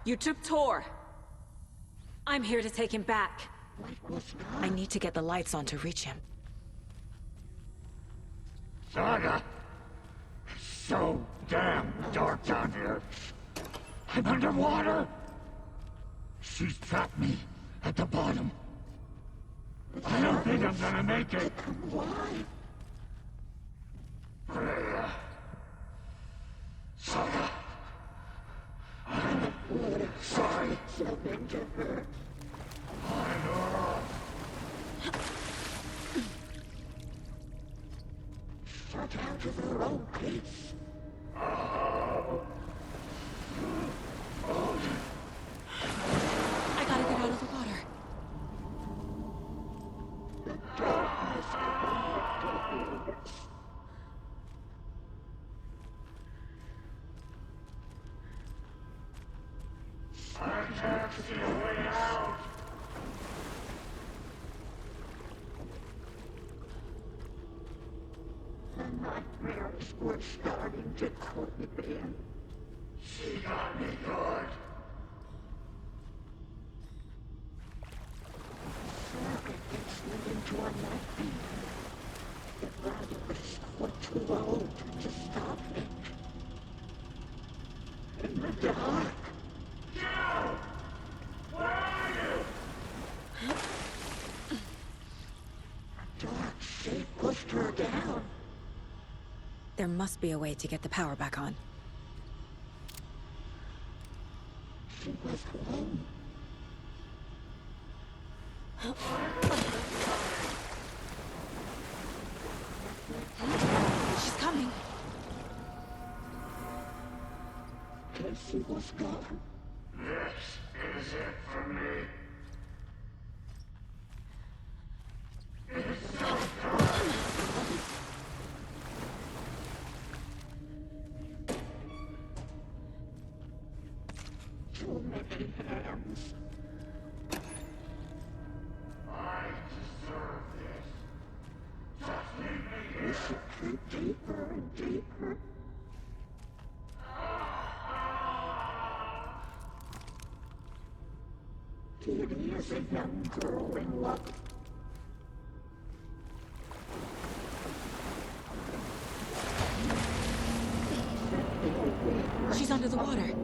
Speaker 21: You took Tor. I'm here to take him back.
Speaker 8: I need to get the lights on to reach him.
Speaker 9: Saga! It's so damn dark down here. I'm underwater. She's trapped me at the bottom. I don't think I'm gonna make it. Why? Freya. Saga. I'm sorry. Something to her. I know. Shut out of her own peace.
Speaker 8: I gotta get out of the water.
Speaker 9: I can't see a way out. The nightmares were starting to creep in. She got me good. Saga gets me into a nightmare. The brothers were too old to stop it. In the dark. Joe! Where are you? Dark shape pushed her down.
Speaker 8: There must be a way to get the power back on.
Speaker 9: She was home.
Speaker 8: She's coming.
Speaker 9: Casey was gone. This is it for me. It's so dark. Too many hands. I deserve this. Just leave me here. We should creep deeper and deeper. Kitty is a young girl in love.
Speaker 8: She's under the water.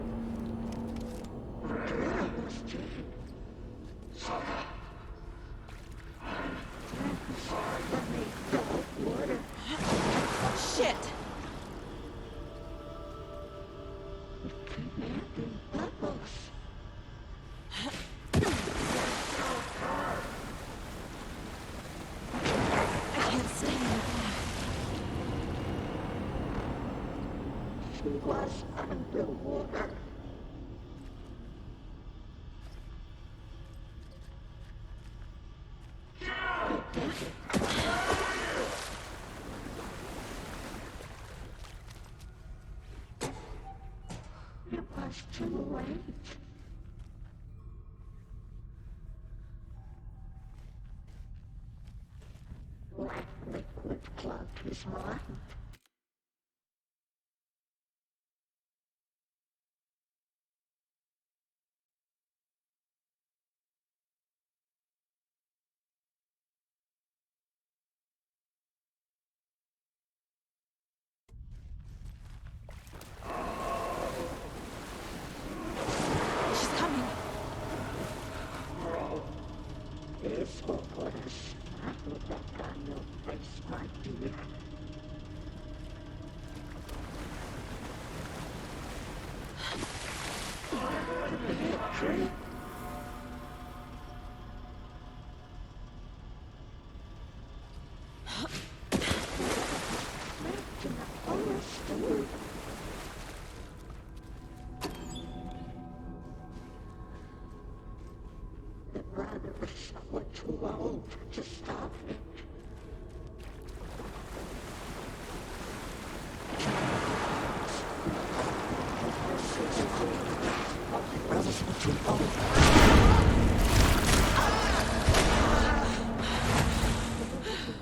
Speaker 9: was too late. Black liquid clogged his mind.
Speaker 8: She's coming.
Speaker 9: It's hopeless. I look back on your face, my dear. Victory. The brothers were too old to stop it. The brothers were too old.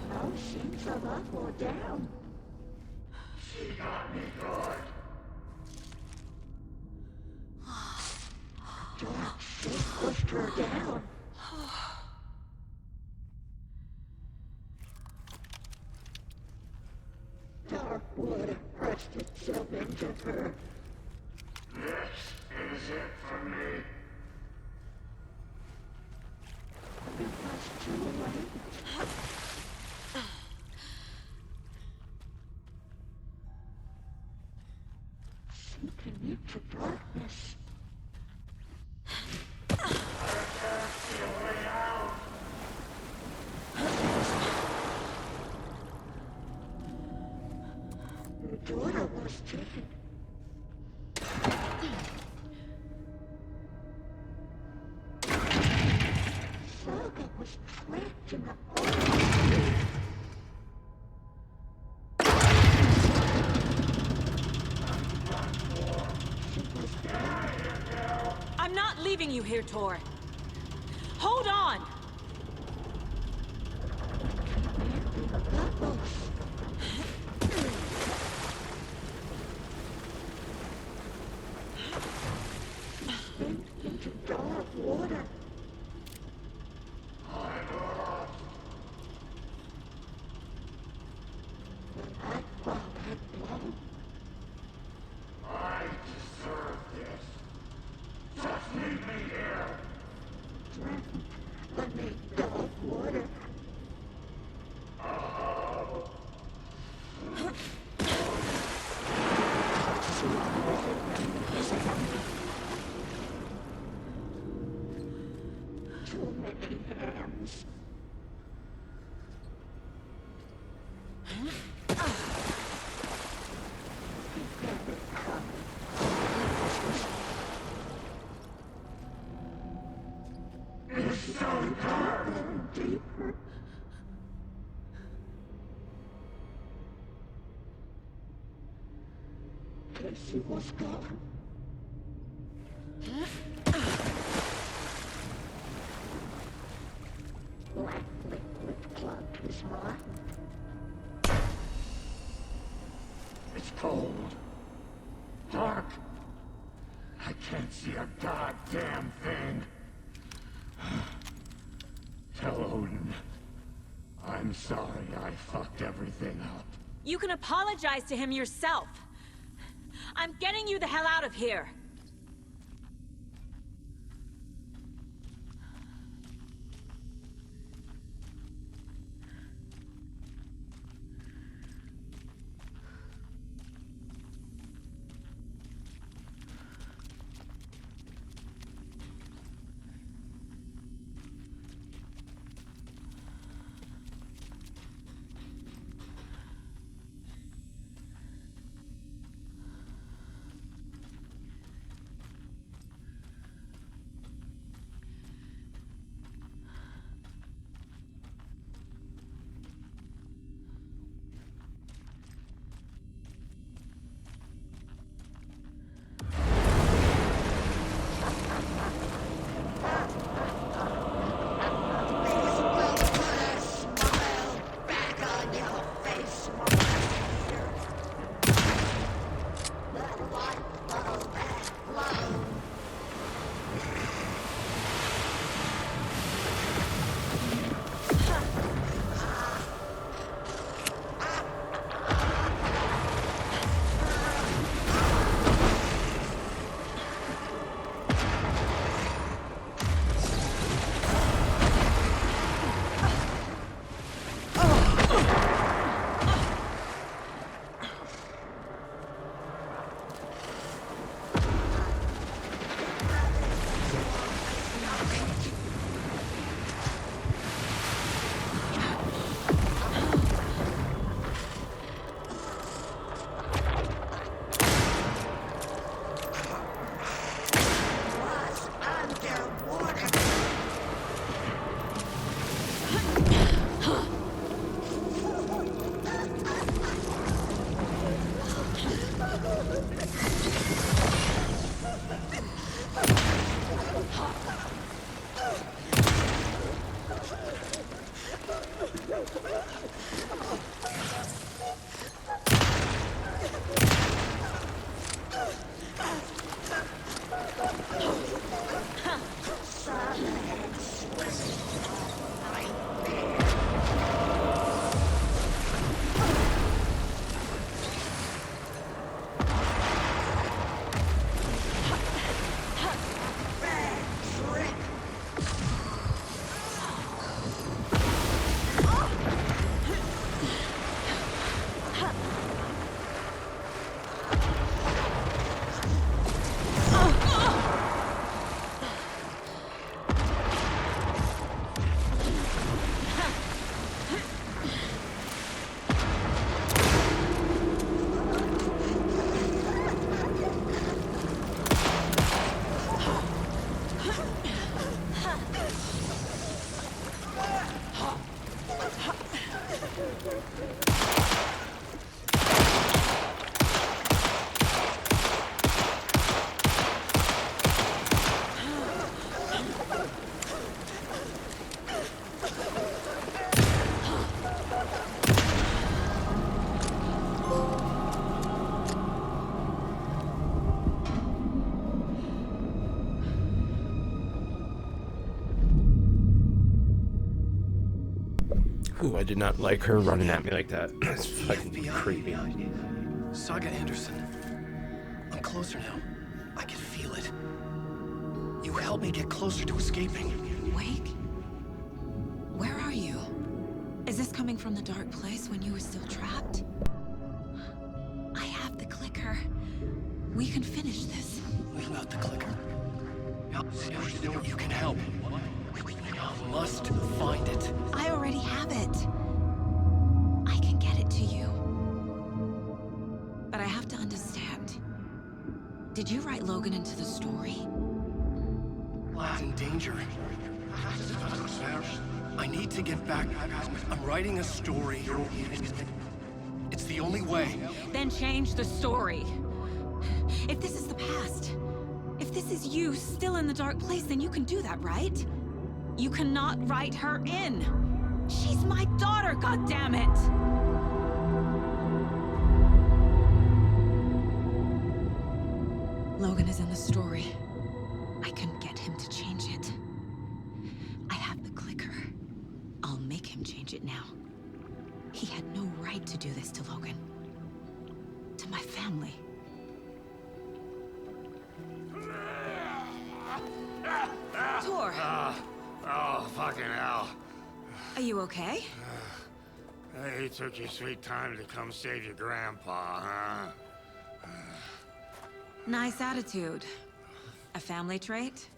Speaker 9: No seems of up or down. She got me good. Dark shit pushed her down. Dark wood pressed itself into her. This is it for me. It was too late. Sinking into darkness. I can't see a way out. Your daughter was taken. Saga was trapped in a hole.
Speaker 8: I'm not leaving you here, Tor. Hold on!
Speaker 9: Into dark water. I'm lost. The night fog had blown. I deserve this. Just leave me here. Threatened, let me dark water. Oh. Too many hands. It's so dark and deeper. Casey was gone. Black liquid clogged his mind. It's cold. Dark. I can't see a goddamn thing. Tell Odin. I'm sorry I fucked everything up.
Speaker 8: You can apologize to him yourself. I'm getting you the hell out of here.
Speaker 12: Ooh, I did not like her running at me like that. That's fucking creepy.
Speaker 1: Saga Anderson. I'm closer now. I can feel it. You helped me get closer to escaping.
Speaker 8: Wake? Where are you? Is this coming from the dark place when you were still trapped? I have the clicker. We can finish this.
Speaker 1: Without the clicker, you can help. You must find it.
Speaker 8: I already have it. I can get it to you. But I have to understand. Did you write Logan into the story?
Speaker 1: Lad's in danger. I need to get back. I'm writing a story. It's the only way.
Speaker 8: Then change the story. If this is the past, if this is you still in the dark place, then you can do that, right? You cannot write her in. She's my daughter, goddammit! Logan is in the story. I can get him to change it. I have the clicker. I'll make him change it now. He had no right to do this to Logan. To my family. Tor!
Speaker 19: Oh, fucking hell.
Speaker 8: Are you okay?
Speaker 19: Hey, you took your sweet time to come save your grandpa, huh?
Speaker 8: Nice attitude. A family trait?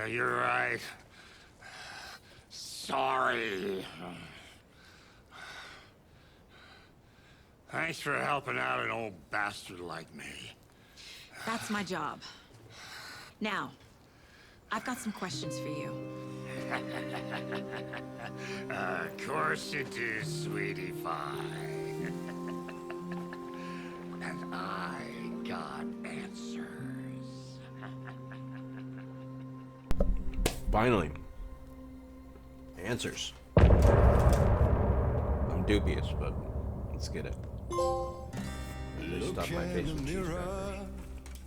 Speaker 19: You're right. Sorry. Thanks for helping out an old bastard like me.
Speaker 8: That's my job. Now, I've got some questions for you.
Speaker 19: Of course you do, sweetie pie. And I got answers.
Speaker 12: Finally. Answers. I'm dubious, but let's get it. They
Speaker 3: Look
Speaker 12: stuff my face
Speaker 3: in
Speaker 12: with
Speaker 3: the
Speaker 12: cheese
Speaker 3: mirror,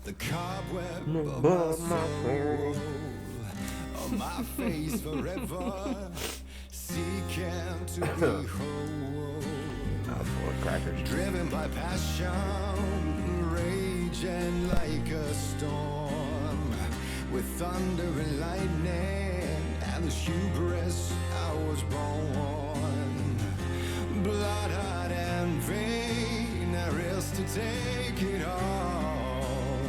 Speaker 3: the cobweb
Speaker 12: No,
Speaker 3: of
Speaker 12: but
Speaker 3: my
Speaker 12: my
Speaker 3: soul on my face forever, seeking to be whole.
Speaker 12: Crackers.
Speaker 3: Driven by passion, raging like a storm, with thunder and lightning, and the hubris I was born. Blood-hot and vain, I risk to take it all.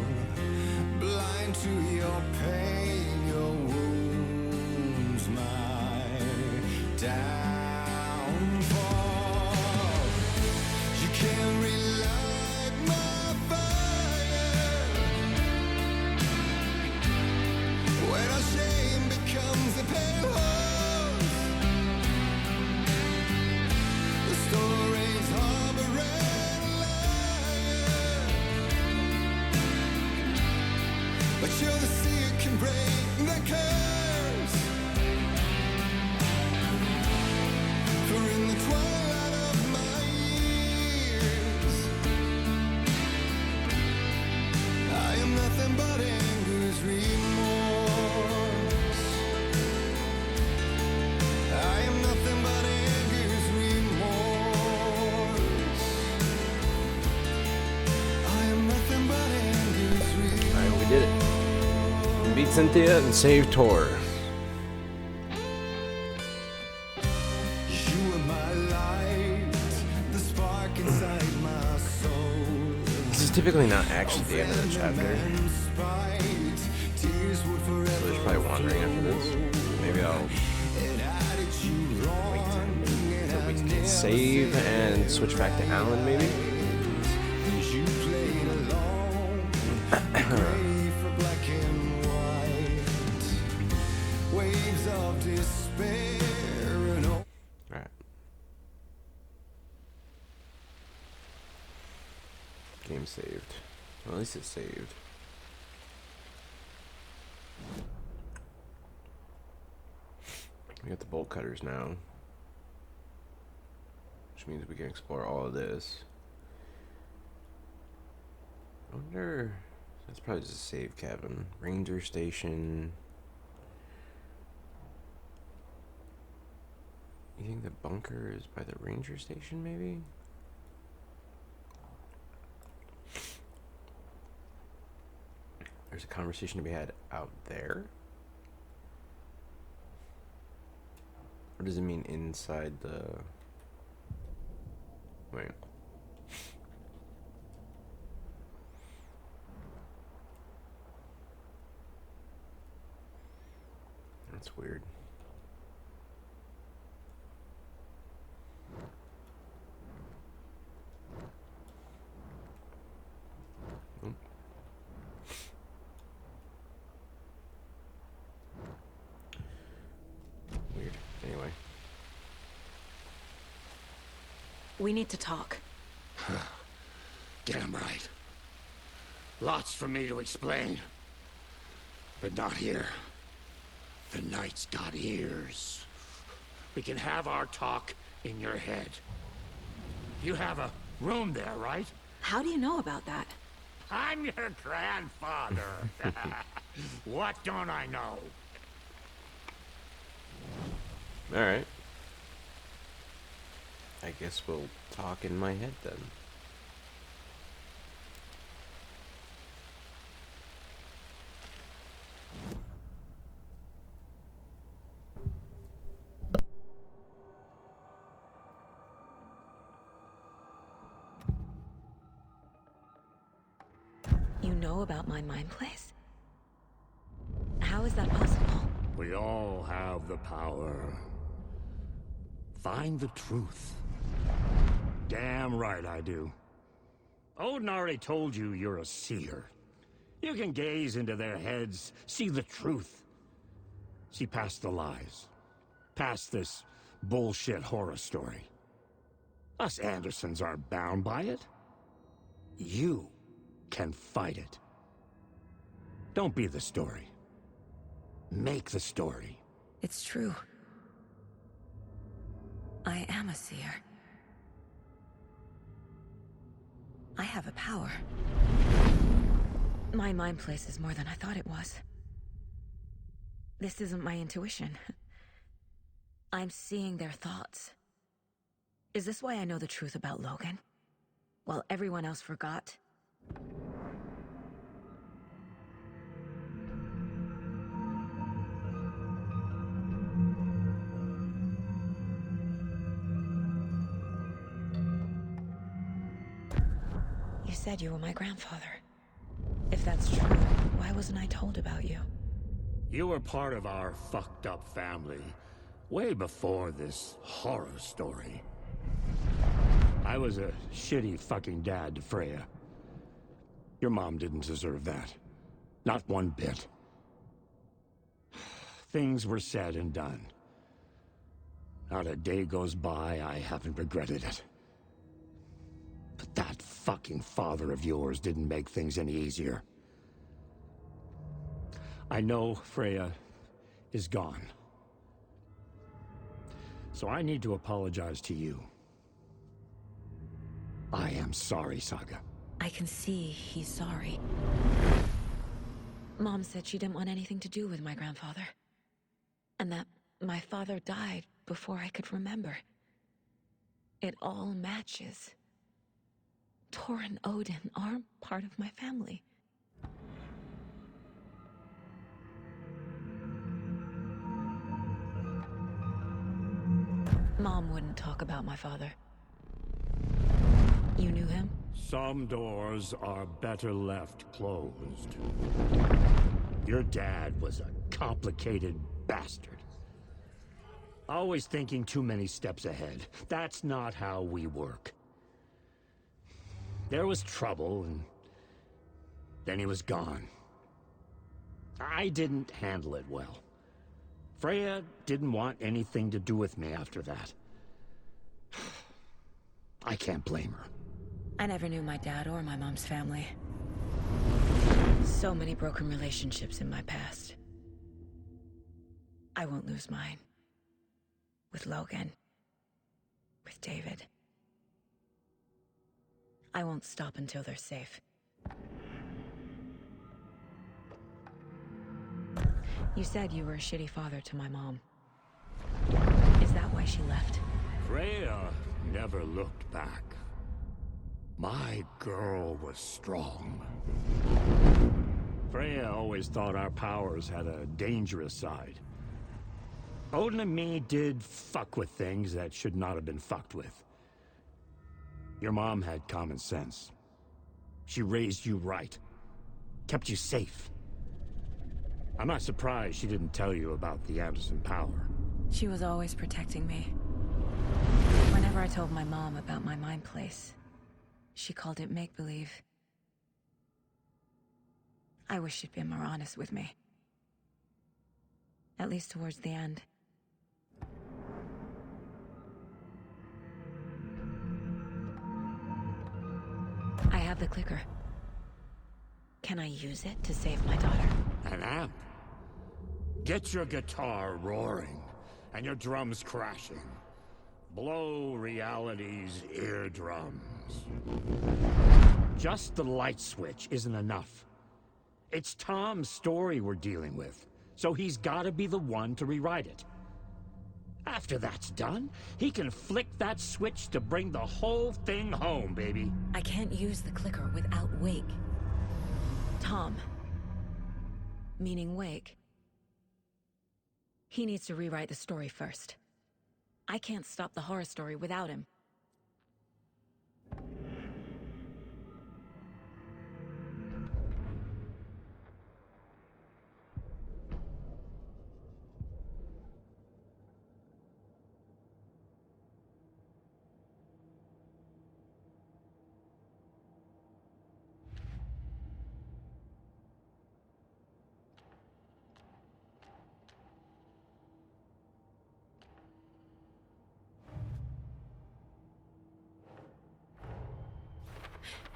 Speaker 3: Blind to your pain, your wounds, my downfall. You can't relight my fire when our shame becomes a pale horse. The stories harboring liar, but you're the sea that can break the curse. For in the twilight of my years, nothing but anger's remorse. I am nothing but anger's remorse. I am nothing but anger's remorse.
Speaker 12: Alright, we did it. We beat Cynthia and saved Tor.
Speaker 3: You are my light, the spark inside my soul.
Speaker 12: This is typically not actually the end of the chapter. So there's probably wandering after this. Maybe I'll wait until we can save and switch back to Alan, maybe?
Speaker 3: You played along, gray for black and white. Waves of despair and hope.
Speaker 12: Alright. Game saved. Well, at least it's saved. We got the bolt cutters now, which means we can explore all of this. I wonder, that's probably just a save cabin. Ranger station. You think the bunker is by the ranger station, maybe? There's a conversation to be had out there? Or does it mean inside the... Wait. That's weird. Weird. Anyway.
Speaker 8: We need to talk.
Speaker 9: Damn right. Lots for me to explain. But not here. The night's got ears. We can have our talk in your head. You have a room there, right?
Speaker 8: How do you know about that?
Speaker 9: I'm your grandfather. What don't I know?
Speaker 12: Alright. I guess we'll talk in my head then.
Speaker 8: You know about my mind place? How is that possible?
Speaker 9: We all have the power. Find the truth. Damn right I do. Odin already told you you're a seer. You can gaze into their heads, see the truth. See past the lies. Past this bullshit horror story. Us Andersons aren't bound by it. You can fight it. Don't be the story. Make the story.
Speaker 8: It's true. I am a seer. I have a power. My mind place is more than I thought it was. This isn't my intuition. I'm seeing their thoughts. Is this why I know the truth about Logan? While everyone else forgot? You said you were my grandfather. If that's true, why wasn't I told about you?
Speaker 9: You were part of our fucked up family way before this horror story. I was a shitty fucking dad to Freya. Your mom didn't deserve that. Not one bit. Things were said and done. Not a day goes by I haven't regretted it. But that fucking father of yours didn't make things any easier. I know Freya is gone. So I need to apologize to you. I am sorry, Saga.
Speaker 8: I can see he's sorry. Mom said she didn't want anything to do with my grandfather. And that my father died before I could remember. It all matches. Tor and Odin are part of my family. Mom wouldn't talk about my father. You knew him?
Speaker 9: Some doors are better left closed. Your dad was a complicated bastard. Always thinking too many steps ahead. That's not how we work. There was trouble, and then he was gone. I didn't handle it well. Freya didn't want anything to do with me after that. I can't blame her.
Speaker 8: I never knew my dad or my mom's family. So many broken relationships in my past. I won't lose mine. With Logan. With David. I won't stop until they're safe. You said you were a shitty father to my mom. Is that why she left?
Speaker 9: Freya never looked back. My girl was strong. Freya always thought our powers had a dangerous side. Odin and me did fuck with things that should not have been fucked with. Your mom had common sense. She raised you right. Kept you safe. I'm not surprised she didn't tell you about the Anderson power.
Speaker 8: She was always protecting me. Whenever I told my mom about my mind place, she called it make-believe. I wish she'd been more honest with me. At least towards the end. I have the clicker. Can I use it to save my daughter?
Speaker 9: An amp? Get your guitar roaring, and your drums crashing. Blow reality's eardrums. Just the light switch isn't enough. It's Tom's story we're dealing with, so he's gotta be the one to rewrite it. After that's done, he can flick that switch to bring the whole thing home, baby.
Speaker 8: I can't use the clicker without Wake. Tom. Meaning Wake. He needs to rewrite the story first. I can't stop the horror story without him.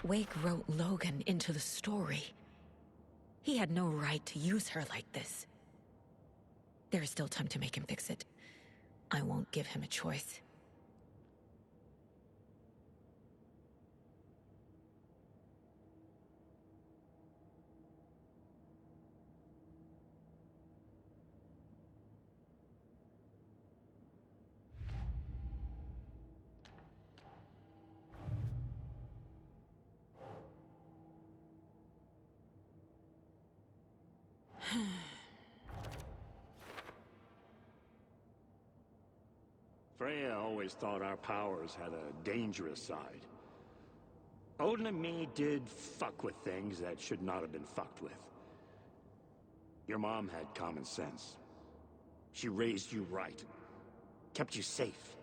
Speaker 8: Wake wrote Logan into the story. He had no right to use her like this. There is still time to make him fix it. I won't give him a choice.
Speaker 9: Freya always thought our powers had a dangerous side. Odin and me did fuck with things that should not have been fucked with. Your mom had common sense. She raised you right. Kept you safe.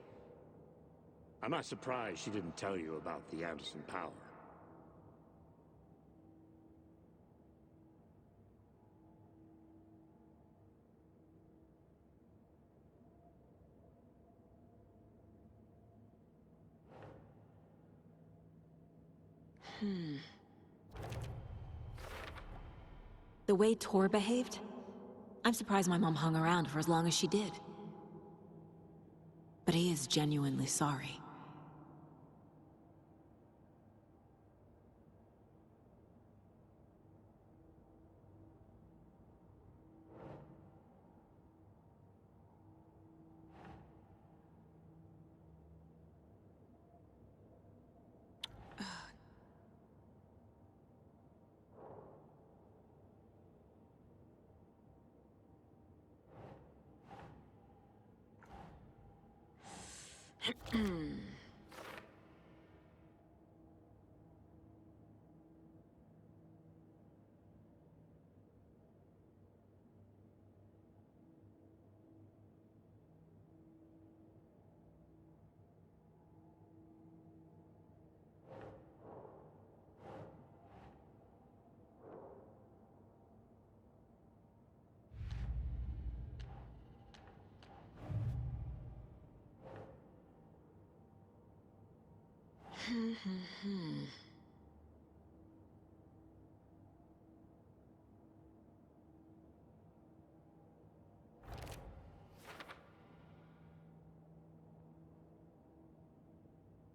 Speaker 9: I'm not surprised she didn't tell you about the Anderson power.
Speaker 8: The way Tor behaved? I'm surprised my mom hung around for as long as she did. But he is genuinely sorry.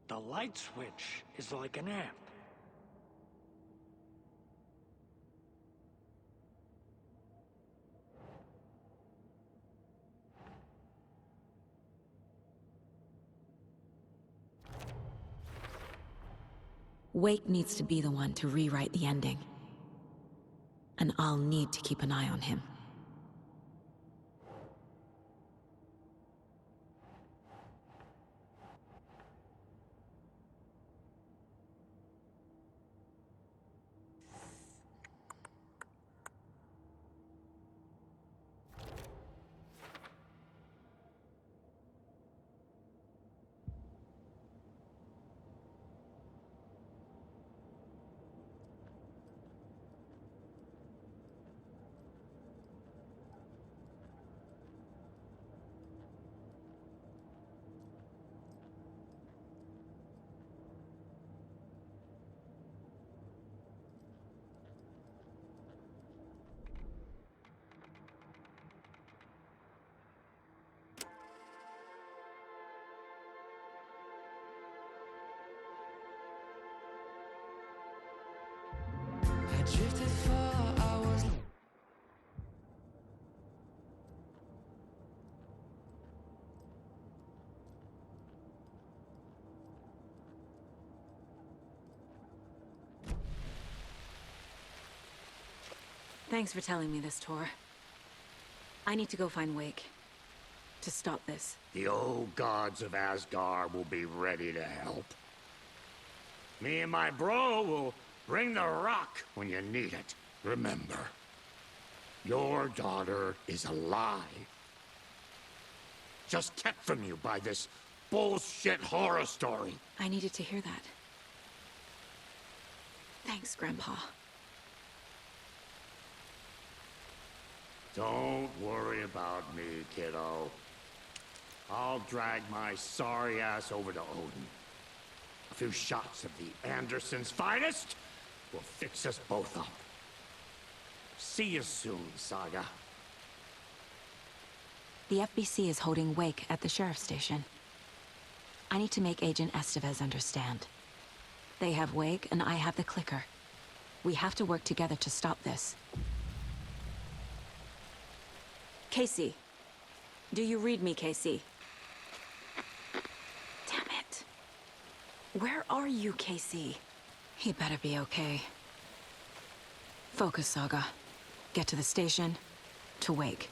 Speaker 17: The light switch is like an amp.
Speaker 8: Wake needs to be the one to rewrite the ending. And I'll need to keep an eye on him.
Speaker 3: I drifted for hours.
Speaker 8: Thanks for telling me this, Tor. I need to go find Wake. To stop this.
Speaker 9: The old gods of Asgard will be ready to help. Me and my bro will bring the rock when you need it. Remember, your daughter is alive. Just kept from you by this bullshit horror story.
Speaker 8: I needed to hear that. Thanks, Grandpa.
Speaker 9: Don't worry about me, kiddo. I'll drag my sorry ass over to Odin. A few shots of the Andersons' finest will fix us both up. See you soon, Saga.
Speaker 8: The FBC is holding Wake at the sheriff's station. I need to make Agent Estevez understand. They have Wake and I have the clicker. We have to work together to stop this. Casey. Do you read me, Casey? Damn it. Where are you, Casey? He better be okay. Focus, Saga. Get to the station, to Wake.